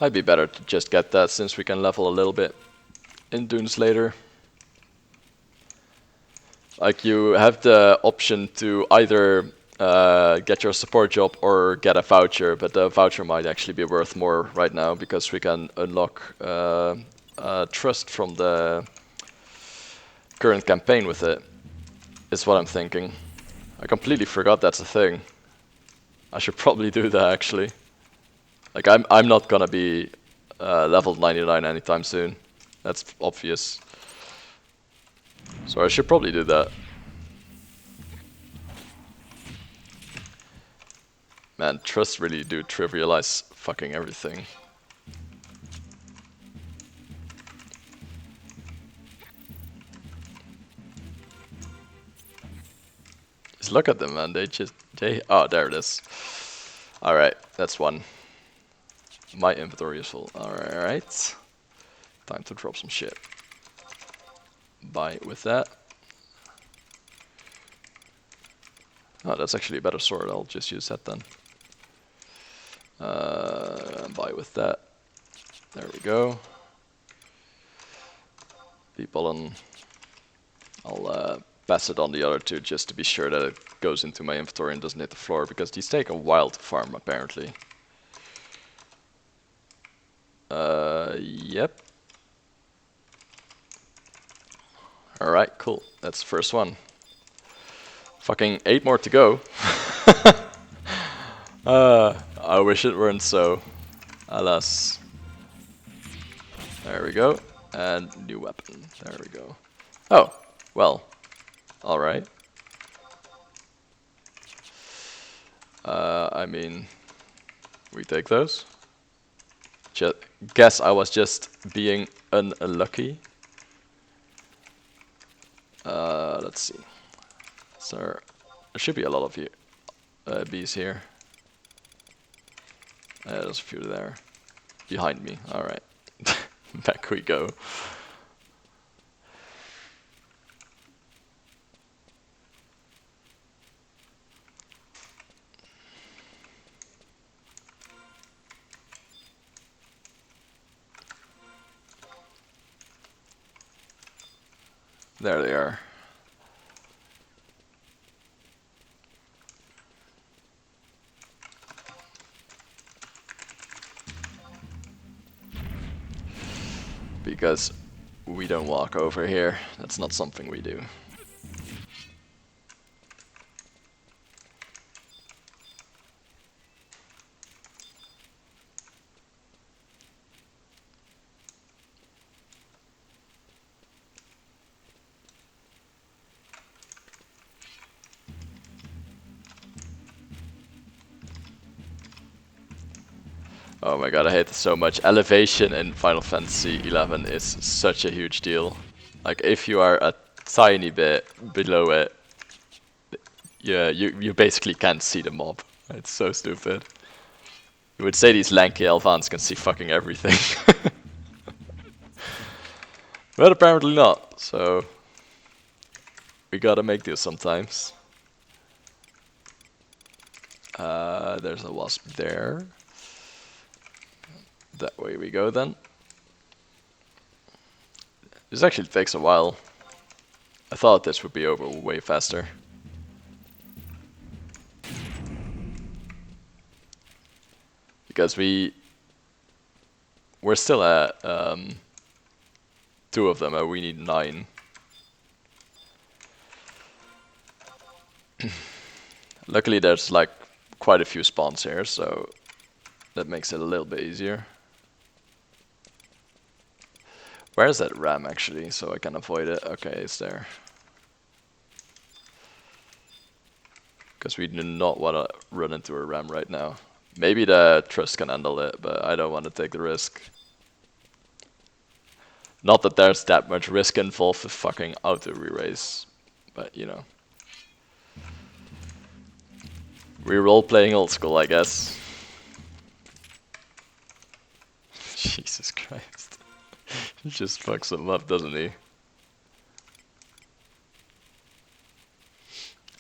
Might be better to just get that since we can level a little bit in Dunes later. Like, you have the option to either get your support job or get a voucher, but the voucher might actually be worth more right now because we can unlock trust from the current campaign with it, is what I'm thinking. I completely forgot that's a thing. I should probably do that actually. Like, I'm not gonna be leveled 99 anytime soon. That's obvious. So I should probably do that. Man, trusts really do trivialize fucking everything. Just look at them, man. Oh, there it is. Alright, that's one. My inventory is full. Alright. Time to drop some shit. Buy with that. Oh, that's actually a better sword. I'll just use that then. Buy with that. There we go. People, I'll pass it on the other two just to be sure that it goes into my inventory and doesn't hit the floor, because these take a while to farm apparently. Yep. Alright, cool. That's the first one. Fucking 8 more to go. I wish it weren't so. Alas. There we go. And new weapon. There we go. Oh, well. Alright. I mean, we take those. Guess I was just being unlucky. Let's see. So there should be a lot of bees here. There's a few there. Behind me. Alright. Back we go. There they are. Because we don't walk over here. That's not something we do. Oh my god, I hate this so much. Elevation in Final Fantasy XI is such a huge deal. Like, if you are a tiny bit below it, yeah, you basically can't see the mob. It's so stupid. You would say these lanky Elvans can see fucking everything. But apparently not, so we gotta make do sometimes. There's a wasp there. That way we go then. This actually takes a while. I thought this would be over way faster. Because we're still at 2 of them, and we need 9. Luckily there's like quite a few spawns here, so that makes it a little bit easier. Where is that ram actually, so I can avoid it? Okay, it's there. Because we do not want to run into a ram right now. Maybe the trust can handle it, but I don't want to take the risk. Not that there's that much risk involved with fucking auto re-raise, but you know. We're role-playing old school, I guess. Jesus Christ. He just fucks him up, doesn't he?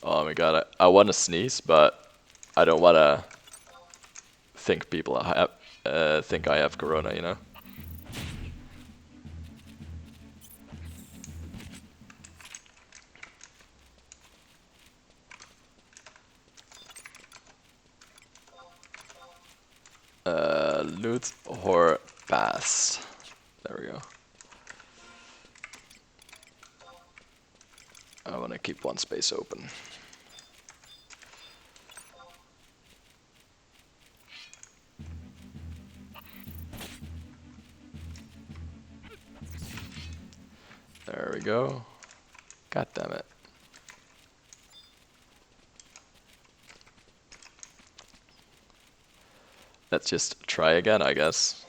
Oh my god, I want to sneeze, but I don't want to think people think I have corona, you know? Loot or pass. There we go. I want to keep one space open. There we go. God damn it. Let's just try again, I guess.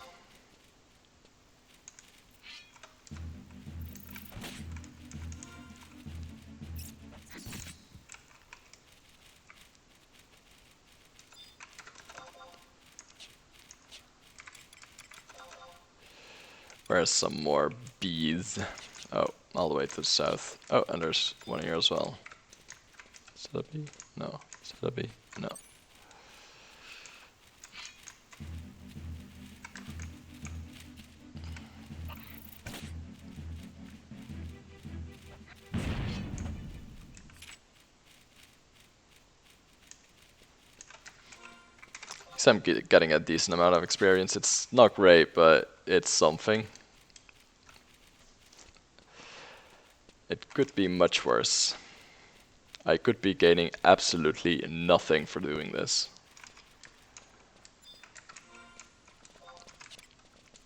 Where's some more bees? Oh, all the way to the south. Oh, and there's one here as well. Is that a bee? No. Is that a bee? No. So I'm getting a decent amount of experience. It's not great, but it's something. It could be much worse. I could be gaining absolutely nothing for doing this.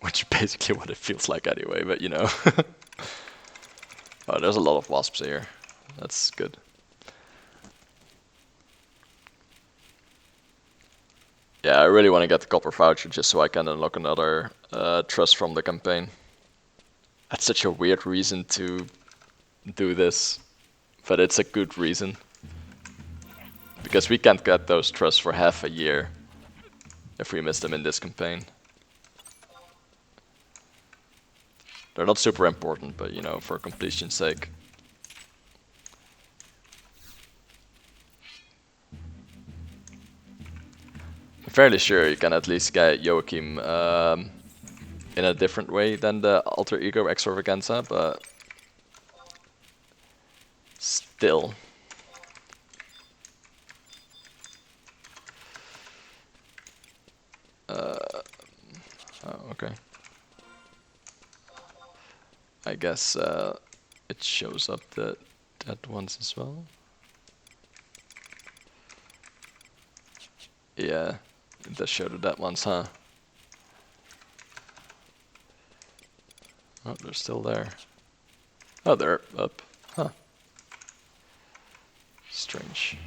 Which is basically what it feels like anyway, but you know. Oh, there's a lot of wasps here. That's good. Yeah, I really want to get the copper voucher just so I can unlock another trust from the campaign. That's such a weird reason to do this, but it's a good reason. Because we can't get those trusts for half a year if we miss them in this campaign. They're not super important, but you know, for completion's sake. I'm fairly sure you can at least get Joachim in a different way than the alter ego extravaganza, but still. Oh, okay. I guess it shows up the dead ones as well. Yeah, it does show the dead ones, huh? Oh, they're still there. Oh, they're up. Huh. Strange.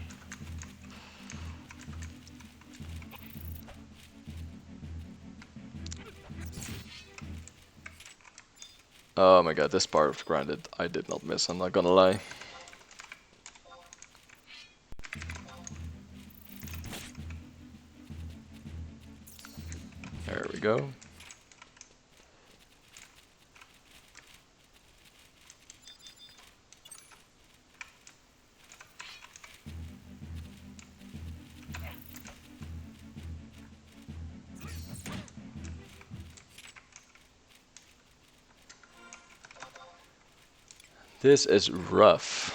Oh my god, this part of Grinded I did not miss, I'm not gonna lie. There we go. This is rough.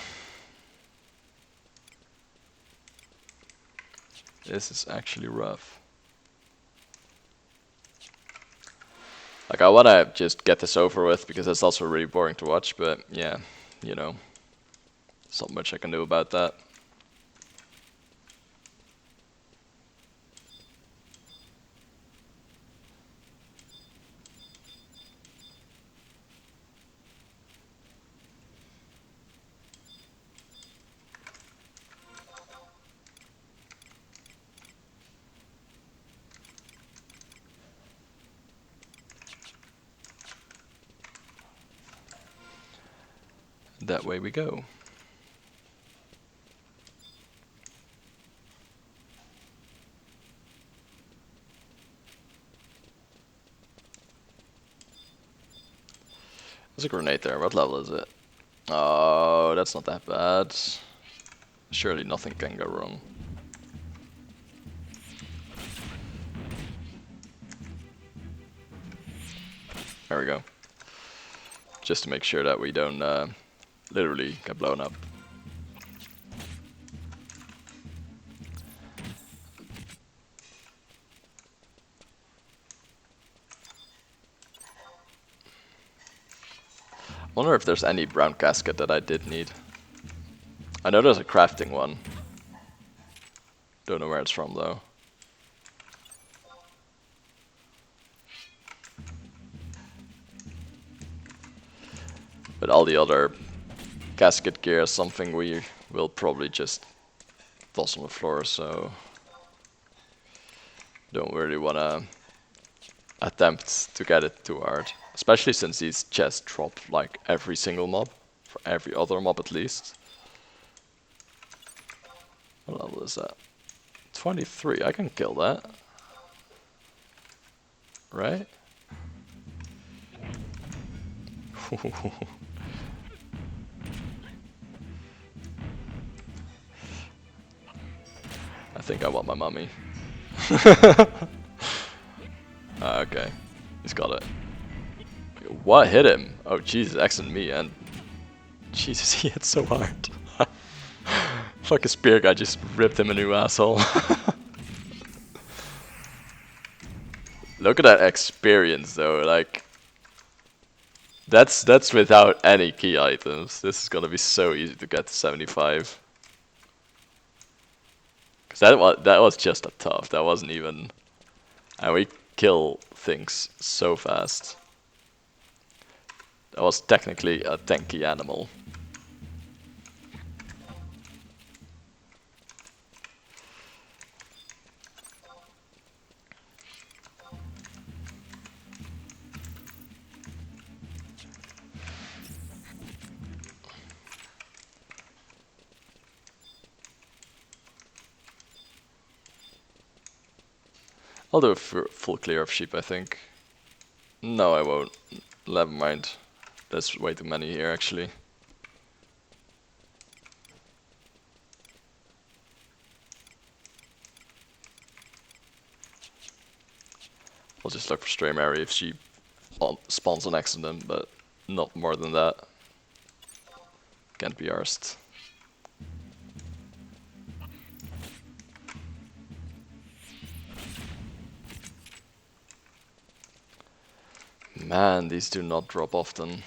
This is actually rough. Like, I wanna just get this over with because it's also really boring to watch, but yeah, you know, there's not much I can do about that. That way we go. There's a grenade there. What level is it? Oh, that's not that bad. Surely nothing can go wrong. There we go. Just to make sure that we don't literally get blown up. I wonder if there's any brown casket that I did need. I know there's a crafting one. Don't know where it's from though. But all the other casket gear is something we will probably just toss on the floor, so don't really wanna attempt to get it too hard. Especially since these chests drop like every single mob, for every other mob at least. What level is that? 23, I can kill that. Right? I think I want my mummy. Okay, he's got it. What hit him? Oh Jesus, X and me, and Jesus, he hit so hard. Fuck, a spear guy just ripped him a new asshole. Look at that experience though, like that's without any key items. This is gonna be so easy to get to 75. Cause that was just a tough. That wasn't even, and we kill things so fast. That was technically a tanky animal. I'll do a full clear of sheep, I think. No, I won't. Never mind. There's way too many here, actually. I'll just look for stray Mary if she spawns on accident, but not more than that. Can't be arsed. Man, these do not drop often.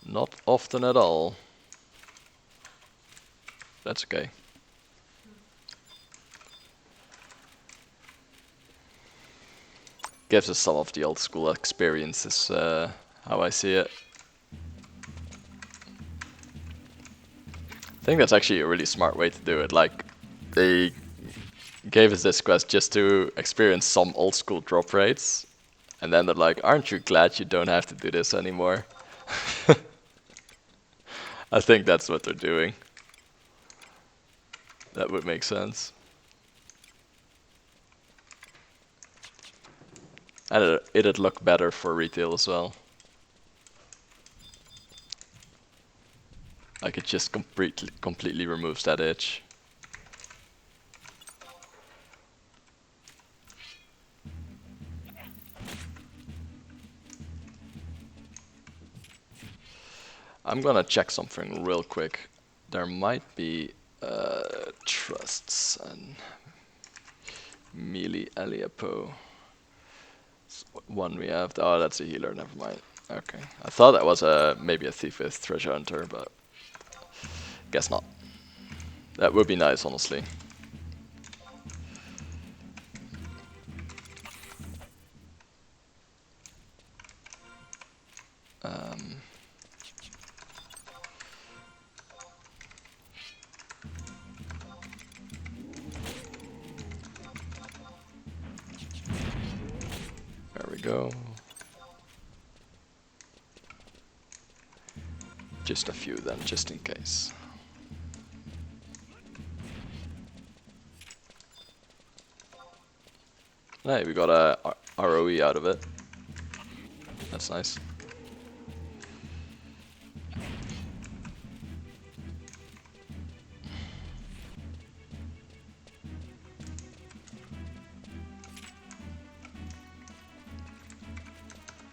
Not often at all. That's okay. Gives us some of the old school experiences, how I see it. I think that's actually a really smart way to do it. Like, they gave us this quest just to experience some old school drop rates. And then they're like, aren't you glad you don't have to do this anymore? I think that's what they're doing. That would make sense. And it'd look better for retail as well. Like it just completely removes that itch. I'm gonna check something real quick. There might be trusts and melee Eliapo. One we have. Oh, that's a healer. Never mind. Okay, I thought that was maybe a thief with treasure hunter, but guess not. That would be nice, honestly. There we go. Just a few then, just in case. Hey, we got a ROE out of it. That's nice.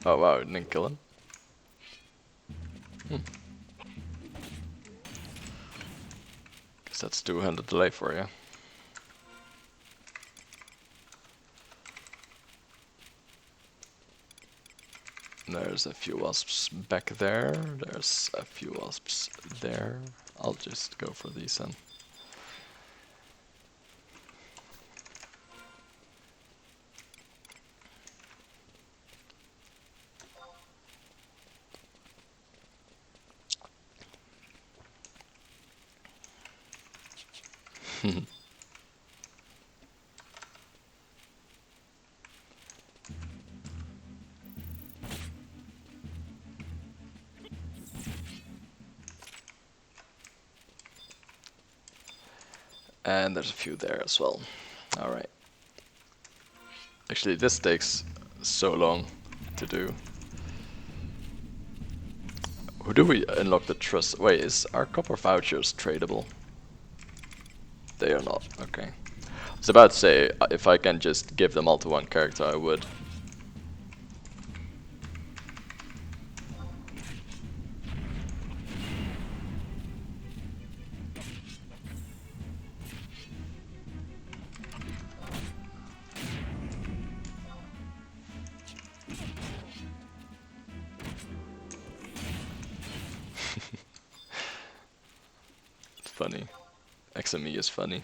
Oh wow, it didn't kill him. Guess that's 200 delay for you. There's a few wasps back there. There's a few wasps there. I'll just go for these then. And there's a few there as well. Alright. Actually, this takes so long to do. Who do we unlock the trust? Wait, is our copper vouchers tradable? They are not, okay. I was about to say, if I can just give them all to one character, I would. It's funny. XME is funny.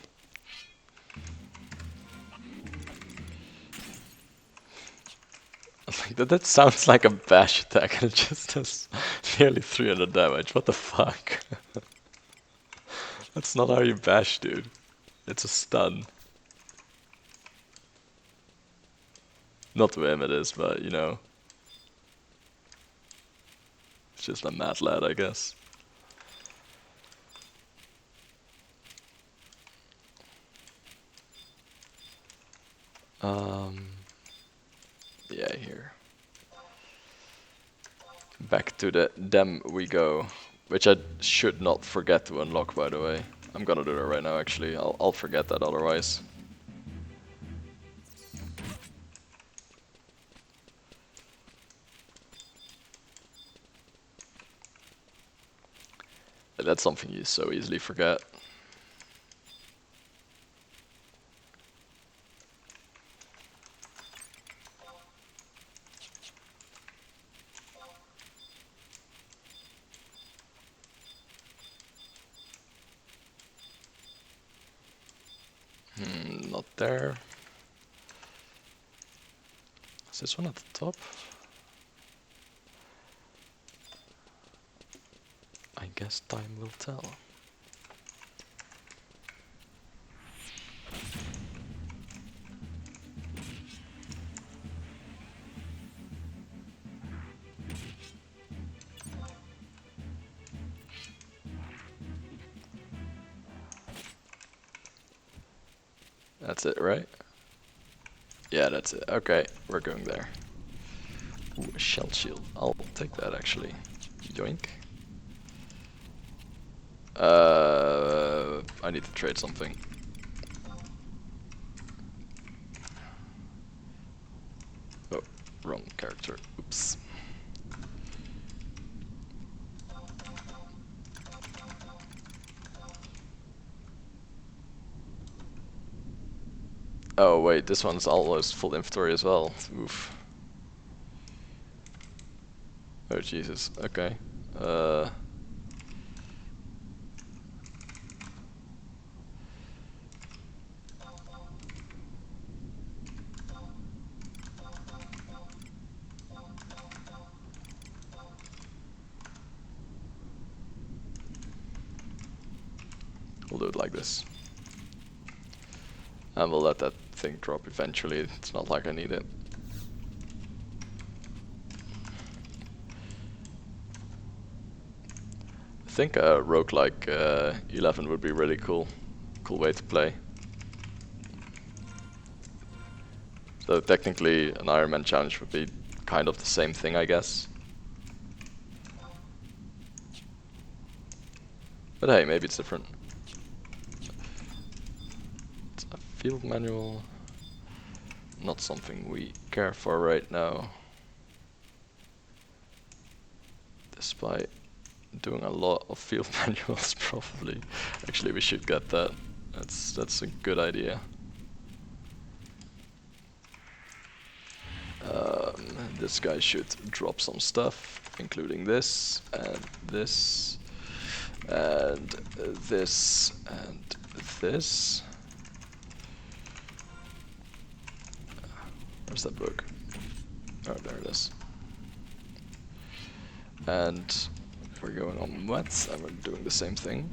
That sounds like a bash attack and it just does nearly 300 damage. What the fuck? That's not how you bash, dude. It's a stun. Not to him it is, but you know. It's just a mad lad, I guess. Yeah, here. Back to the dem we go, which I should not forget to unlock, by the way. I'm gonna do that right now, actually. I'll forget that otherwise. That's something you so easily forget. Not there. Is this one at the top? I guess time will tell. That's it, right? Yeah, that's it. Okay, we're going there. Ooh, a shell shield. I'll take that actually. Yoink. I need to trade something. Oh, wrong character. Oops. Oh wait, this one's almost full inventory as well. Oof. Oh Jesus. Okay. We'll do it like this. And we'll let that thing drop eventually. It's not like I need it. I think a roguelike 11 would be really cool. Cool way to play. So technically an Iron Man challenge would be kind of the same thing, I guess. But hey, maybe it's different. It's a field manual. Not something we care for right now. Despite doing a lot of field manuals, probably. Actually, we should get that. That's a good idea. This guy should drop some stuff, including this, and this, and this, and this. Where's that book? Oh, there it is. And we're going on wet, and we're doing the same thing.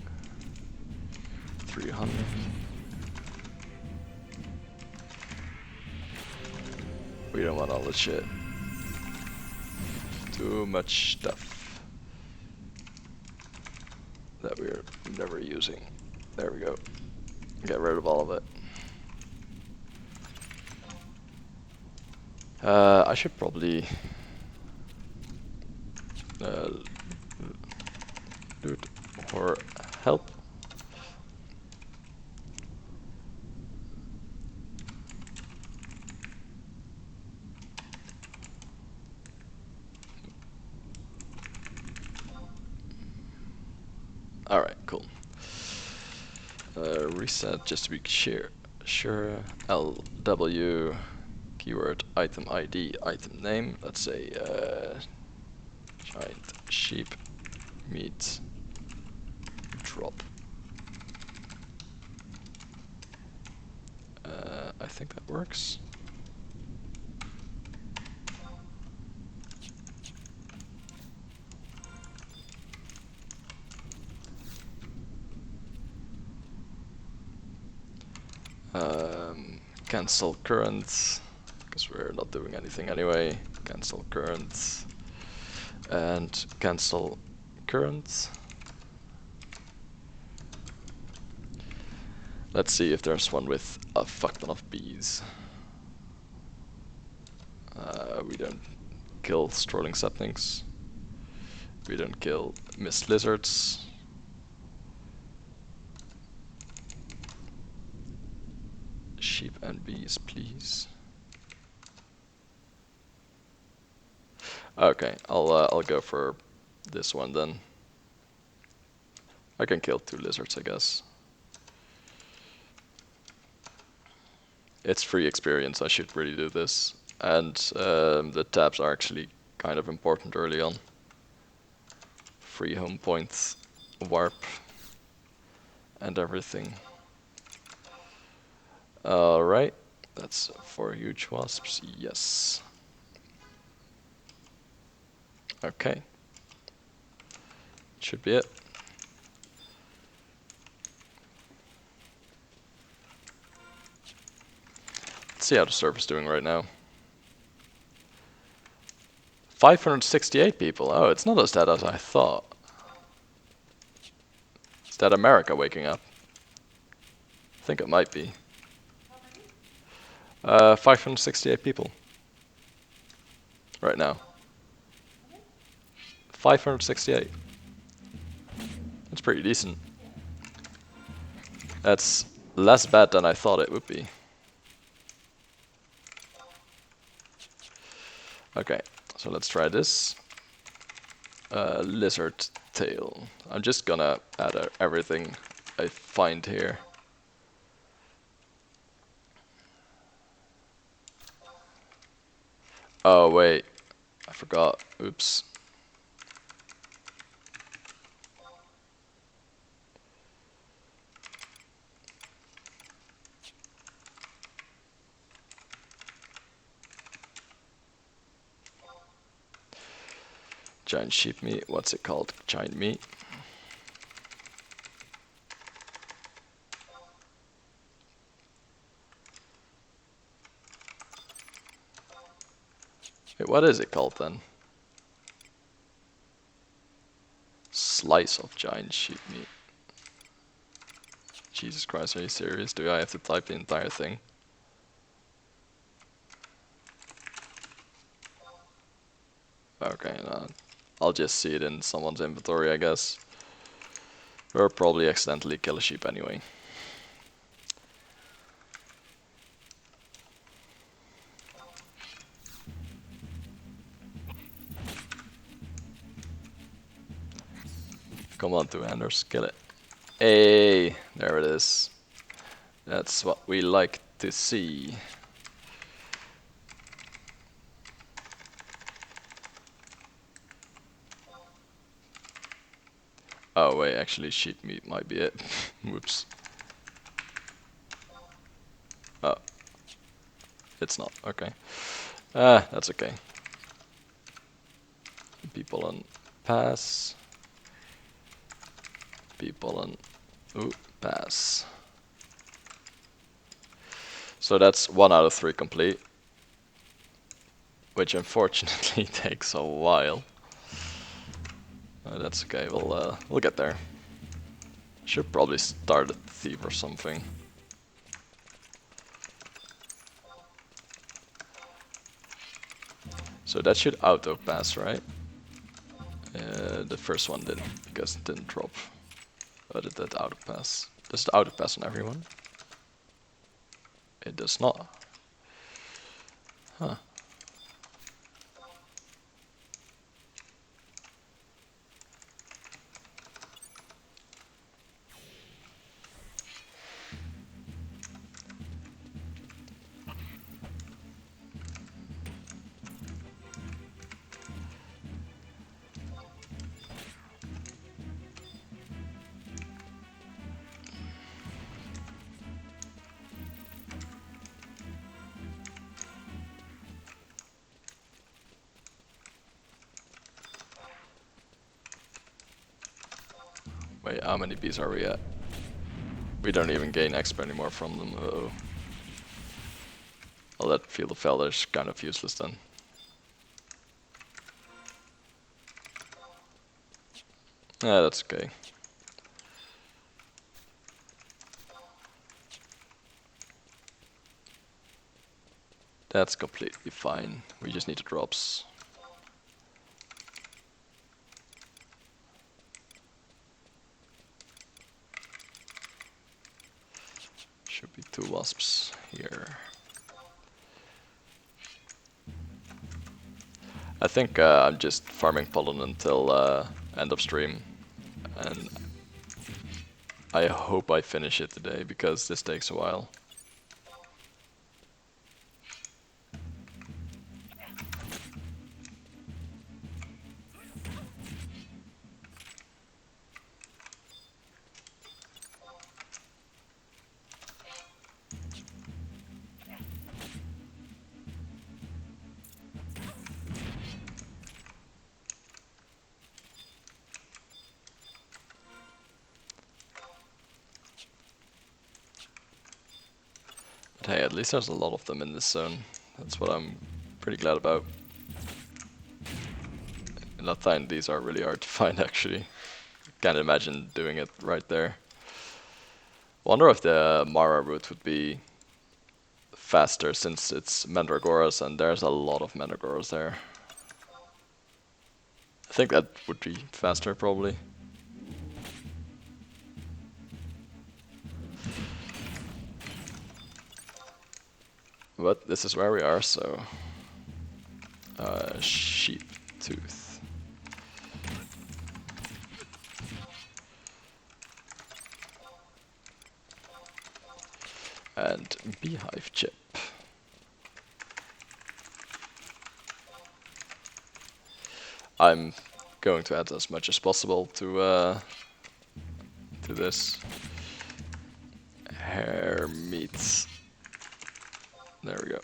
300. We don't want all this shit. Too much stuff that we're never using. There we go. Get rid of all of it. I should probably loot or help. Alright, cool. Reset just to be sure. LW keyword item ID item name. Let's say giant sheep meat drop. I think that works. Cancel current, because we're not doing anything anyway. Cancel current and cancel current. Let's see if there's one with a fuck ton of bees. We don't kill strolling saplings. We don't kill mist lizards. Sheep and bees, please. Okay, I'll go for this one then. I can kill 2 lizards, I guess. It's free experience, I should really do this. And the tabs are actually kind of important early on. Free home points, warp, and everything. Alright, that's 4 huge wasps, yes. Okay. Should be it. Let's see how the server's doing right now. 568 people. Oh, it's not as dead as I thought. Is that America waking up? I think it might be. 568 people. Right now. 568. That's pretty decent. That's less bad than I thought it would be. Okay, so let's try this. Lizard tail. I'm just gonna add everything I find here. Oh wait, I forgot. Oops. Giant sheep meat. What's it called? Giant meat. Wait, what is it called then? Slice of giant sheep meat. Jesus Christ, are you serious? Do I have to type the entire thing? Okay, no. I'll just see it in someone's inventory, I guess. Or probably accidentally kill a sheep anyway. Come on, two-handers, kill it. Hey, there it is. That's what we like to see. Oh wait, actually sheep meat might be it. Whoops. Oh. It's not, okay. That's okay. People on pass. People on... Ooh, pass. So that's 1 out of 3 complete. Which unfortunately takes a while. That's okay, we'll get there. Should probably start a thief or something. So that should auto pass, right? The first one didn't, because it didn't drop. Or did that auto pass? Does it auto pass on everyone? It does not. Huh. Wait, how many bees are we at? We don't even gain exp anymore from them. Uh-oh. Well, that field of feathers kind of useless then. Yeah, that's okay. That's completely fine. We just need the drops. Should be 2 wasps here. I think I'm just farming pollen until end of stream. And I hope I finish it today, because this takes a while. But hey, at least there's a lot of them in this zone. That's what I'm pretty glad about. And I find these are really hard to find, actually. Can't imagine doing it right there. Wonder if the Mara route would be faster since it's Mandragoras and there's a lot of Mandragoras there. I think that would be faster probably. But this is where we are, so sheep tooth. And beehive chip. I'm going to add as much as possible to this. Hair meats. There we go.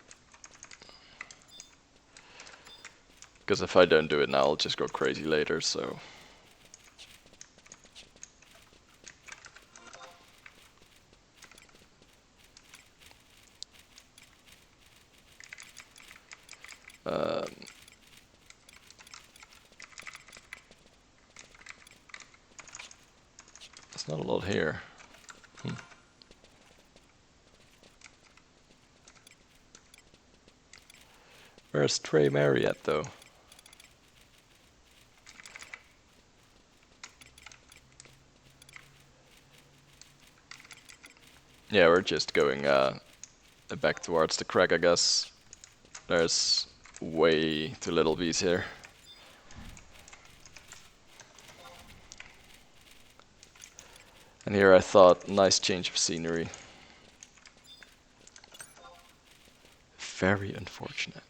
Because if I don't do it now, I'll just go crazy later, so... There's not a lot here. Where's Stray Mary at, though? Yeah, we're just going back towards the crag, I guess. There's way too little bees here. And here I thought, nice change of scenery. Very unfortunate.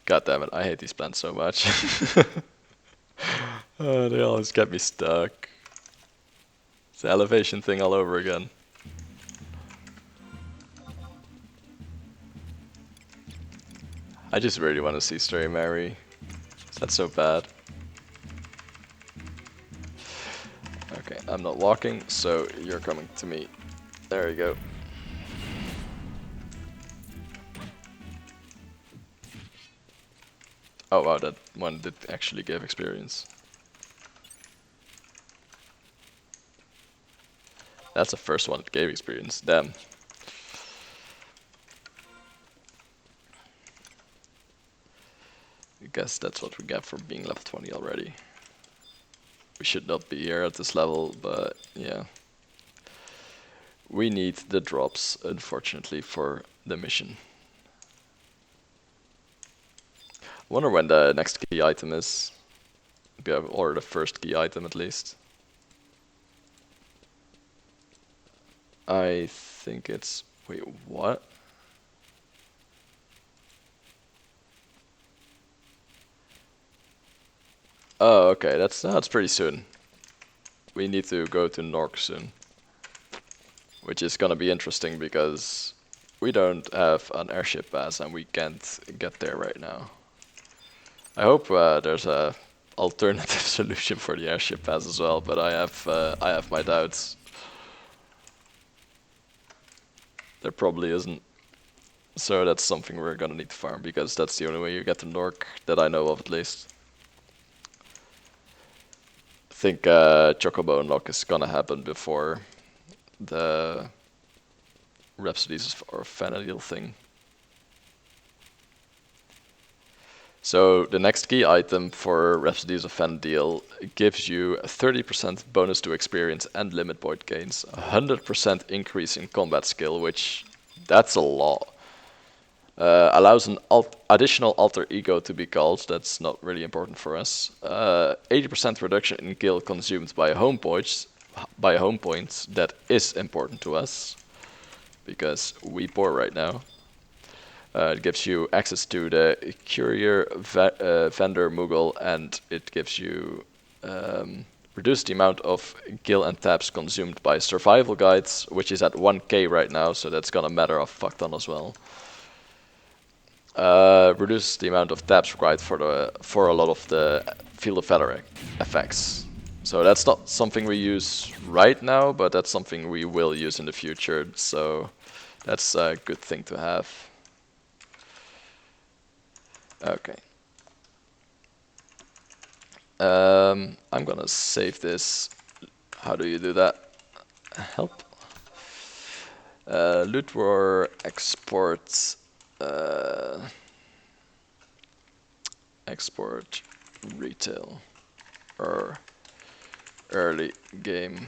God damn it, I hate these plants so much. They always get me stuck. It's the elevation thing all over again. I just really want to see Stray Mary. Is that so bad? Okay, I'm not walking, so you're coming to me. There you go. Oh wow, that one did actually give experience. That's the first one that gave experience, damn. I guess that's what we get for being level 20 already. We should not be here at this level, but yeah. We need the drops, unfortunately, for the mission. I wonder when the next key item is. Or the first key item at least. I think it's... Wait, what? Oh, okay, that's pretty soon. We need to go to Nork soon. Which is gonna be interesting because we don't have an airship pass and we can't get there right now. I hope there's a alternative solution for the airship pass as well, but I have my doubts. There probably isn't. So that's something we're gonna need to farm because that's the only way you get to Nork that I know of at least. I think Chocobo unlock is gonna happen before the Rhapsodies or Vanadil thing. So the next key item for Rhapsodies of Vanadil gives you a 30% bonus to experience and limit point gains, 100% increase in combat skill, which that's a lot. Allows an additional alter ego to be called, that's not really important for us. 80% reduction in gil consumed by home points, that is important to us, because we poor right now. It gives you access to the Courier Vendor Moogle, and it gives you reduce the amount of gil and tabs consumed by survival guides, which is at 1k right now, so that's gonna matter a fuck ton as well. Reduce the amount of tabs required for a lot of the Field of Valor effects. So that's not something we use right now, but that's something we will use in the future. So that's a good thing to have. Okay. I'm gonna save this. How do you do that? Help. Loot war export. Export retail or early game.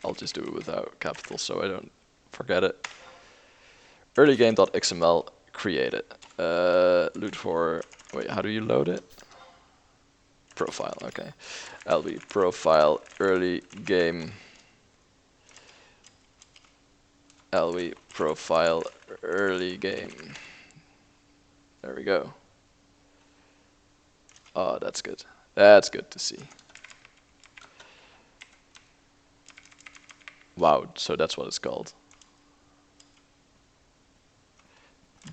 I'll just do it without capital so I don't forget it. Early game.xml created. Loot for. Wait, how do you load it? Profile. Okay. LB profile early game. LB profile early game. There we go. Oh, that's good. That's good to see. Wow, so that's what it's called.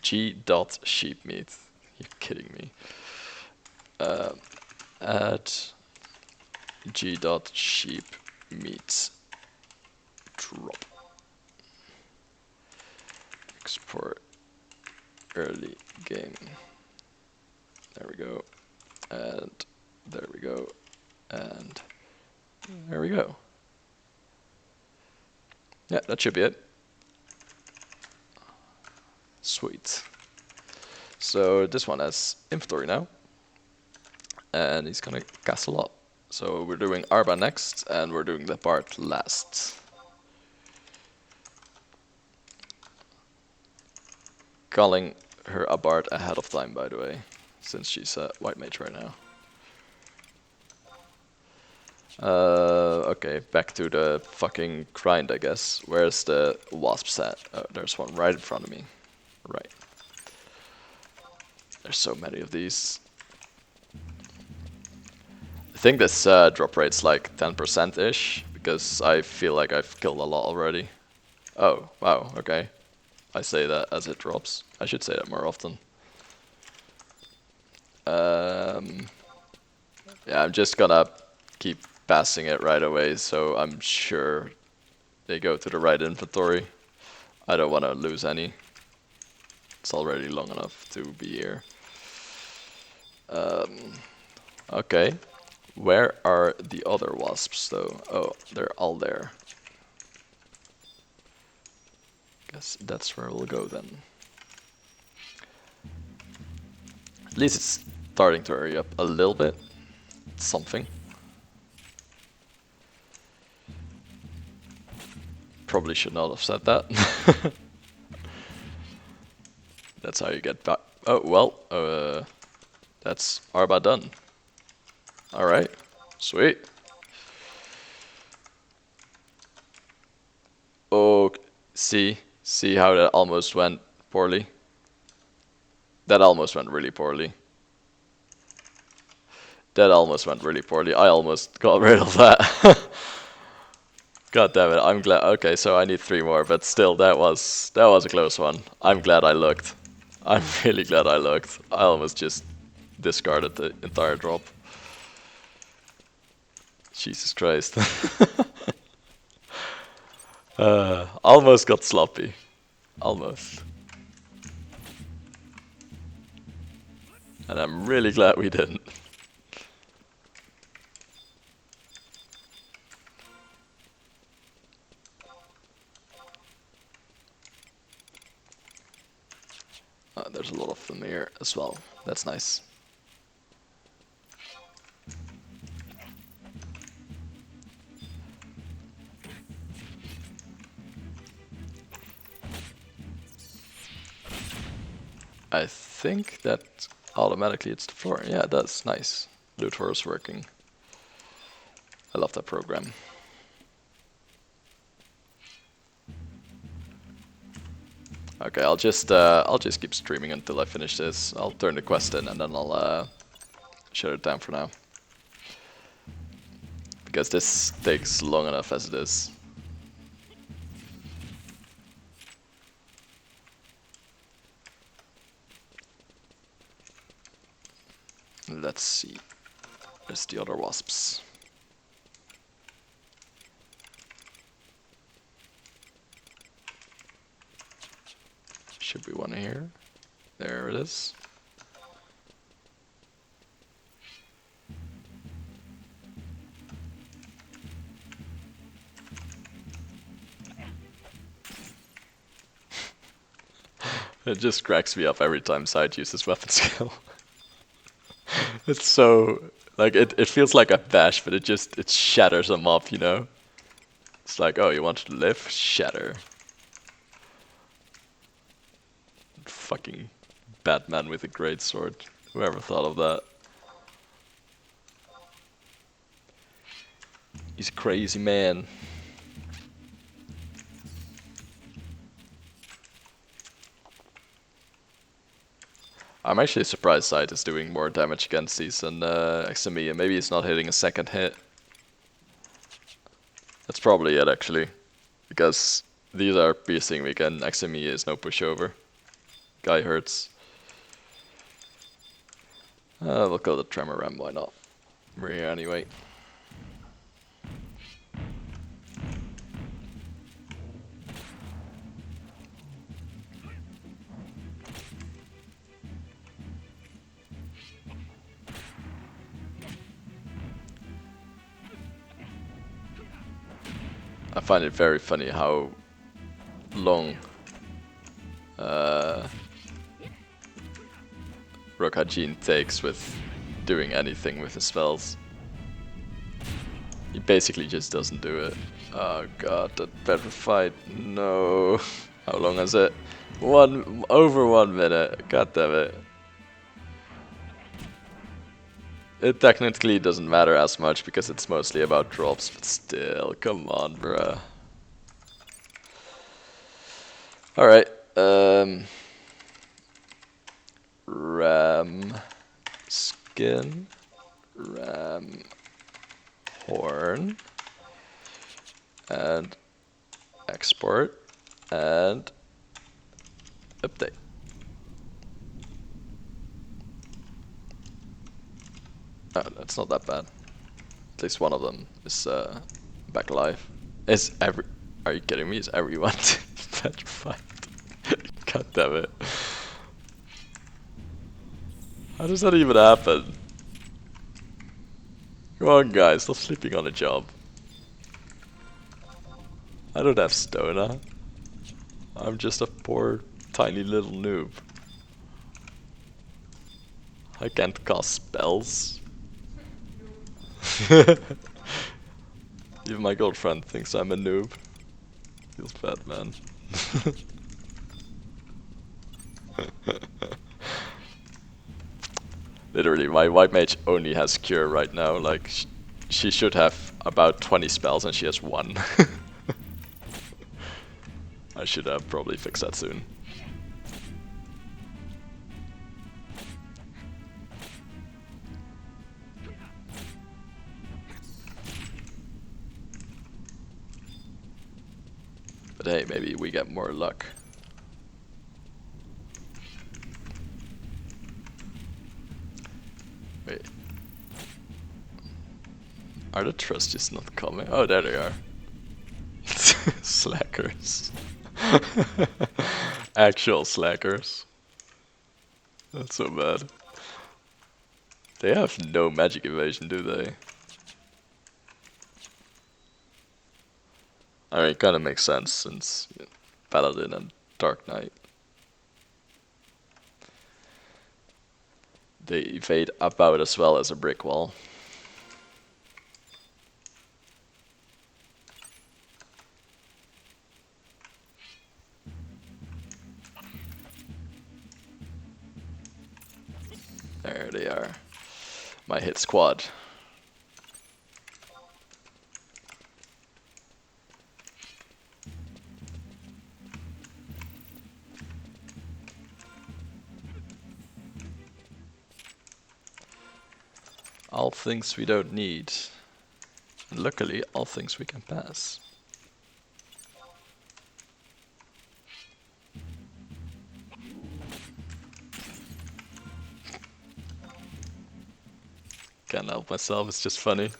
G.sheepmeat. You're kidding me. Add G.sheepmeat drop. Export early game. There we go. And there we go. And there we go. Yeah, that should be it. Sweet. So this one has inventory now. And he's gonna castle up. So we're doing Arba next, and we're doing the part last. Calling her a bard ahead of time, by the way, since she's a white mage right now. Okay, back to the fucking grind, I guess. Where's the wasps at? Oh, there's one right in front of me. Right. There's so many of these. I think this drop rate's like 10%-ish, because I feel like I've killed a lot already. Oh, wow, okay. I say that as it drops. I should say that more often. Yeah, I'm just gonna keep passing it right away, so I'm sure they go to the right inventory. I don't want to lose any. It's already long enough to be here. Okay. Where are the other wasps, though? Oh, they're all there. Guess that's where we'll go then. At least it's starting to hurry up a little bit. Something. Probably should not have said that. That's how you get back. Oh, well, that's Arba done. Alright, sweet. Oh, see how that almost went poorly? That almost went really poorly. That almost went really poorly. I almost got rid of that. God damn it, I'm glad. Okay, so I need 3 more, but still, that was a close one. I'm glad I looked. I'm really glad I looked. I almost just discarded the entire drop. Jesus Christ. Almost got sloppy. Almost. And I'm really glad we didn't. There's a lot of them here as well. That's nice. I think that automatically hits the floor. Yeah, it does. Nice. Loot horse working. I love that program. Okay, I'll just keep streaming until I finish this. I'll turn the quest in and then I'll shut it down for now. Because this takes long enough as it is. Let's see. Where's the other wasps? Should be one here. There it is. It just cracks me up every time Side uses weapon skill. It's so like it feels like a bash, but it shatters them up, you know? It's like, oh, you want to live? Shatter. Fucking Batman with a great sword. Whoever thought of that? He's a crazy man. I'm actually surprised Side is doing more damage against these than XME, and maybe he's not hitting a second hit. That's probably it, actually. Because these are piercing weak and XME is no pushover. Guy hurts. We'll go the Tremor Ram, why not? We're here anyway. I find it very funny how long Rokajin takes with doing anything with his spells. He basically just doesn't do it. Oh god, that petrified. No. How long is it? Over 1 minute. God damn it. It technically doesn't matter as much because it's mostly about drops, but still, come on, bruh. Alright, Ram skin, Ram horn, and export, and update. Oh, that's not that bad. At least one of them is back alive. Are you kidding me? Is everyone petrified? God damn it. How does that even happen? Come on guys, stop sleeping on a job. I don't have Stona. I'm just a poor tiny little noob. I can't cast spells. Even my girlfriend thinks I'm a noob. Feels bad, man. Literally, my white mage only has cure right now. Like, she should have about 20 spells and she has 1. I should probably fix that soon. But hey, maybe we get more luck. Wait. Are the trustees not coming? Oh, there they are. Slackers. Actual slackers. That's so bad. They have no magic evasion, do they? I mean, it kinda makes sense since Paladin and Dark Knight. They evade about as well as a brick wall. There they are. My hit squad. All things we don't need. And luckily, all things we can pass. Can't help myself, it's just funny.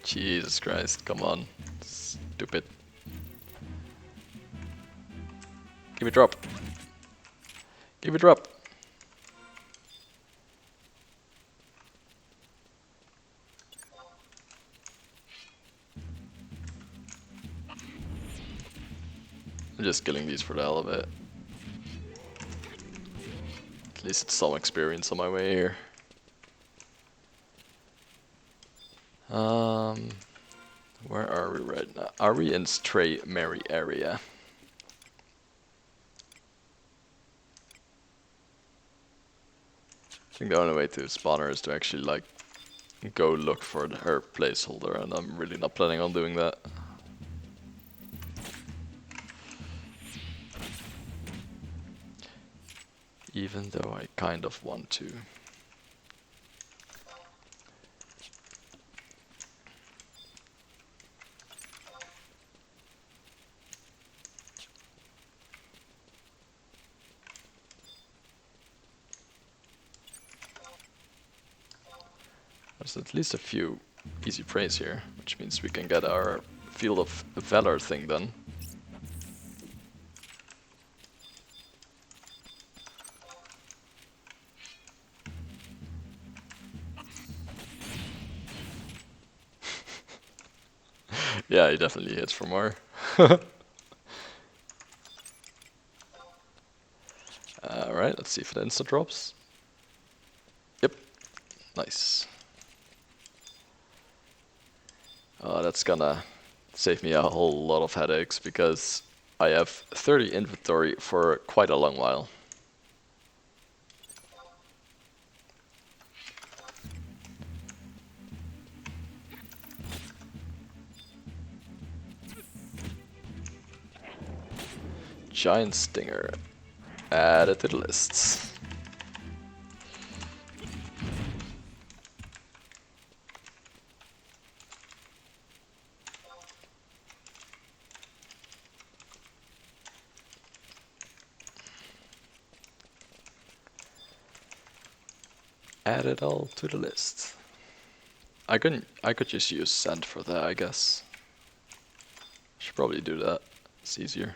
Jesus Christ, come on. Stupid. Give me drop. Give me drop. I'm just killing these for the hell of it. At least it's some experience on my way here. Where are we right now? Are we in Stray Mary area? I think the only way to spawn her is to actually like go look for her placeholder, and I'm really not planning on doing that. Even though I kind of want to. There's at least a few easy preys here, which means we can get our Field of Valor thing done. Yeah, he definitely hits for more. Alright, let's see if it instant drops. Yep, nice. That's gonna save me a whole lot of headaches because I have 30 inventory for quite a long while. Giant Stinger. Add it to the lists. Add it all to the list. I could just use send for that, I guess. Should probably do that. It's easier.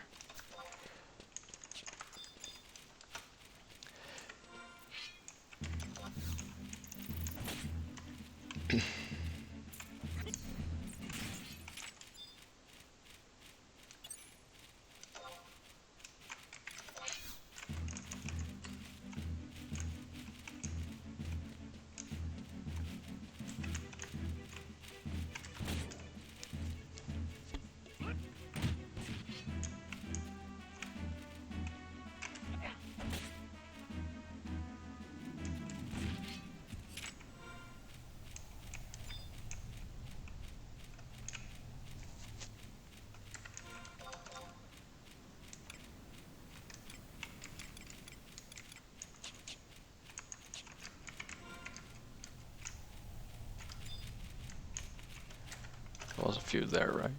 There was a few there, right?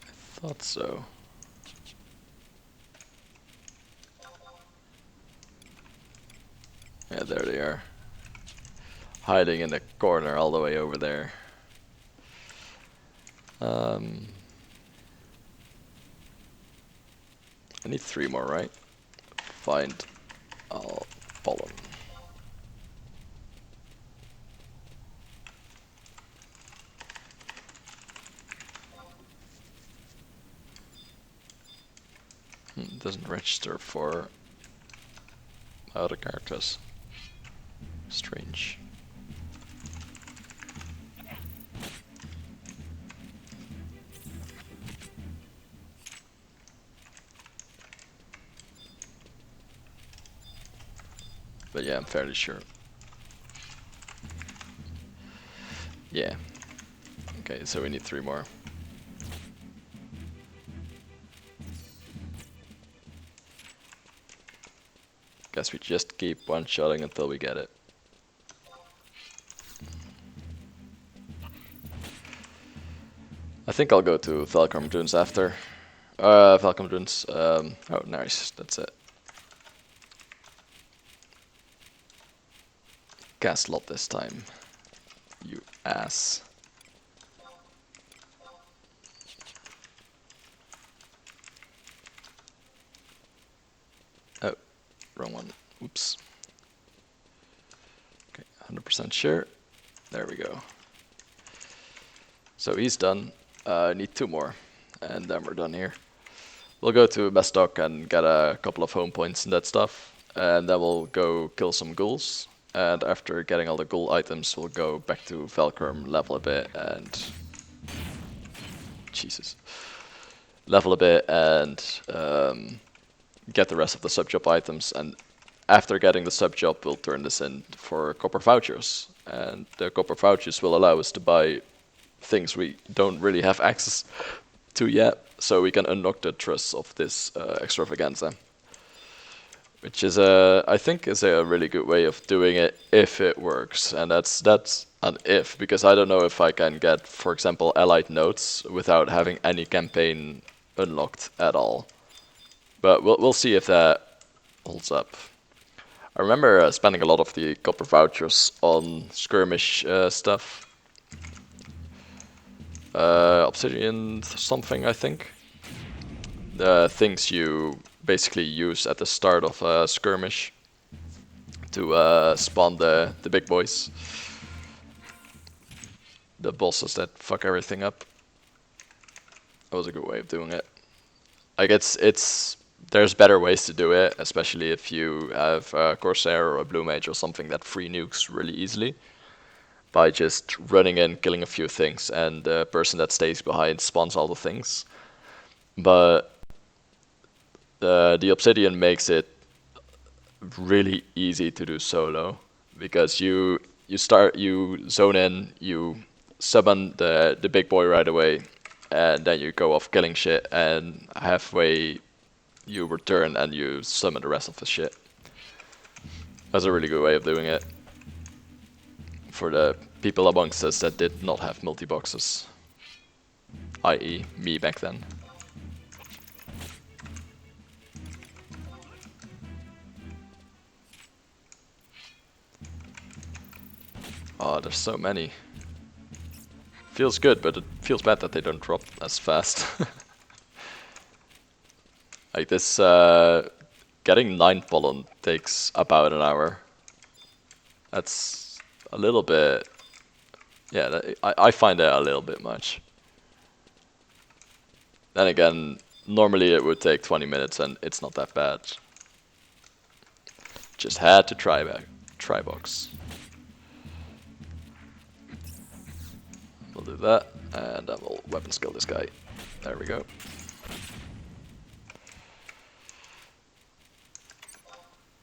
I thought so. Yeah, there they are. Hiding in the corner all the way over there. I need 3 more, right? Find all pollen. It doesn't register for other characters. Strange. But yeah, I'm fairly sure. Yeah. Okay, so we need 3 more. Guess we just keep one-shotting until we get it. I think I'll go to Falcom Dunes after. Falcom Dunes. Oh, nice. That's it. Cast lot this time. You ass. Oh, wrong one. Oops. Okay, 100% sure. There we go. So he's done. Need 2 more, and then we're done here. We'll go to Bestock and get a couple of home points and that stuff, and then we'll go kill some ghouls. And after getting all the ghoul items, we'll go back to Valkyrum, level a bit, and Jesus, level a bit and get the rest of the subjob items. And after getting the subjob, we'll turn this in for copper vouchers, and the copper vouchers will allow us to buy things we don't really have access to yet, so we can unlock the trusts of this extravaganza, which is I think is a really good way of doing it if it works, and that's an if, because I don't know if I can get, for example, allied nodes without having any campaign unlocked at all. But we'll see if that holds up. I remember spending a lot of the copper vouchers on skirmish stuff. Obsidian something, I think. The things you basically use at the start of a skirmish to spawn the big boys. The bosses that fuck everything up. That was a good way of doing it. Like it's there's better ways to do it, especially if you have a Corsair or a Blue Mage or something that free nukes really easily by just running in, killing a few things, and the person that stays behind spawns all the things. But the Obsidian makes it really easy to do solo, because you zone in, you summon the big boy right away, and then you go off killing shit, and halfway you return and you summon the rest of the shit. That's a really good way of doing it for the people amongst us that did not have multi-boxes, i.e. me back then. Oh, there's so many. Feels good, but it feels bad that they don't drop as fast. Like this, getting 9 pollen takes about an hour. That's a little bit, yeah, I find that a little bit much. Then again, normally it would take 20 minutes and it's not that bad. Just had to try box. We'll do that, and then we'll weapon skill this guy. There we go.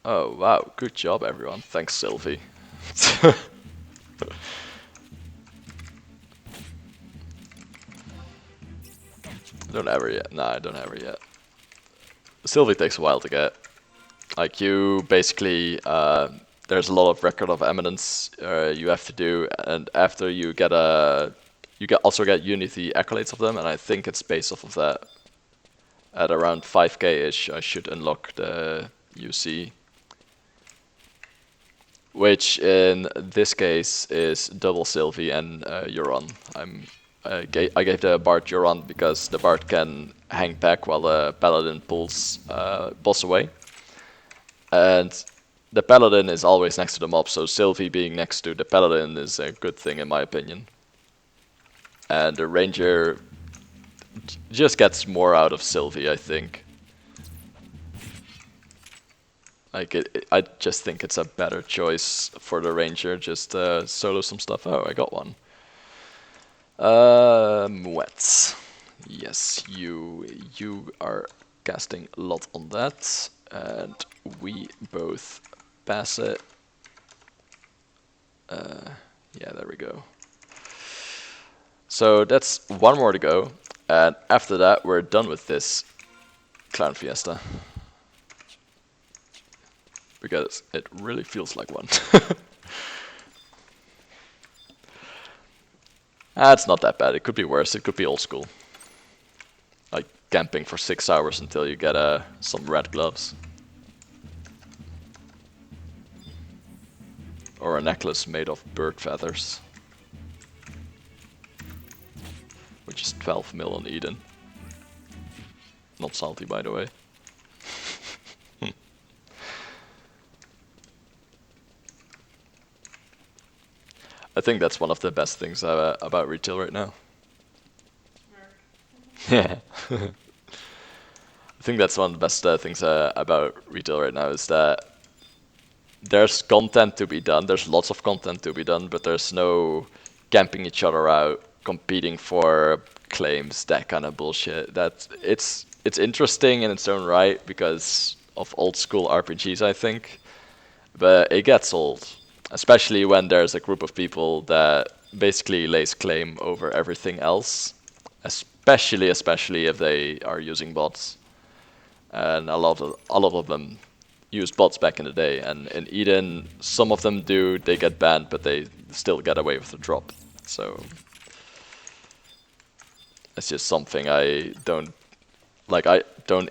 Oh wow, good job everyone. Thanks Sylvie. Don't have her yet. Nah, I don't have her yet. Sylvie takes a while to get. Like you basically, there's a lot of record of eminence you have to do, and after you get also get Unity accolades of them, and I think it's based off of that. At around 5k-ish, I should unlock the UC, which in this case is double Sylvie and Euron. I gave the Bard Euron because the Bard can hang back while the Paladin pulls boss away. And the Paladin is always next to the mob, so Sylvie being next to the Paladin is a good thing in my opinion. And the Ranger just gets more out of Sylvie, I think. Like I just think it's a better choice for the Ranger, just solo some stuff. Oh, I got one. Wets. Yes, you are casting a lot on that, and we both pass it. Yeah, there we go. So that's one more to go, and after that we're done with this clown fiesta. Because it really feels like one. It's not that bad. It could be worse. It could be old school. Like camping for 6 hours until you get some red gloves. Or a necklace made of bird feathers. Which is 12 mil on Eden. Not salty, by the way. I think that's one of the best things about retail right now. Yeah. I think that's one of the best things about retail right now is that there's content to be done. There's lots of content to be done, but there's no camping each other out, competing for claims, that kind of bullshit. It's interesting in its own right because of old school RPGs, I think, but it gets old, especially when there's a group of people that basically lays claim over everything else, especially if they are using bots, and a lot of them used bots back in the day, and in Eden, some of them do, they get banned, but they still get away with the drop. So it's just something I don't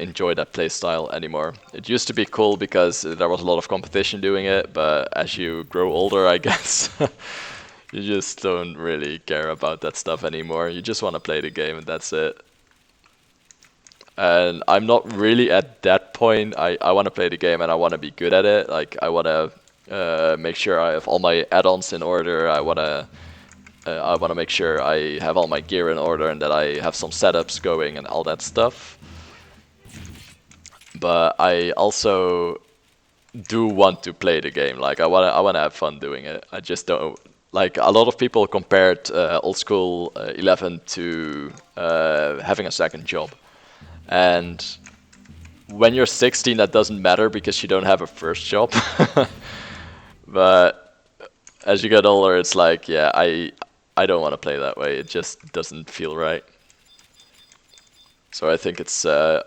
enjoy that playstyle anymore. It used to be cool because there was a lot of competition doing it, but as you grow older, I guess, you just don't really care about that stuff anymore. You just want to play the game and that's it. And I'm not really at that point. I want to play the game and I want to be good at it. Like I want to make sure I have all my add-ons in order. I want to make sure I have all my gear in order and that I have some setups going and all that stuff. But I also do want to play the game. Like I want to have fun doing it. I just don't. Like a lot of people compared old school 11 to having a second job. And when you're 16, that doesn't matter because you don't have a first job. But as you get older, it's like, yeah, I don't want to play that way. It just doesn't feel right. So I think it's a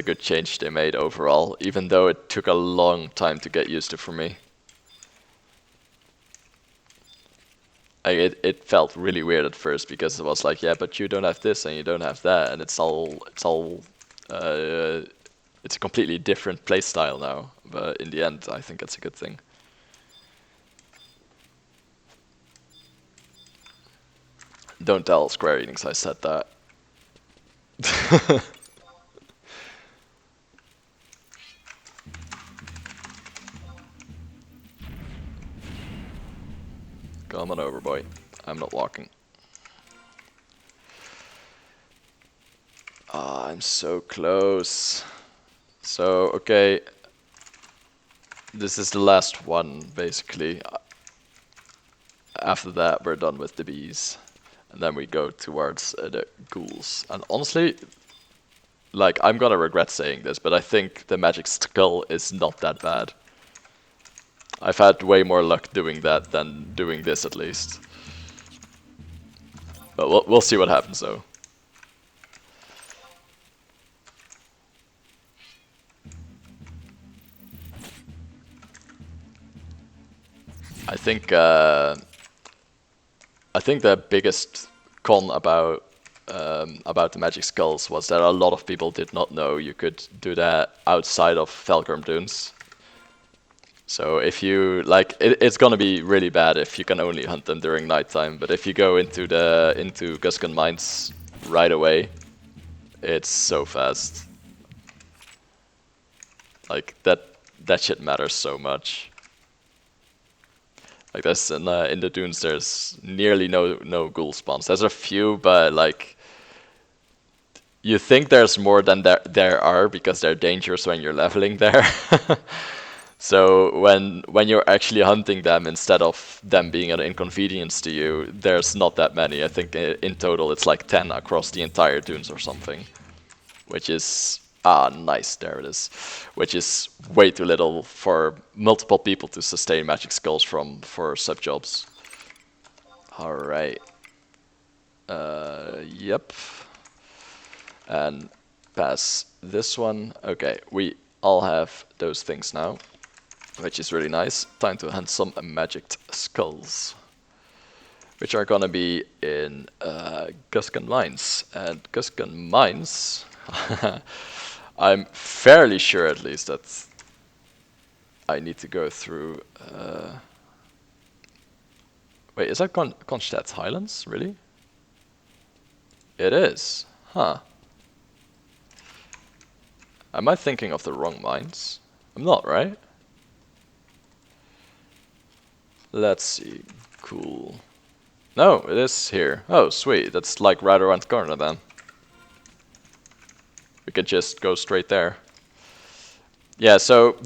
good change they made overall, even though it took a long time to get used to for me. It felt really weird at first because it was like, yeah, but you don't have this and you don't have that, and it's a completely different playstyle now. But in the end, I think it's a good thing. Don't tell Square Enix I said that. Come on over, boy. I'm not walking. Ah, I'm so close. So, okay. This is the last one, basically. After that, we're done with the bees. And then we go towards the ghouls. And honestly, like, I'm gonna regret saying this, but I think the magic skull is not that bad. I've had way more luck doing that than doing this, at least. But we'll see what happens, though. I think the biggest con about the magic skulls was that a lot of people did not know you could do that outside of Falgrim Dunes. So if you like, it's gonna be really bad if you can only hunt them during nighttime. But if you go into Guskan Mines right away, it's so fast. Like that shit matters so much. Like there's in the dunes, there's nearly no ghoul spawns. There's a few, but like you think there's more than there are because they're dangerous when you're leveling there. So when you're actually hunting them instead of them being an inconvenience to you, there's not that many. I think in total it's like 10 across the entire dunes or something, which is nice. There it is, which is way too little for multiple people to sustain magic skulls for subjobs. All right. Yep. And pass this one. Okay, we all have those things now, which is really nice. Time to hunt some magicked skulls, which are gonna be in Guskan Mines. And Guskan Mines, I'm fairly sure at least that I need to go through. Wait, is that Konstadt Highlands? Really? It is. Huh. Am I thinking of the wrong mines? I'm not, right? Let's see. Cool. No, it is here. Oh, sweet. That's like right around the corner then. We can just go straight there. Yeah, so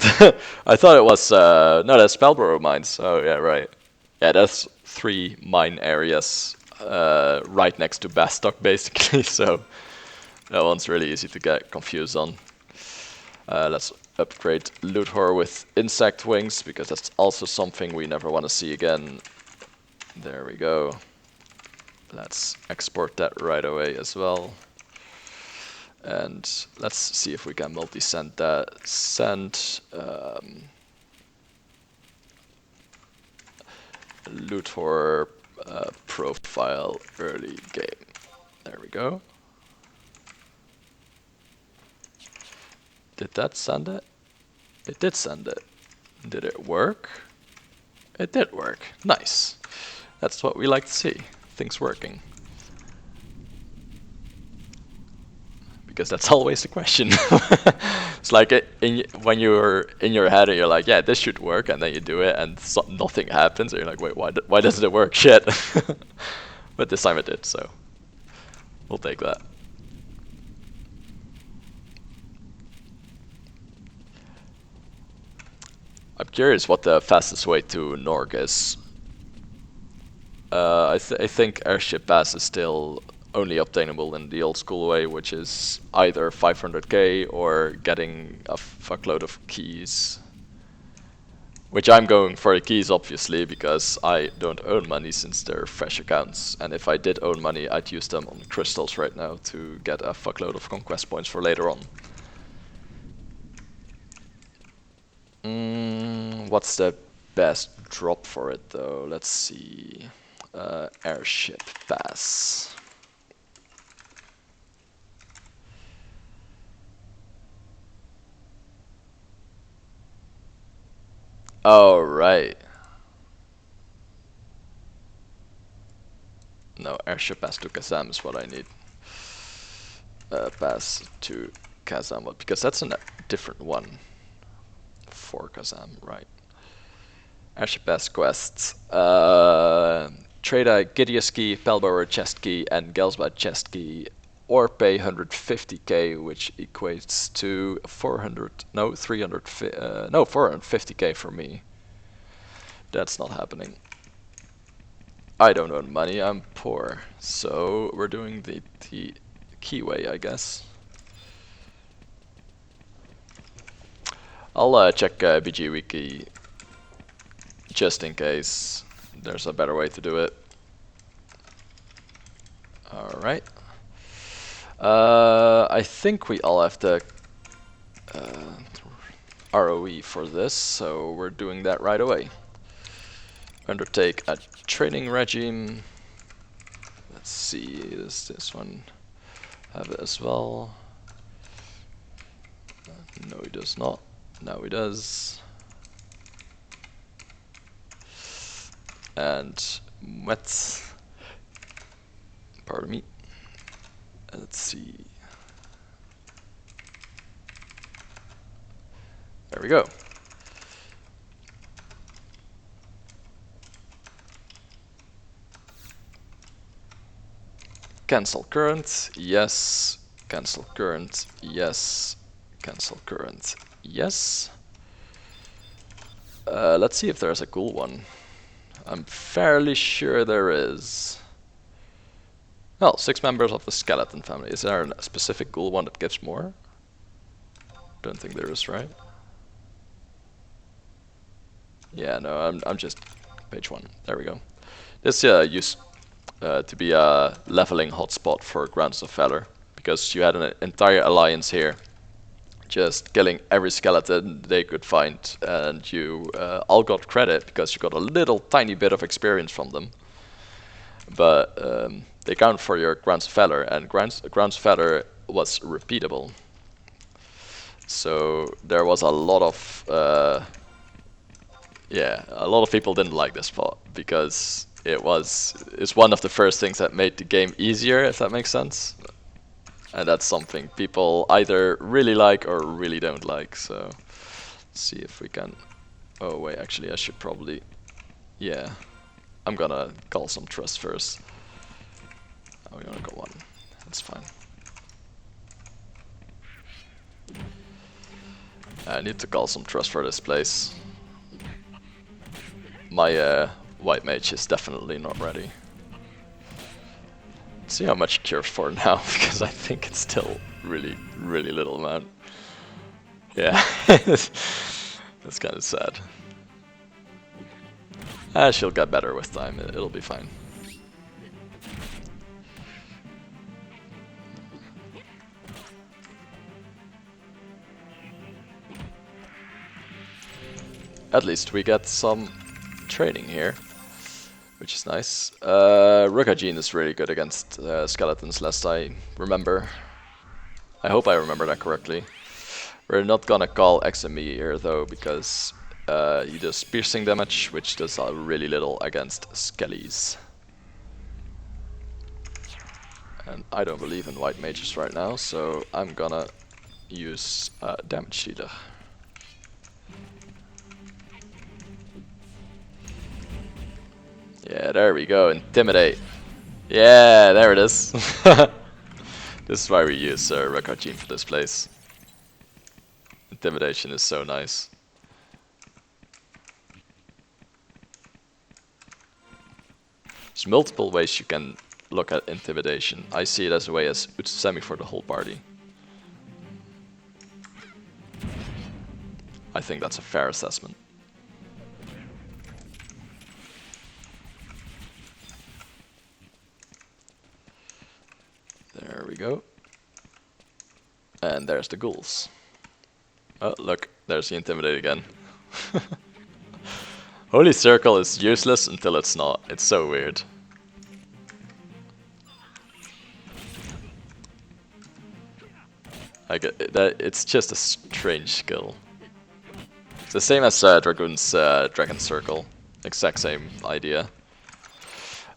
I thought it was no, that's Spellborough mines. Oh yeah, right. Yeah, that's 3 mine areas right next to Bastock basically. So that one's really easy to get confused on. Let's upgrade Luthor with insect wings because that's also something we never want to see again. There we go. Let's export that right away as well. And let's see if we can multi-send that. Send Luthor profile early game. There we go. Did that send it? It did send it. Did it work? It did work. Nice. That's what we like to see. Things working. Because that's always the question. It's like when you're in your head and you're like, yeah, this should work, and then you do it and nothing happens, and you're like, wait, why doesn't it work? Shit. But this time it did, so we'll take that. I'm curious what the fastest way to Norg is. I think Airship Pass is still only obtainable in the old school way, which is either 500k or getting a fuckload of keys. Which I'm going for the keys, obviously, because I don't own money since they're fresh accounts. And if I did own money, I'd use them on crystals right now to get a fuckload of conquest points for later on. What's the best drop for it, though? Let's see. Airship Pass. Oh, right. No, Airship Pass to Kazam is what I need. Pass to Kazam, because that's a different one. For Kazam, right. Airship Pass quests. Trade a Gideus key, Pelbower chest key, and Gelsbad chest key, or pay 150k, which equates to 450k for me. That's not happening. I don't own money, I'm poor. So we're doing the keyway, I guess. I'll check BG Wiki just in case there's a better way to do it. Alright. I think we all have the ROE for this, so we're doing that right away. Undertake a training regime. Let's see, does this one have it as well? No, he does not. Now he does. And what? Pardon me. Let's see. There we go. Cancel current, yes. Cancel current, yes. Cancel current, yes. Let's see if there's a cool one. I'm fairly sure there is. Well, 6 members of the skeleton family. Is there a specific cool one that gives more? Don't think there is, right? Yeah, no, I'm just page 1. There we go. This to be a leveling hotspot for Grounds of Valor, because you had an entire alliance here, just killing every skeleton they could find, and you all got credit because you got a little tiny bit of experience from them. But they count for your Grounds of Valor, and Grounds of Valor was repeatable. So there was a lot of a lot of people didn't like this spot because it's one of the first things that made the game easier, if that makes sense. And that's something people either really like or really don't like. So let's see if we can. Oh wait, actually I should probably, yeah, I'm gonna call some trust first. Oh, we only got one. That's fine. I need to call some trust for this place. My white mage is definitely not ready. Let's see how much cure for now, because I think it's still really, really little amount. Yeah, that's kind of sad. She'll get better with time, it'll be fine. At least we get some training here, which is nice. Rukajin is really good against skeletons, lest I remember. I hope I remember that correctly. We're not gonna call XME here though, because he does piercing damage, which does really little against skellies. And I don't believe in white mages right now, so I'm gonna use damage dealer. Yeah, there we go, intimidate. Yeah, there it is. This is why we use Rukajin for this place. Intimidation is so nice. There's multiple ways you can look at intimidation. I see it as a way as Utsumi for the whole party. I think that's a fair assessment. There we go. And there's the ghouls. Oh, look, there's the intimidate again. Holy Circle is useless until it's not. It's so weird. I get that. It's just a strange skill. It's the same as Dragoon's Dragon Circle. Exact same idea.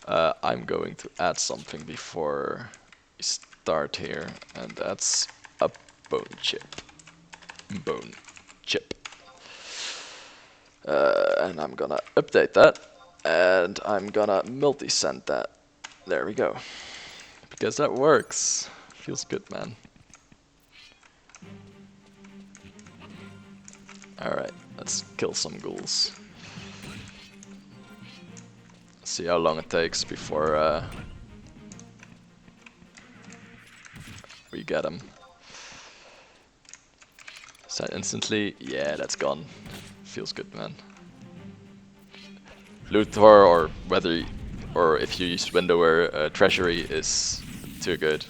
I'm going to add something before we start here, and that's a bone chip. Bone chip. And I'm gonna update that, and I'm gonna multi-send that. There we go. Because that works. Feels good, man. Alright, let's kill some ghouls. See how long it takes before we get them. Is that instantly? Yeah, that's gone. Feels good, man. Luthor, or if you use Windowware, Treasury is too good.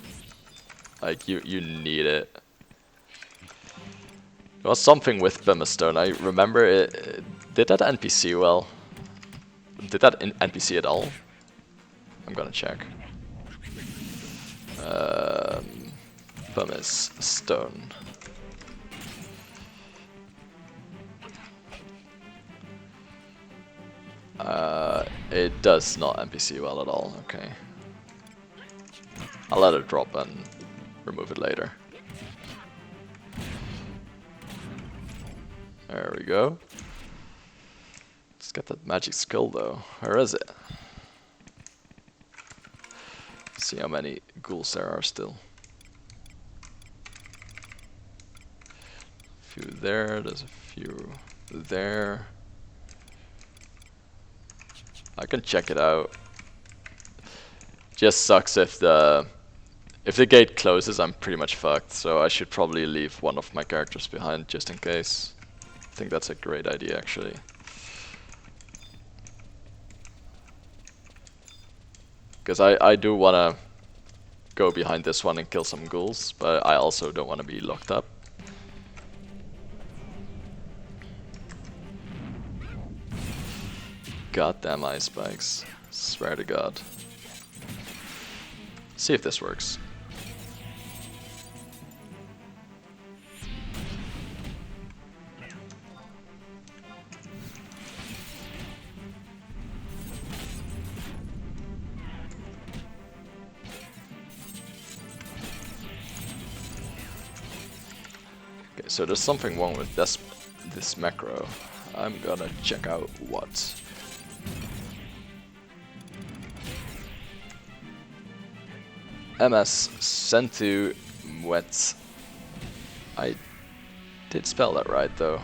Like you need it. There was something with Brimstone. I remember it. Did that NPC well? Did that NPC at all? I'm gonna check. Pumice Stone. It does not NPC well at all. Okay. I'll let it drop and remove it later. There we go. Let's get that magic skill though. Where is it? See how many ghouls there are still. A few there, there's a few there. I can check it out. Just sucks if the gate closes, I'm pretty much fucked, so I should probably leave one of my characters behind just in case. I think that's a great idea actually. Because I do want to go behind this one and kill some ghouls, but I also don't want to be locked up. Goddamn ice spikes. Swear to God. See if this works. Okay, so there's something wrong with this macro. I'm gonna check out what. MS sent to wet. I did spell that right though.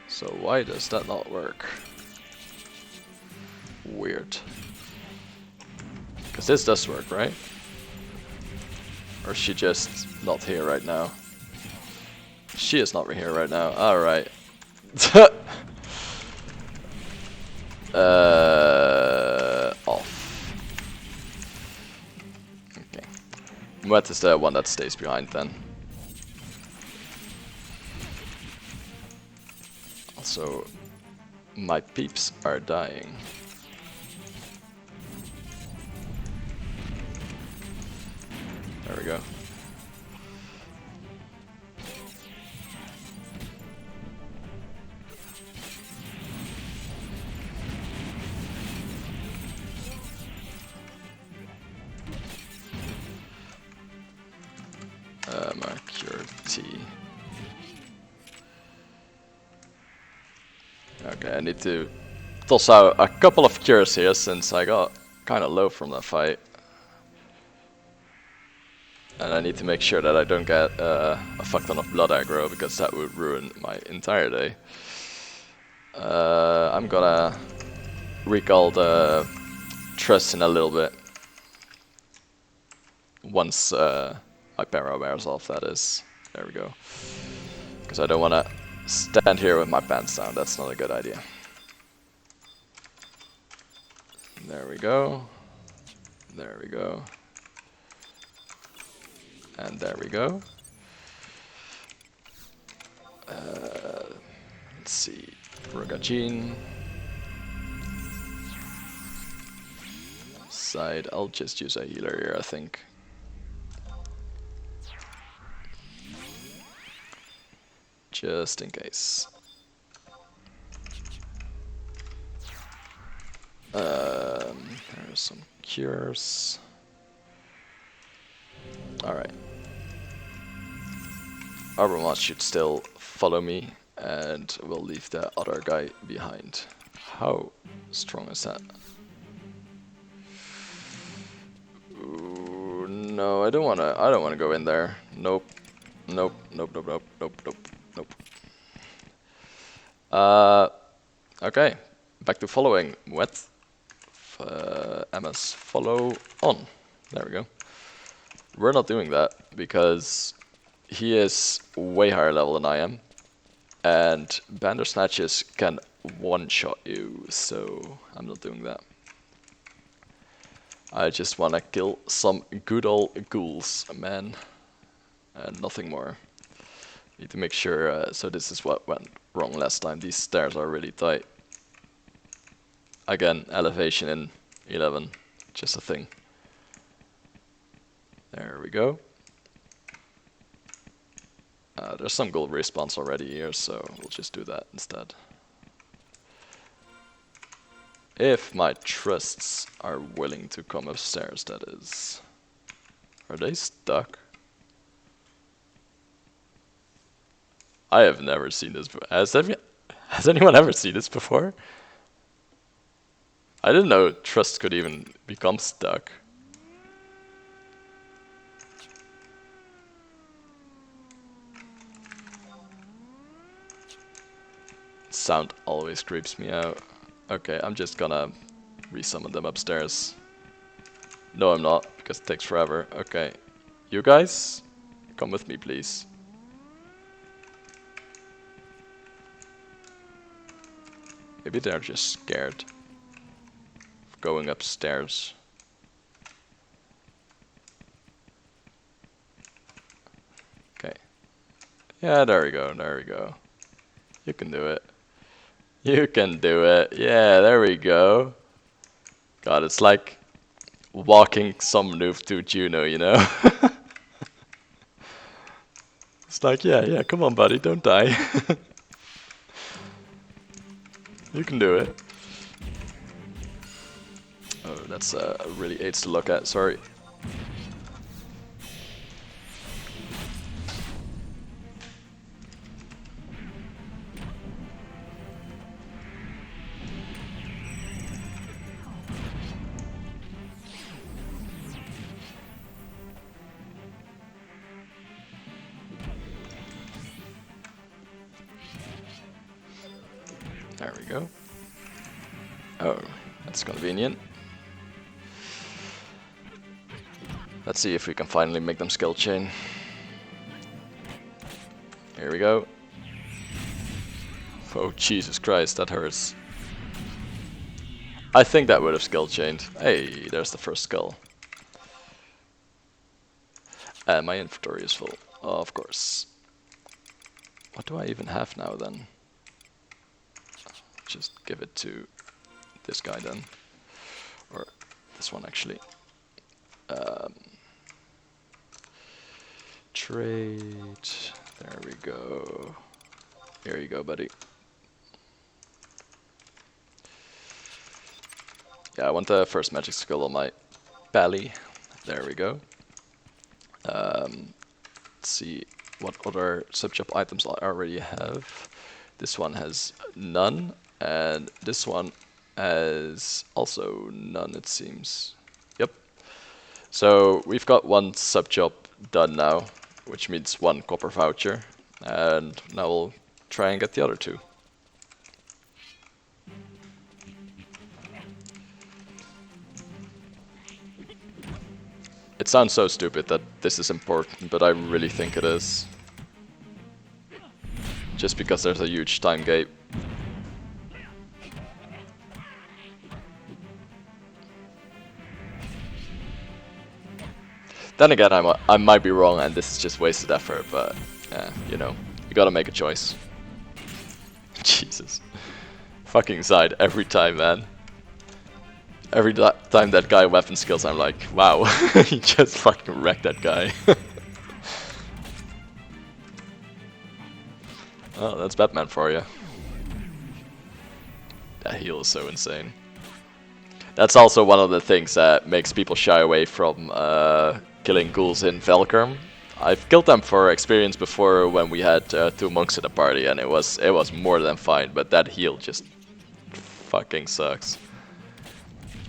So why does that not work? Weird. Because this does work, right? Or is she just not here right now? She is not here right now. Alright. Off. Okay. What is the one that stays behind then? Also, my peeps are dying. There we go. Mercury T. Okay, I need to toss out a couple of cures here since I got kind of low from that fight. And I need to make sure that I don't get a fuck ton of blood aggro because that would ruin my entire day. I'm gonna recall the trust in a little bit. Once my para wears off, that is. There we go. Because I don't want to stand here with my pants down, that's not a good idea. There we go. There we go. And there we go. Let's see. Rogajin. Side. I'll just use a healer here, I think. Just in case. There's some cures. Alright. Arbormoth should still follow me, and we'll leave the other guy behind. How strong is that? Ooh, no, I don't wanna go in there. Nope. Nope, nope, nope, nope, nope, nope, nope. Okay, back to following. Wet. MS follow on. There we go. We're not doing that because he is way higher level than I am, and Bandersnatches can one-shot you, so I'm not doing that. I just want to kill some good old ghouls, man, and nothing more. Need to make sure, so this is what went wrong last time. These stairs are really tight. Again, elevation in 11, just a thing. There we go. There's some gold respawns already here, so we'll just do that instead. If my trusts are willing to come upstairs, that is. Are they stuck? I have never seen this before. Has anyone ever seen this before? I didn't know trusts could even become stuck. Sound always creeps me out. Okay, I'm just gonna resummon them upstairs. No, I'm not, because it takes forever. Okay, you guys, come with me, please. Maybe they're just scared of going upstairs. Okay. Yeah, there we go, there we go. You can do it. You can do it. Yeah, there we go. God, it's like walking some noob to Juno, you know? It's like, yeah, come on, buddy, don't die. You can do it. Oh, that's really aids to look at, sorry. There we go. Oh, that's convenient. Let's see if we can finally make them skill chain. Here we go. Oh, Jesus Christ, that hurts. I think that would have skill chained. Hey, there's the first skull. And my inventory is full, of course. What do I even have now then? Just give it to this guy then. Or this one actually. Trade. There we go. Here you go, buddy. Yeah, I want the first magic skill on my belly. There we go. Let's see what other subjob items I already have. This one has none, and this one has also none, it seems. Yep. So we've got one subjob done now, which means one copper voucher, and now we'll try and get the other two. It sounds so stupid that this is important, but I really think it is. Just because there's a huge time gap. Then again, I might be wrong and this is just wasted effort, but yeah, you know, you gotta make a choice. Jesus. Fucking side every time, man. Every time that guy weapon skills, I'm like, wow, he just fucking wrecked that guy. Oh, that's Batman for you. That heal is so insane. That's also one of the things that makes people shy away from killing ghouls in Valkyrie. I've killed them for experience before when we had 2 monks in the party, and it was more than fine, but that heal just fucking sucks.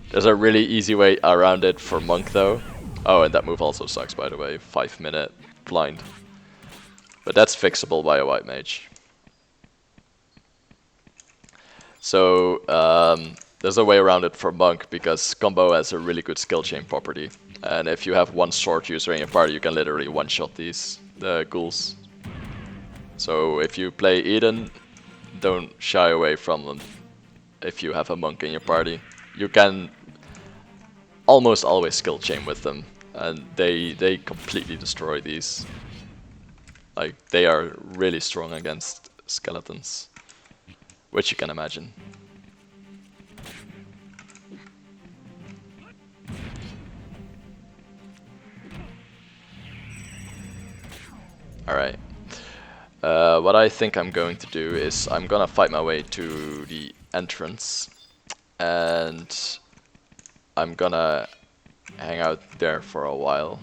There's a really easy way around it for monk though. Oh, and that move also sucks, by the way, 5-minute blind. But that's fixable by a white mage. So there's a way around it for monk because combo has a really good skill chain property. And if you have one sword user in your party, you can literally one-shot the ghouls. So if you play Eden, don't shy away from them. If you have a monk in your party, you can almost always skill chain with them, and they completely destroy these. Like, they are really strong against skeletons, which you can imagine. Alright. What I think I'm going to do is I'm gonna fight my way to the entrance, and I'm gonna hang out there for a while,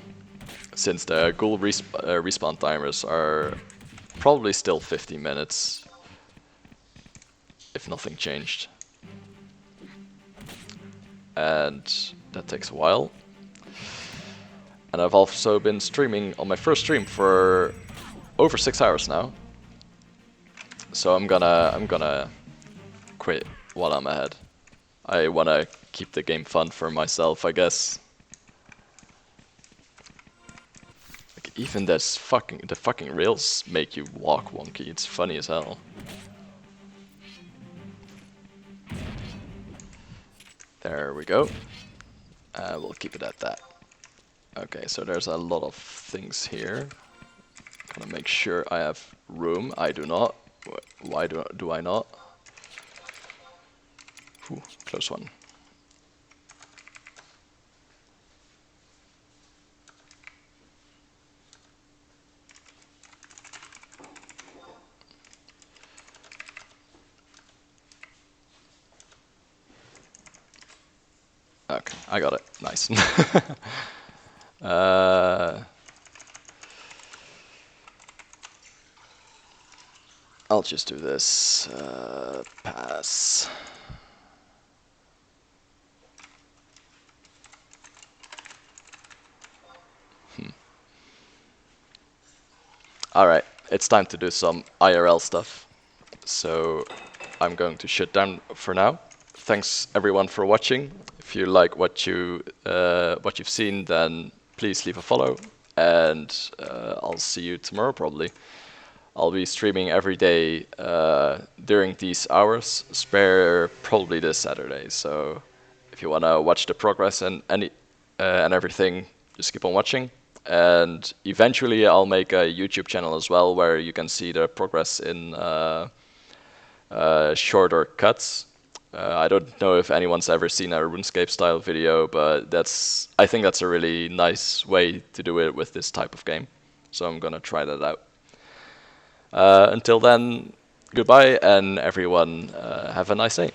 since the ghoul respawn timers are probably still 50 minutes, if nothing changed. And that takes a while. And I've also been streaming on my first stream for over 6 hours now. So I'm gonna quit while I'm ahead. I wanna keep the game fun for myself, I guess. Like, even the fucking rails make you walk wonky. It's funny as hell. we go. And we'll keep it at that. Okay, so there's a lot of things here. Gonna make sure I have room. I do not. Why do I not? Ooh, close one. Okay, I got it. Nice. I'll just do this. Pass. Alright, it's time to do some IRL stuff. So I'm going to shut down for now. Thanks everyone for watching. If you like what you've seen, then please leave a follow, and I'll see you tomorrow probably. I'll be streaming every day during these hours, spare probably this Saturday. So if you want to watch the progress and everything, just keep on watching. And eventually I'll make a YouTube channel as well, where you can see the progress in shorter cuts. I don't know if anyone's ever seen a RuneScape style video, but I think that's a really nice way to do it with this type of game. So I'm gonna try that out. Until then, goodbye, and everyone have a nice day.